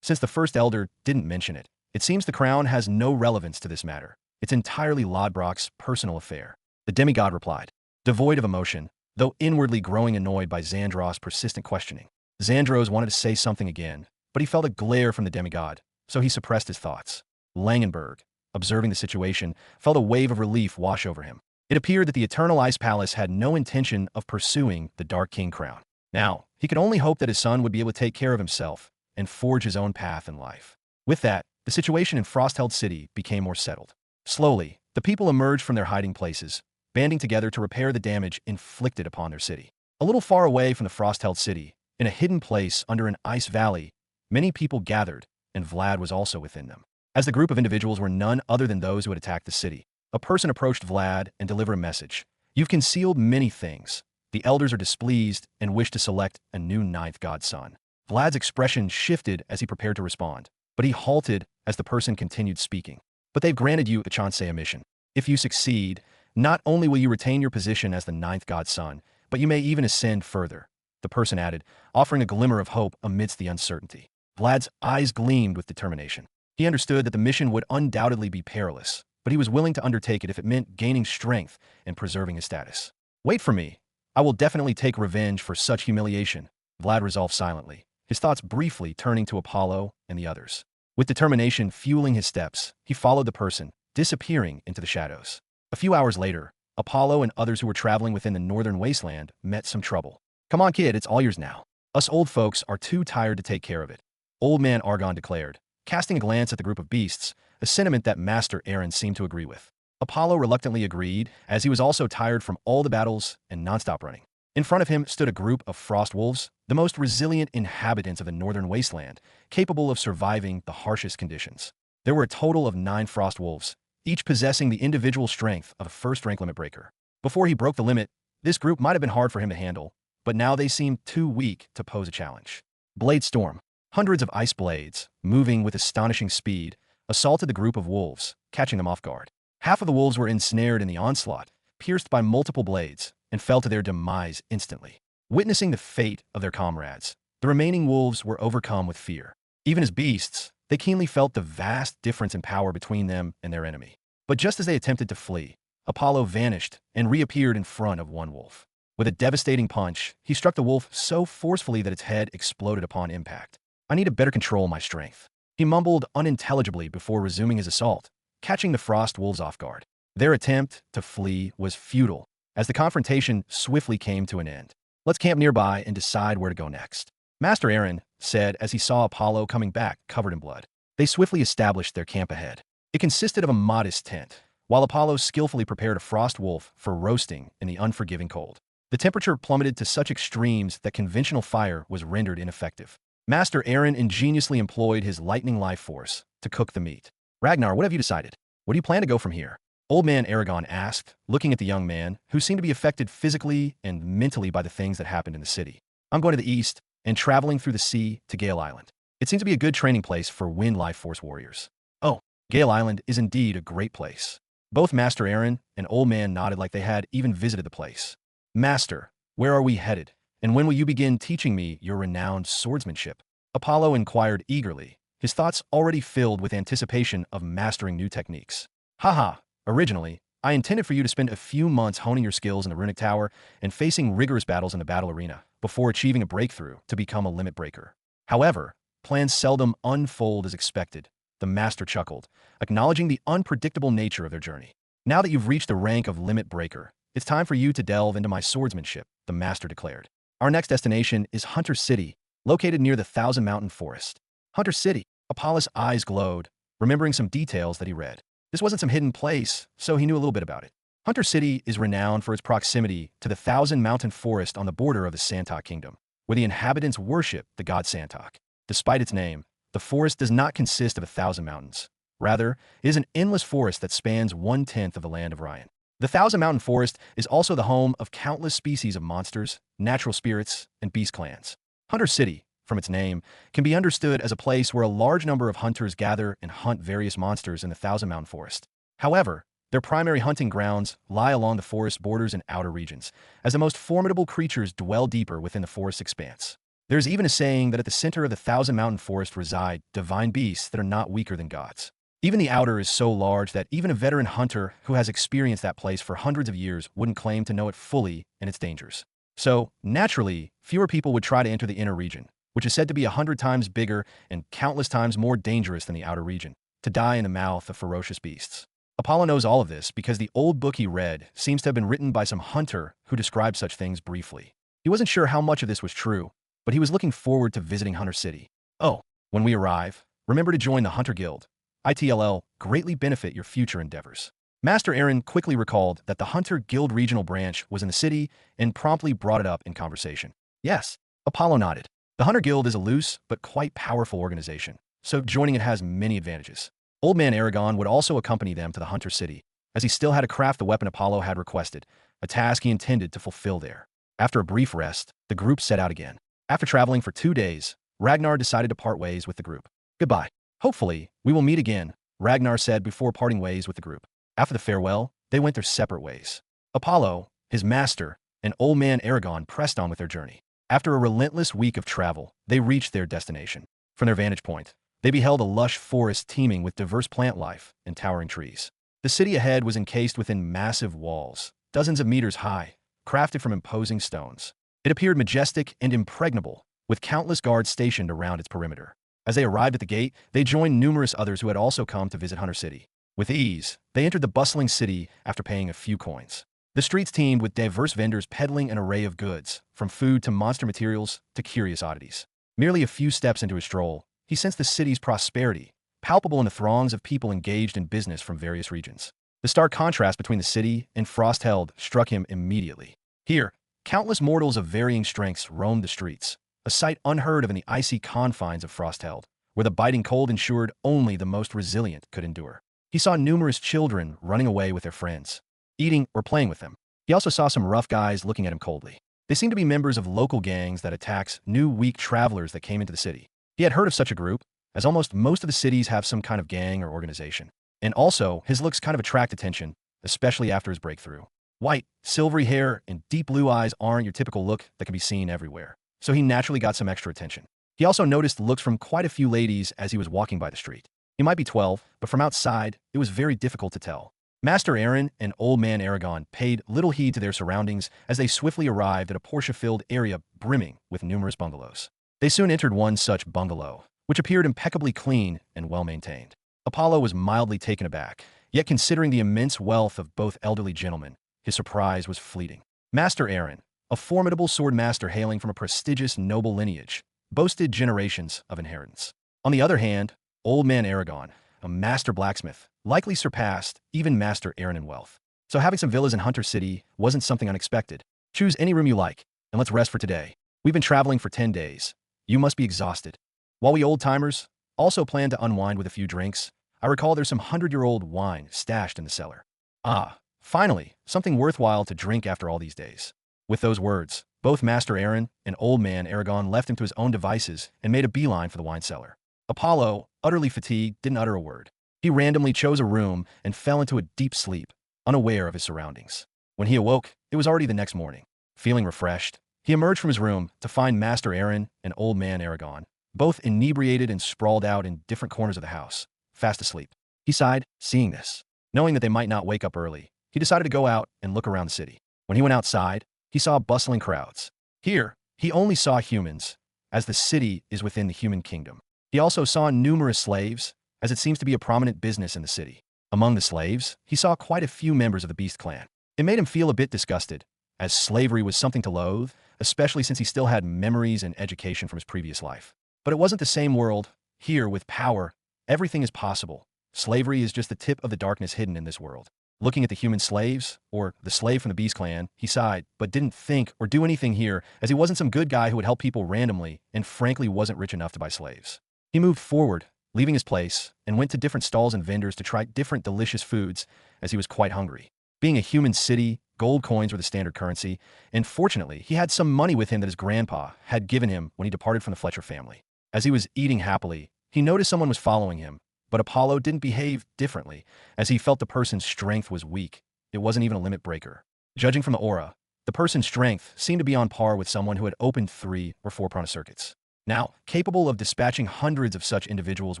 Since the first elder didn't mention it, it seems the crown has no relevance to this matter. It's entirely Lodbrok's personal affair. The demigod replied, devoid of emotion, though inwardly growing annoyed by Xandros' persistent questioning. Xandros wanted to say something again, but he felt a glare from the demigod, so he suppressed his thoughts. Langenberg, observing the situation, felt a wave of relief wash over him. It appeared that the Eternal Ice Palace had no intention of pursuing the Dark King crown. Now, he could only hope that his son would be able to take care of himself and forge his own path in life. With that, the situation in Frostheld City became more settled. Slowly, the people emerged from their hiding places, banding together to repair the damage inflicted upon their city. A little far away from the Frostheld City, in a hidden place under an ice valley, many people gathered, and Vlad was also within them. As the group of individuals were none other than those who had attacked the city, a person approached Vlad and delivered a message. You've concealed many things. The elders are displeased and wish to select a new ninth godson. Vlad's expression shifted as he prepared to respond, but he halted as the person continued speaking. But they've granted you the Chansei mission. If you succeed, not only will you retain your position as the ninth godson, but you may even ascend further, the person added, offering a glimmer of hope amidst the uncertainty. Vlad's eyes gleamed with determination. He understood that the mission would undoubtedly be perilous, but he was willing to undertake it if it meant gaining strength and preserving his status. Wait for me. I will definitely take revenge for such humiliation, Vlad resolved silently, his thoughts briefly turning to Apollo and the others. With determination fueling his steps, he followed the person, disappearing into the shadows. A few hours later, Apollo and others who were traveling within the northern wasteland met some trouble. Come on, kid, it's all yours now. Us old folks are too tired to take care of it, Old Man Argon declared, casting a glance at the group of beasts, a sentiment that Master Aaron seemed to agree with. Apollo reluctantly agreed, as he was also tired from all the battles and nonstop running. In front of him stood a group of frost wolves, the most resilient inhabitants of the northern wasteland, capable of surviving the harshest conditions. There were a total of 9 frost wolves, each possessing the individual strength of a first-rank limit breaker. Before he broke the limit, this group might have been hard for him to handle, but now they seemed too weak to pose a challenge. Blade Storm. Hundreds of ice blades, moving with astonishing speed, assaulted the group of wolves, catching them off guard. Half of the wolves were ensnared in the onslaught, pierced by multiple blades, and fell to their demise instantly. Witnessing the fate of their comrades, the remaining wolves were overcome with fear. Even as beasts, they keenly felt the vast difference in power between them and their enemy. But just as they attempted to flee, Apollo vanished and reappeared in front of one wolf. With a devastating punch, he struck the wolf so forcefully that its head exploded upon impact. I need to better control my strength, he mumbled unintelligibly before resuming his assault, catching the frost wolves off guard. Their attempt to flee was futile, as the confrontation swiftly came to an end. Let's camp nearby and decide where to go next, Master Aaron said as he saw Apollo coming back covered in blood. They swiftly established their camp ahead. It consisted of a modest tent, while Apollo skillfully prepared a frost wolf for roasting in the unforgiving cold. The temperature plummeted to such extremes that conventional fire was rendered ineffective. Master Aaron ingeniously employed his lightning life force to cook the meat. Ragnar, what have you decided? Where do you plan to go from here? Old Man Aragon asked, looking at the young man, who seemed to be affected physically and mentally by the things that happened in the city. I'm going to the east and traveling through the sea to Gale Island. It seems to be a good training place for wind life force warriors. Oh, Gale Island is indeed a great place. Both Master Aaron and Old Man nodded like they had even visited the place. Master, where are we headed? And when will you begin teaching me your renowned swordsmanship? Apollo inquired eagerly, his thoughts already filled with anticipation of mastering new techniques. Haha, originally, I intended for you to spend a few months honing your skills in the runic tower and facing rigorous battles in the battle arena before achieving a breakthrough to become a limit breaker. However, plans seldom unfold as expected, the master chuckled, acknowledging the unpredictable nature of their journey. Now that you've reached the rank of limit breaker, it's time for you to delve into my swordsmanship, the master declared. Our next destination is Hunter City, located near the Thousand Mountain Forest. Hunter City. Apollo's eyes glowed, remembering some details that he read. This wasn't some hidden place, so he knew a little bit about it. Hunter City is renowned for its proximity to the Thousand Mountain Forest on the border of the Santok Kingdom, where the inhabitants worship the god Santok. Despite its name, the forest does not consist of 1,000 mountains. Rather, it is an endless forest that spans 1/10 of the land of Ryan. The Thousand Mountain Forest is also the home of countless species of monsters, natural spirits, and beast clans. Hunter City, from its name, can be understood as a place where a large number of hunters gather and hunt various monsters in the Thousand Mountain Forest. However, their primary hunting grounds lie along the forest borders and outer regions, as the most formidable creatures dwell deeper within the forest's expanse. There is even a saying that at the center of the Thousand Mountain Forest reside divine beasts that are not weaker than gods. Even the outer is so large that even a veteran hunter who has experienced that place for hundreds of years wouldn't claim to know it fully and its dangers. So, naturally, fewer people would try to enter the inner region, which is said to be 100 times bigger and countless times more dangerous than the outer region. to die in the mouth of ferocious beasts. Apollo knows all of this because the old book he read seems to have been written by some hunter who described such things briefly. He wasn't sure how much of this was true, but he was looking forward to visiting Hunter City. Oh, when we arrive, remember to join the Hunter Guild. ITLL greatly benefit your future endeavors. Master Aaron quickly recalled that the Hunter Guild regional branch was in the city and promptly brought it up in conversation. Yes, Apollo nodded. The Hunter Guild is a loose but quite powerful organization, so joining it has many advantages. Old Man Aragon would also accompany them to the Hunter City, as he still had to craft the weapon Apollo had requested, a task he intended to fulfill there. After a brief rest, the group set out again. After traveling for 2 days, Ragnar decided to part ways with the group. Goodbye. Hopefully, we will meet again, Ragnar said before parting ways with the group. After the farewell, they went their separate ways. Apollo, his master, and Old Man Aragon pressed on with their journey. After a relentless week of travel, they reached their destination. From their vantage point, they beheld a lush forest teeming with diverse plant life and towering trees. The city ahead was encased within massive walls, dozens of meters high, crafted from imposing stones. It appeared majestic and impregnable, with countless guards stationed around its perimeter. As they arrived at the gate, they joined numerous others who had also come to visit Hunter City. With ease, they entered the bustling city after paying a few coins. The streets teemed with diverse vendors peddling an array of goods, from food to monster materials to curious oddities. Merely a few steps into his stroll, he sensed the city's prosperity, palpable in the throngs of people engaged in business from various regions. The stark contrast between the city and Frostheld struck him immediately. Here, countless mortals of varying strengths roamed the streets, a sight unheard of in the icy confines of Frostheld, where the biting cold ensured only the most resilient could endure. He saw numerous children running away with their friends, eating or playing with them. He also saw some rough guys looking at him coldly. They seemed to be members of local gangs that attacks new weak travelers that came into the city. He had heard of such a group, as almost most of the cities have some kind of gang or organization. And also, his looks kind of attract attention, especially after his breakthrough. White, silvery hair, and deep blue eyes aren't your typical look that can be seen everywhere, so he naturally got some extra attention. He also noticed looks from quite a few ladies as he was walking by the street. He might be 12, but from outside, it was very difficult to tell. Master Aaron and Old Man Aragon paid little heed to their surroundings as they swiftly arrived at a Porsche-filled area brimming with numerous bungalows. They soon entered one such bungalow, which appeared impeccably clean and well-maintained. Apollo was mildly taken aback, yet considering the immense wealth of both elderly gentlemen, his surprise was fleeting. Master Aaron, a formidable sword master hailing from a prestigious noble lineage, boasted generations of inheritance. On the other hand, Old Man Aragon, a master blacksmith, likely surpassed even Master Aaron in wealth. So having some villas in Hunter City wasn't something unexpected. Choose any room you like, and let's rest for today. We've been traveling for 10 days. You must be exhausted. While we old-timers also plan to unwind with a few drinks, I recall there's some 100-year-old wine stashed in the cellar. Ah, finally, something worthwhile to drink after all these days. With those words, both Master Aaron and Old Man Aragon left him to his own devices and made a beeline for the wine cellar. Apollo, utterly fatigued, didn't utter a word. He randomly chose a room and fell into a deep sleep, unaware of his surroundings. When he awoke, it was already the next morning. Feeling refreshed, he emerged from his room to find Master Aaron and Old Man Aragon, both inebriated and sprawled out in different corners of the house, fast asleep. He sighed, seeing this. Knowing that they might not wake up early, he decided to go out and look around the city. When he went outside, he saw bustling crowds. Here, he only saw humans, as the city is within the human kingdom. He also saw numerous slaves, as it seems to be a prominent business in the city. Among the slaves, he saw quite a few members of the Beast clan. It made him feel a bit disgusted, as slavery was something to loathe, especially since he still had memories and education from his previous life. But it wasn't the same world. Here, with power, everything is possible. Slavery is just the tip of the darkness hidden in this world. Looking at the human slaves, or the slave from the Beast clan, he sighed, but didn't think or do anything here, as he wasn't some good guy who would help people randomly and frankly wasn't rich enough to buy slaves. He moved forward, leaving his place, and went to different stalls and vendors to try different delicious foods, as he was quite hungry. Being a human city, gold coins were the standard currency, and fortunately, he had some money with him that his grandpa had given him when he departed from the Fletcher family. As he was eating happily, he noticed someone was following him, but Apollo didn't behave differently, as he felt the person's strength was weak. It wasn't even a limit breaker. Judging from the aura, the person's strength seemed to be on par with someone who had opened 3 or 4 prana circuits. Now, capable of dispatching hundreds of such individuals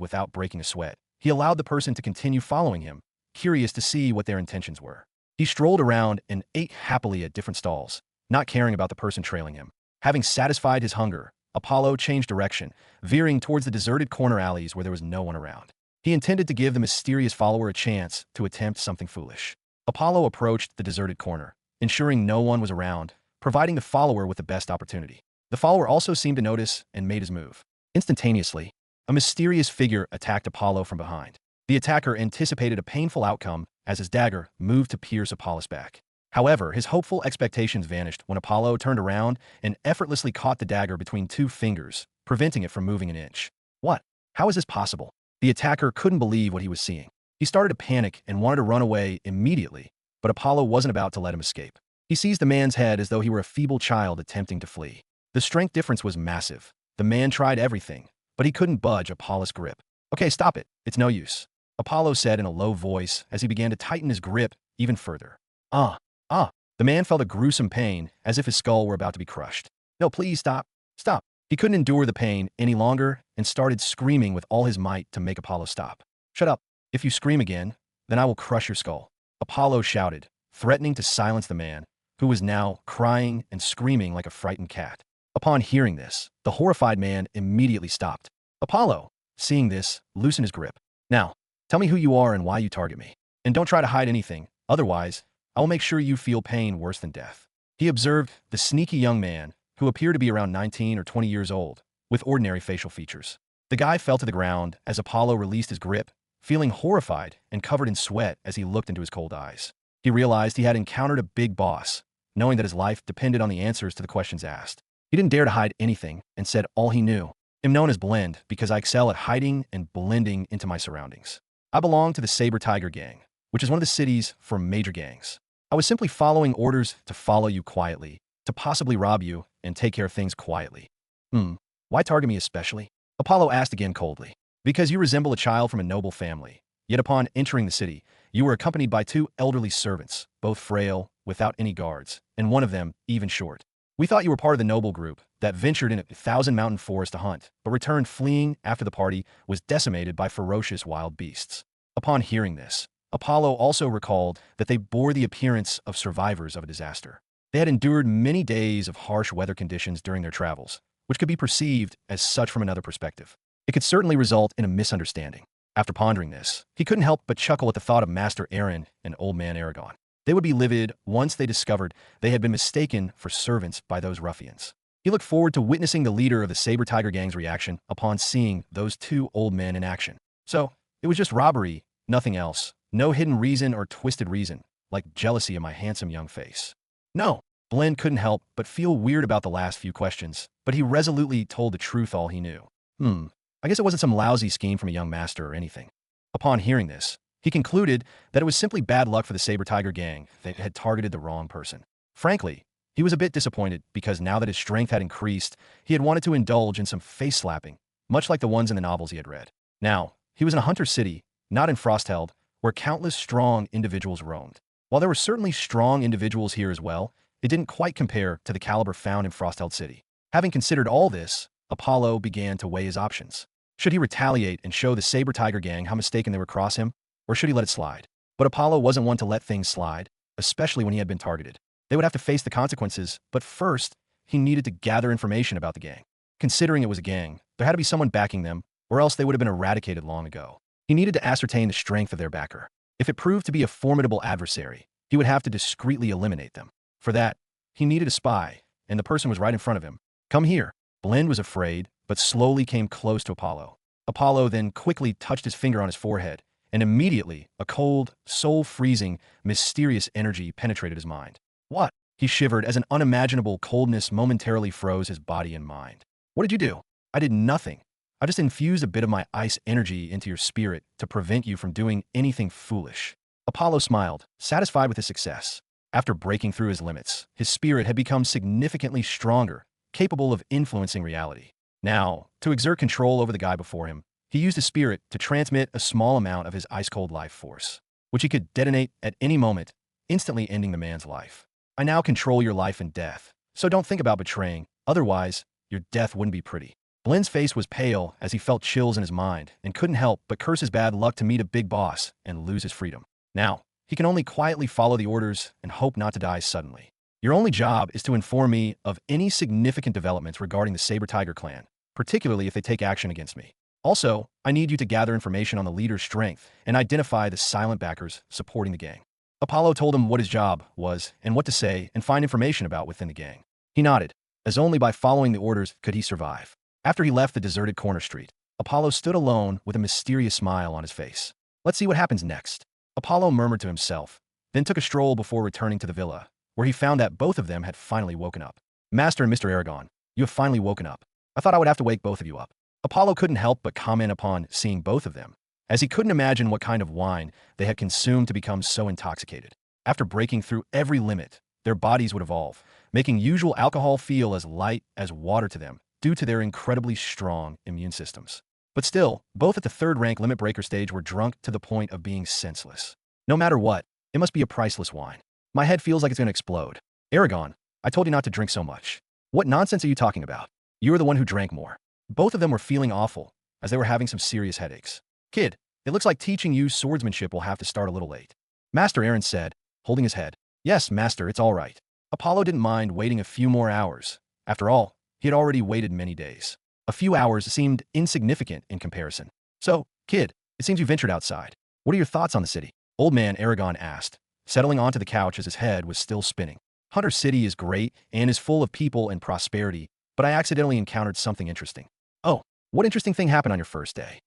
without breaking a sweat, he allowed the person to continue following him, curious to see what their intentions were. He strolled around and ate happily at different stalls, not caring about the person trailing him. Having satisfied his hunger, Apollo changed direction, veering towards the deserted corner alleys where there was no one around. He intended to give the mysterious follower a chance to attempt something foolish. Apollo approached the deserted corner, ensuring no one was around, providing the follower with the best opportunity. The follower also seemed to notice and made his move. Instantaneously, a mysterious figure attacked Apollo from behind. The attacker anticipated a painful outcome as his dagger moved to pierce Apollo's back. However, his hopeful expectations vanished when Apollo turned around and effortlessly caught the dagger between two fingers, preventing it from moving an inch. What? How is this possible? The attacker couldn't believe what he was seeing. He started to panic and wanted to run away immediately, but Apollo wasn't about to let him escape. He seized the man's head as though he were a feeble child attempting to flee. The strength difference was massive. The man tried everything, but he couldn't budge Apollo's grip. Okay, stop it. It's no use, Apollo said in a low voice as he began to tighten his grip even further. Ah. The man felt a gruesome pain as if his skull were about to be crushed. No, please stop. Stop. He couldn't endure the pain any longer and started screaming with all his might to make Apollo stop. Shut up. If you scream again, then I will crush your skull, Apollo shouted, threatening to silence the man, who was now crying and screaming like a frightened cat. Upon hearing this, the horrified man immediately stopped. Apollo, seeing this, loosened his grip. Now, tell me who you are and why you target me. And don't try to hide anything, otherwise, I will make sure you feel pain worse than death. He observed the sneaky young man, who appeared to be around 19 or 20 years old, with ordinary facial features. The guy fell to the ground as Apollo released his grip, feeling horrified and covered in sweat as he looked into his cold eyes. He realized he had encountered a big boss, knowing that his life depended on the answers to the questions asked. He didn't dare to hide anything and said all he knew. I'm known as Blend because I excel at hiding and blending into my surroundings. I belong to the Saber Tiger Gang, which is one of the city's for major gangs. I was simply following orders to follow you quietly, to possibly rob you and take care of things quietly. Why target me especially? Apollo asked again coldly. Because you resemble a child from a noble family. Yet upon entering the city, you were accompanied by two elderly servants, both frail, without any guards, and one of them even short. We thought you were part of the noble group that ventured in a 1,000-mountain forest to hunt, but returned fleeing after the party was decimated by ferocious wild beasts. Upon hearing this, Apollo also recalled that they bore the appearance of survivors of a disaster. They had endured many days of harsh weather conditions during their travels, which could be perceived as such from another perspective. It could certainly result in a misunderstanding. After pondering this, he couldn't help but chuckle at the thought of Master Aaron and Old Man Aragon. They would be livid once they discovered they had been mistaken for servants by those ruffians. He looked forward to witnessing the leader of the Saber Tiger Gang's reaction upon seeing those two old men in action. So, it was just robbery, nothing else. No hidden reason or twisted reason, like jealousy in my handsome young face. No, Blend couldn't help but feel weird about the last few questions, but he resolutely told the truth all he knew. I guess it wasn't some lousy scheme from a young master or anything. Upon hearing this, he concluded that it was simply bad luck for the Saber Tiger Gang that had targeted the wrong person. Frankly, he was a bit disappointed because now that his strength had increased, he had wanted to indulge in some face-slapping, much like the ones in the novels he had read. Now, he was in a hunter city, not in Frostheld, where countless strong individuals roamed. While there were certainly strong individuals here as well, it didn't quite compare to the caliber found in Frostheld City. Having considered all this, Apollo began to weigh his options. Should he retaliate and show the Saber Tiger Gang how mistaken they were across him, or should he let it slide? But Apollo wasn't one to let things slide, especially when he had been targeted. They would have to face the consequences, but first, he needed to gather information about the gang. Considering it was a gang, there had to be someone backing them, or else they would have been eradicated long ago. He needed to ascertain the strength of their backer. If it proved to be a formidable adversary, he would have to discreetly eliminate them. For that, he needed a spy, and the person was right in front of him. Come here. Blend was afraid, but slowly came close to Apollo. Apollo then quickly touched his finger on his forehead, and immediately a cold, soul-freezing, mysterious energy penetrated his mind. What? He shivered as an unimaginable coldness momentarily froze his body and mind. What did you do? I did nothing. I just infused a bit of my ice energy into your spirit to prevent you from doing anything foolish. Apollo smiled, satisfied with his success. After breaking through his limits, his spirit had become significantly stronger, capable of influencing reality. Now, to exert control over the guy before him, he used his spirit to transmit a small amount of his ice-cold life force, which he could detonate at any moment, instantly ending the man's life. I now control your life and death, so don't think about betraying, otherwise, your death wouldn't be pretty. Blend's face was pale as he felt chills in his mind and couldn't help but curse his bad luck to meet a big boss and lose his freedom. Now, he can only quietly follow the orders and hope not to die suddenly. Your only job is to inform me of any significant developments regarding the Saber Tiger clan, particularly if they take action against me. Also, I need you to gather information on the leader's strength and identify the silent backers supporting the gang. Apollo told him what his job was and what to say and find information about within the gang. He nodded, as only by following the orders could he survive. After he left the deserted corner street, Apollo stood alone with a mysterious smile on his face. Let's see what happens next. Apollo murmured to himself, then took a stroll before returning to the villa, where he found that both of them had finally woken up. Master and Mr. Aragon, you have finally woken up. I thought I would have to wake both of you up. Apollo couldn't help but comment upon seeing both of them, as he couldn't imagine what kind of wine they had consumed to become so intoxicated. After breaking through every limit, their bodies would evolve, making usual alcohol feel as light as water to them due to their incredibly strong immune systems. But still, both at the third-rank limit breaker stage were drunk to the point of being senseless. No matter what, it must be a priceless wine. My head feels like it's going to explode. Aragon, I told you not to drink so much. What nonsense are you talking about? You were the one who drank more. Both of them were feeling awful, as they were having some serious headaches. Kid, it looks like teaching you swordsmanship will have to start a little late. Master Aaron said, holding his head. Yes, Master, it's all right. Apollo didn't mind waiting a few more hours. After all, he had already waited many days. A few hours seemed insignificant in comparison. So, kid, it seems you ventured outside. What are your thoughts on the city? Old man Aragon asked, settling onto the couch as his head was still spinning. Hunter City is great and is full of people and prosperity, but I accidentally encountered something interesting. Oh, what interesting thing happened on your first day?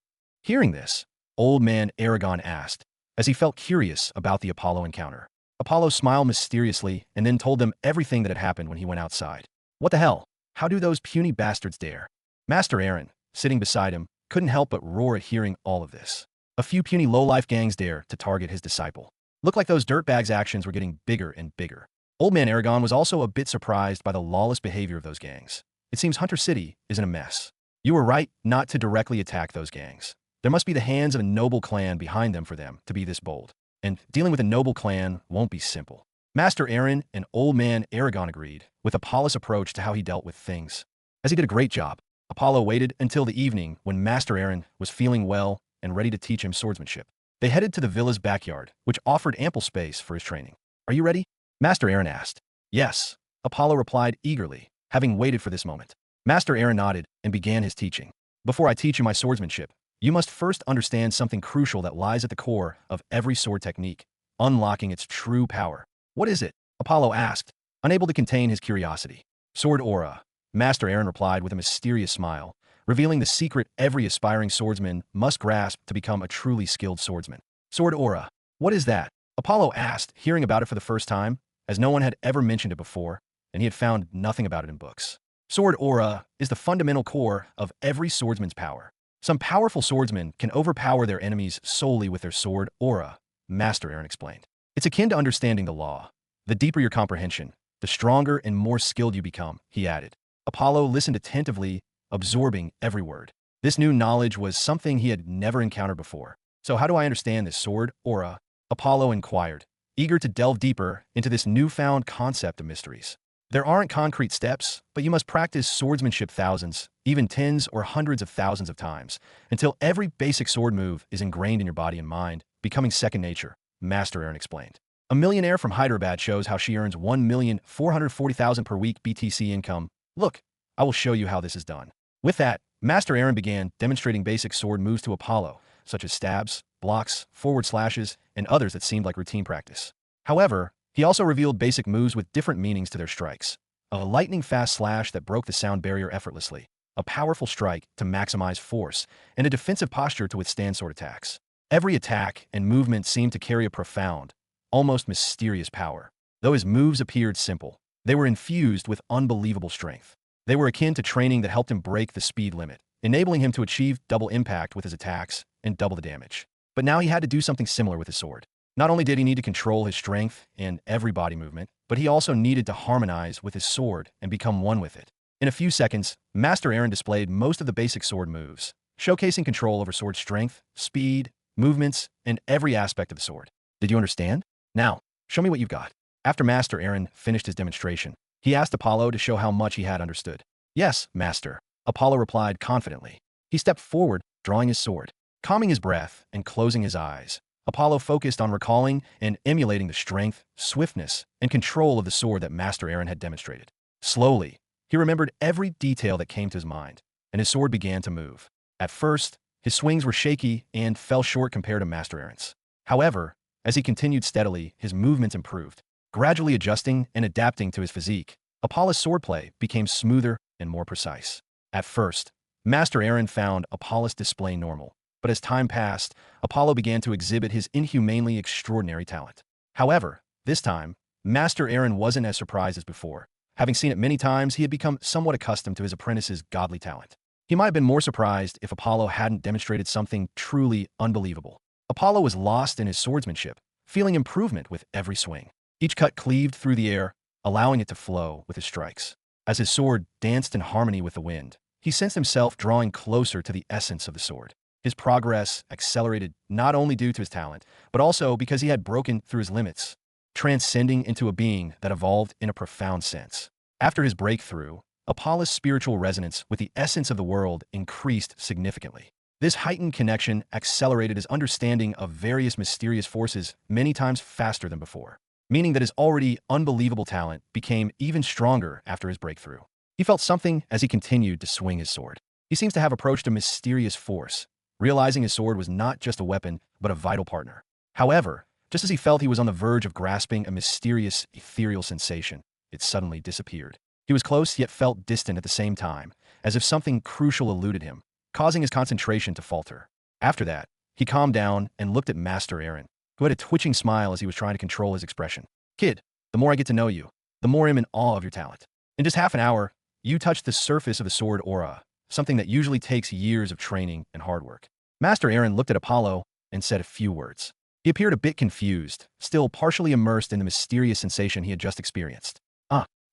Hearing this, old man Aragon asked, as he felt curious about the Apollo encounter. Apollo smiled mysteriously and then told them everything that had happened when he went outside. What the hell? How do those puny bastards dare? Master Aaron, sitting beside him, couldn't help but roar at hearing all of this. A few puny low-life gangs dare to target his disciple. Looked like those dirtbags' actions were getting bigger and bigger. Old man Aragon was also a bit surprised by the lawless behavior of those gangs. It seems Hunter City is in a mess. You were right not to directly attack those gangs. There must be the hands of a noble clan behind them for them to be this bold. And dealing with a noble clan won't be simple. Master Aaron and old man Aragon agreed, with Apollo's approach to how he dealt with things. As he did a great job, Apollo waited until the evening when Master Aaron was feeling well and ready to teach him swordsmanship. They headed to the villa's backyard, which offered ample space for his training. Are you ready? Master Aaron asked. Yes, Apollo replied eagerly, having waited for this moment. Master Aaron nodded and began his teaching. Before I teach you my swordsmanship, you must first understand something crucial that lies at the core of every sword technique, unlocking its true power. What is it? Apollo asked, unable to contain his curiosity. Sword aura, Master Aaron replied with a mysterious smile, revealing the secret every aspiring swordsman must grasp to become a truly skilled swordsman. Sword aura. What is that? Apollo asked, hearing about it for the first time, as no one had ever mentioned it before, and he had found nothing about it in books. Sword aura is the fundamental core of every swordsman's power. Some powerful swordsmen can overpower their enemies solely with their sword aura, Master Aaron explained. It's akin to understanding the law. The deeper your comprehension, the stronger and more skilled you become, he added. Apollo listened attentively, absorbing every word. This new knowledge was something he had never encountered before. So how do I understand this sword aura? Apollo inquired, eager to delve deeper into this newfound concept of mysteries. There aren't concrete steps, but you must practice swordsmanship thousands, even tens or hundreds of thousands of times, until every basic sword move is ingrained in your body and mind, becoming second nature, Master Aaron explained. A millionaire from Hyderabad shows how she earns 1,440,000 per week BTC income. Look, I will show you how this is done. With that, Master Aaron began demonstrating basic sword moves to Apollo, such as stabs, blocks, forward slashes, and others that seemed like routine practice. However, he also revealed basic moves with different meanings to their strikes. A lightning-fast slash that broke the sound barrier effortlessly, a powerful strike to maximize force, and a defensive posture to withstand sword attacks. Every attack and movement seemed to carry a profound, almost mysterious power. Though his moves appeared simple, they were infused with unbelievable strength. They were akin to training that helped him break the speed limit, enabling him to achieve double impact with his attacks and double the damage. But now he had to do something similar with his sword. Not only did he need to control his strength in every body movement, but he also needed to harmonize with his sword and become one with it. In a few seconds, Master Aaron displayed most of the basic sword moves, showcasing control over sword strength, speed, movements, and every aspect of the sword. Did you understand? Now, show me what you've got. After Master Aaron finished his demonstration, he asked Apollo to show how much he had understood. Yes, Master, Apollo replied confidently. He stepped forward, drawing his sword. Calming his breath and closing his eyes, Apollo focused on recalling and emulating the strength, swiftness, and control of the sword that Master Aaron had demonstrated. Slowly, he remembered every detail that came to his mind, and his sword began to move. At first, His swings were shaky and fell short compared to Master Aaron's. However, as he continued steadily, his movements improved. Gradually adjusting and adapting to his physique, Apollo's swordplay became smoother and more precise. At first, Master Aaron found Apollo's display normal, but as time passed, Apollo began to exhibit his inhumanely extraordinary talent. However, this time, Master Aaron wasn't as surprised as before. Having seen it many times, he had become somewhat accustomed to his apprentice's godly talent. He might have been more surprised if Apollo hadn't demonstrated something truly unbelievable. Apollo was lost in his swordsmanship, feeling improvement with every swing. Each cut cleaved through the air, allowing it to flow with his strikes. As his sword danced in harmony with the wind, he sensed himself drawing closer to the essence of the sword. His progress accelerated not only due to his talent, but also because he had broken through his limits, transcending into a being that evolved in a profound sense. After his breakthrough, Apollo's spiritual resonance with the essence of the world increased significantly. This heightened connection accelerated his understanding of various mysterious forces many times faster than before, meaning that his already unbelievable talent became even stronger after his breakthrough. He felt something as he continued to swing his sword. He seems to have approached a mysterious force, realizing his sword was not just a weapon, but a vital partner. However, just as he felt he was on the verge of grasping a mysterious, ethereal sensation, it suddenly disappeared. He was close yet felt distant at the same time, as if something crucial eluded him, causing his concentration to falter. After that, he calmed down and looked at Master Aaron, who had a twitching smile as he was trying to control his expression. "Kid, the more I get to know you, the more I'm in awe of your talent. In just half an hour, you touched the surface of the sword aura, something that usually takes years of training and hard work." Master Aaron looked at Apollo and said a few words. He appeared a bit confused, still partially immersed in the mysterious sensation he had just experienced.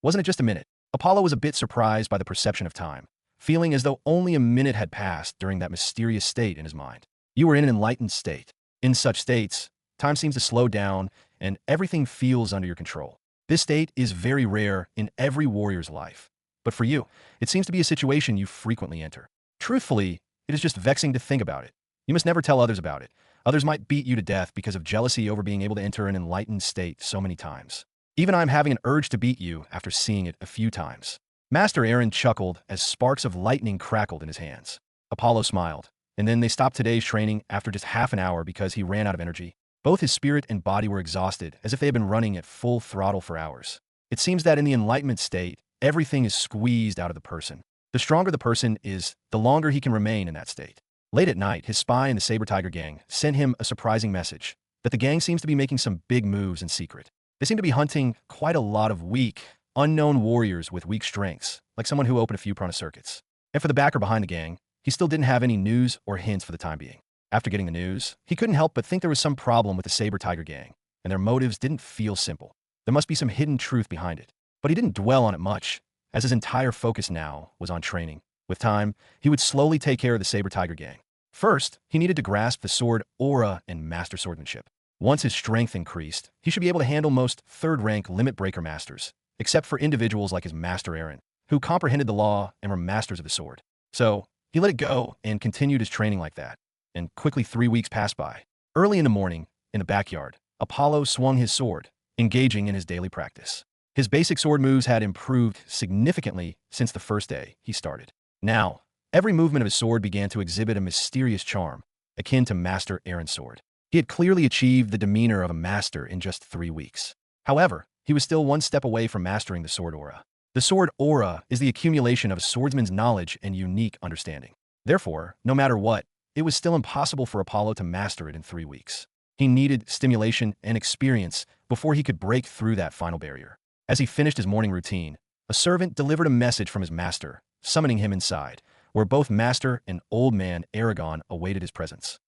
Wasn't it just a minute? Apollo was a bit surprised by the perception of time, feeling as though only a minute had passed during that mysterious state in his mind. You were in an enlightened state. In such states, time seems to slow down and everything feels under your control. This state is very rare in every warrior's life. But for you, it seems to be a situation you frequently enter. Truthfully, it is just vexing to think about it. You must never tell others about it. Others might beat you to death because of jealousy over being able to enter an enlightened state so many times. Even I'm having an urge to beat you after seeing it a few times. Master Aaron chuckled as sparks of lightning crackled in his hands. Apollo smiled, and then they stopped today's training after just half an hour because he ran out of energy. Both his spirit and body were exhausted, as if they had been running at full throttle for hours. It seems that in the enlightenment state, everything is squeezed out of the person. The stronger the person is, the longer he can remain in that state. Late at night, his spy in the Saber Tiger gang sent him a surprising message that the gang seems to be making some big moves in secret. They seem to be hunting quite a lot of weak, unknown warriors with weak strengths, like someone who opened a few prana circuits. And for the backer behind the gang, he still didn't have any news or hints for the time being. After getting the news, he couldn't help but think there was some problem with the Saber Tiger gang, and their motives didn't feel simple. There must be some hidden truth behind it. But he didn't dwell on it much, as his entire focus now was on training. With time, he would slowly take care of the Saber Tiger gang. First, he needed to grasp the sword aura and master swordsmanship. Once his strength increased, he should be able to handle most third-rank limit breaker masters, except for individuals like his Master Aaron, who comprehended the law and were masters of the sword. So, he let it go and continued his training like that. And quickly 3 weeks passed by. Early in the morning, in the backyard, Apollo swung his sword, engaging in his daily practice. His basic sword moves had improved significantly since the first day he started. Now, every movement of his sword began to exhibit a mysterious charm, akin to Master Aaron's sword. He had clearly achieved the demeanor of a master in just 3 weeks. However, he was still one step away from mastering the sword aura. The sword aura is the accumulation of a swordsman's knowledge and unique understanding. Therefore, no matter what, it was still impossible for Apollo to master it in 3 weeks. He needed stimulation and experience before he could break through that final barrier. As he finished his morning routine, a servant delivered a message from his master, summoning him inside, where both Master and Old Man Aragon awaited his presence.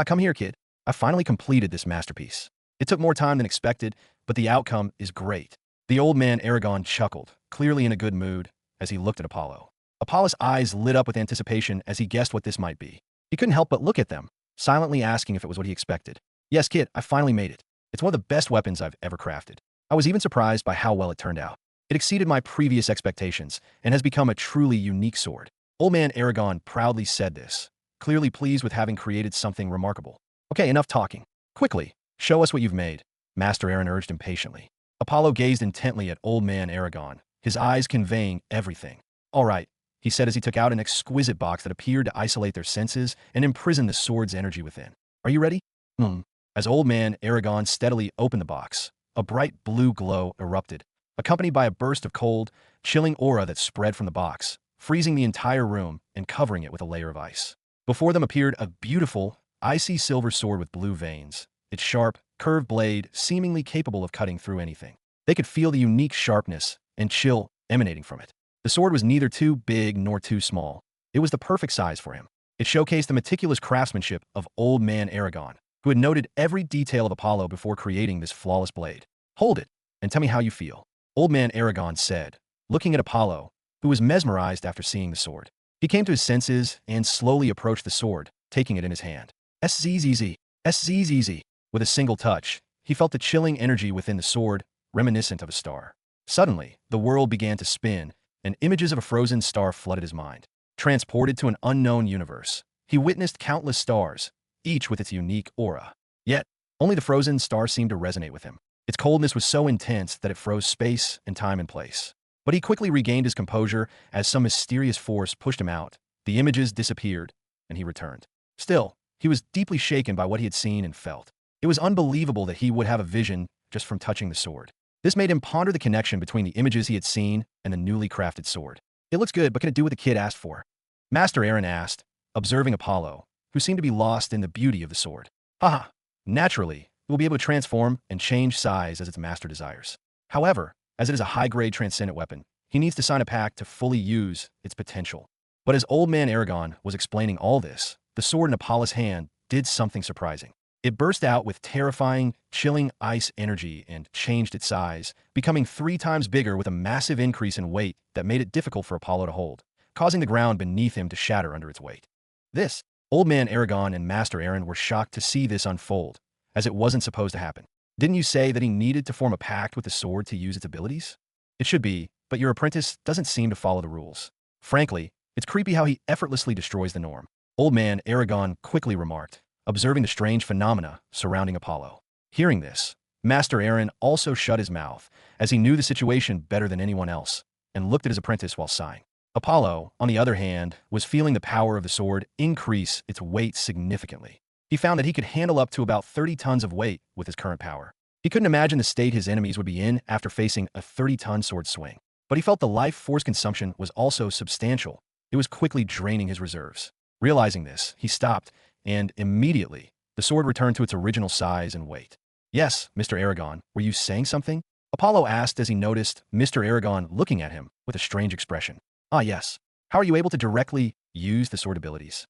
Come here, kid. I finally completed this masterpiece. It took more time than expected, but the outcome is great. The Old Man Aragon chuckled, clearly in a good mood, as he looked at Apollo. Apollo's eyes lit up with anticipation as he guessed what this might be. He couldn't help but look at them, silently asking if it was what he expected. "Yes, kid, I finally made it. It's one of the best weapons I've ever crafted. I was even surprised by how well it turned out. It exceeded my previous expectations and has become a truly unique sword." Old Man Aragon proudly said this, clearly pleased with having created something remarkable. "Okay, enough talking. Quickly, show us what you've made," Master Aaron urged impatiently. Apollo gazed intently at Old Man Aragon, his eyes conveying everything. "All right, he said as he took out an exquisite box that appeared to isolate their senses and imprison the sword's energy within. Are you ready? Hmm. As old man Aragon steadily opened the box, a bright blue glow erupted, accompanied by a burst of cold, chilling aura that spread from the box, freezing the entire room and covering it with a layer of ice. Before them appeared a beautiful, icy silver sword with blue veins, its sharp, curved blade seemingly capable of cutting through anything. They could feel the unique sharpness and chill emanating from it. The sword was neither too big nor too small. It was the perfect size for him. It showcased the meticulous craftsmanship of old man Aragon, who had noted every detail of Apollo before creating this flawless blade. Hold it, and tell me how you feel, old man Aragon said, looking at Apollo, who was mesmerized after seeing the sword. He came to his senses and slowly approached the sword, taking it in his hand. SZZZ, SZZZ. With a single touch, he felt the chilling energy within the sword, reminiscent of a star. Suddenly, the world began to spin, and images of a frozen star flooded his mind. Transported to an unknown universe, he witnessed countless stars, each with its unique aura. Yet, only the frozen star seemed to resonate with him. Its coldness was so intense that it froze space and time and place. But he quickly regained his composure as some mysterious force pushed him out. The images disappeared, and he returned. Still, he was deeply shaken by what he had seen and felt. It was unbelievable that he would have a vision just from touching the sword. This made him ponder the connection between the images he had seen and the newly crafted sword. It looks good, but can it do what the kid asked for? Master Aaron asked, observing Apollo, who seemed to be lost in the beauty of the sword. Haha, naturally, it will be able to transform and change size as its master desires. However, as it is a high-grade transcendent weapon, he needs to sign a pact to fully use its potential. But as old man Aragon was explaining all this, the sword in Apollo's hand did something surprising. It burst out with terrifying, chilling ice energy and changed its size, becoming 3 times bigger with a massive increase in weight that made it difficult for Apollo to hold, causing the ground beneath him to shatter under its weight. This, old man Aragon and Master Aaron were shocked to see this unfold, as it wasn't supposed to happen. Didn't you say that he needed to form a pact with the sword to use its abilities? It should be, but your apprentice doesn't seem to follow the rules. Frankly, it's creepy how he effortlessly destroys the norm. Old man Aragon quickly remarked, observing the strange phenomena surrounding Apollo. Hearing this, Master Aaron also shut his mouth, as he knew the situation better than anyone else, and looked at his apprentice while sighing. Apollo, on the other hand, was feeling the power of the sword increase its weight significantly. He found that he could handle up to about 30 tons of weight with his current power. He couldn't imagine the state his enemies would be in after facing a 30-ton sword swing. But he felt the life force consumption was also substantial. It was quickly draining his reserves. Realizing this, he stopped, and immediately, the sword returned to its original size and weight. Yes, Mr. Aragon, were you saying something? Apollo asked as he noticed Mr. Aragon looking at him with a strange expression. Ah, yes. How are you able to directly use the sword abilities?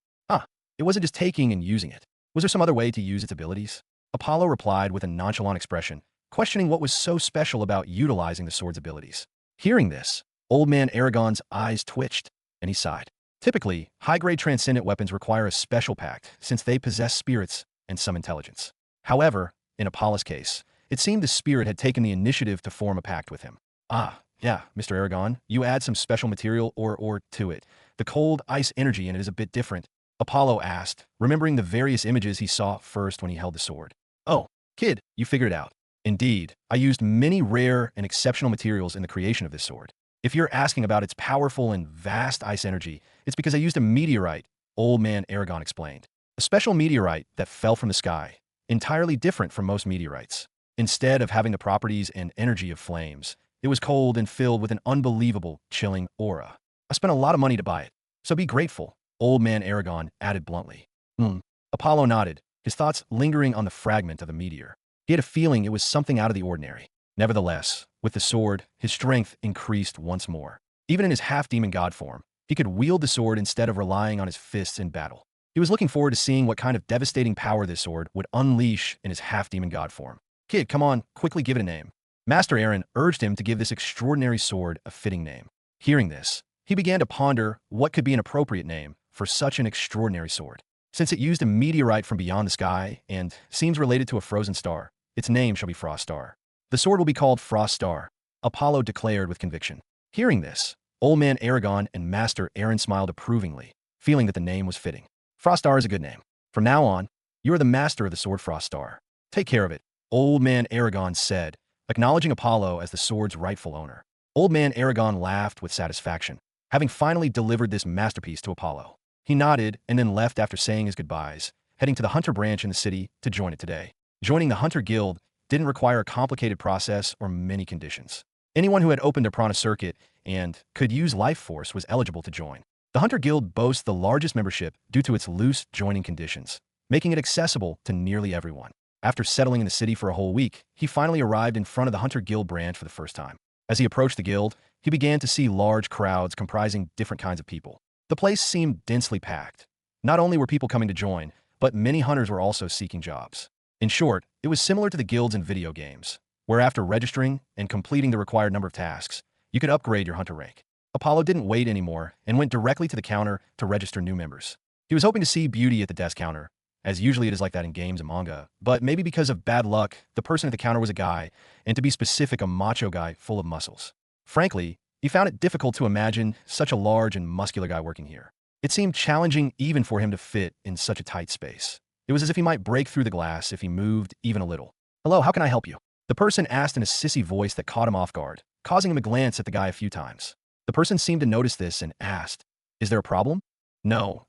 It wasn't just taking and using it. Was there some other way to use its abilities? Apollo replied with a nonchalant expression, questioning what was so special about utilizing the sword's abilities. Hearing this, old man Aragon's eyes twitched, and he sighed. Typically, high-grade transcendent weapons require a special pact, since they possess spirits and some intelligence. However, in Apollo's case, it seemed the spirit had taken the initiative to form a pact with him. Yeah, Mr. Aragon, you add some special material or to it. The cold ice energy in it is a bit different, Apollo asked, remembering the various images he saw first when he held the sword. Oh, kid, you figured it out. Indeed, I used many rare and exceptional materials in the creation of this sword. If you're asking about its powerful and vast ice energy, it's because I used a meteorite, old man Aragon explained. A special meteorite that fell from the sky, entirely different from most meteorites. Instead of having the properties and energy of flames, it was cold and filled with an unbelievable, chilling aura. I spent a lot of money to buy it, so be grateful, old man Aragon added bluntly. Apollo nodded, his thoughts lingering on the fragment of the meteor. He had a feeling it was something out of the ordinary. Nevertheless, with the sword, his strength increased once more. Even in his half-demon god form, he could wield the sword instead of relying on his fists in battle. He was looking forward to seeing what kind of devastating power this sword would unleash in his half-demon god form. Kid, come on, quickly give it a name. Master Aaron urged him to give this extraordinary sword a fitting name. Hearing this, he began to ponder what could be an appropriate name for such an extraordinary sword. Since it used a meteorite from beyond the sky and seems related to a frozen star, its name shall be Frost Star. The sword will be called Frost Star, Apollo declared with conviction. Hearing this, old man Aragon and Master Aaron smiled approvingly, feeling that the name was fitting. Frost Star is a good name. From now on, you are the master of the sword Frost Star. Take care of it, old man Aragon said, acknowledging Apollo as the sword's rightful owner. Old man Aragon laughed with satisfaction. having finally delivered this masterpiece to Apollo. He nodded and then left after saying his goodbyes, heading to the Hunter branch in the city to join it today. Joining the Hunter Guild didn't require a complicated process or many conditions. Anyone who had opened a prana circuit and could use life force was eligible to join. The Hunter Guild boasts the largest membership due to its loose joining conditions, making it accessible to nearly everyone. After settling in the city for a whole week, he finally arrived in front of the Hunter Guild branch for the first time. As he approached the guild, he began to see large crowds comprising different kinds of people. The place seemed densely packed. Not only were people coming to join, but many hunters were also seeking jobs. In short, it was similar to the guilds in video games, where after registering and completing the required number of tasks, you could upgrade your hunter rank. Apollo didn't wait anymore and went directly to the counter to register new members. He was hoping to see Beauty at the desk counter, as usually it is like that in games and manga, but maybe because of bad luck, the person at the counter was a guy, and to be specific, a macho guy full of muscles. Frankly, he found it difficult to imagine such a large and muscular guy working here. It seemed challenging even for him to fit in such a tight space. It was as if he might break through the glass if he moved even a little. "Hello, how can I help you?" The person asked in a sissy voice that caught him off guard, causing him to glance at the guy a few times. The person seemed to notice this and asked, "Is there a problem?" No,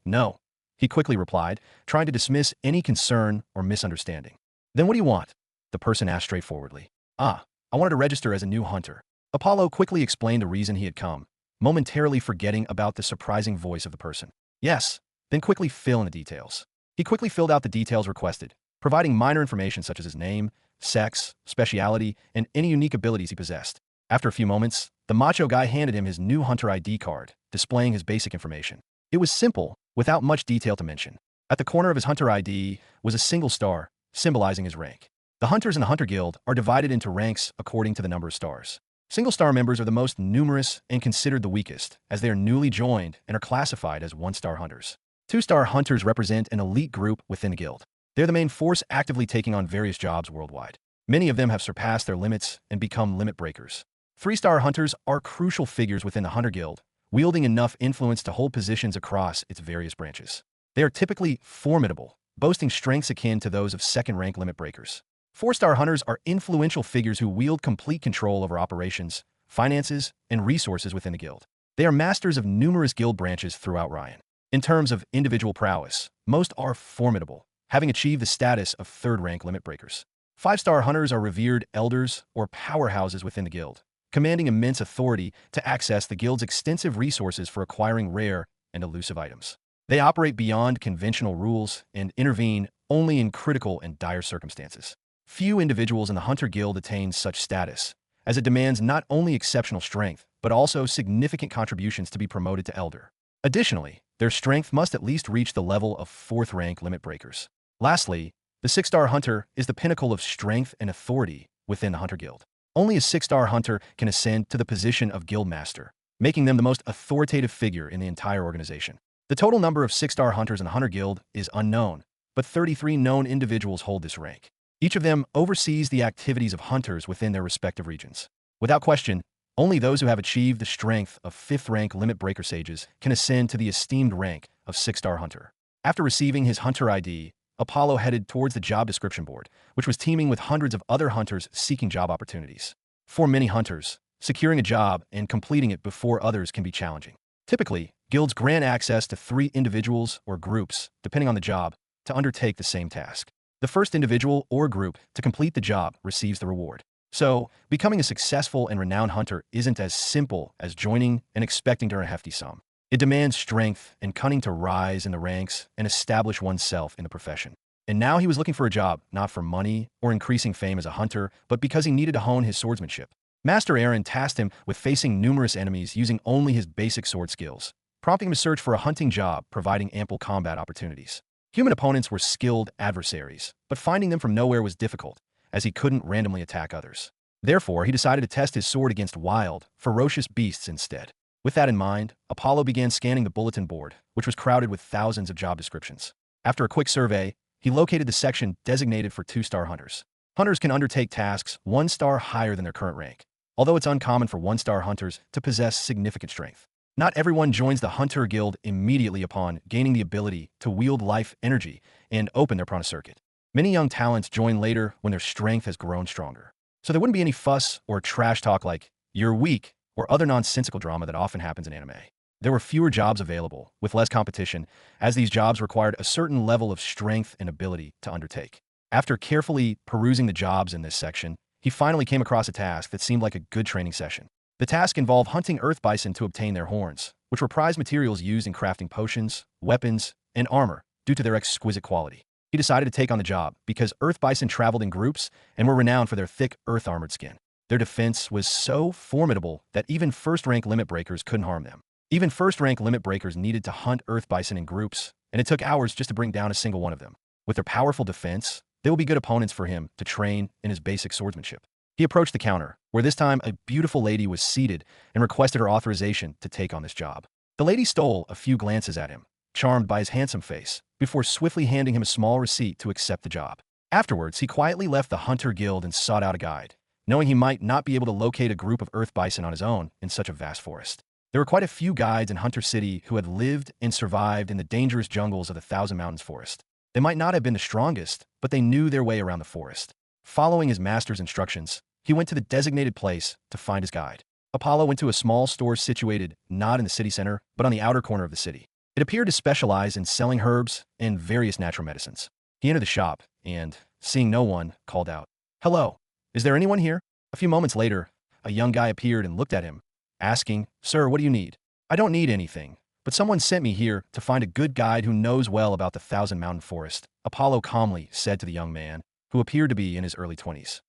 he quickly replied, trying to dismiss any concern or misunderstanding. "Then what do you want?" the person asked straightforwardly. "I wanted to register as a new hunter." Apollo quickly explained the reason he had come, momentarily forgetting about the surprising voice of the person. "Yes, then quickly fill in the details." He quickly filled out the details requested, providing minor information such as his name, sex, speciality, and any unique abilities he possessed. After a few moments, the macho guy handed him his new hunter ID card, displaying his basic information. It was simple, without much detail to mention. At the corner of his hunter ID was a single star, symbolizing his rank. The hunters in the Hunter Guild are divided into ranks according to the number of stars. Single-star members are the most numerous and considered the weakest, as they are newly joined and are classified as one-star hunters. Two-star hunters represent an elite group within the guild. They're the main force actively taking on various jobs worldwide. Many of them have surpassed their limits and become limit breakers. Three-star hunters are crucial figures within the Hunter Guild, wielding enough influence to hold positions across its various branches. They are typically formidable, boasting strengths akin to those of second-rank limit breakers. Four-star hunters are influential figures who wield complete control over operations, finances, and resources within the guild. They are masters of numerous guild branches throughout Ryan. In terms of individual prowess, most are formidable, having achieved the status of third-rank limit breakers. Five-star hunters are revered elders or powerhouses within the guild, commanding immense authority to access the guild's extensive resources for acquiring rare and elusive items. They operate beyond conventional rules and intervene only in critical and dire circumstances. Few individuals in the Hunter Guild attain such status, as it demands not only exceptional strength, but also significant contributions to be promoted to Elder. Additionally, their strength must at least reach the level of fourth-rank limit breakers. Lastly, the six-star hunter is the pinnacle of strength and authority within the Hunter Guild. Only a six-star hunter can ascend to the position of guild master, making them the most authoritative figure in the entire organization. The total number of six-star hunters in the Hunter Guild is unknown, but 33 known individuals hold this rank. Each of them oversees the activities of hunters within their respective regions. Without question, only those who have achieved the strength of fifth-rank limit breaker sages can ascend to the esteemed rank of six-star hunter. After receiving his hunter ID, Apollo headed towards the job description board, which was teeming with hundreds of other hunters seeking job opportunities. For many hunters, securing a job and completing it before others can be challenging. Typically, guilds grant access to 3 individuals or groups, depending on the job, to undertake the same task. The first individual or group to complete the job receives the reward. So, becoming a successful and renowned hunter isn't as simple as joining and expecting to earn a hefty sum. It demands strength and cunning to rise in the ranks and establish oneself in the profession. And now he was looking for a job, not for money or increasing fame as a hunter, but because he needed to hone his swordsmanship. Master Aaron tasked him with facing numerous enemies using only his basic sword skills, prompting him to search for a hunting job providing ample combat opportunities. Human opponents were skilled adversaries, but finding them from nowhere was difficult, as he couldn't randomly attack others. Therefore, he decided to test his sword against wild, ferocious beasts instead. With that in mind, Apollo began scanning the bulletin board, which was crowded with thousands of job descriptions. After a quick survey, he located the section designated for 2-star hunters. Hunters can undertake tasks 1 star higher than their current rank, although it's uncommon for 1-star hunters to possess significant strength. Not everyone joins the Hunter Guild immediately upon gaining the ability to wield life energy and open their prana circuit. Many young talents join later when their strength has grown stronger. So there wouldn't be any fuss or trash talk like, "You're weak," or other nonsensical drama that often happens in anime. There were fewer jobs available, with less competition, as these jobs required a certain level of strength and ability to undertake. After carefully perusing the jobs in this section, he finally came across a task that seemed like a good training session. The task involved hunting earth bison to obtain their horns, which were prized materials used in crafting potions, weapons, and armor due to their exquisite quality. He decided to take on the job because earth bison traveled in groups and were renowned for their thick, earth-armored skin. Their defense was so formidable that even first-rank limit breakers couldn't harm them. Even first-rank limit breakers needed to hunt earth bison in groups, and it took hours just to bring down a single one of them. With their powerful defense, they will be good opponents for him to train in his basic swordsmanship. He approached the counter, where this time a beautiful lady was seated and requested her authorization to take on this job. The lady stole a few glances at him, charmed by his handsome face, before swiftly handing him a small receipt to accept the job. Afterwards, he quietly left the Hunter Guild and sought out a guide, knowing he might not be able to locate a group of earth bison on his own in such a vast forest. There were quite a few guides in Hunter City who had lived and survived in the dangerous jungles of the Thousand Mountains forest. They might not have been the strongest, but they knew their way around the forest. Following his master's instructions, he went to the designated place to find his guide. Apollo went to a small store situated not in the city center, but on the outer corner of the city. It appeared to specialize in selling herbs and various natural medicines. He entered the shop and, seeing no one, called out, "Hello, is there anyone here?" A few moments later, a young guy appeared and looked at him, asking, "Sir, what do you need?" "I don't need anything, but someone sent me here to find a good guide who knows well about the Thousand Mountain Forest," Apollo calmly said to the young man, who appeared to be in his early 20s.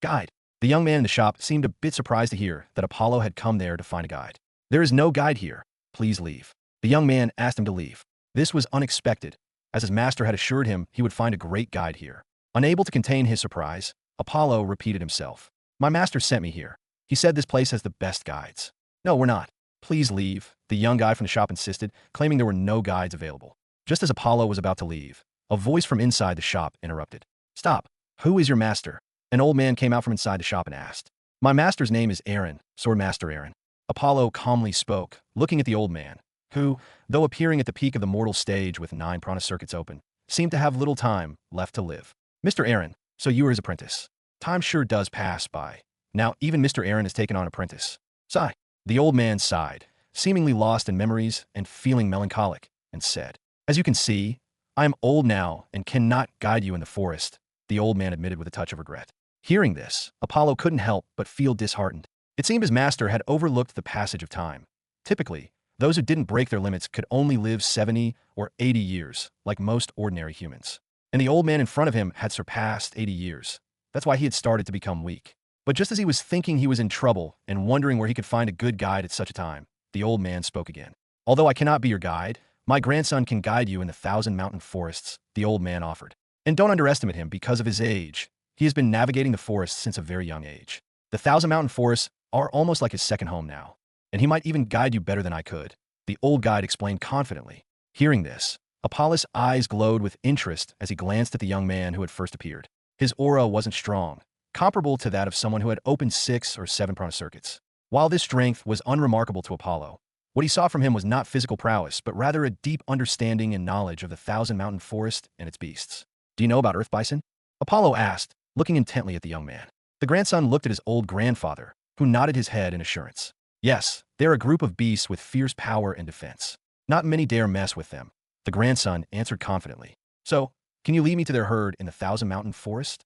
Guide." The young man in the shop seemed a bit surprised to hear that Apollo had come there to find a guide. "There is no guide here. Please leave." The young man asked him to leave. This was unexpected, as his master had assured him he would find a great guide here. Unable to contain his surprise, Apollo repeated himself. "My master sent me here. He said this place has the best guides." "No, we're not. Please leave," the young guy from the shop insisted, claiming there were no guides available. Just as Apollo was about to leave, a voice from inside the shop interrupted. "Stop. Who is your master?" An old man came out from inside the shop and asked. "My master's name is Aaron, Swordmaster Aaron." Apollo calmly spoke, looking at the old man, who, though appearing at the peak of the mortal stage with 9 prana circuits open, seemed to have little time left to live. "Mr. Aaron, so you are his apprentice. Time sure does pass by. Now even Mr. Aaron has taken on apprentice." Sigh. The old man sighed, seemingly lost in memories and feeling melancholic, and said, "As you can see, I am old now and cannot guide you in the forest," the old man admitted with a touch of regret. Hearing this, Apollo couldn't help but feel disheartened. It seemed his master had overlooked the passage of time. Typically, those who didn't break their limits could only live 70 or 80 years, like most ordinary humans. And the old man in front of him had surpassed 80 years. That's why he had started to become weak. But just as he was thinking he was in trouble and wondering where he could find a good guide at such a time, the old man spoke again. "Although I cannot be your guide, my grandson can guide you in the Thousand Mountain Forests," the old man offered. "And don't underestimate him because of his age. He has been navigating the forest since a very young age. The Thousand Mountain Forests are almost like his second home now, and he might even guide you better than I could," the old guide explained confidently. Hearing this, Apollo's eyes glowed with interest as he glanced at the young man who had first appeared. His aura wasn't strong, comparable to that of someone who had opened 6 or 7 prana circuits. While this strength was unremarkable to Apollo, what he saw from him was not physical prowess, but rather a deep understanding and knowledge of the Thousand Mountain Forest and its beasts. "Do you know about earth bison?" Apollo asked, looking intently at the young man. The grandson looked at his old grandfather, who nodded his head in assurance. "Yes, they're a group of beasts with fierce power and defense. Not many dare mess with them," the grandson answered confidently. "So, can you lead me to their herd in the Thousand Mountain Forest?"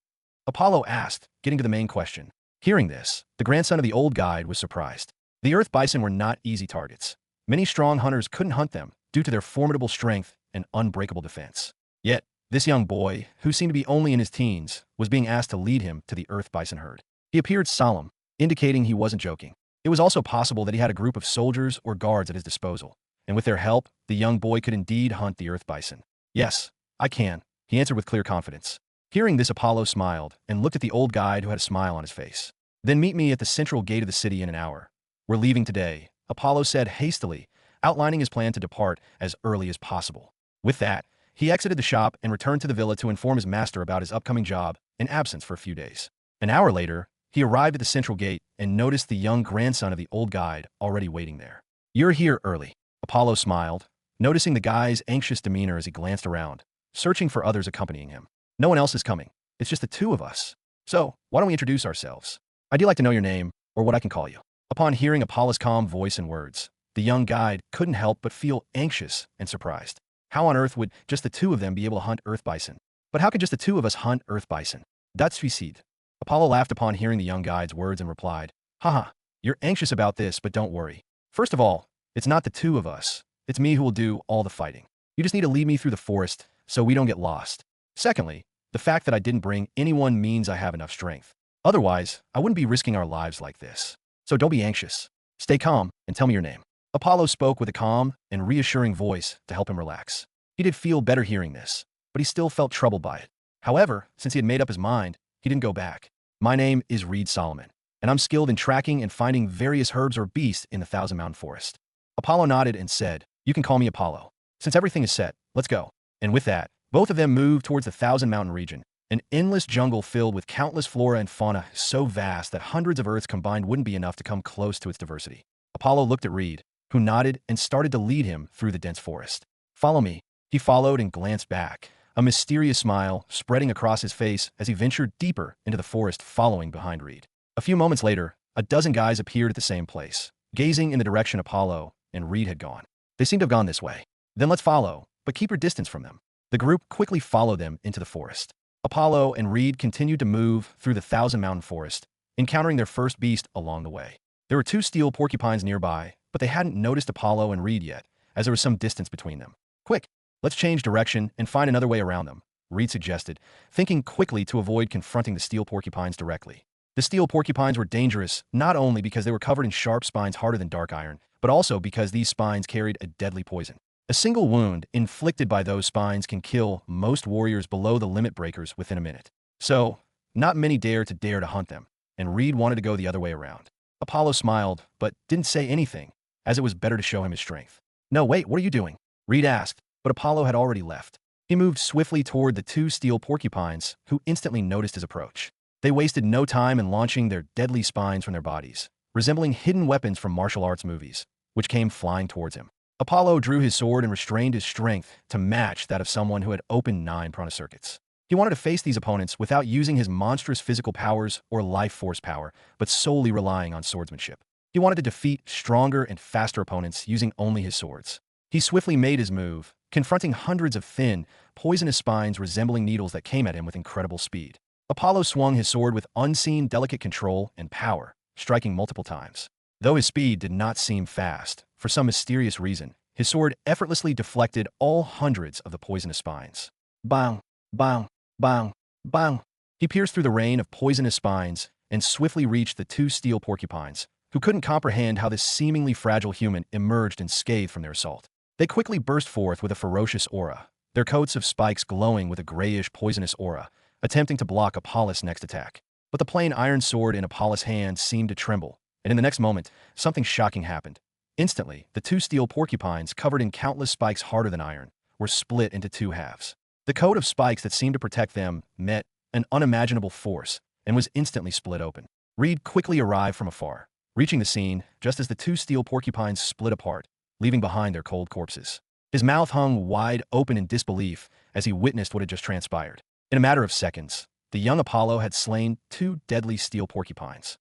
Apollo asked, getting to the main question. Hearing this, the grandson of the old guide was surprised. The earth bison were not easy targets. Many strong hunters couldn't hunt them due to their formidable strength and unbreakable defense. Yet, this young boy, who seemed to be only in his teens, was being asked to lead him to the earth bison herd. He appeared solemn, indicating he wasn't joking. It was also possible that he had a group of soldiers or guards at his disposal, and with their help, the young boy could indeed hunt the earth bison. "Yes, I can," he answered with clear confidence. Hearing this, Apollo smiled and looked at the old guide who had a smile on his face. "Then meet me at the central gate of the city in an hour. We're leaving today," Apollo said hastily, outlining his plan to depart as early as possible. With that, he exited the shop and returned to the villa to inform his master about his upcoming job and absence for a few days. An hour later, he arrived at the central gate and noticed the young grandson of the old guide already waiting there. "You're here early," Apollo smiled, noticing the guy's anxious demeanor as he glanced around, searching for others accompanying him. "No one else is coming. It's just the two of us. So, why don't we introduce ourselves? I'd like to know your name, or what I can call you." Upon hearing Apollo's calm voice and words, The young guide couldn't help but feel anxious and surprised. How on earth would just the two of them be able to hunt earth bison? But how could just the two of us hunt earth bison? That's suicide. Apollo laughed upon hearing the young guide's words and replied, Haha, you're anxious about this, but don't worry. First of all, it's not the two of us. It's me who will do all the fighting. You just need to lead me through the forest so we don't get lost. Secondly, the fact that I didn't bring anyone means I have enough strength. Otherwise, I wouldn't be risking our lives like this. So don't be anxious. Stay calm and tell me your name. Apollo spoke with a calm and reassuring voice to help him relax. He did feel better hearing this, but he still felt troubled by it. However, since he had made up his mind, he didn't go back. My name is Reed Solomon, and I'm skilled in tracking and finding various herbs or beasts in the Thousand Mountain Forest. Apollo nodded and said, You can call me Apollo. Since everything is set, let's go. And with that, both of them moved towards the Thousand Mountain region, an endless jungle filled with countless flora and fauna so vast that hundreds of Earths combined wouldn't be enough to come close to its diversity. Apollo looked at Reed, who nodded and started to lead him through the dense forest. Follow me. He followed and glanced back, a mysterious smile spreading across his face as he ventured deeper into the forest following behind Reed. A few moments later, a dozen guys appeared at the same place, gazing in the direction Apollo and Reed had gone. They seemed to have gone this way. Then let's follow, but keep your distance from them. The group quickly followed them into the forest. Apollo and Reed continued to move through the Thousand Mountain Forest, encountering their first beast along the way. There were two steel porcupines nearby, but they hadn't noticed Apollo and Reed yet, as there was some distance between them. Quick, let's change direction and find another way around them, Reed suggested, thinking quickly to avoid confronting the steel porcupines directly. The steel porcupines were dangerous, not only because they were covered in sharp spines harder than dark iron, but also because these spines carried a deadly poison. A single wound inflicted by those spines can kill most warriors below the limit breakers within a minute. So, not many dared to hunt them, and Reed wanted to go the other way around. Apollo smiled, but didn't say anything, as it was better to show him his strength. No, wait, what are you doing? Reed asked, but Apollo had already left. He moved swiftly toward the two steel porcupines, who instantly noticed his approach. They wasted no time in launching their deadly spines from their bodies, resembling hidden weapons from martial arts movies, which came flying towards him. Apollo drew his sword and restrained his strength to match that of someone who had opened 9 prana circuits. He wanted to face these opponents without using his monstrous physical powers or life force power, but solely relying on swordsmanship. He wanted to defeat stronger and faster opponents using only his swords. He swiftly made his move, confronting hundreds of thin, poisonous spines resembling needles that came at him with incredible speed. Apollo swung his sword with unseen delicate control and power, striking multiple times. Though his speed did not seem fast, for some mysterious reason, his sword effortlessly deflected all hundreds of the poisonous spines. Bang, bang, bang, bang. He pierced through the rain of poisonous spines and swiftly reached the two steel porcupines, who couldn't comprehend how this seemingly fragile human emerged unscathed from their assault. They quickly burst forth with a ferocious aura, their coats of spikes glowing with a grayish poisonous aura, attempting to block Apollo's next attack. But the plain iron sword in Apollo's hand seemed to tremble, and in the next moment, something shocking happened. Instantly, the two steel porcupines, covered in countless spikes harder than iron, were split into 2 halves. The coat of spikes that seemed to protect them met an unimaginable force and was instantly split open. Reed quickly arrived from afar, reaching the scene just as the 2 steel porcupines split apart, leaving behind their cold corpses. His mouth hung wide open in disbelief as he witnessed what had just transpired. In a matter of seconds, the young Apollo had slain 2 deadly steel porcupines.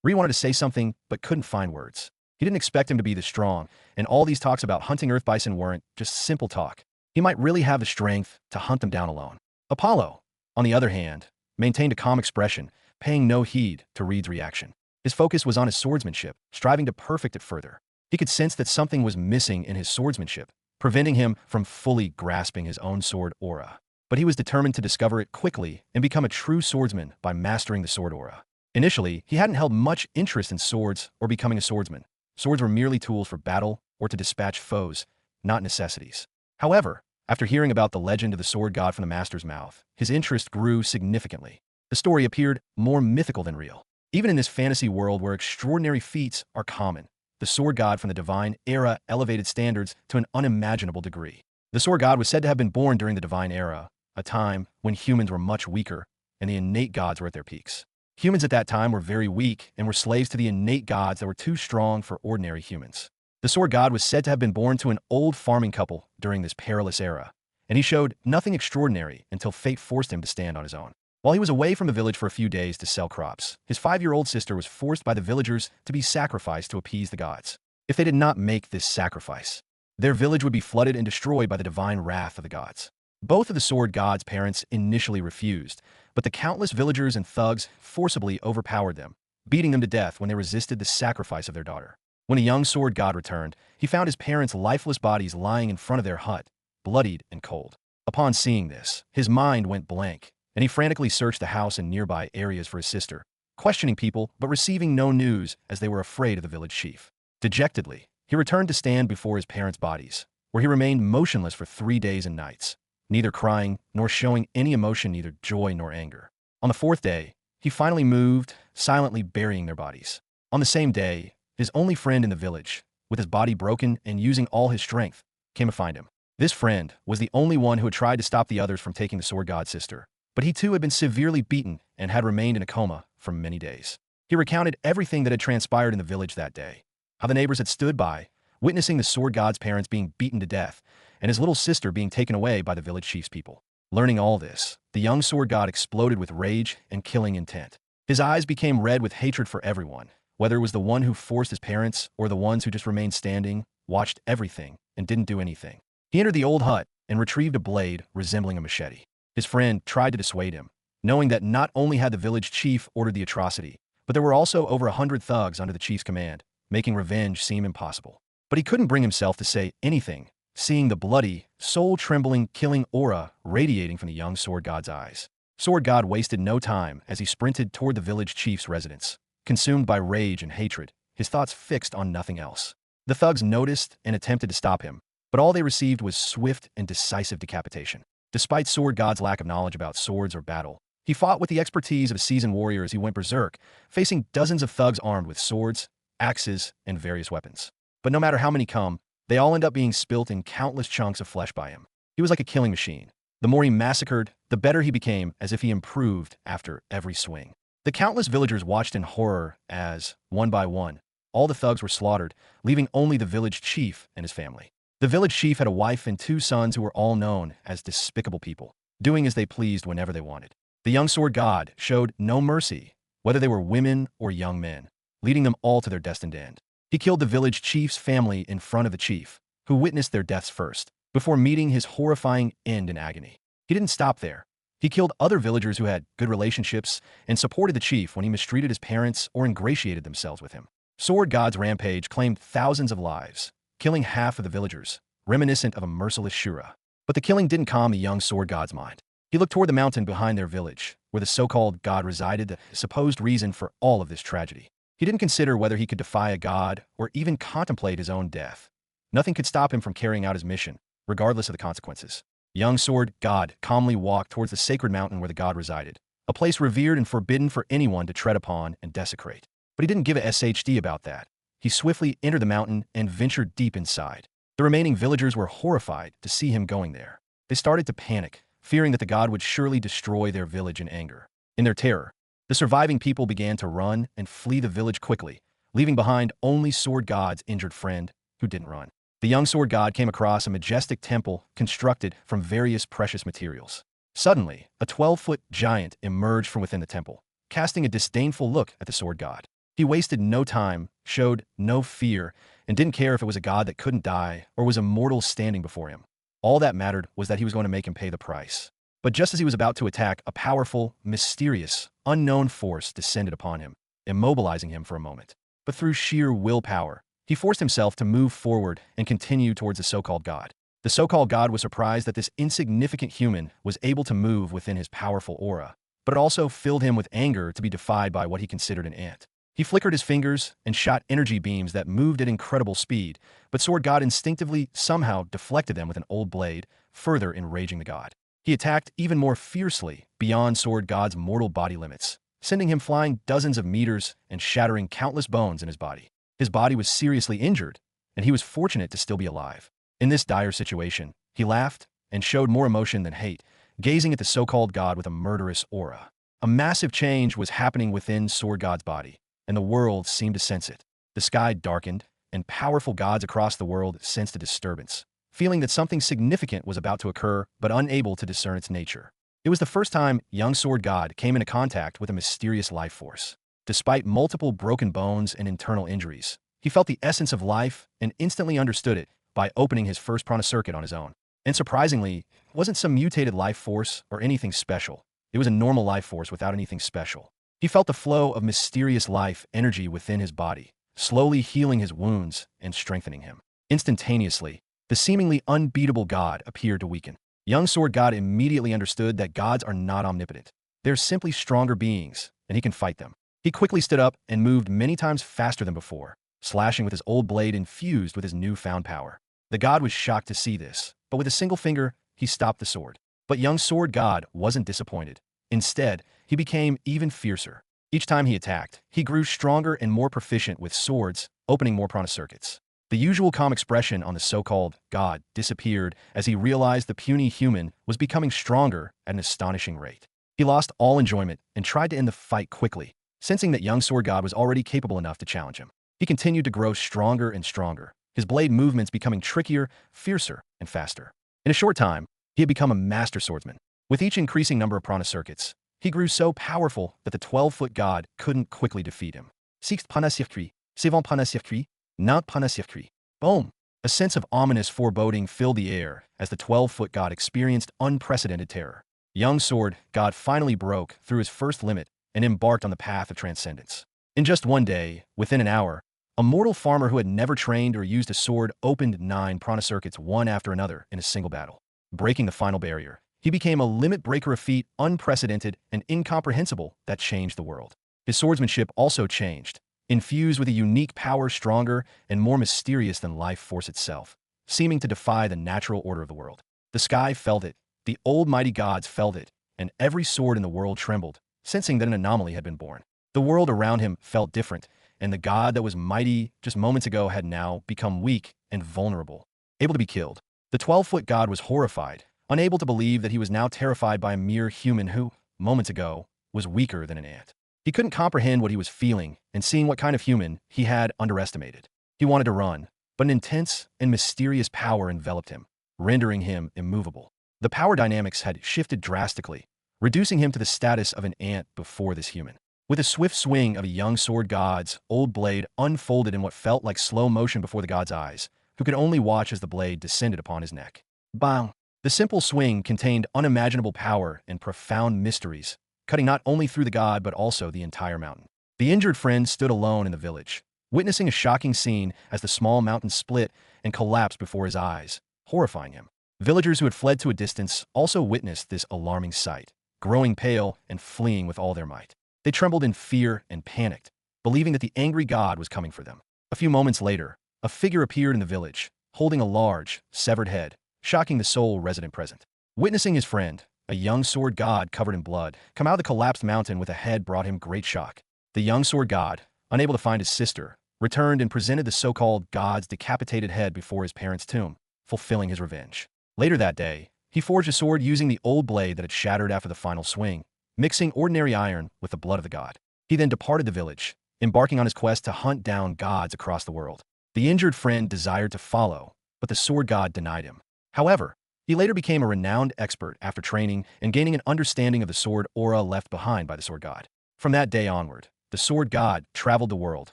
Reed wanted to say something but couldn't find words. He didn't expect him to be this strong, and all these talks about hunting earth bison weren't just simple talk. He might really have the strength to hunt them down alone. Apollo, on the other hand, maintained a calm expression, paying no heed to Reed's reaction. His focus was on his swordsmanship, striving to perfect it further. He could sense that something was missing in his swordsmanship, preventing him from fully grasping his own sword aura. But he was determined to discover it quickly and become a true swordsman by mastering the sword aura. Initially, he hadn't held much interest in swords or becoming a swordsman. Swords were merely tools for battle or to dispatch foes, not necessities. However, after hearing about the legend of the sword god from the master's mouth, his interest grew significantly. The story appeared more mythical than real. Even in this fantasy world where extraordinary feats are common, the sword god from the divine era elevated standards to an unimaginable degree. The sword god was said to have been born during the divine era, a time when humans were much weaker and the innate gods were at their peaks. Humans at that time were very weak and were slaves to the innate gods that were too strong for ordinary humans. The sword god was said to have been born to an old farming couple during this perilous era, and he showed nothing extraordinary until fate forced him to stand on his own. While he was away from the village for a few days to sell crops, his 5-year-old sister was forced by the villagers to be sacrificed to appease the gods. If they did not make this sacrifice, their village would be flooded and destroyed by the divine wrath of the gods. Both of the sword gods' parents initially refused, but the countless villagers and thugs forcibly overpowered them, beating them to death when they resisted the sacrifice of their daughter. When a young sword god returned, he found his parents' lifeless bodies lying in front of their hut, bloodied and cold. Upon seeing this, his mind went blank, and he frantically searched the house and nearby areas for his sister, questioning people but receiving no news as they were afraid of the village chief. Dejectedly, he returned to stand before his parents' bodies, where he remained motionless for 3 days and nights, neither crying nor showing any emotion, neither joy nor anger. On the 4th day, he finally moved, silently burying their bodies. On the same day, his only friend in the village, with his body broken and using all his strength, came to find him. This friend was the only one who had tried to stop the others from taking the sword god's sister, but he too had been severely beaten and had remained in a coma for many days. He recounted everything that had transpired in the village that day, how the neighbors had stood by, witnessing the sword god's parents being beaten to death, and his little sister being taken away by the village chief's people. Learning all this, the young sword god exploded with rage and killing intent. His eyes became red with hatred for everyone, whether it was the one who forced his parents or the ones who just remained standing, watched everything, and didn't do anything. He entered the old hut and retrieved a blade resembling a machete. His friend tried to dissuade him, knowing that not only had the village chief ordered the atrocity, but there were also over 100 thugs under the chief's command, making revenge seem impossible. But he couldn't bring himself to say anything, seeing the bloody, soul-trembling, killing aura radiating from the young sword god's eyes. Sword god wasted no time as he sprinted toward the village chief's residence, consumed by rage and hatred, his thoughts fixed on nothing else. The thugs noticed and attempted to stop him, but all they received was swift and decisive decapitation. Despite sword god's lack of knowledge about swords or battle, he fought with the expertise of a seasoned warrior as he went berserk, facing dozens of thugs armed with swords, axes, and various weapons. But no matter how many come, they all end up being spilt in countless chunks of flesh by him. He was like a killing machine. The more he massacred, the better he became, as if he improved after every swing. The countless villagers watched in horror as, one by one, all the thugs were slaughtered, leaving only the village chief and his family. The village chief had a wife and 2 sons who were all known as despicable people, doing as they pleased whenever they wanted. The young sword god showed no mercy, whether they were women or young men, leading them all to their destined end. He killed the village chief's family in front of the chief, who witnessed their deaths first, before meeting his horrifying end in agony. He didn't stop there. He killed other villagers who had good relationships and supported the chief when he mistreated his parents or ingratiated themselves with him. Sword god's rampage claimed thousands of lives, killing half of the villagers, reminiscent of a merciless Shura. But the killing didn't calm the young sword god's mind. He looked toward the mountain behind their village, where the so-called god resided, the supposed reason for all of this tragedy. He didn't consider whether he could defy a god or even contemplate his own death. Nothing could stop him from carrying out his mission, regardless of the consequences. Young sword god calmly walked towards the sacred mountain where the god resided, a place revered and forbidden for anyone to tread upon and desecrate. But he didn't give a SHD about that. He swiftly entered the mountain and ventured deep inside. The remaining villagers were horrified to see him going there. They started to panic, fearing that the god would surely destroy their village in anger. In their terror, the surviving people began to run and flee the village quickly, leaving behind only sword god's injured friend, who didn't run. The young sword god came across a majestic temple constructed from various precious materials. Suddenly, a 12-foot giant emerged from within the temple, casting a disdainful look at the sword god. He wasted no time, showed no fear, and didn't care if it was a god that couldn't die or was a mortal standing before him. All that mattered was that he was going to make him pay the price. But just as he was about to attack, a powerful, mysterious, unknown force descended upon him, immobilizing him for a moment. But through sheer willpower, he forced himself to move forward and continue towards the so-called god. The so-called god was surprised that this insignificant human was able to move within his powerful aura, but it also filled him with anger to be defied by what he considered an ant. He flickered his fingers and shot energy beams that moved at incredible speed, but Sword God instinctively somehow deflected them with an old blade, further enraging the god. He attacked even more fiercely beyond Sword God's mortal body limits, sending him flying dozens of meters and shattering countless bones in his body. His body was seriously injured, and he was fortunate to still be alive. In this dire situation, he laughed and showed more emotion than hate, gazing at the so-called god with a murderous aura. A massive change was happening within Sword God's body, and the world seemed to sense it. The sky darkened, and powerful gods across the world sensed a disturbance, feeling that something significant was about to occur, but unable to discern its nature. It was the first time young Sword God came into contact with a mysterious life force. Despite multiple broken bones and internal injuries, He felt the essence of life and instantly understood it by opening his first prana circuit on his own. And surprisingly, it wasn't some mutated life force or anything special. It was a normal life force without anything special. He felt the flow of mysterious life energy within his body, slowly healing his wounds and strengthening him. Instantaneously, the seemingly unbeatable god appeared to weaken. Young sword god immediately understood that gods are not omnipotent. They're simply stronger beings, and he can fight them. He quickly stood up and moved many times faster than before, slashing with his old blade infused with his newfound power. The god was shocked to see this, but with a single finger, he stopped the sword. But young sword god wasn't disappointed. Instead, he became even fiercer. Each time he attacked, he grew stronger and more proficient with swords, opening more prana circuits. The usual calm expression on the so-called god disappeared as he realized the puny human was becoming stronger at an astonishing rate. He lost all enjoyment and tried to end the fight quickly, sensing that young sword god was already capable enough to challenge him. He continued to grow stronger and stronger, his blade movements becoming trickier, fiercer, and faster. In a short time, he had become a master swordsman. With each increasing number of prana circuits, he grew so powerful that the 12-foot god couldn't quickly defeat him. Sixth prana circuit, seventh prana circuit, ninth prana circuit. Boom! A sense of ominous foreboding filled the air as the 12-foot god experienced unprecedented terror. Young sword god finally broke through his first limit and embarked on the path of transcendence. In just one day, within an hour, a mortal farmer who had never trained or used a sword opened 9 prana circuits one after another in a single battle. Breaking the final barrier, he became a limit breaker, a feat unprecedented and incomprehensible that changed the world. His swordsmanship also changed, infused with a unique power stronger and more mysterious than life force itself, seeming to defy the natural order of the world. The sky felt it, the old mighty gods felt it, and every sword in the world trembled, sensing that an anomaly had been born. The world around him felt different, and the god that was mighty just moments ago had now become weak and vulnerable, able to be killed. The 12-foot god was horrified, unable to believe that he was now terrified by a mere human who, moments ago, was weaker than an ant. He couldn't comprehend what he was feeling and seeing what kind of human he had underestimated. He wanted to run, but an intense and mysterious power enveloped him, rendering him immovable. The power dynamics had shifted drastically, reducing him to the status of an ant before this human. With a swift swing of a young sword god's old blade unfolded in what felt like slow motion before the god's eyes, who could only watch as the blade descended upon his neck. Bang! The simple swing contained unimaginable power and profound mysteries, cutting not only through the god but also the entire mountain. The injured friend stood alone in the village, witnessing a shocking scene as the small mountain split and collapsed before his eyes, horrifying him. Villagers who had fled to a distance also witnessed this alarming sight, growing pale and fleeing with all their might. They trembled in fear and panicked, believing that the angry god was coming for them. A few moments later, a figure appeared in the village, holding a large, severed head, shocking the sole resident present. Witnessing his friend, a young sword god covered in blood, come out of the collapsed mountain with a head brought him great shock. The young sword god, unable to find his sister, returned and presented the so-called god's decapitated head before his parents' tomb, fulfilling his revenge. Later that day, he forged a sword using the old blade that had shattered after the final swing, mixing ordinary iron with the blood of the god. He then departed the village, embarking on his quest to hunt down gods across the world. The injured friend desired to follow, but the sword god denied him. However, he later became a renowned expert after training and gaining an understanding of the sword aura left behind by the sword god. From that day onward, the sword god traveled the world,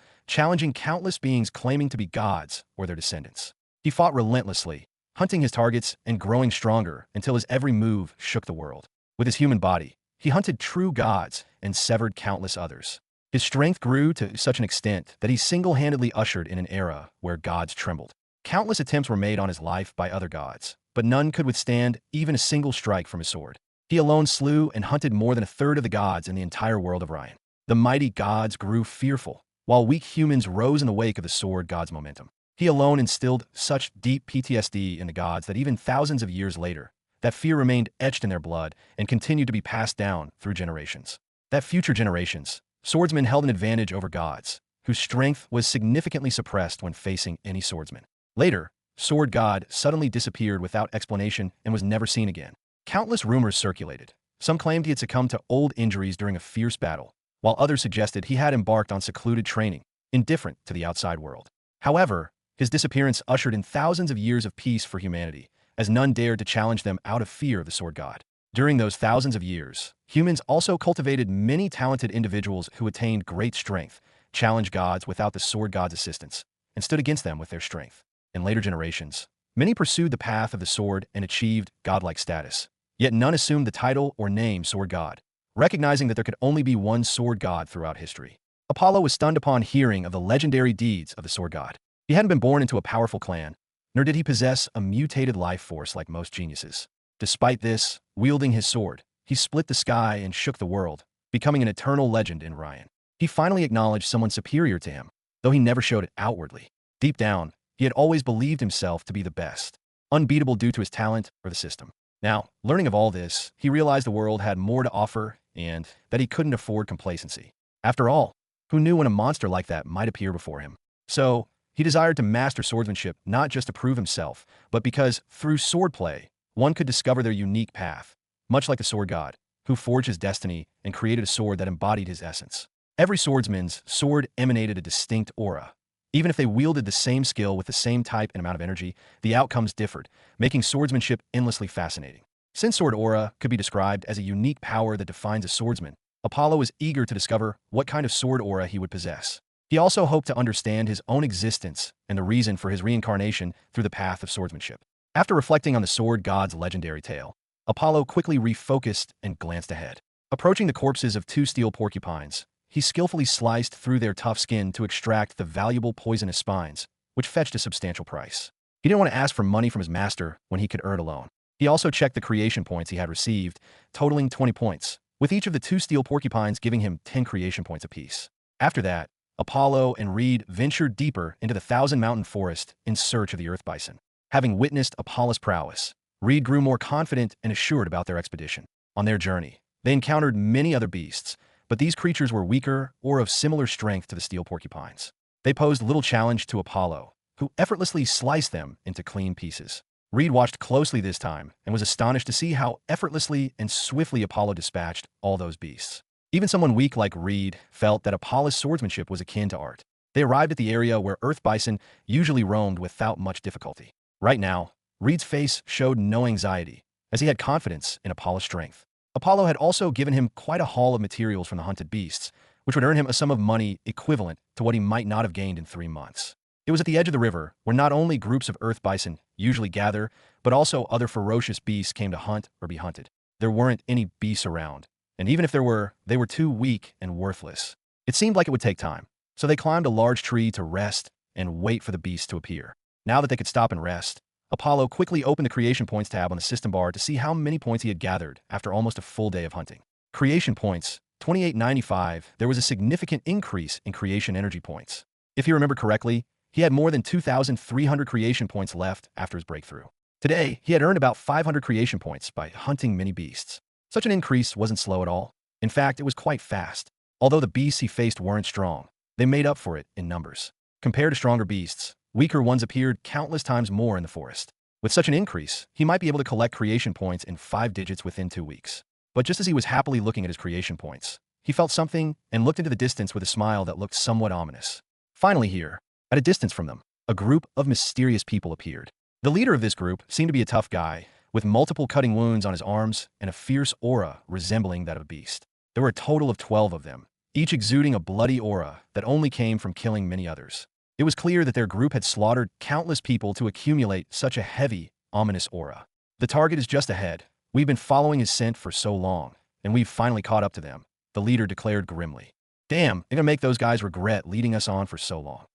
challenging countless beings claiming to be gods or their descendants. He fought relentlessly, hunting his targets and growing stronger until his every move shook the world. With his human body, he hunted true gods and severed countless others. His strength grew to such an extent that he single-handedly ushered in an era where gods trembled. Countless attempts were made on his life by other gods, but none could withstand even a single strike from his sword. He alone slew and hunted more than a third of the gods in the entire world of Ryan. The mighty gods grew fearful, while weak humans rose in the wake of the sword god's momentum. He alone instilled such deep PTSD in the gods that even thousands of years later, that fear remained etched in their blood and continued to be passed down through generations. That future generations, swordsmen held an advantage over gods, whose strength was significantly suppressed when facing any swordsman. Later, sword god suddenly disappeared without explanation and was never seen again. Countless rumors circulated. Some claimed he had succumbed to old injuries during a fierce battle, while others suggested he had embarked on secluded training, indifferent to the outside world. However, his disappearance ushered in thousands of years of peace for humanity, as none dared to challenge them out of fear of the sword god. During those thousands of years, humans also cultivated many talented individuals who attained great strength, challenged gods without the sword god's assistance, and stood against them with their strength. In later generations, many pursued the path of the sword and achieved godlike status. Yet none assumed the title or name sword god, recognizing that there could only be one sword god throughout history. Apollo was stunned upon hearing of the legendary deeds of the sword god. He hadn't been born into a powerful clan, nor did he possess a mutated life force like most geniuses. Despite this, wielding his sword, he split the sky and shook the world, becoming an eternal legend in Ryan. He finally acknowledged someone superior to him, though he never showed it outwardly. Deep down, he had always believed himself to be the best, unbeatable due to his talent or the system. Now, learning of all this, he realized the world had more to offer and that he couldn't afford complacency. After all, who knew when a monster like that might appear before him? So, he desired to master swordsmanship not just to prove himself, but because, through swordplay, one could discover their unique path, much like the sword god, who forged his destiny and created a sword that embodied his essence. Every swordsman's sword emanated a distinct aura. Even if they wielded the same skill with the same type and amount of energy, the outcomes differed, making swordsmanship endlessly fascinating. Since sword aura could be described as a unique power that defines a swordsman, Apollo was eager to discover what kind of sword aura he would possess. He also hoped to understand his own existence and the reason for his reincarnation through the path of swordsmanship. After reflecting on the sword god's legendary tale, Apollo quickly refocused and glanced ahead. Approaching the corpses of two steel porcupines, he skillfully sliced through their tough skin to extract the valuable poisonous spines, which fetched a substantial price. He didn't want to ask for money from his master when he could earn it alone. He also checked the creation points he had received, totaling 20 points, with each of the two steel porcupines giving him 10 creation points apiece. After that, Apollo and Reed ventured deeper into the Thousand Mountain Forest in search of the earth bison. Having witnessed Apollo's prowess, Reed grew more confident and assured about their expedition. On their journey, they encountered many other beasts, but these creatures were weaker or of similar strength to the steel porcupines. They posed little challenge to Apollo, who effortlessly sliced them into clean pieces. Reed watched closely this time and was astonished to see how effortlessly and swiftly Apollo dispatched all those beasts. Even someone weak like Reed felt that Apollo's swordsmanship was akin to art. They arrived at the area where earth bison usually roamed without much difficulty. Right now, Reed's face showed no anxiety, as he had confidence in Apollo's strength. Apollo had also given him quite a haul of materials from the hunted beasts, which would earn him a sum of money equivalent to what he might not have gained in 3 months. It was at the edge of the river, where not only groups of earth bison usually gather, but also other ferocious beasts came to hunt or be hunted. There weren't any beasts around, and even if there were, they were too weak and worthless. It seemed like it would take time, so they climbed a large tree to rest and wait for the beasts to appear. Now that they could stop and rest, Apollo quickly opened the Creation Points tab on the system bar to see how many points he had gathered after almost a full day of hunting. Creation Points, 2895, there was a significant increase in creation energy points. If you remember correctly, he had more than 2,300 creation points left after his breakthrough. Today, he had earned about 500 creation points by hunting many beasts. Such an increase wasn't slow at all. In fact, it was quite fast. Although the beasts he faced weren't strong, they made up for it in numbers. Compared to stronger beasts, weaker ones appeared countless times more in the forest. With such an increase, he might be able to collect creation points in 5 digits within 2 weeks. But just as he was happily looking at his creation points, he felt something and looked into the distance with a smile that looked somewhat ominous. Finally here, at a distance from them, a group of mysterious people appeared. The leader of this group seemed to be a tough guy, with multiple cutting wounds on his arms and a fierce aura resembling that of a beast. There were a total of 12 of them, each exuding a bloody aura that only came from killing many others. It was clear that their group had slaughtered countless people to accumulate such a heavy, ominous aura. The target is just ahead. We've been following his scent for so long, and we've finally caught up to them, the leader declared grimly. Damn, they're gonna make those guys regret leading us on for so long.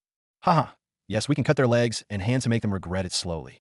Haha, yes, we can cut their legs and hands to make them regret it slowly.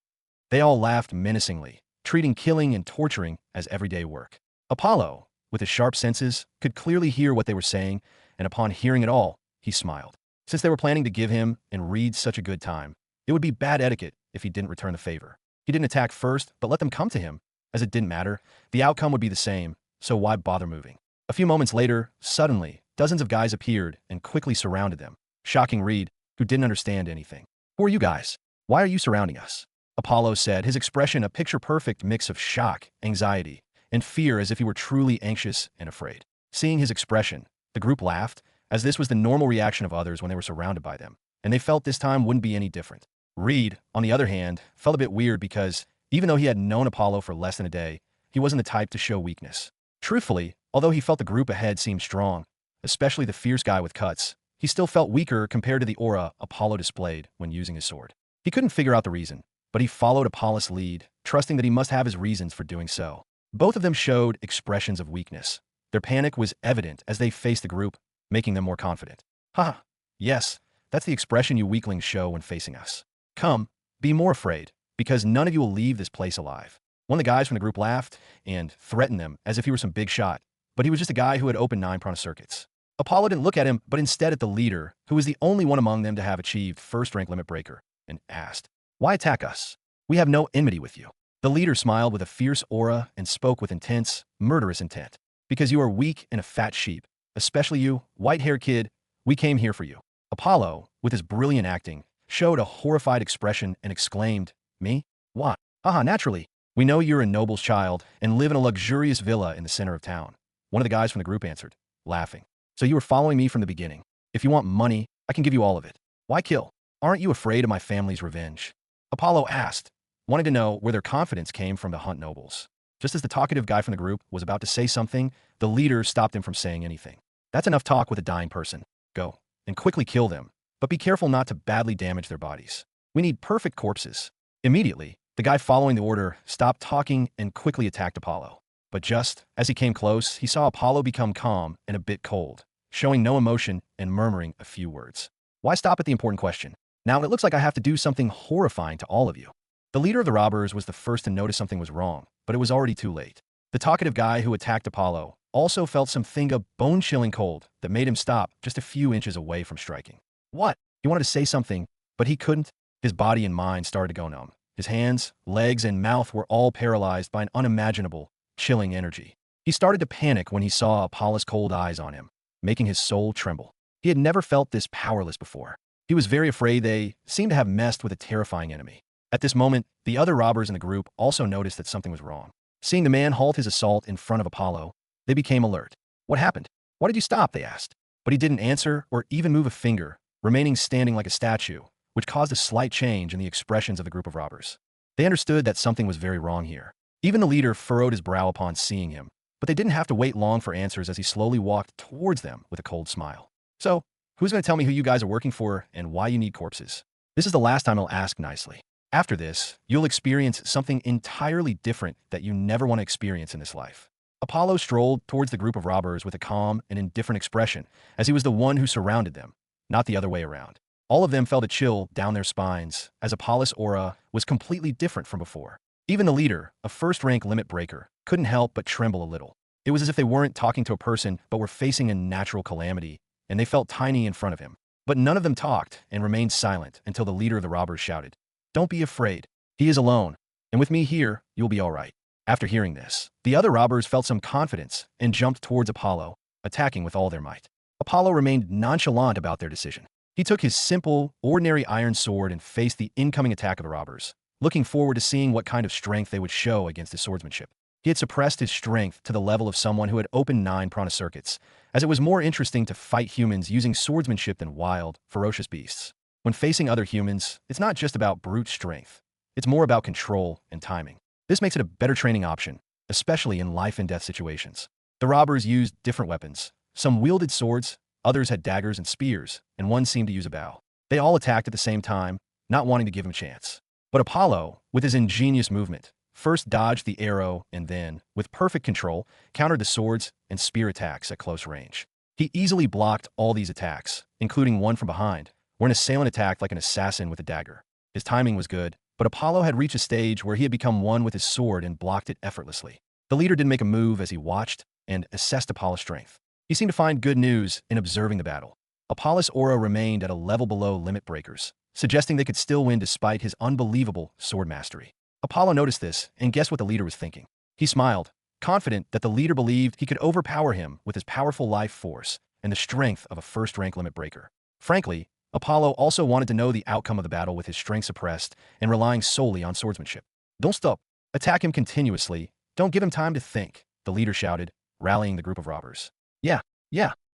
They all laughed menacingly, treating killing and torturing as everyday work. Apollo, with his sharp senses, could clearly hear what they were saying, and upon hearing it all, he smiled. Since they were planning to give him and Reed such a good time, it would be bad etiquette if he didn't return the favor. He didn't attack first, but let them come to him. As it didn't matter, the outcome would be the same, so why bother moving? A few moments later, suddenly, dozens of guys appeared and quickly surrounded them, shocking Reed, who didn't understand anything. Who are you guys? Why are you surrounding us? Apollo said, his expression a picture-perfect mix of shock, anxiety, and fear as if he were truly anxious and afraid. Seeing his expression, the group laughed, as this was the normal reaction of others when they were surrounded by them, and they felt this time wouldn't be any different. Reed, on the other hand, felt a bit weird because, even though he had known Apollo for less than a day, he wasn't the type to show weakness. Truthfully, although he felt the group ahead seemed strong, especially the fierce guy with cuts, he still felt weaker compared to the aura Apollo displayed when using his sword. He couldn't figure out the reason, but he followed Apollo's lead, trusting that he must have his reasons for doing so. Both of them showed expressions of weakness. Their panic was evident as they faced the group, making them more confident. Haha, yes, that's the expression you weaklings show when facing us. Come, be more afraid, because none of you will leave this place alive. One of the guys from the group laughed and threatened them as if he were some big shot, but he was just a guy who had opened 9 prana circuits. Apollo didn't look at him, but instead at the leader, who was the only one among them to have achieved first-rank limit breaker, and asked, "Why attack us? We have no enmity with you." The leader smiled with a fierce aura and spoke with intense, murderous intent. "Because you are weak and a fat sheep, especially you, white-haired kid, we came here for you." Apollo, with his brilliant acting, showed a horrified expression and exclaimed, "Me? What? Haha, naturally. We know you're a noble's child and live in a luxurious villa in the center of town." One of the guys from the group answered, laughing. "So you were following me from the beginning. If you want money, I can give you all of it. Why kill? Aren't you afraid of my family's revenge?" Apollo asked, wanting to know where their confidence came from the hunt nobles. Just as the talkative guy from the group was about to say something, the leader stopped him from saying anything. "That's enough talk with a dying person. Go, and quickly kill them, but be careful not to badly damage their bodies. We need perfect corpses." Immediately, the guy following the order stopped talking and quickly attacked Apollo. But just as he came close, he saw Apollo become calm and a bit cold, showing no emotion and murmuring a few words. "Why stop at the important question? Now it looks like I have to do something horrifying to all of you." The leader of the robbers was the first to notice something was wrong, but it was already too late. The talkative guy who attacked Apollo also felt something a bone-chilling cold that made him stop just a few inches away from striking. What? He wanted to say something, but he couldn't. His body and mind started to go numb. His hands, legs, and mouth were all paralyzed by an unimaginable, chilling energy. He started to panic when he saw Apollo's cold eyes on him, making his soul tremble. He had never felt this powerless before. He was very afraid they seemed to have messed with a terrifying enemy. At this moment, the other robbers in the group also noticed that something was wrong. Seeing the man halt his assault in front of Apollo, they became alert. "What happened? Why did you stop?" they asked. But he didn't answer or even move a finger, remaining standing like a statue, which caused a slight change in the expressions of the group of robbers. They understood that something was very wrong here. Even the leader furrowed his brow upon seeing him, but they didn't have to wait long for answers as he slowly walked towards them with a cold smile. "So, who's going to tell me who you guys are working for and why you need corpses? This is the last time I'll ask nicely. After this, you'll experience something entirely different that you never want to experience in this life." Apollo strolled towards the group of robbers with a calm and indifferent expression, as he was the one who surrounded them, not the other way around. All of them felt a chill down their spines, as Apollo's aura was completely different from before. Even the leader, a first-rank limit breaker, couldn't help but tremble a little. It was as if they weren't talking to a person but were facing a natural calamity, and they felt tiny in front of him. But none of them talked and remained silent until the leader of the robbers shouted, "Don't be afraid. He is alone, and with me here, you'll be all right." After hearing this, the other robbers felt some confidence and jumped towards Apollo, attacking with all their might. Apollo remained nonchalant about their decision. He took his simple, ordinary iron sword and faced the incoming attack of the robbers, looking forward to seeing what kind of strength they would show against his swordsmanship. He had suppressed his strength to the level of someone who had opened 9 prana circuits, as it was more interesting to fight humans using swordsmanship than wild, ferocious beasts. When facing other humans, it's not just about brute strength. It's more about control and timing. This makes it a better training option, especially in life-and-death situations. The robbers used different weapons. Some wielded swords, others had daggers and spears, and one seemed to use a bow. They all attacked at the same time, not wanting to give him a chance. But Apollo, with his ingenious movement, first dodged the arrow and then, with perfect control, countered the swords and spear attacks at close range. He easily blocked all these attacks, including one from behind, where an assailant attacked like an assassin with a dagger. His timing was good, but Apollo had reached a stage where he had become one with his sword and blocked it effortlessly. The leader didn't make a move as he watched and assessed Apollo's strength. He seemed to find good news in observing the battle. Apollo's aura remained at a level below limit breakers, suggesting they could still win despite his unbelievable sword mastery. Apollo noticed this and guessed what the leader was thinking. He smiled, confident that the leader believed he could overpower him with his powerful life force and the strength of a first-rank limit breaker. Frankly, Apollo also wanted to know the outcome of the battle with his strength suppressed and relying solely on swordsmanship. "Don't stop. Attack him continuously. Don't give him time to think," the leader shouted, rallying the group of robbers. Yeah.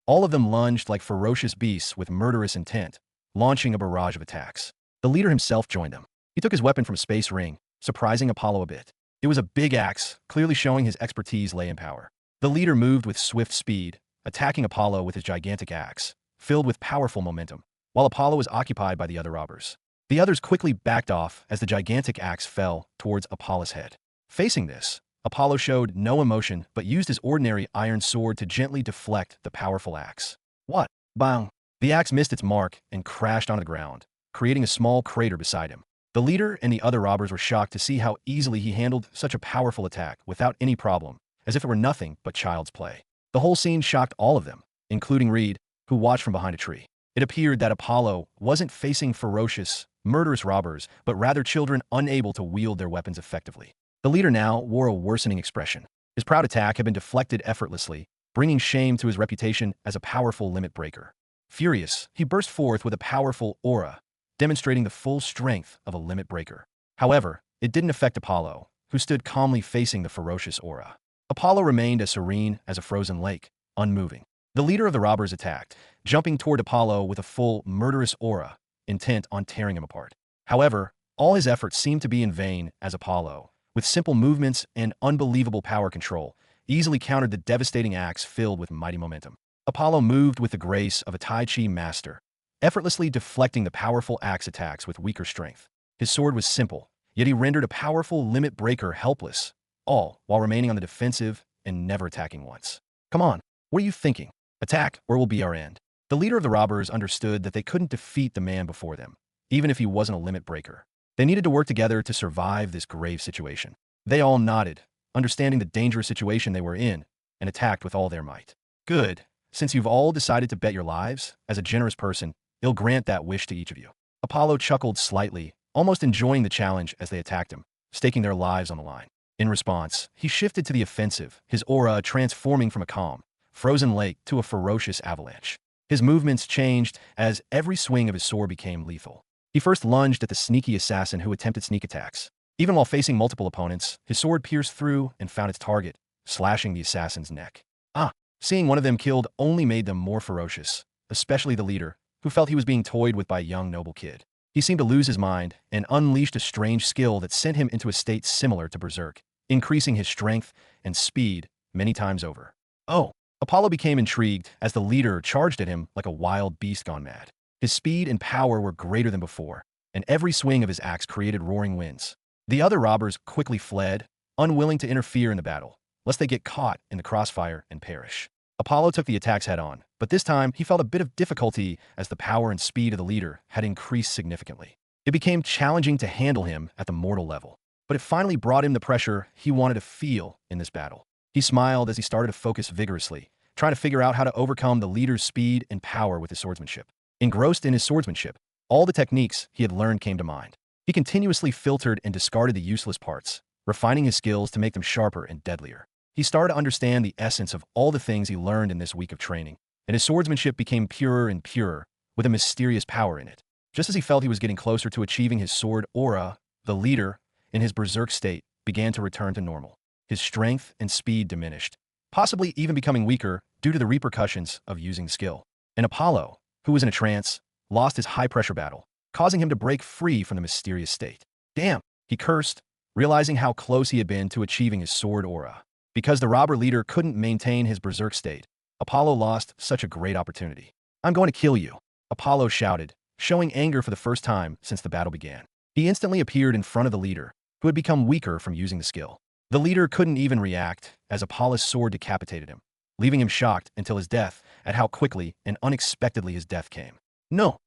All of them lunged like ferocious beasts with murderous intent, launching a barrage of attacks. The leader himself joined them. He took his weapon from a space ring, surprising Apollo a bit. It was a big axe, clearly showing his expertise lay in power. The leader moved with swift speed, attacking Apollo with his gigantic axe, filled with powerful momentum, while Apollo was occupied by the other robbers. The others quickly backed off as the gigantic axe fell towards Apollo's head. Facing this, Apollo showed no emotion but used his ordinary iron sword to gently deflect the powerful axe. What? Bang! The axe missed its mark and crashed onto the ground, creating a small crater beside him. The leader and the other robbers were shocked to see how easily he handled such a powerful attack without any problem, as if it were nothing but child's play. The whole scene shocked all of them, including Reed, who watched from behind a tree. It appeared that Apollo wasn't facing ferocious, murderous robbers, but rather children unable to wield their weapons effectively. The leader now wore a worsening expression. His proud attack had been deflected effortlessly, bringing shame to his reputation as a powerful limit breaker. Furious, he burst forth with a powerful aura, demonstrating the full strength of a limit breaker. However, it didn't affect Apollo, who stood calmly facing the ferocious aura. Apollo remained as serene as a frozen lake, unmoving. The leader of the robbers attacked, jumping toward Apollo with a full, murderous aura, intent on tearing him apart. However, all his efforts seemed to be in vain as Apollo, with simple movements and unbelievable power control, easily countered the devastating axe filled with mighty momentum. Apollo moved with the grace of a Tai Chi master, effortlessly deflecting the powerful axe attacks with weaker strength. His sword was simple, yet he rendered a powerful limit breaker helpless, all while remaining on the defensive and never attacking once. Come on, what are you thinking? Attack, or it will be our end. The leader of the robbers understood that they couldn't defeat the man before them, even if he wasn't a limit breaker. They needed to work together to survive this grave situation. They all nodded, understanding the dangerous situation they were in, and attacked with all their might. Good. Since you've all decided to bet your lives, as a generous person, he'll grant that wish to each of you. Apollo chuckled slightly, almost enjoying the challenge as they attacked him, staking their lives on the line. In response, he shifted to the offensive, his aura transforming from a calm, frozen lake to a ferocious avalanche. His movements changed as every swing of his sword became lethal. He first lunged at the sneaky assassin who attempted sneak attacks. Even while facing multiple opponents, his sword pierced through and found its target, slashing the assassin's neck. Seeing one of them killed only made them more ferocious, especially the leader, who felt he was being toyed with by a young noble kid. He seemed to lose his mind and unleashed a strange skill that sent him into a state similar to berserk, increasing his strength and speed many times over. Apollo became intrigued as the leader charged at him like a wild beast gone mad. His speed and power were greater than before, and every swing of his axe created roaring winds. The other robbers quickly fled, unwilling to interfere in the battle, lest they get caught in the crossfire and perish. Apollo took the attacks head-on, but this time he felt a bit of difficulty as the power and speed of the leader had increased significantly. It became challenging to handle him at the mortal level, but it finally brought him the pressure he wanted to feel in this battle. He smiled as he started to focus vigorously, trying to figure out how to overcome the leader's speed and power with his swordsmanship. Engrossed in his swordsmanship, all the techniques he had learned came to mind. He continuously filtered and discarded the useless parts, refining his skills to make them sharper and deadlier. He started to understand the essence of all the things he learned in this week of training, and his swordsmanship became purer and purer, with a mysterious power in it. Just as he felt he was getting closer to achieving his sword aura, the leader, in his berserk state, began to return to normal. His strength and speed diminished, possibly even becoming weaker due to the repercussions of using skill. And Apollo, who was in a trance, lost his high-pressure battle, causing him to break free from the mysterious state. Damn, he cursed, realizing how close he had been to achieving his sword aura. Because the robber leader couldn't maintain his berserk state, Apollo lost such a great opportunity. I'm going to kill you, Apollo shouted, showing anger for the first time since the battle began. He instantly appeared in front of the leader, who had become weaker from using the skill. The leader couldn't even react, as Apollo's sword decapitated him, leaving him shocked until his death at how quickly and unexpectedly his death came. No!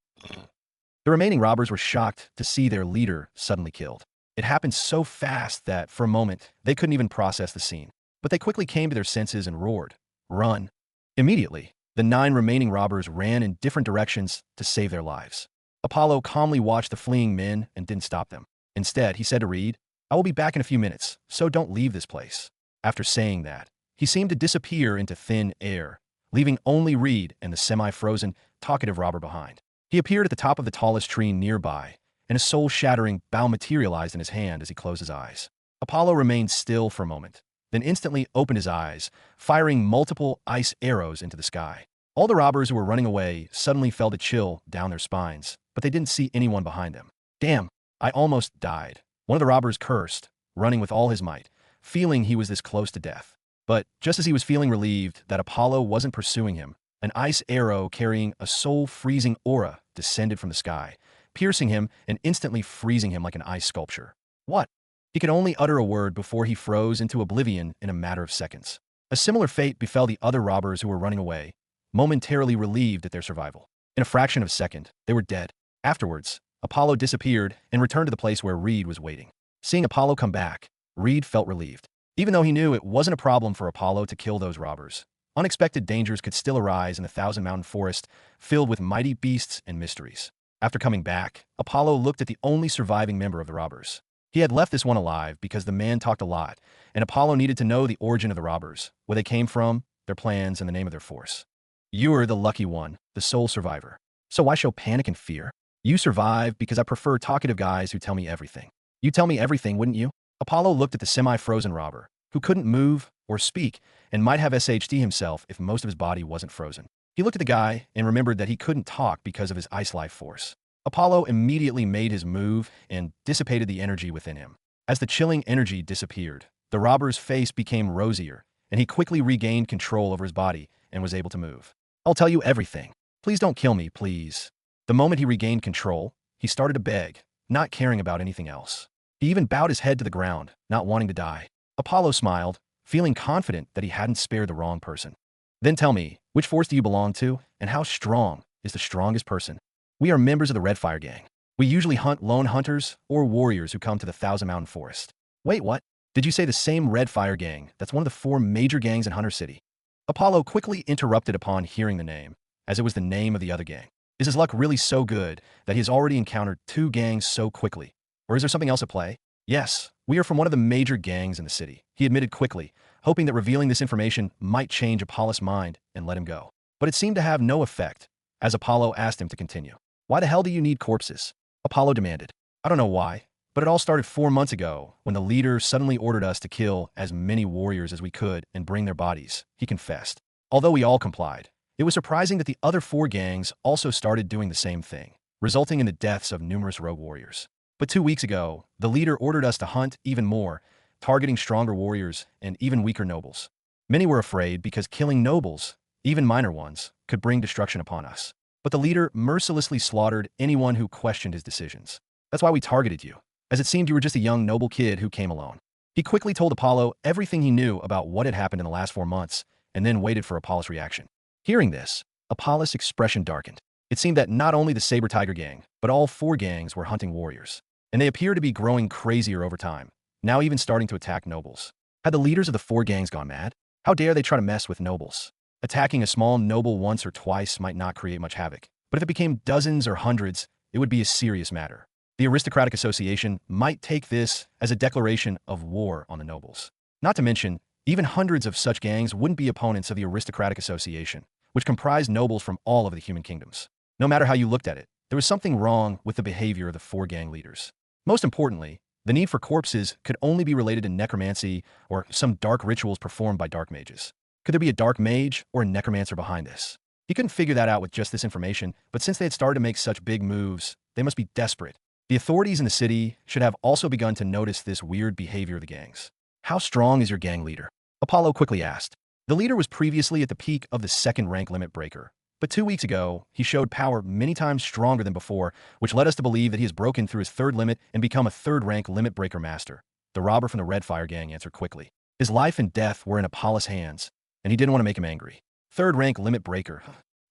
The remaining robbers were shocked to see their leader suddenly killed. It happened so fast that, for a moment, they couldn't even process the scene. But they quickly came to their senses and roared, "Run!" Immediately, the 9 remaining robbers ran in different directions to save their lives. Apollo calmly watched the fleeing men and didn't stop them. Instead, he said to Reed, "I will be back in a few minutes, so don't leave this place." After saying that, he seemed to disappear into thin air, leaving only Reed and the semi-frozen, talkative robber behind. He appeared at the top of the tallest tree nearby, and a soul-shattering bow materialized in his hand as he closed his eyes. Apollo remained still for a moment, then instantly opened his eyes, firing multiple ice arrows into the sky. All the robbers who were running away suddenly felt a chill down their spines, but they didn't see anyone behind them. Damn, I almost died. One of the robbers cursed, running with all his might, feeling he was this close to death. But just as he was feeling relieved that Apollo wasn't pursuing him, An ice arrow carrying a soul-freezing aura descended from the sky, piercing him and instantly freezing him like an ice sculpture. What? He could only utter a word before he froze into oblivion in a matter of seconds. A similar fate befell the other robbers who were running away, momentarily relieved at their survival. In a fraction of a second, they were dead. Afterwards, Apollo disappeared and returned to the place where Reed was waiting. Seeing Apollo come back, Reed felt relieved. Even though he knew it wasn't a problem for Apollo to kill those robbers, unexpected dangers could still arise in the Thousand Mountain Forest, filled with mighty beasts and mysteries. After coming back, Apollo looked at the only surviving member of the robbers. He had left this one alive because the man talked a lot, and Apollo needed to know the origin of the robbers, where they came from, their plans, and the name of their force. You are the lucky one, the sole survivor. So why show panic and fear? You survive because I prefer talkative guys who tell me everything. You'd tell me everything, wouldn't you? Apollo looked at the semi-frozen robber, who couldn't move or speak, and might have SHD himself if most of his body wasn't frozen. He looked at the guy and remembered that he couldn't talk because of his ice life force. Apollo immediately made his move and dissipated the energy within him. As the chilling energy disappeared, the robber's face became rosier, and he quickly regained control over his body and was able to move. I'll tell you everything. Please don't kill me, please. The moment he regained control, he started to beg, not caring about anything else. He even bowed his head to the ground, not wanting to die. Apollo smiled, feeling confident that he hadn't spared the wrong person. Then tell me, which force do you belong to, and how strong is the strongest person? We are members of the Red Fire Gang. We usually hunt lone hunters or warriors who come to the Thousand Mountain Forest. Wait, what? Did you say the same Red Fire Gang that's one of the 4 major gangs in Hunter City? Apollo quickly interrupted upon hearing the name, as it was the name of the other gang. Is his luck really so good that he has already encountered 2 gangs so quickly? Or is there something else at play? Yes, we are from one of the major gangs in the city, he admitted quickly, hoping that revealing this information might change Apollo's mind and let him go. But it seemed to have no effect, as Apollo asked him to continue. Why the hell do you need corpses? Apollo demanded. I don't know why, but it all started 4 months ago when the leader suddenly ordered us to kill as many warriors as we could and bring their bodies, he confessed. Although we all complied, it was surprising that the other 4 gangs also started doing the same thing, resulting in the deaths of numerous rogue warriors. But 2 weeks ago, the leader ordered us to hunt even more, targeting stronger warriors and even weaker nobles. Many were afraid because killing nobles, even minor ones, could bring destruction upon us. But the leader mercilessly slaughtered anyone who questioned his decisions. That's why we targeted you, as it seemed you were just a young noble kid who came alone. He quickly told Apollo everything he knew about what had happened in the last 4 months, and then waited for Apollo's reaction. Hearing this, Apollo's expression darkened. It seemed that not only the Saber Tiger Gang, but all 4 gangs were hunting warriors. And they appeared to be growing crazier over time, now even starting to attack nobles. Had the leaders of the 4 gangs gone mad? How dare they try to mess with nobles? Attacking a small noble once or twice might not create much havoc, but if it became dozens or hundreds, it would be a serious matter. The Aristocratic Association might take this as a declaration of war on the nobles. Not to mention, even hundreds of such gangs wouldn't be opponents of the Aristocratic Association, which comprised nobles from all of the human kingdoms. No matter how you looked at it, there was something wrong with the behavior of the 4 gang leaders. Most importantly, the need for corpses could only be related to necromancy or some dark rituals performed by dark mages. Could there be a dark mage or a necromancer behind this? He couldn't figure that out with just this information, but since they had started to make such big moves, they must be desperate. The authorities in the city should have also begun to notice this weird behavior of the gangs. How strong is your gang leader? Apollo quickly asked. The leader was previously at the peak of the 2nd rank limit breaker, but 2 weeks ago, he showed power many times stronger than before, which led us to believe that he has broken through his 3rd limit and become a 3rd rank limit breaker master. The robber from the Red Fire Gang answered quickly. His life and death were in Apollo's hands, and he didn't want to make him angry. 3rd rank limit breaker.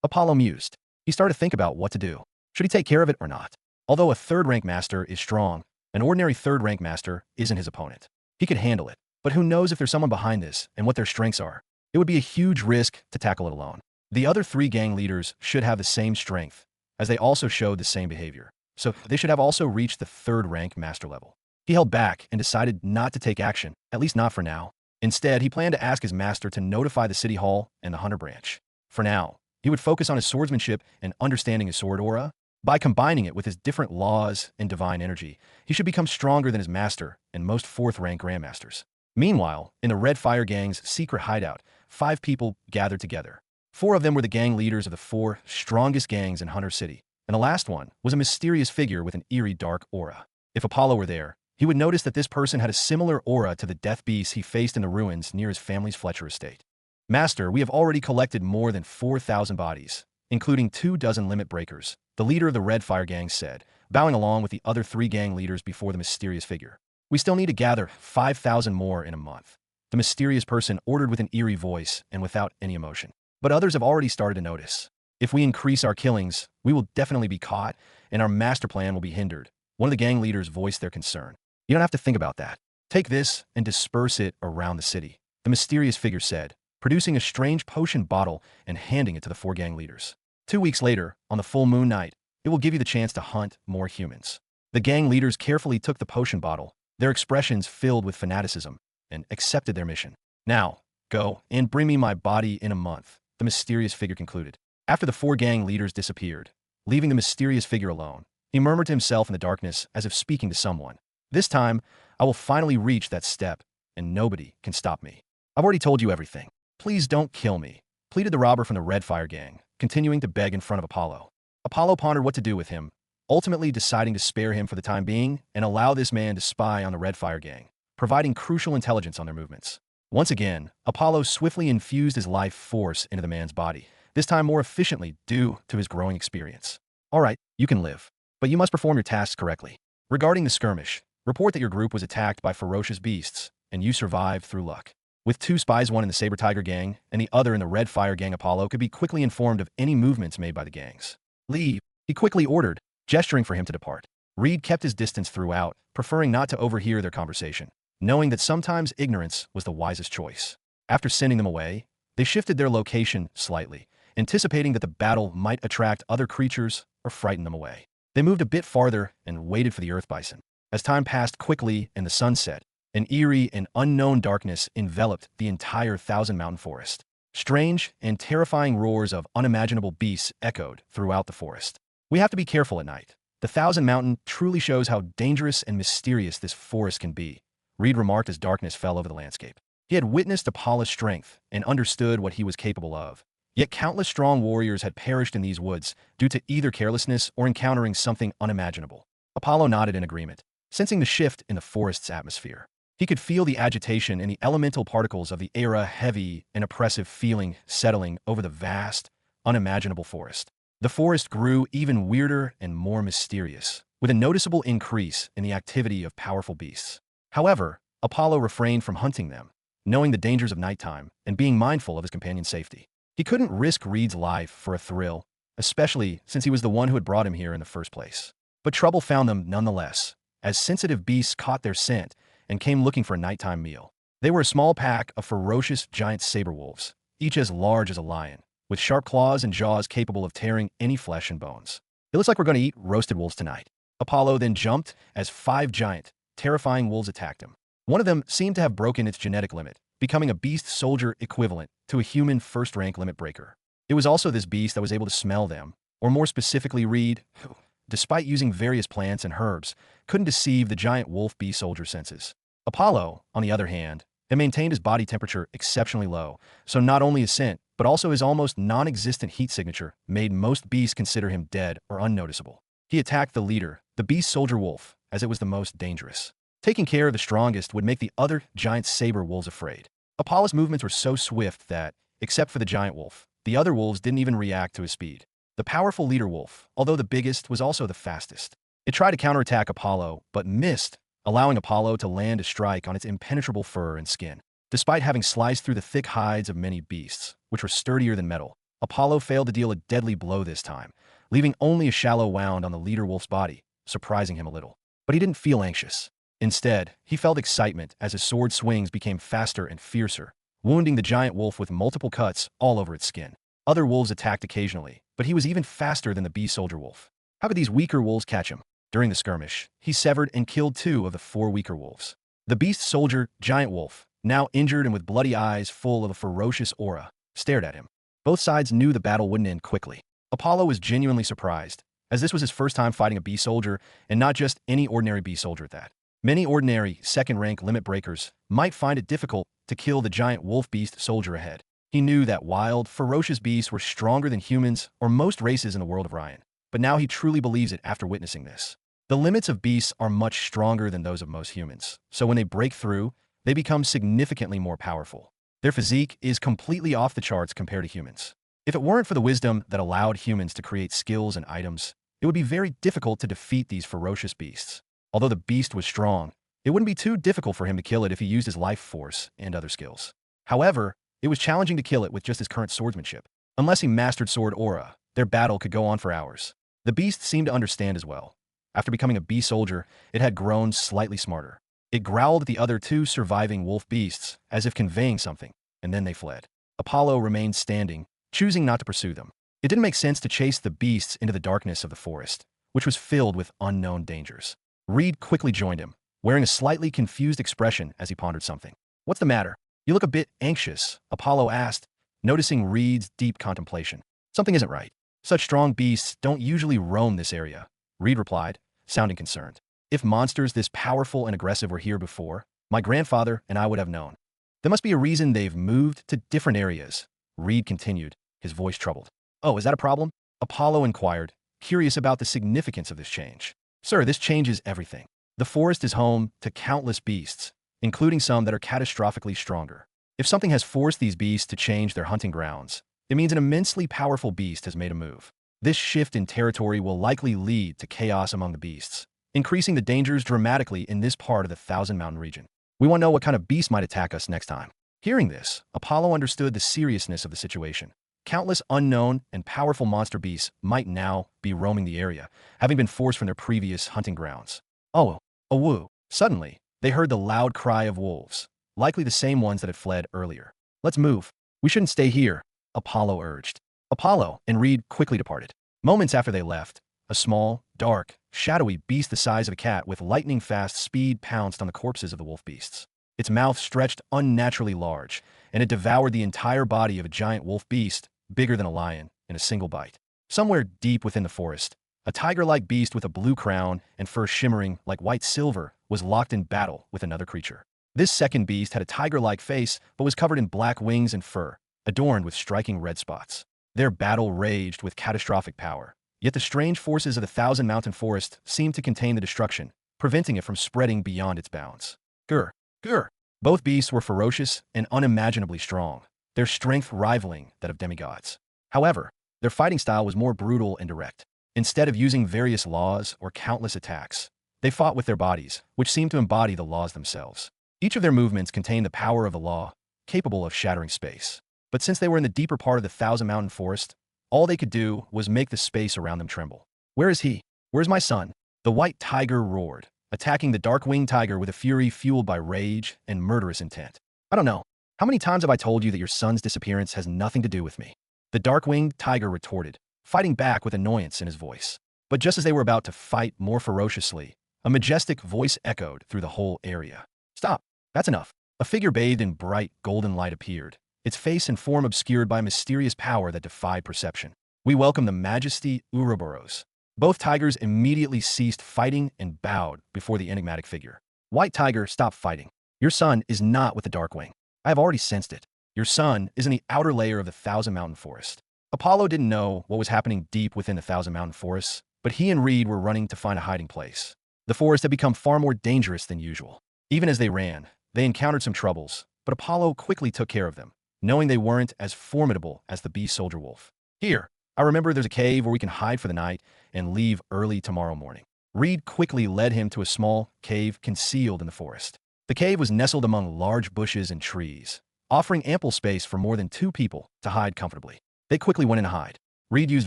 Apollo mused. He started to think about what to do. Should he take care of it or not? Although a 3rd rank master is strong, an ordinary 3rd rank master isn't his opponent. He could handle it, but who knows if there's someone behind this and what their strengths are. It would be a huge risk to tackle it alone. The other 3 gang leaders should have the same strength, as they also showed the same behavior. So they should have also reached the 3rd rank master level. He held back and decided not to take action, at least not for now. Instead, he planned to ask his master to notify the city hall and the hunter branch. For now, he would focus on his swordsmanship and understanding his sword aura. By combining it with his different laws and divine energy, he should become stronger than his master and most 4th rank grandmasters. Meanwhile, in the Red Fire Gang's secret hideout, 5 people gathered together. 4 of them were the gang leaders of the 4 strongest gangs in Hunter City, and the last one was a mysterious figure with an eerie dark aura. If Apollo were there, he would notice that this person had a similar aura to the death beast he faced in the ruins near his family's Fletcher estate. Master, we have already collected more than 4,000 bodies, including 24 limit breakers, the leader of the Red Fire Gang said, bowing along with the other 3 gang leaders before the mysterious figure. We still need to gather 5,000 more in a month. The mysterious person ordered with an eerie voice and without any emotion. But others have already started to notice. If we increase our killings, we will definitely be caught, and our master plan will be hindered. One of the gang leaders voiced their concern. You don't have to think about that. Take this and disperse it around the city, the mysterious figure said, producing a strange potion bottle and handing it to the 4 gang leaders. 2 weeks later, on the full moon night, it will give you the chance to hunt more humans. The gang leaders carefully took the potion bottle, their expressions filled with fanaticism, and accepted their mission. Now, go and bring me my body in a month, the mysterious figure concluded. After the 4 gang leaders disappeared, leaving the mysterious figure alone, he murmured to himself in the darkness as if speaking to someone. This time, I will finally reach that step, and nobody can stop me. I've already told you everything. Please don't kill me, pleaded the robber from the Red Fire Gang, continuing to beg in front of Apollo. Apollo pondered what to do with him, ultimately deciding to spare him for the time being and allow this man to spy on the Red Fire Gang, providing crucial intelligence on their movements. Once again, Apollo swiftly infused his life force into the man's body, this time more efficiently due to his growing experience. All right, you can live, but you must perform your tasks correctly. Regarding the skirmish, report that your group was attacked by ferocious beasts, and you survived through luck. With 2 spies, one in the Saber Tiger Gang and the other in the Red Fire Gang, Apollo could be quickly informed of any movements made by the gangs. Leave, he quickly ordered, gesturing for him to depart. Reed kept his distance throughout, preferring not to overhear their conversation, knowing that sometimes ignorance was the wisest choice. After sending them away, they shifted their location slightly, anticipating that the battle might attract other creatures or frighten them away. They moved a bit farther and waited for the earth bison. As time passed quickly and the sun set, an eerie and unknown darkness enveloped the entire Thousand Mountain Forest. Strange and terrifying roars of unimaginable beasts echoed throughout the forest. We have to be careful at night. The Thousand Mountain truly shows how dangerous and mysterious this forest can be, Reed remarked as darkness fell over the landscape. He had witnessed Apollo's strength and understood what he was capable of. Yet countless strong warriors had perished in these woods due to either carelessness or encountering something unimaginable. Apollo nodded in agreement, sensing the shift in the forest's atmosphere. He could feel the agitation in the elemental particles of the air, a heavy and oppressive feeling settling over the vast, unimaginable forest. The forest grew even weirder and more mysterious, with a noticeable increase in the activity of powerful beasts. However, Apollo refrained from hunting them, knowing the dangers of nighttime and being mindful of his companion's safety. He couldn't risk Reed's life for a thrill, especially since he was the one who had brought him here in the first place. But trouble found them nonetheless, as sensitive beasts caught their scent and came looking for a nighttime meal. They were a small pack of ferocious giant saber wolves, each as large as a lion, with sharp claws and jaws capable of tearing any flesh and bones. It looks like we're going to eat roasted wolves tonight. Apollo then jumped as 5 giant, terrifying wolves attacked him. One of them seemed to have broken its genetic limit, becoming a beast soldier equivalent to a human first-rank limit breaker. It was also this beast that was able to smell them, or more specifically Reed, who, despite using various plants and herbs, couldn't deceive the giant wolf beast soldier senses. Apollo, on the other hand, had maintained his body temperature exceptionally low, so not only his scent, but also his almost non-existent heat signature made most beasts consider him dead or unnoticeable. He attacked the leader, the beast soldier wolf, as it was the most dangerous. Taking care of the strongest would make the other giant saber wolves afraid. Apollo's movements were so swift that, except for the giant wolf, the other wolves didn't even react to his speed. The powerful leader wolf, although the biggest, was also the fastest. It tried to counterattack Apollo, but missed, allowing Apollo to land a strike on its impenetrable fur and skin. Despite having sliced through the thick hides of many beasts, which were sturdier than metal, Apollo failed to deal a deadly blow this time, leaving only a shallow wound on the leader wolf's body, surprising him a little. But he didn't feel anxious. Instead, he felt excitement as his sword swings became faster and fiercer, wounding the giant wolf with multiple cuts all over its skin. Other wolves attacked occasionally, but he was even faster than the beast soldier wolf. How could these weaker wolves catch him? During the skirmish, he severed and killed 2 of the 4 weaker wolves. The beast soldier, giant wolf, now injured and with bloody eyes full of a ferocious aura, stared at him. Both sides knew the battle wouldn't end quickly. Apollo was genuinely surprised, as this was his first time fighting a beast soldier, and not just any ordinary beast soldier at that. Many ordinary, second-rank limit breakers might find it difficult to kill the giant wolf beast soldier ahead. He knew that wild, ferocious beasts were stronger than humans or most races in the world of Ryan, but now he truly believes it after witnessing this. The limits of beasts are much stronger than those of most humans, so when they break through, they become significantly more powerful. Their physique is completely off the charts compared to humans. If it weren't for the wisdom that allowed humans to create skills and items, it would be very difficult to defeat these ferocious beasts. Although the beast was strong, it wouldn't be too difficult for him to kill it if he used his life force and other skills. However, it was challenging to kill it with just his current swordsmanship. Unless he mastered sword aura, their battle could go on for hours. The beast seemed to understand as well. After becoming a beast soldier, it had grown slightly smarter. It growled at the other two surviving wolf beasts, as if conveying something, and then they fled. Apollo remained standing, choosing not to pursue them. It didn't make sense to chase the beasts into the darkness of the forest, which was filled with unknown dangers. Reed quickly joined him, wearing a slightly confused expression as he pondered something. "What's the matter? You look a bit anxious," Apollo asked, noticing Reed's deep contemplation. "Something isn't right. Such strong beasts don't usually roam this area," Reed replied, sounding concerned. "If monsters this powerful and aggressive were here before, my grandfather and I would have known. There must be a reason they've moved to different areas," Reed continued, his voice troubled. "Oh, is that a problem?" Apollo inquired, curious about the significance of this change. "Sir, this changes everything. The forest is home to countless beasts, including some that are catastrophically stronger. If something has forced these beasts to change their hunting grounds, it means an immensely powerful beast has made a move. This shift in territory will likely lead to chaos among the beasts, increasing the dangers dramatically in this part of the Thousand Mountain region. We want to know what kind of beast might attack us next time." Hearing this, Apollo understood the seriousness of the situation. Countless unknown and powerful monster beasts might now be roaming the area, having been forced from their previous hunting grounds. "Oh, a woo." Suddenly, they heard the loud cry of wolves, likely the same ones that had fled earlier. "Let's move. We shouldn't stay here," Apollo urged. Apollo and Reed quickly departed. Moments after they left, a small, dark, shadowy beast the size of a cat with lightning-fast speed pounced on the corpses of the wolf beasts. Its mouth stretched unnaturally large, and it devoured the entire body of a giant wolf beast, bigger than a lion, in a single bite. Somewhere deep within the forest, a tiger-like beast with a blue crown and fur shimmering like white silver was locked in battle with another creature. This second beast had a tiger-like face but was covered in black wings and fur, adorned with striking red spots. Their battle raged with catastrophic power, yet the strange forces of the Thousand Mountain Forest seemed to contain the destruction, preventing it from spreading beyond its bounds. Grr, grr. Both beasts were ferocious and unimaginably strong, their strength rivaling that of demigods. However, their fighting style was more brutal and direct. Instead of using various laws or countless attacks, they fought with their bodies, which seemed to embody the laws themselves. Each of their movements contained the power of the law, capable of shattering space. But since they were in the deeper part of the Thousand Mountain Forest, all they could do was make the space around them tremble. "Where is he? Where's my son?" The white tiger roared, attacking the dark-winged tiger with a fury fueled by rage and murderous intent. "I don't know. How many times have I told you that your son's disappearance has nothing to do with me?" The dark-winged tiger retorted, fighting back with annoyance in his voice. But just as they were about to fight more ferociously, a majestic voice echoed through the whole area. "Stop. That's enough." A figure bathed in bright golden light appeared, its face and form obscured by a mysterious power that defied perception. "We welcome the Majesty Ouroboros." Both tigers immediately ceased fighting and bowed before the enigmatic figure. "White Tiger, stop fighting. Your son is not with the Darkwing. I have already sensed it. Your son is in the outer layer of the Thousand Mountain Forest." Apollo didn't know what was happening deep within the Thousand Mountain Forests, but he and Reed were running to find a hiding place. The forest had become far more dangerous than usual. Even as they ran, they encountered some troubles, but Apollo quickly took care of them, knowing they weren't as formidable as the beast soldier wolf. "Here, I remember there's a cave where we can hide for the night and leave early tomorrow morning." Reed quickly led him to a small cave concealed in the forest. The cave was nestled among large bushes and trees, offering ample space for more than two people to hide comfortably. They quickly went in to hide. Reed used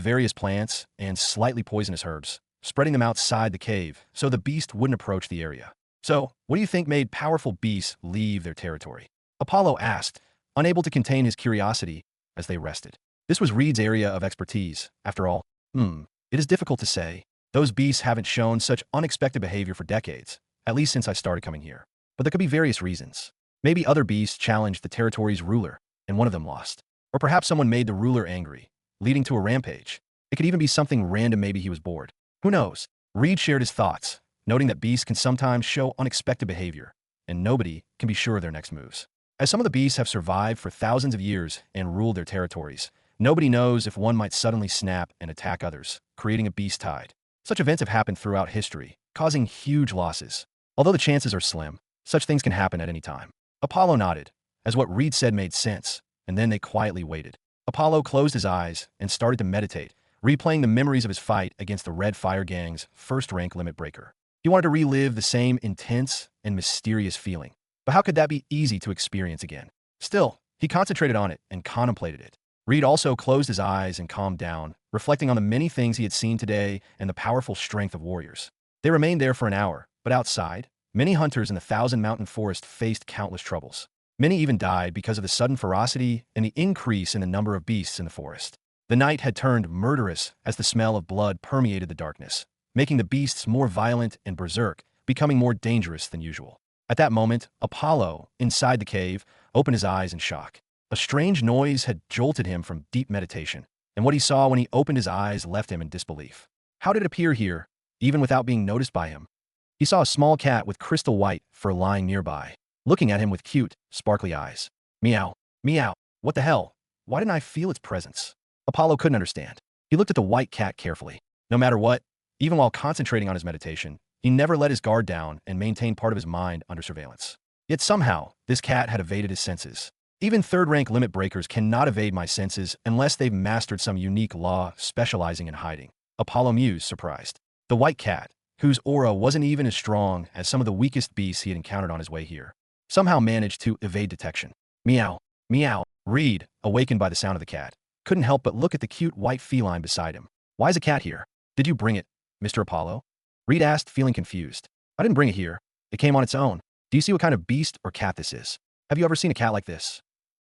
various plants and slightly poisonous herbs, spreading them outside the cave so the beast wouldn't approach the area. "So, what do you think made powerful beasts leave their territory?" Apollo asked, unable to contain his curiosity as they rested. This was Reed's area of expertise, after all. It is difficult to say. Those beasts haven't shown such unexpected behavior for decades, at least since I started coming here. But there could be various reasons. Maybe other beasts challenged the territory's ruler, and one of them lost. Or perhaps someone made the ruler angry, leading to a rampage. It could even be something random, maybe he was bored. Who knows? Reed shared his thoughts, noting that beasts can sometimes show unexpected behavior, and nobody can be sure of their next moves. As some of the beasts have survived for thousands of years and ruled their territories, nobody knows if one might suddenly snap and attack others, creating a beast tide. Such events have happened throughout history, causing huge losses. Although the chances are slim, such things can happen at any time. Apollo nodded, as what Reed said made sense, and then they quietly waited. Apollo closed his eyes and started to meditate, replaying the memories of his fight against the Red Fire Gang's first-rank limit breaker. He wanted to relive the same intense and mysterious feeling. But how could that be easy to experience again? Still, he concentrated on it and contemplated it. Reed also closed his eyes and calmed down, reflecting on the many things he had seen today and the powerful strength of warriors. They remained there for an hour, but outside, many hunters in the Thousand Mountain Forest faced countless troubles. Many even died because of the sudden ferocity and the increase in the number of beasts in the forest. The night had turned murderous as the smell of blood permeated the darkness, making the beasts more violent and berserk, becoming more dangerous than usual. At that moment, Apollo, inside the cave, opened his eyes in shock. A strange noise had jolted him from deep meditation, and what he saw when he opened his eyes left him in disbelief. How did it appear here, even without being noticed by him? He saw a small cat with crystal white fur lying nearby, looking at him with cute, sparkly eyes. Meow, meow, what the hell? Why didn't I feel its presence? Apollo couldn't understand. He looked at the white cat carefully. No matter what, even while concentrating on his meditation, he never let his guard down and maintained part of his mind under surveillance. Yet somehow, this cat had evaded his senses. Even third-rank limit breakers cannot evade my senses unless they've mastered some unique law specializing in hiding. Apollo mused, surprised. The white cat, whose aura wasn't even as strong as some of the weakest beasts he had encountered on his way here, somehow managed to evade detection. Meow, meow. Reed, awakened by the sound of the cat, couldn't help but look at the cute white feline beside him. Why is a cat here? Did you bring it, Mr. Apollo? Reed asked, feeling confused. I didn't bring it here. It came on its own. Do you see what kind of beast or cat this is? Have you ever seen a cat like this?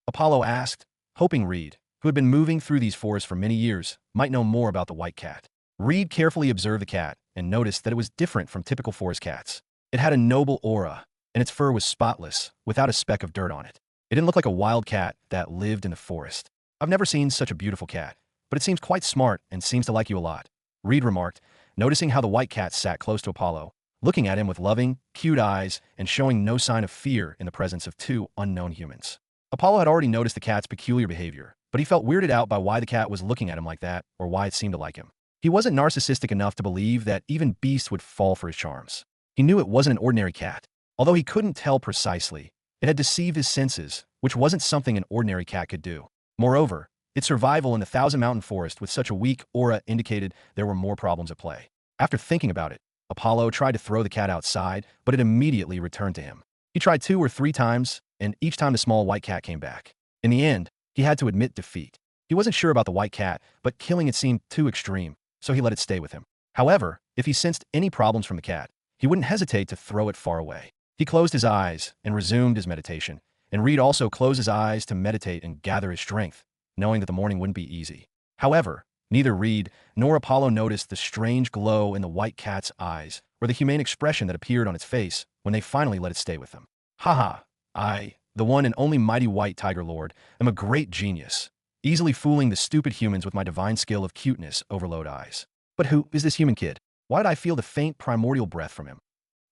Apollo asked, hoping Reed, who had been moving through these forests for many years, might know more about the white cat. Reed carefully observed the cat and noticed that it was different from typical forest cats. It had a noble aura, and its fur was spotless, without a speck of dirt on it. It didn't look like a wild cat that lived in the forest. I've never seen such a beautiful cat, but it seems quite smart and seems to like you a lot, Reed remarked, noticing how the white cat sat close to Apollo, looking at him with loving, cute eyes and showing no sign of fear in the presence of two unknown humans. Apollo had already noticed the cat's peculiar behavior, but he felt weirded out by why the cat was looking at him like that or why it seemed to like him. He wasn't narcissistic enough to believe that even beasts would fall for his charms. He knew it wasn't an ordinary cat. Although he couldn't tell precisely, it had deceived his senses, which wasn't something an ordinary cat could do. Moreover, its survival in the Thousand Mountain Forest with such a weak aura indicated there were more problems at play. After thinking about it, Apollo tried to throw the cat outside, but it immediately returned to him. He tried 2 or 3 times, and each time the small white cat came back. In the end, he had to admit defeat. He wasn't sure about the white cat, but killing it seemed too extreme, so he let it stay with him. However, if he sensed any problems from the cat, he wouldn't hesitate to throw it far away. He closed his eyes and resumed his meditation, and Reed also closed his eyes to meditate and gather his strength, knowing that the morning wouldn't be easy. However, neither Reed nor Apollo noticed the strange glow in the white cat's eyes or the humane expression that appeared on its face when they finally let it stay with them. Haha, I, the one and only mighty white tiger lord, am a great genius, easily fooling the stupid humans with my divine skill of cuteness overload eyes. But who is this human kid? Why did I feel the faint primordial breath from him?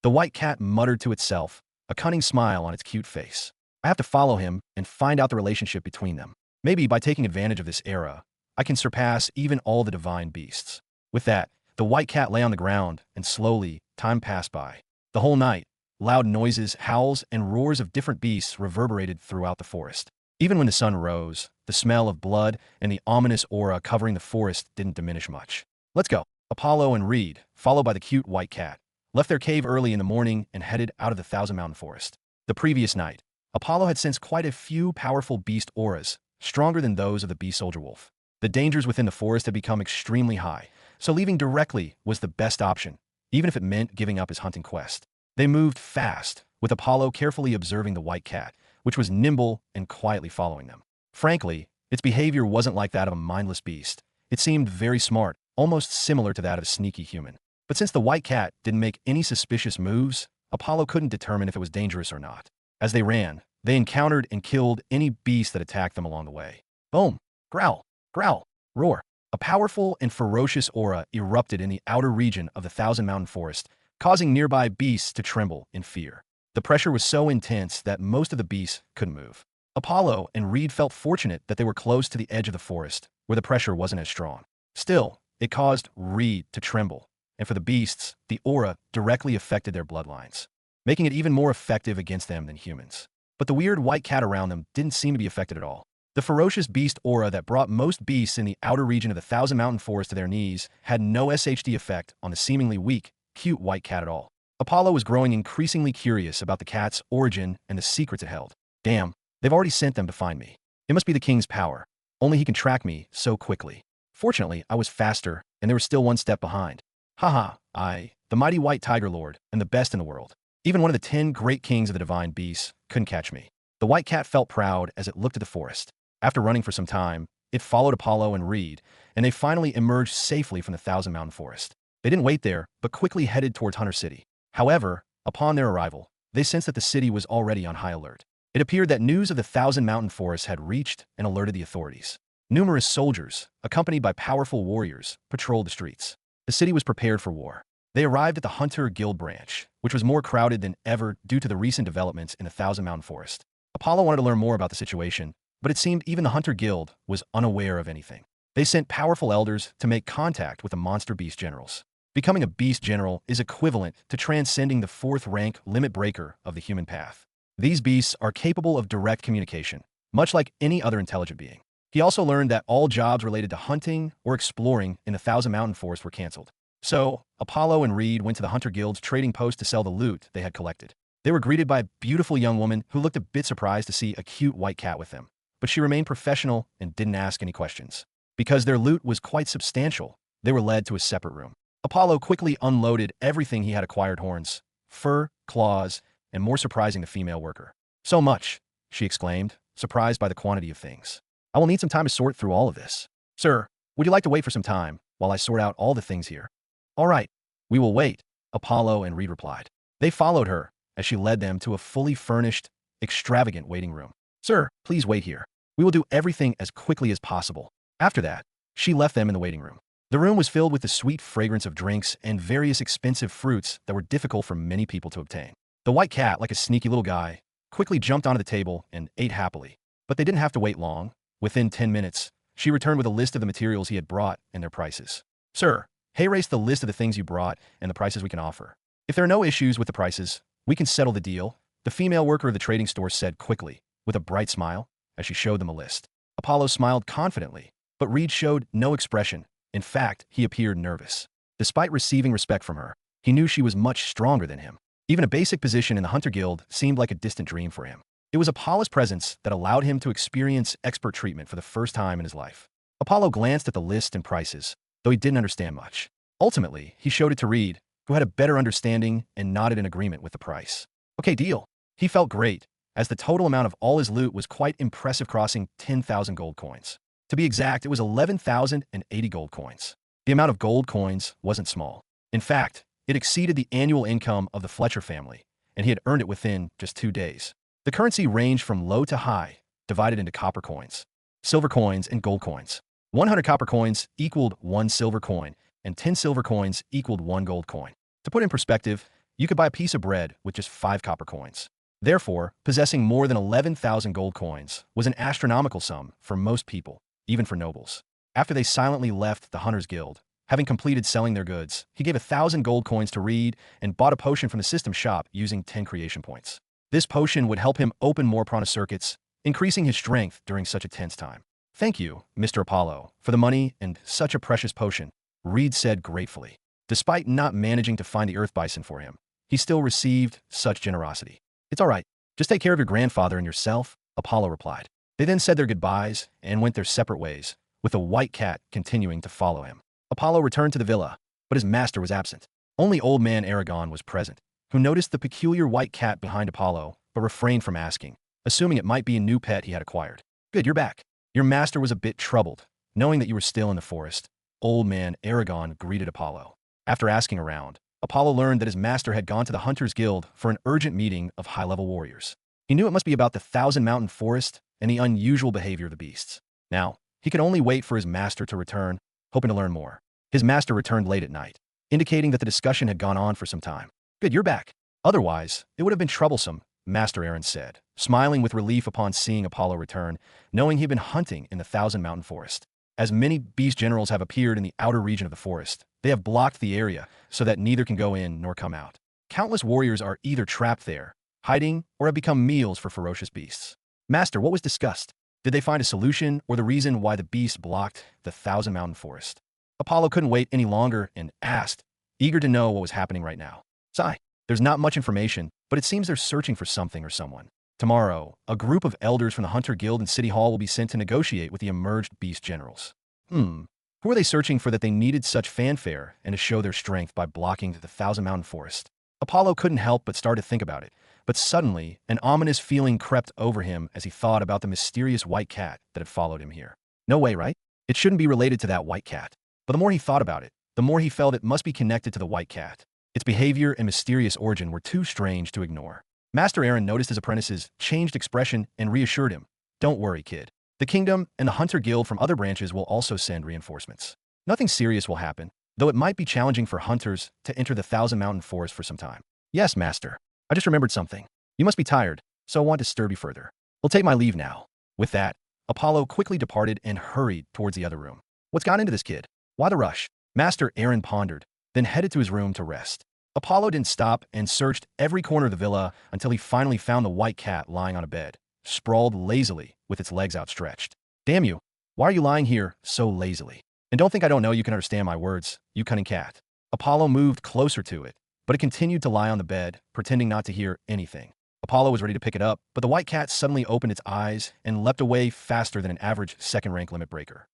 The white cat muttered to itself, a cunning smile on its cute face. I have to follow him and find out the relationship between them. Maybe by taking advantage of this era, I can surpass even all the divine beasts. With that, the white cat lay on the ground, and slowly, time passed by. The whole night, loud noises, howls, and roars of different beasts reverberated throughout the forest. Even when the sun rose, the smell of blood and the ominous aura covering the forest didn't diminish much. Let's go. Apollo and Reed, followed by the cute white cat, left their cave early in the morning and headed out of the Thousand Mountain Forest. The previous night, Apollo had sensed quite a few powerful beast auras, stronger than those of the beast soldier wolf. The dangers within the forest had become extremely high, so leaving directly was the best option, even if it meant giving up his hunting quest. They moved fast, with Apollo carefully observing the white cat, which was nimble and quietly following them. Frankly, its behavior wasn't like that of a mindless beast. It seemed very smart, almost similar to that of a sneaky human. But since the white cat didn't make any suspicious moves, Apollo couldn't determine if it was dangerous or not. As they ran, they encountered and killed any beast that attacked them along the way. Boom! Growl! Growl! Roar! A powerful and ferocious aura erupted in the outer region of the Thousand Mountain Forest, causing nearby beasts to tremble in fear. The pressure was so intense that most of the beasts couldn't move. Apollo and Reed felt fortunate that they were close to the edge of the forest, where the pressure wasn't as strong. Still, it caused Reed to tremble, and for the beasts, the aura directly affected their bloodlines, making it even more effective against them than humans. but the weird white cat around them didn't seem to be affected at all. The ferocious beast aura that brought most beasts in the outer region of the Thousand Mountain Forest to their knees had no SHD effect on the seemingly weak, cute white cat at all. Apollo was growing increasingly curious about the cat's origin and the secrets it held. Damn, they've already sent them to find me. It must be the king's power. Only he can track me so quickly. Fortunately, I was faster, and they were still one step behind. Haha, the mighty white tiger lord, and the best in the world. Even one of the 10 great kings of the divine beasts couldn't catch me. The white cat felt proud as it looked at the forest. After running for some time, it followed Apollo and Reed, and they finally emerged safely from the Thousand Mountain Forest. They didn't wait there, but quickly headed towards Hunter City. However, upon their arrival, they sensed that the city was already on high alert. It appeared that news of the Thousand Mountain Forest had reached and alerted the authorities. Numerous soldiers, accompanied by powerful warriors, patrolled the streets. The city was prepared for war. They arrived at the Hunter Guild branch, which was more crowded than ever due to the recent developments in the Thousand Mountain Forest. Apollo wanted to learn more about the situation, but it seemed even the Hunter Guild was unaware of anything. They sent powerful elders to make contact with the monster beast generals. Becoming a beast general is equivalent to transcending the 4th rank limit breaker of the human path. These beasts are capable of direct communication, much like any other intelligent being. He also learned that all jobs related to hunting or exploring in the Thousand Mountain Forest were canceled. So, Apollo and Reed went to the Hunter Guild's trading post to sell the loot they had collected. They were greeted by a beautiful young woman who looked a bit surprised to see a cute white cat with them. But she remained professional and didn't ask any questions. Because their loot was quite substantial, they were led to a separate room. Apollo quickly unloaded everything he had acquired: horns, fur, claws, and more surprising, the female worker. So much, she exclaimed, surprised by the quantity of things. I will need some time to sort through all of this. Sir, would you like to wait for some time while I sort out all the things here? All right, we will wait, Apollo and Reed replied. They followed her as she led them to a fully furnished, extravagant waiting room. Sir, please wait here. We will do everything as quickly as possible. After that, she left them in the waiting room. The room was filled with the sweet fragrance of drinks and various expensive fruits that were difficult for many people to obtain. The white cat, like a sneaky little guy, quickly jumped onto the table and ate happily. But they didn't have to wait long. Within 10 minutes, she returned with a list of the materials he had brought and their prices. Sir, here is the list of the things you brought and the prices we can offer. If there are no issues with the prices, we can settle the deal, the female worker of the trading store said quickly, with a bright smile, as she showed them a list. Apollo smiled confidently, but Reed showed no expression. In fact, he appeared nervous. Despite receiving respect from her, he knew she was much stronger than him. Even a basic position in the Hunter Guild seemed like a distant dream for him. It was Apollo's presence that allowed him to experience expert treatment for the first time in his life. Apollo glanced at the list and prices, though he didn't understand much. Ultimately, he showed it to Reed, who had a better understanding and nodded in agreement with the price. Okay, deal. He felt great, as the total amount of all his loot was quite impressive, crossing 10,000 gold coins. To be exact, it was 11,080 gold coins. The amount of gold coins wasn't small. In fact, it exceeded the annual income of the Fletcher family, and he had earned it within just 2 days. The currency ranged from low to high, divided into copper coins, silver coins, and gold coins. 100 copper coins equaled 1 silver coin, and 10 silver coins equaled 1 gold coin. To put in perspective, you could buy a piece of bread with just 5 copper coins. Therefore, possessing more than 11,000 gold coins was an astronomical sum for most people, even for nobles. After they silently left the Hunters Guild, having completed selling their goods, he gave 1,000 gold coins to Reed and bought a potion from the system shop using 10 creation points. This potion would help him open more prana circuits, increasing his strength during such a tense time. Thank you, Mr. Apollo, for the money and such a precious potion, Reed said gratefully. Despite not managing to find the earth bison for him, he still received such generosity. It's all right. Just take care of your grandfather and yourself, Apollo replied. They then said their goodbyes and went their separate ways, with the white cat continuing to follow him. Apollo returned to the villa, but his master was absent. Only old man Aragon was present, who noticed the peculiar white cat behind Apollo, but refrained from asking, assuming it might be a new pet he had acquired. Good, you're back. Your master was a bit troubled, knowing that you were still in the forest. Old man Aragon greeted Apollo. After asking around, Apollo learned that his master had gone to the Hunters Guild for an urgent meeting of high-level warriors. He knew it must be about the Thousand Mountain Forest and the unusual behavior of the beasts. Now, he could only wait for his master to return, hoping to learn more. His master returned late at night, indicating that the discussion had gone on for some time. Good, you're back. Otherwise, it would have been troublesome, Master Aaron said, smiling with relief upon seeing Apollo return, knowing he had been hunting in the Thousand Mountain Forest. As many beast generals have appeared in the outer region of the forest, they have blocked the area so that neither can go in nor come out. Countless warriors are either trapped there, hiding, or have become meals for ferocious beasts. Master, what was discussed? Did they find a solution or the reason why the beast blocked the Thousand Mountain Forest? Apollo couldn't wait any longer and asked, eager to know what was happening right now. Sigh. There's not much information, but it seems they're searching for something or someone. Tomorrow, a group of elders from the Hunter Guild and City Hall will be sent to negotiate with the emerged beast generals. Who are they searching for that they needed such fanfare and to show their strength by blocking the Thousand Mountain Forest? Apollo couldn't help but start to think about it, but suddenly, an ominous feeling crept over him as he thought about the mysterious white cat that had followed him here. No way, right? It shouldn't be related to that white cat. But the more he thought about it, the more he felt it must be connected to the white cat. Its behavior and mysterious origin were too strange to ignore. Master Aaron noticed his apprentice's changed expression and reassured him. Don't worry, kid. The kingdom and the Hunter Guild from other branches will also send reinforcements. Nothing serious will happen, though it might be challenging for hunters to enter the Thousand Mountain Forest for some time. Yes, Master. I just remembered something. You must be tired, so I won't disturb you further. We'll take my leave now. With that, Apollo quickly departed and hurried towards the other room. What's got into this kid? Why the rush? Master Aaron pondered, then headed to his room to rest. Apollo didn't stop and searched every corner of the villa until he finally found the white cat lying on a bed, sprawled lazily with its legs outstretched. Damn you, why are you lying here so lazily? And don't think I don't know you can understand my words, you cunning cat. Apollo moved closer to it, but it continued to lie on the bed, pretending not to hear anything. Apollo was ready to pick it up, but the white cat suddenly opened its eyes and leapt away faster than an average second-rank limit breaker.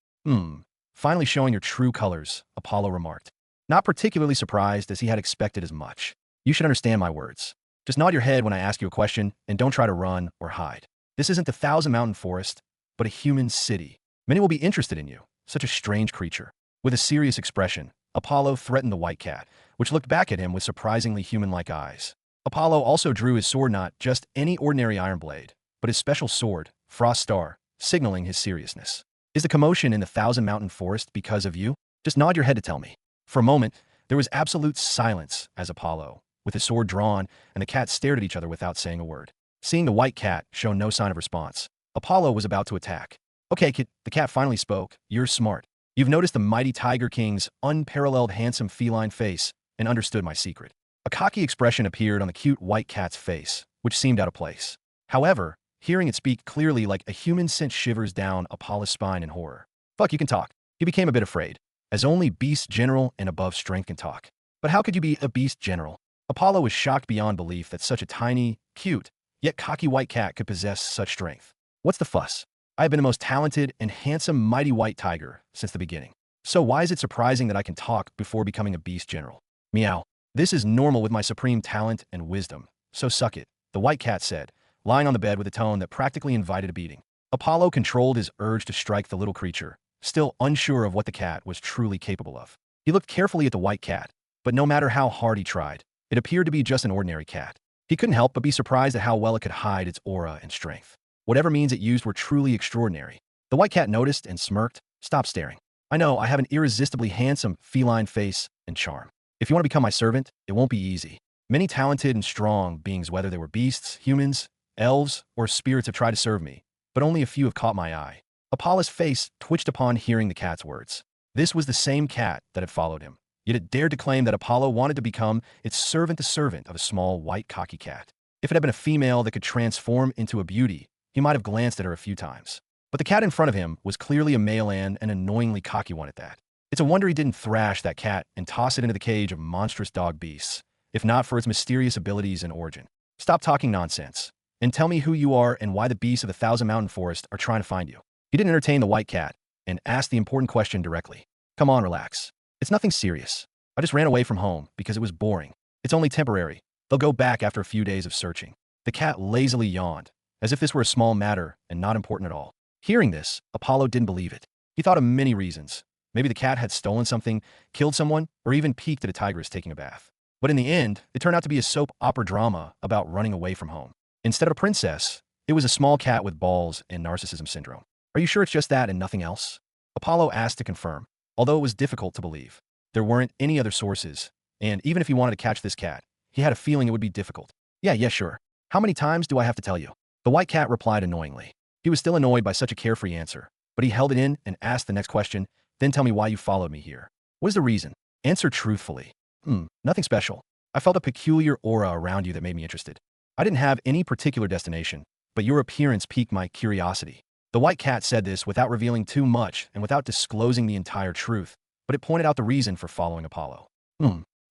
Finally showing your true colors, Apollo remarked. Not particularly surprised, as he had expected as much. You should understand my words. Just nod your head when I ask you a question, and don't try to run or hide. This isn't the Thousand Mountain Forest, but a human city. Many will be interested in you, such a strange creature. With a serious expression, Apollo threatened the white cat, which looked back at him with surprisingly human-like eyes. Apollo also drew his sword, not just any ordinary iron blade, but his special sword, Frost Star, signaling his seriousness. Is the commotion in the Thousand Mountain Forest because of you? Just nod your head to tell me. For a moment, there was absolute silence as Apollo, with his sword drawn, and the cat stared at each other without saying a word. Seeing the white cat show no sign of response, Apollo was about to attack. Okay, kid, the cat finally spoke. You're smart. You've noticed the mighty Tiger King's unparalleled handsome feline face and understood my secret. A cocky expression appeared on the cute white cat's face, which seemed out of place. However, hearing it speak clearly like a human sent shivers down Apollo's spine in horror. Fuck, you can talk. He became a bit afraid, as only Beast General and above strength can talk. But how could you be a Beast General? Apollo was shocked beyond belief that such a tiny, cute, yet cocky white cat could possess such strength. What's the fuss? I have been the most talented and handsome mighty white tiger since the beginning. So why is it surprising that I can talk before becoming a Beast General? Meow. This is normal with my supreme talent and wisdom, so suck it, the white cat said, lying on the bed with a tone that practically invited a beating. Apollo controlled his urge to strike the little creature, still unsure of what the cat was truly capable of. He looked carefully at the white cat, but no matter how hard he tried, it appeared to be just an ordinary cat. He couldn't help but be surprised at how well it could hide its aura and strength. Whatever means it used were truly extraordinary. The white cat noticed and smirked. Stop staring. I know I have an irresistibly handsome feline face and charm. If you want to become my servant, it won't be easy. Many talented and strong beings, whether they were beasts, humans, elves, or spirits, have tried to serve me, but only a few have caught my eye. Apollo's face twitched upon hearing the cat's words. This was the same cat that had followed him, yet it dared to claim that Apollo wanted to become its servant, the servant of a small, white, cocky cat. If it had been a female that could transform into a beauty, he might have glanced at her a few times. But the cat in front of him was clearly a male and an annoyingly cocky one at that. It's a wonder he didn't thrash that cat and toss it into the cage of monstrous dog beasts, if not for its mysterious abilities and origin. Stop talking nonsense, and tell me who you are and why the beasts of the Thousand Mountain Forest are trying to find you. He didn't entertain the white cat and asked the important question directly. Come on, relax. It's nothing serious. I just ran away from home because it was boring. It's only temporary. They'll go back after a few days of searching. The cat lazily yawned, as if this were a small matter and not important at all. Hearing this, Apollo didn't believe it. He thought of many reasons. Maybe the cat had stolen something, killed someone, or even peeked at a tigress taking a bath. But in the end, it turned out to be a soap opera drama about running away from home. Instead of a princess, it was a small cat with balls and narcissism syndrome. Are you sure it's just that and nothing else? Apollo asked to confirm, although it was difficult to believe. There weren't any other sources, and even if he wanted to catch this cat, he had a feeling it would be difficult. Yeah, sure. How many times do I have to tell you? The white cat replied annoyingly. He was still annoyed by such a carefree answer, but he held it in and asked the next question. Then tell me why you followed me here. What is the reason? Answer truthfully. Nothing special. I felt a peculiar aura around you that made me interested. I didn't have any particular destination, but your appearance piqued my curiosity. The white cat said this without revealing too much and without disclosing the entire truth, but it pointed out the reason for following Apollo.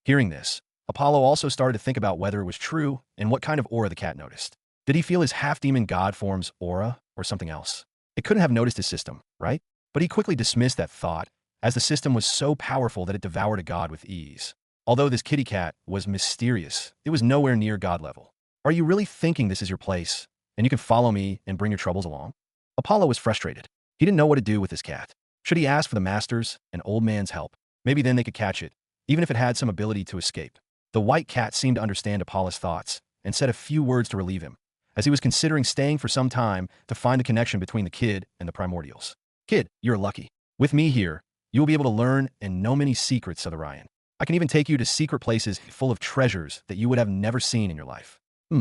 Hearing this, Apollo also started to think about whether it was true and what kind of aura the cat noticed. Did he feel his half-demon god form's aura or something else? It couldn't have noticed his system, right? But he quickly dismissed that thought, as the system was so powerful that it devoured a god with ease. Although this kitty cat was mysterious, it was nowhere near god level. Are you really thinking this is your place, and you can follow me and bring your troubles along? Apollo was frustrated. He didn't know what to do with his cat. Should he ask for the master's and old man's help? Maybe then they could catch it, even if it had some ability to escape. The white cat seemed to understand Apollo's thoughts and said a few words to relieve him, as he was considering staying for some time to find the connection between the kid and the primordials. Kid, you're lucky. With me here, you will be able to learn and know many secrets of the Ryan. I can even take you to secret places full of treasures that you would have never seen in your life.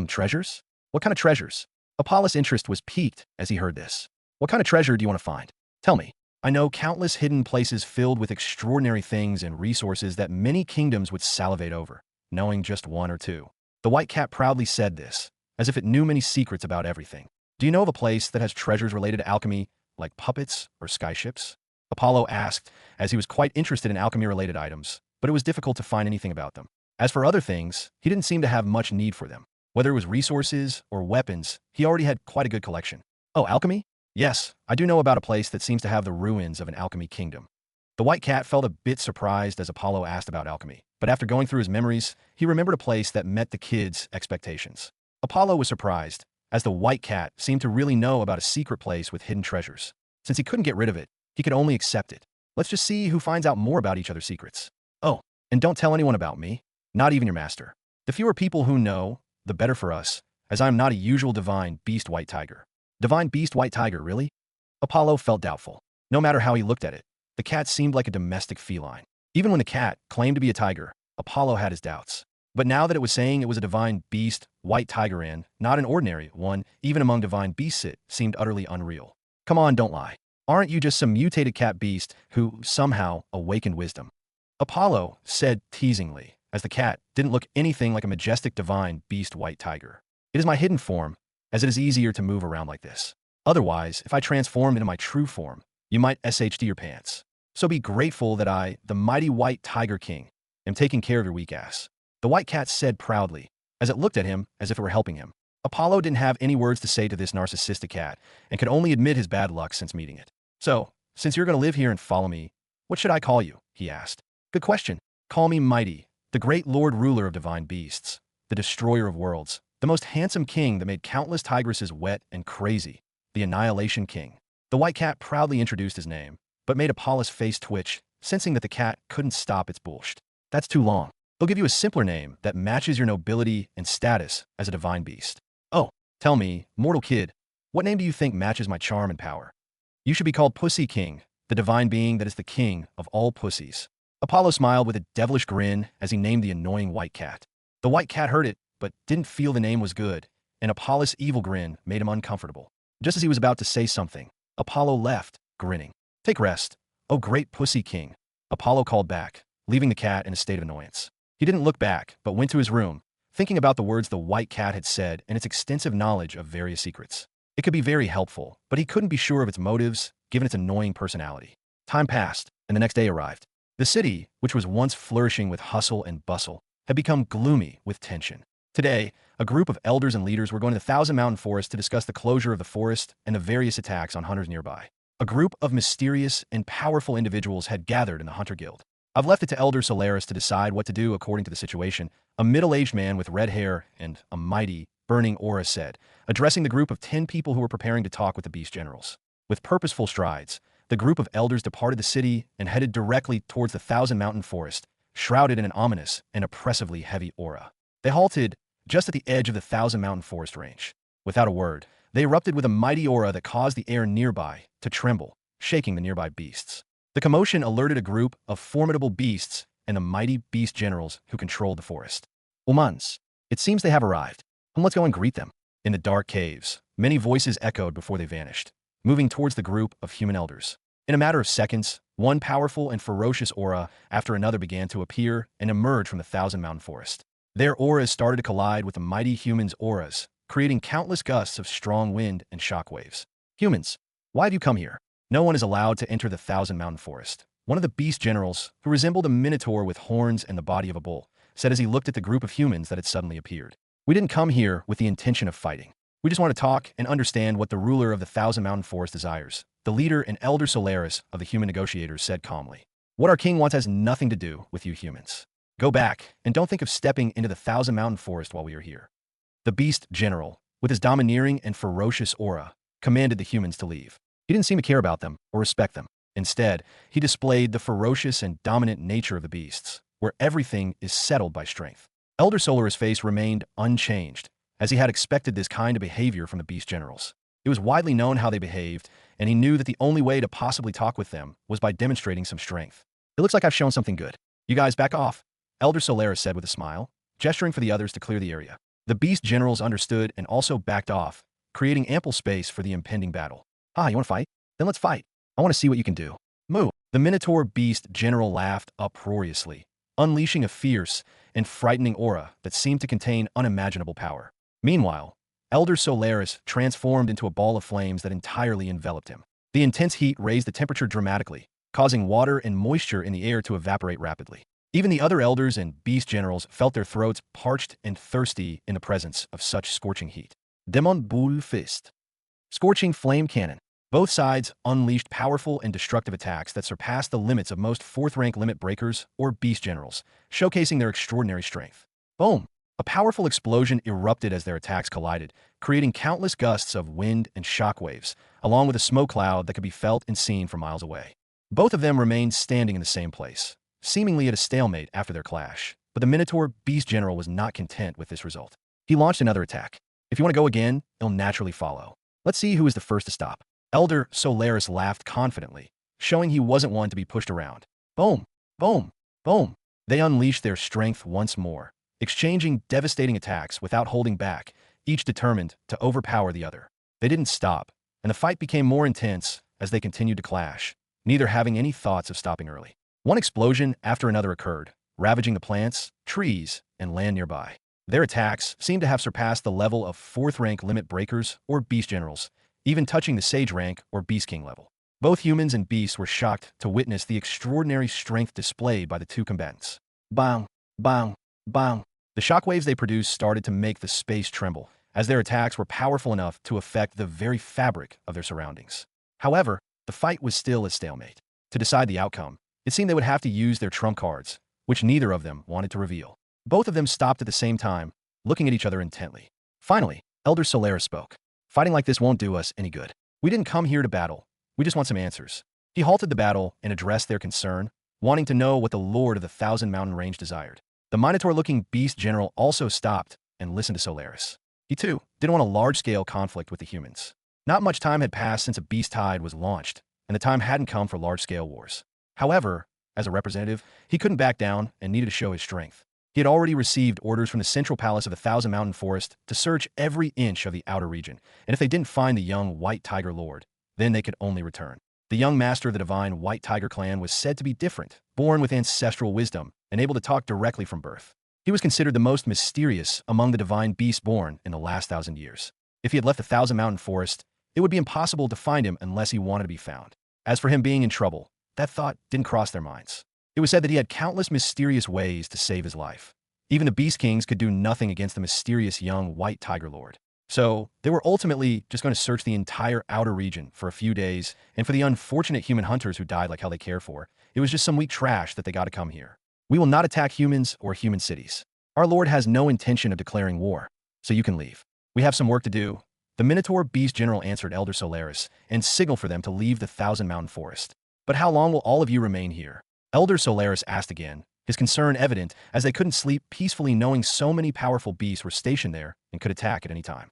Treasures? What kind of treasures? Apollo's interest was piqued as he heard this. What kind of treasure do you want to find? Tell me. I know countless hidden places filled with extraordinary things and resources that many kingdoms would salivate over, knowing just one or two. The white cat proudly said this, as if it knew many secrets about everything. Do you know of a place that has treasures related to alchemy, like puppets or skyships? Apollo asked, as he was quite interested in alchemy-related items, but it was difficult to find anything about them. As for other things, he didn't seem to have much need for them. Whether it was resources or weapons, he already had quite a good collection. Oh, alchemy? Yes, I do know about a place that seems to have the ruins of an alchemy kingdom. The white cat felt a bit surprised as Apollo asked about alchemy, but after going through his memories, he remembered a place that met the kid's expectations. Apollo was surprised, as the white cat seemed to really know about a secret place with hidden treasures. Since he couldn't get rid of it, he could only accept it. Let's just see who finds out more about each other's secrets. Oh, and don't tell anyone about me, not even your master. The fewer people who know, the better for us, as I am not a usual divine beast white tiger. Divine beast white tiger, really? Apollo felt doubtful. No matter how he looked at it, the cat seemed like a domestic feline. Even when the cat claimed to be a tiger, Apollo had his doubts. But now that it was saying it was a divine beast white tiger and not an ordinary one, even among divine beasts it seemed utterly unreal. Come on, don't lie. Aren't you just some mutated cat beast who somehow awakened wisdom? Apollo said teasingly, as the cat didn't look anything like a majestic divine beast white tiger. It is my hidden form, as it is easier to move around like this. Otherwise, if I transformed into my true form, you might SHD your pants. So be grateful that I, the mighty white tiger king, am taking care of your weak ass. The white cat said proudly, as it looked at him as if it were helping him. Apollo didn't have any words to say to this narcissistic cat, and could only admit his bad luck since meeting it. So, since you're going to live here and follow me, what should I call you? He asked. Good question. Call me Mighty, the great lord ruler of divine beasts, the destroyer of worlds, the most handsome king that made countless tigresses wet and crazy, the Annihilation King. The white cat proudly introduced his name, but made Apollo's face twitch, sensing that the cat couldn't stop its bullshit. That's too long. They'll give you a simpler name that matches your nobility and status as a divine beast. Oh, tell me, mortal kid, what name do you think matches my charm and power? You should be called Pussy King, the divine being that is the king of all pussies. Apollo smiled with a devilish grin as he named the annoying white cat. The white cat heard it, but didn't feel the name was good, and Apollo's evil grin made him uncomfortable. Just as he was about to say something, Apollo left, grinning. Take rest, oh great Pussy King, Apollo called back, leaving the cat in a state of annoyance. He didn't look back, but went to his room, thinking about the words the white cat had said and its extensive knowledge of various secrets. It could be very helpful, but he couldn't be sure of its motives, given its annoying personality. Time passed, and the next day arrived. The city, which was once flourishing with hustle and bustle, had become gloomy with tension. Today, a group of elders and leaders were going to the Thousand Mountain Forest to discuss the closure of the forest and the various attacks on hunters nearby. A group of mysterious and powerful individuals had gathered in the Hunter Guild. I've left it to Elder Solaris to decide what to do according to the situation, a middle-aged man with red hair and a mighty, burning aura said, addressing the group of 10 people who were preparing to talk with the beast generals. With purposeful strides, the group of elders departed the city and headed directly towards the Thousand Mountain Forest, shrouded in an ominous and oppressively heavy aura. They halted just at the edge of the Thousand Mountain Forest range. Without a word, they erupted with a mighty aura that caused the air nearby to tremble, shaking the nearby beasts. The commotion alerted a group of formidable beasts and the mighty beast generals who controlled the forest. Humans, it seems they have arrived. Let's go and greet them. In the dark caves, many voices echoed before they vanished, moving towards the group of human elders. In a matter of seconds, one powerful and ferocious aura after another began to appear and emerge from the Thousand Mountain Forest. Their auras started to collide with the mighty humans' auras, creating countless gusts of strong wind and shockwaves. Humans, why have you come here? No one is allowed to enter the Thousand Mountain Forest. One of the beast generals, who resembled a minotaur with horns and the body of a bull, said as he looked at the group of humans that had suddenly appeared. We didn't come here with the intention of fighting. We just want to talk and understand what the ruler of the Thousand Mountain Forest desires. The leader and elder Solaris of the human negotiators said calmly. What our king wants has nothing to do with you humans. Go back, and don't think of stepping into the Thousand Mountain Forest while we are here. The beast general, with his domineering and ferocious aura, commanded the humans to leave. He didn't seem to care about them or respect them. Instead, he displayed the ferocious and dominant nature of the beasts, where everything is settled by strength. Elder Solaris' face remained unchanged, as he had expected this kind of behavior from the beast generals. It was widely known how they behaved, and he knew that the only way to possibly talk with them was by demonstrating some strength. It looks like I've shown something good. You guys back off, Elder Solaris said with a smile, gesturing for the others to clear the area. The beast generals understood and also backed off, creating ample space for the impending battle. Ah, you want to fight? Then let's fight. I want to see what you can do. Moo. The Minotaur beast general laughed uproariously, unleashing a fierce and frightening aura that seemed to contain unimaginable power. Meanwhile, Elder Solaris transformed into a ball of flames that entirely enveloped him. The intense heat raised the temperature dramatically, causing water and moisture in the air to evaporate rapidly. Even the other elders and beast generals felt their throats parched and thirsty in the presence of such scorching heat. Demon Bull Fist. Scorching Flame Cannon. Both sides unleashed powerful and destructive attacks that surpassed the limits of most fourth-rank limit breakers or beast generals, showcasing their extraordinary strength. Boom! A powerful explosion erupted as their attacks collided, creating countless gusts of wind and shockwaves, along with a smoke cloud that could be felt and seen from miles away. Both of them remained standing in the same place, seemingly at a stalemate after their clash. But the Minotaur beast general was not content with this result. He launched another attack. If you want to go again, it'll naturally follow. Let's see who is the first to stop. Elder Solaris laughed confidently, showing he wasn't one to be pushed around. Boom! Boom! Boom! They unleashed their strength once more, exchanging devastating attacks without holding back, each determined to overpower the other. They didn't stop, and the fight became more intense as they continued to clash, neither having any thoughts of stopping early. One explosion after another occurred, ravaging the plants, trees, and land nearby. Their attacks seemed to have surpassed the level of fourth-rank limit breakers or beast generals, even touching the Sage rank or Beast King level. Both humans and beasts were shocked to witness the extraordinary strength displayed by the two combatants. Bang! Bang! Bang! The shockwaves they produced started to make the space tremble, as their attacks were powerful enough to affect the very fabric of their surroundings. However, the fight was still a stalemate. To decide the outcome, it seemed they would have to use their trump cards, which neither of them wanted to reveal. Both of them stopped at the same time, looking at each other intently. Finally, Elder Solaris spoke. Fighting like this won't do us any good. We didn't come here to battle. We just want some answers. He halted the battle and addressed their concern, wanting to know what the Lord of the Thousand Mountain Range desired. The Minotaur-looking beast general also stopped and listened to Solaris. He, too, didn't want a large-scale conflict with the humans. Not much time had passed since a beast tide was launched, and the time hadn't come for large-scale wars. However, as a representative, he couldn't back down and needed to show his strength. He had already received orders from the central palace of the Thousand Mountain Forest to search every inch of the outer region, and if they didn't find the young White Tiger Lord, then they could only return. The young master of the divine White Tiger clan was said to be different, born with ancestral wisdom, and able to talk directly from birth. He was considered the most mysterious among the divine beasts born in the last 1,000 years. If he had left the Thousand Mountain Forest, it would be impossible to find him unless he wanted to be found. As for him being in trouble, that thought didn't cross their minds. It was said that he had countless mysterious ways to save his life. Even the Beast Kings could do nothing against the mysterious young White Tiger Lord. So, they were ultimately just going to search the entire outer region for a few days, and for the unfortunate human hunters who died like hell they care for, it was just some weak trash that they got to come here. We will not attack humans or human cities. Our Lord has no intention of declaring war, so you can leave. We have some work to do. The Minotaur Beast General answered Elder Solaris and signaled for them to leave the Thousand Mountain Forest. But how long will all of you remain here? Elder Solaris asked again, his concern evident as they couldn't sleep peacefully knowing so many powerful beasts were stationed there and could attack at any time.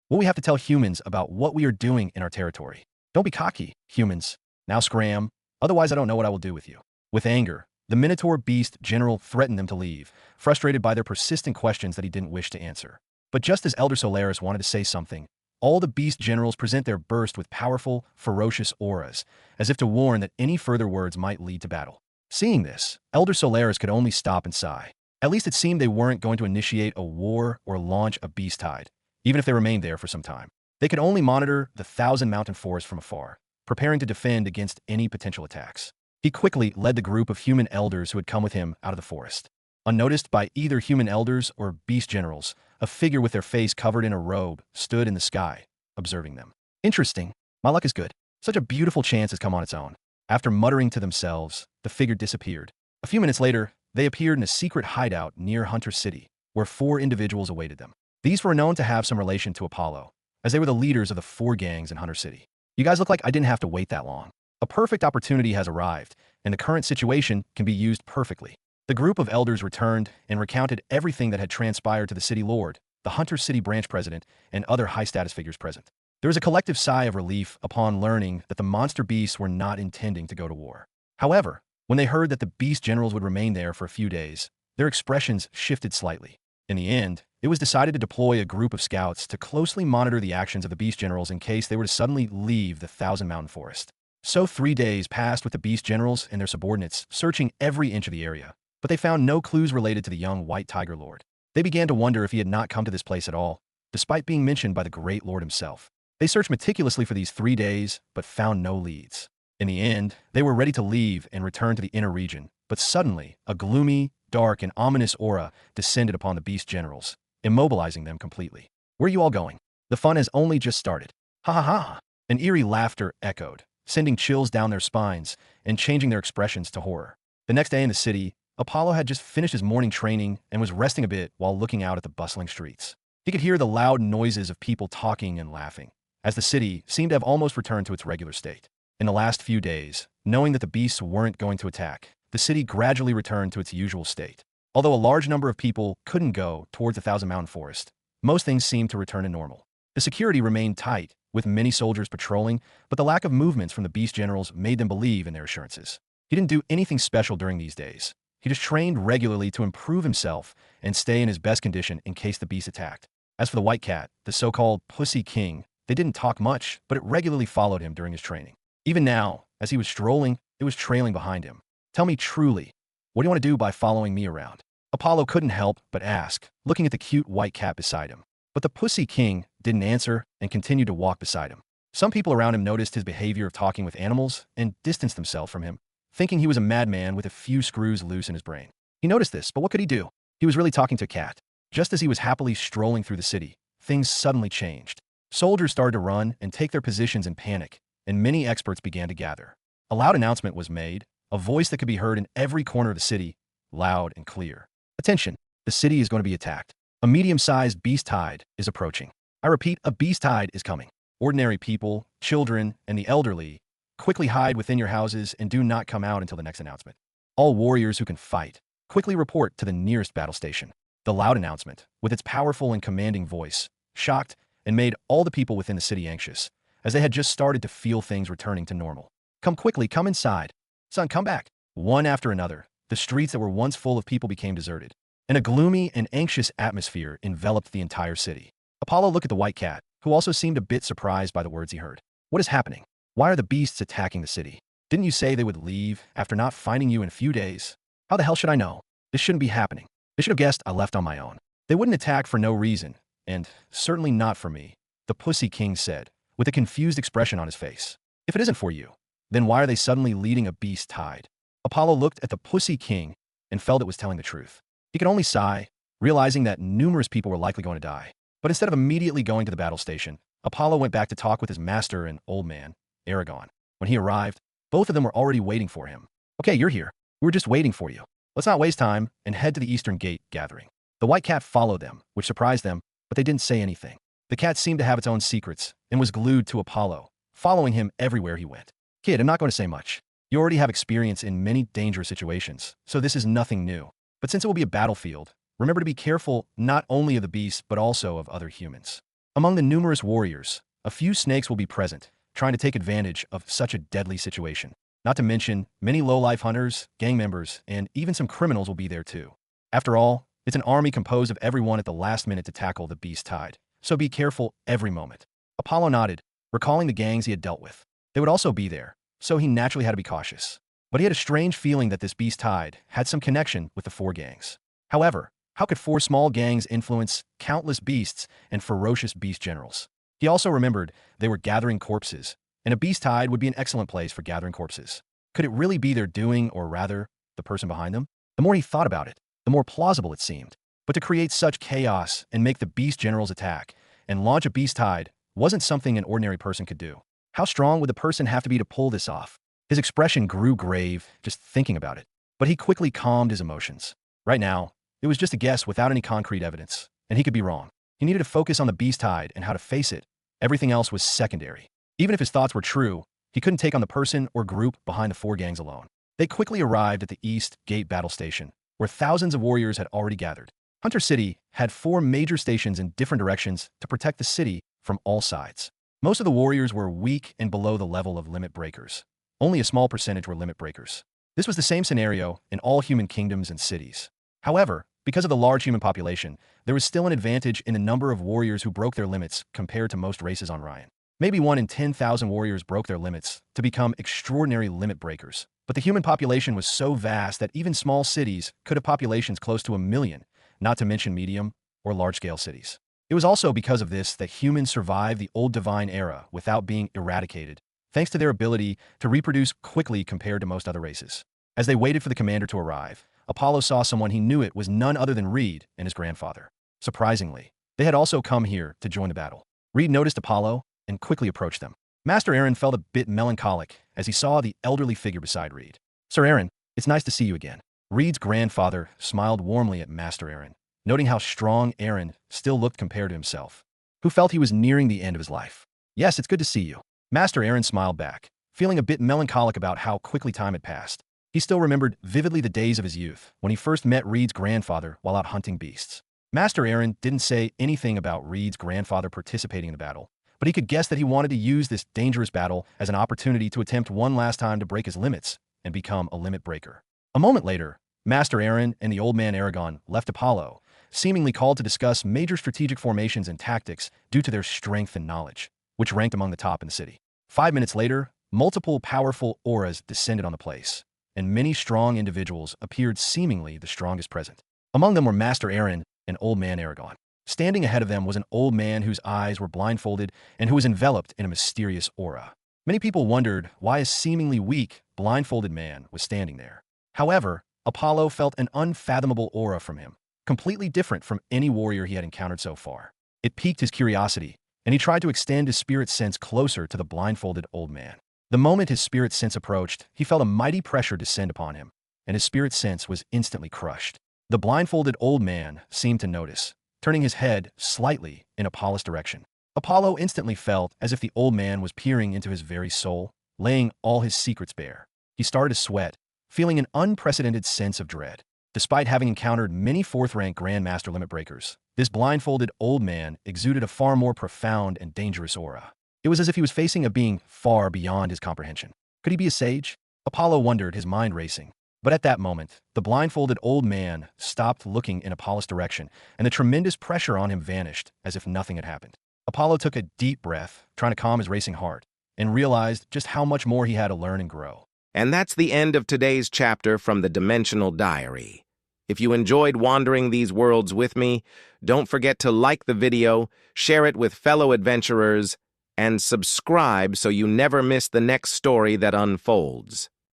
What we have to tell humans about what we are doing in our territory. Don't be cocky, humans. Now scram, otherwise I don't know what I will do with you. With anger, the Minotaur Beast General threatened them to leave, frustrated by their persistent questions that he didn't wish to answer. But just as Elder Solaris wanted to say something, all the Beast Generals present their burst with powerful, ferocious auras, as if to warn that any further words might lead to battle. Seeing this, Elder Solaris could only stop and sigh. At least it seemed they weren't going to initiate a war or launch a beast tide, even if they remained there for some time. They could only monitor the Thousand Mountain Forest from afar, preparing to defend against any potential attacks. He quickly led the group of human elders who had come with him out of the forest. Unnoticed by either human elders or beast generals, a figure with their face covered in a robe stood in the sky, observing them. Interesting. My luck is good. Such a beautiful chance has come on its own. After muttering to themselves, the figure disappeared. A few minutes later, they appeared in a secret hideout near Hunter City, where 4 individuals awaited them. These were known to have some relation to Apollo, as they were the leaders of the 4 gangs in Hunter City. You guys look like I didn't have to wait that long. A perfect opportunity has arrived, and the current situation can be used perfectly. The group of elders returned and recounted everything that had transpired to the city lord, the Hunter City branch president, and other high-status figures present. There was a collective sigh of relief upon learning that the monster beasts were not intending to go to war. However, when they heard that the beast generals would remain there for a few days, their expressions shifted slightly. In the end, it was decided to deploy a group of scouts to closely monitor the actions of the beast generals in case they were to suddenly leave the Thousand Mountain Forest. So 3 days passed with the beast generals and their subordinates searching every inch of the area, but they found no clues related to the young white tiger lord. They began to wonder if he had not come to this place at all, despite being mentioned by the great lord himself. They searched meticulously for these 3 days, but found no leads. In the end, they were ready to leave and return to the inner region, but suddenly, a gloomy, dark, and ominous aura descended upon the beast generals, immobilizing them completely. Where are you all going? The fun has only just started. Ha ha ha! An eerie laughter echoed, sending chills down their spines and changing their expressions to horror. The next day in the city, Apollo had just finished his morning training and was resting a bit while looking out at the bustling streets. He could hear the loud noises of people talking and laughing, as the city seemed to have almost returned to its regular state. In the last few days, knowing that the beasts weren't going to attack, the city gradually returned to its usual state. Although a large number of people couldn't go towards the Thousand Mountain Forest, most things seemed to return to normal. The security remained tight, with many soldiers patrolling, but the lack of movements from the beast generals made them believe in their assurances. He didn't do anything special during these days. He just trained regularly to improve himself and stay in his best condition in case the beast attacked. As for the white cat, the so-called Pussy King, they didn't talk much, but it regularly followed him during his training. Even now, as he was strolling, it was trailing behind him. Tell me truly, what do you want to do by following me around? Apollo couldn't help but ask, looking at the cute white cat beside him. But the Pussy King didn't answer and continued to walk beside him. Some people around him noticed his behavior of talking with animals and distanced themselves from him, thinking he was a madman with a few screws loose in his brain. He noticed this, but what could he do? He was really talking to a cat. Just as he was happily strolling through the city, things suddenly changed. Soldiers started to run and take their positions in panic, and many experts began to gather. A loud announcement was made, a voice that could be heard in every corner of the city, loud and clear. Attention, the city is going to be attacked. A medium-sized beast tide is approaching. I repeat, a beast tide is coming. Ordinary people, children, and the elderly, quickly hide within your houses and do not come out until the next announcement. All warriors who can fight, quickly report to the nearest battle station. The loud announcement, with its powerful and commanding voice, shocked and made all the people within the city anxious, as they had just started to feel things returning to normal. Come quickly, come inside. Son, come back. One after another, the streets that were once full of people became deserted, and a gloomy and anxious atmosphere enveloped the entire city. Apollo looked at the white cat, who also seemed a bit surprised by the words he heard. What is happening? Why are the beasts attacking the city? Didn't you say they would leave after not finding you in a few days? How the hell should I know? This shouldn't be happening. They should have guessed I left on my own. They wouldn't attack for no reason, and certainly not for me, the Pussy King said, with a confused expression on his face. If it isn't for you, then why are they suddenly leading a beast tide? Apollo looked at the Pussy King and felt it was telling the truth. He could only sigh, realizing that numerous people were likely going to die. But instead of immediately going to the battle station, Apollo went back to talk with his master and old man, Aragon. When he arrived, both of them were already waiting for him. Okay, you're here. We were just waiting for you. Let's not waste time and head to the Eastern Gate gathering. The white cat followed them, which surprised them, but they didn't say anything. The cat seemed to have its own secrets and was glued to Apollo, following him everywhere he went. Kid, I'm not going to say much. You already have experience in many dangerous situations, so this is nothing new. But since it will be a battlefield, remember to be careful not only of the beasts but also of other humans. Among the numerous warriors, a few snakes will be present, trying to take advantage of such a deadly situation. Not to mention, many low-life hunters, gang members, and even some criminals will be there too. After all, it's an army composed of everyone at the last minute to tackle the beast tide, so be careful every moment. Apollo nodded, recalling the gangs he had dealt with. They would also be there, so he naturally had to be cautious. But he had a strange feeling that this beast tide had some connection with the 4 gangs. However, how could four small gangs influence countless beasts and ferocious beast generals? He also remembered they were gathering corpses, and a beast hide would be an excellent place for gathering corpses. Could it really be their doing, or rather, the person behind them? The more he thought about it, the more plausible it seemed. But to create such chaos and make the beast generals attack and launch a beast tide wasn't something an ordinary person could do. How strong would the person have to be to pull this off? His expression grew grave just thinking about it, but he quickly calmed his emotions. Right now, it was just a guess without any concrete evidence, and he could be wrong. He needed to focus on the beast tide and how to face it. Everything else was secondary. Even if his thoughts were true, he couldn't take on the person or group behind the four gangs alone. They quickly arrived at the East Gate battle station, where thousands of warriors had already gathered. Hunter City had four major stations in different directions to protect the city from all sides. Most of the warriors were weak and below the level of limit breakers. Only a small percentage were limit breakers. This was the same scenario in all human kingdoms and cities. However, because of the large human population, there was still an advantage in the number of warriors who broke their limits compared to most races on Ryan. Maybe 1 in 10,000 warriors broke their limits to become extraordinary limit breakers. But the human population was so vast that even small cities could have populations close to 1 million, not to mention medium or large-scale cities. It was also because of this that humans survived the old divine era without being eradicated, thanks to their ability to reproduce quickly compared to most other races. As they waited for the commander to arrive, Apollo saw someone he knew it was none other than Reed and his grandfather. Surprisingly, they had also come here to join the battle. Reed noticed Apollo and quickly approached them. Master Aaron felt a bit melancholic as he saw the elderly figure beside Reed. "Sir Aaron, it's nice to see you again." Reed's grandfather smiled warmly at Master Aaron, noting how strong Aaron still looked compared to himself, who felt he was nearing the end of his life. "Yes, it's good to see you." Master Aaron smiled back, feeling a bit melancholic about how quickly time had passed. He still remembered vividly the days of his youth, when he first met Reed's grandfather while out hunting beasts. Master Aaron didn't say anything about Reed's grandfather participating in the battle, but he could guess that he wanted to use this dangerous battle as an opportunity to attempt one last time to break his limits and become a limit breaker. A moment later, Master Aaron and the old man Aragon left Apollo, seemingly called to discuss major strategic formations and tactics due to their strength and knowledge, which ranked among the top in the city. 5 minutes later, multiple powerful auras descended on the place, and many strong individuals appeared, seemingly the strongest present. Among them were Master Aaron and Old Man Aragon. Standing ahead of them was an old man whose eyes were blindfolded and who was enveloped in a mysterious aura. Many people wondered why a seemingly weak, blindfolded man was standing there. However, Apollo felt an unfathomable aura from him, completely different from any warrior he had encountered so far. It piqued his curiosity, and he tried to extend his spirit sense closer to the blindfolded old man. The moment his spirit sense approached, he felt a mighty pressure descend upon him, and his spirit sense was instantly crushed. The blindfolded old man seemed to notice, turning his head slightly in Apollo's direction. Apollo instantly felt as if the old man was peering into his very soul, laying all his secrets bare. He started to sweat, feeling an unprecedented sense of dread. Despite having encountered many fourth-rank Grandmaster limit breakers, this blindfolded old man exuded a far more profound and dangerous aura. It was as if he was facing a being far beyond his comprehension. Could he be a sage? Apollo wondered, his mind racing. But at that moment, the blindfolded old man stopped looking in Apollo's direction, and the tremendous pressure on him vanished as if nothing had happened. Apollo took a deep breath, trying to calm his racing heart, and realized just how much more he had to learn and grow. And that's the end of today's chapter from the Dimensional Diary. If you enjoyed wandering these worlds with me, don't forget to like the video, share it with fellow adventurers, and subscribe so you never miss the next story that unfolds.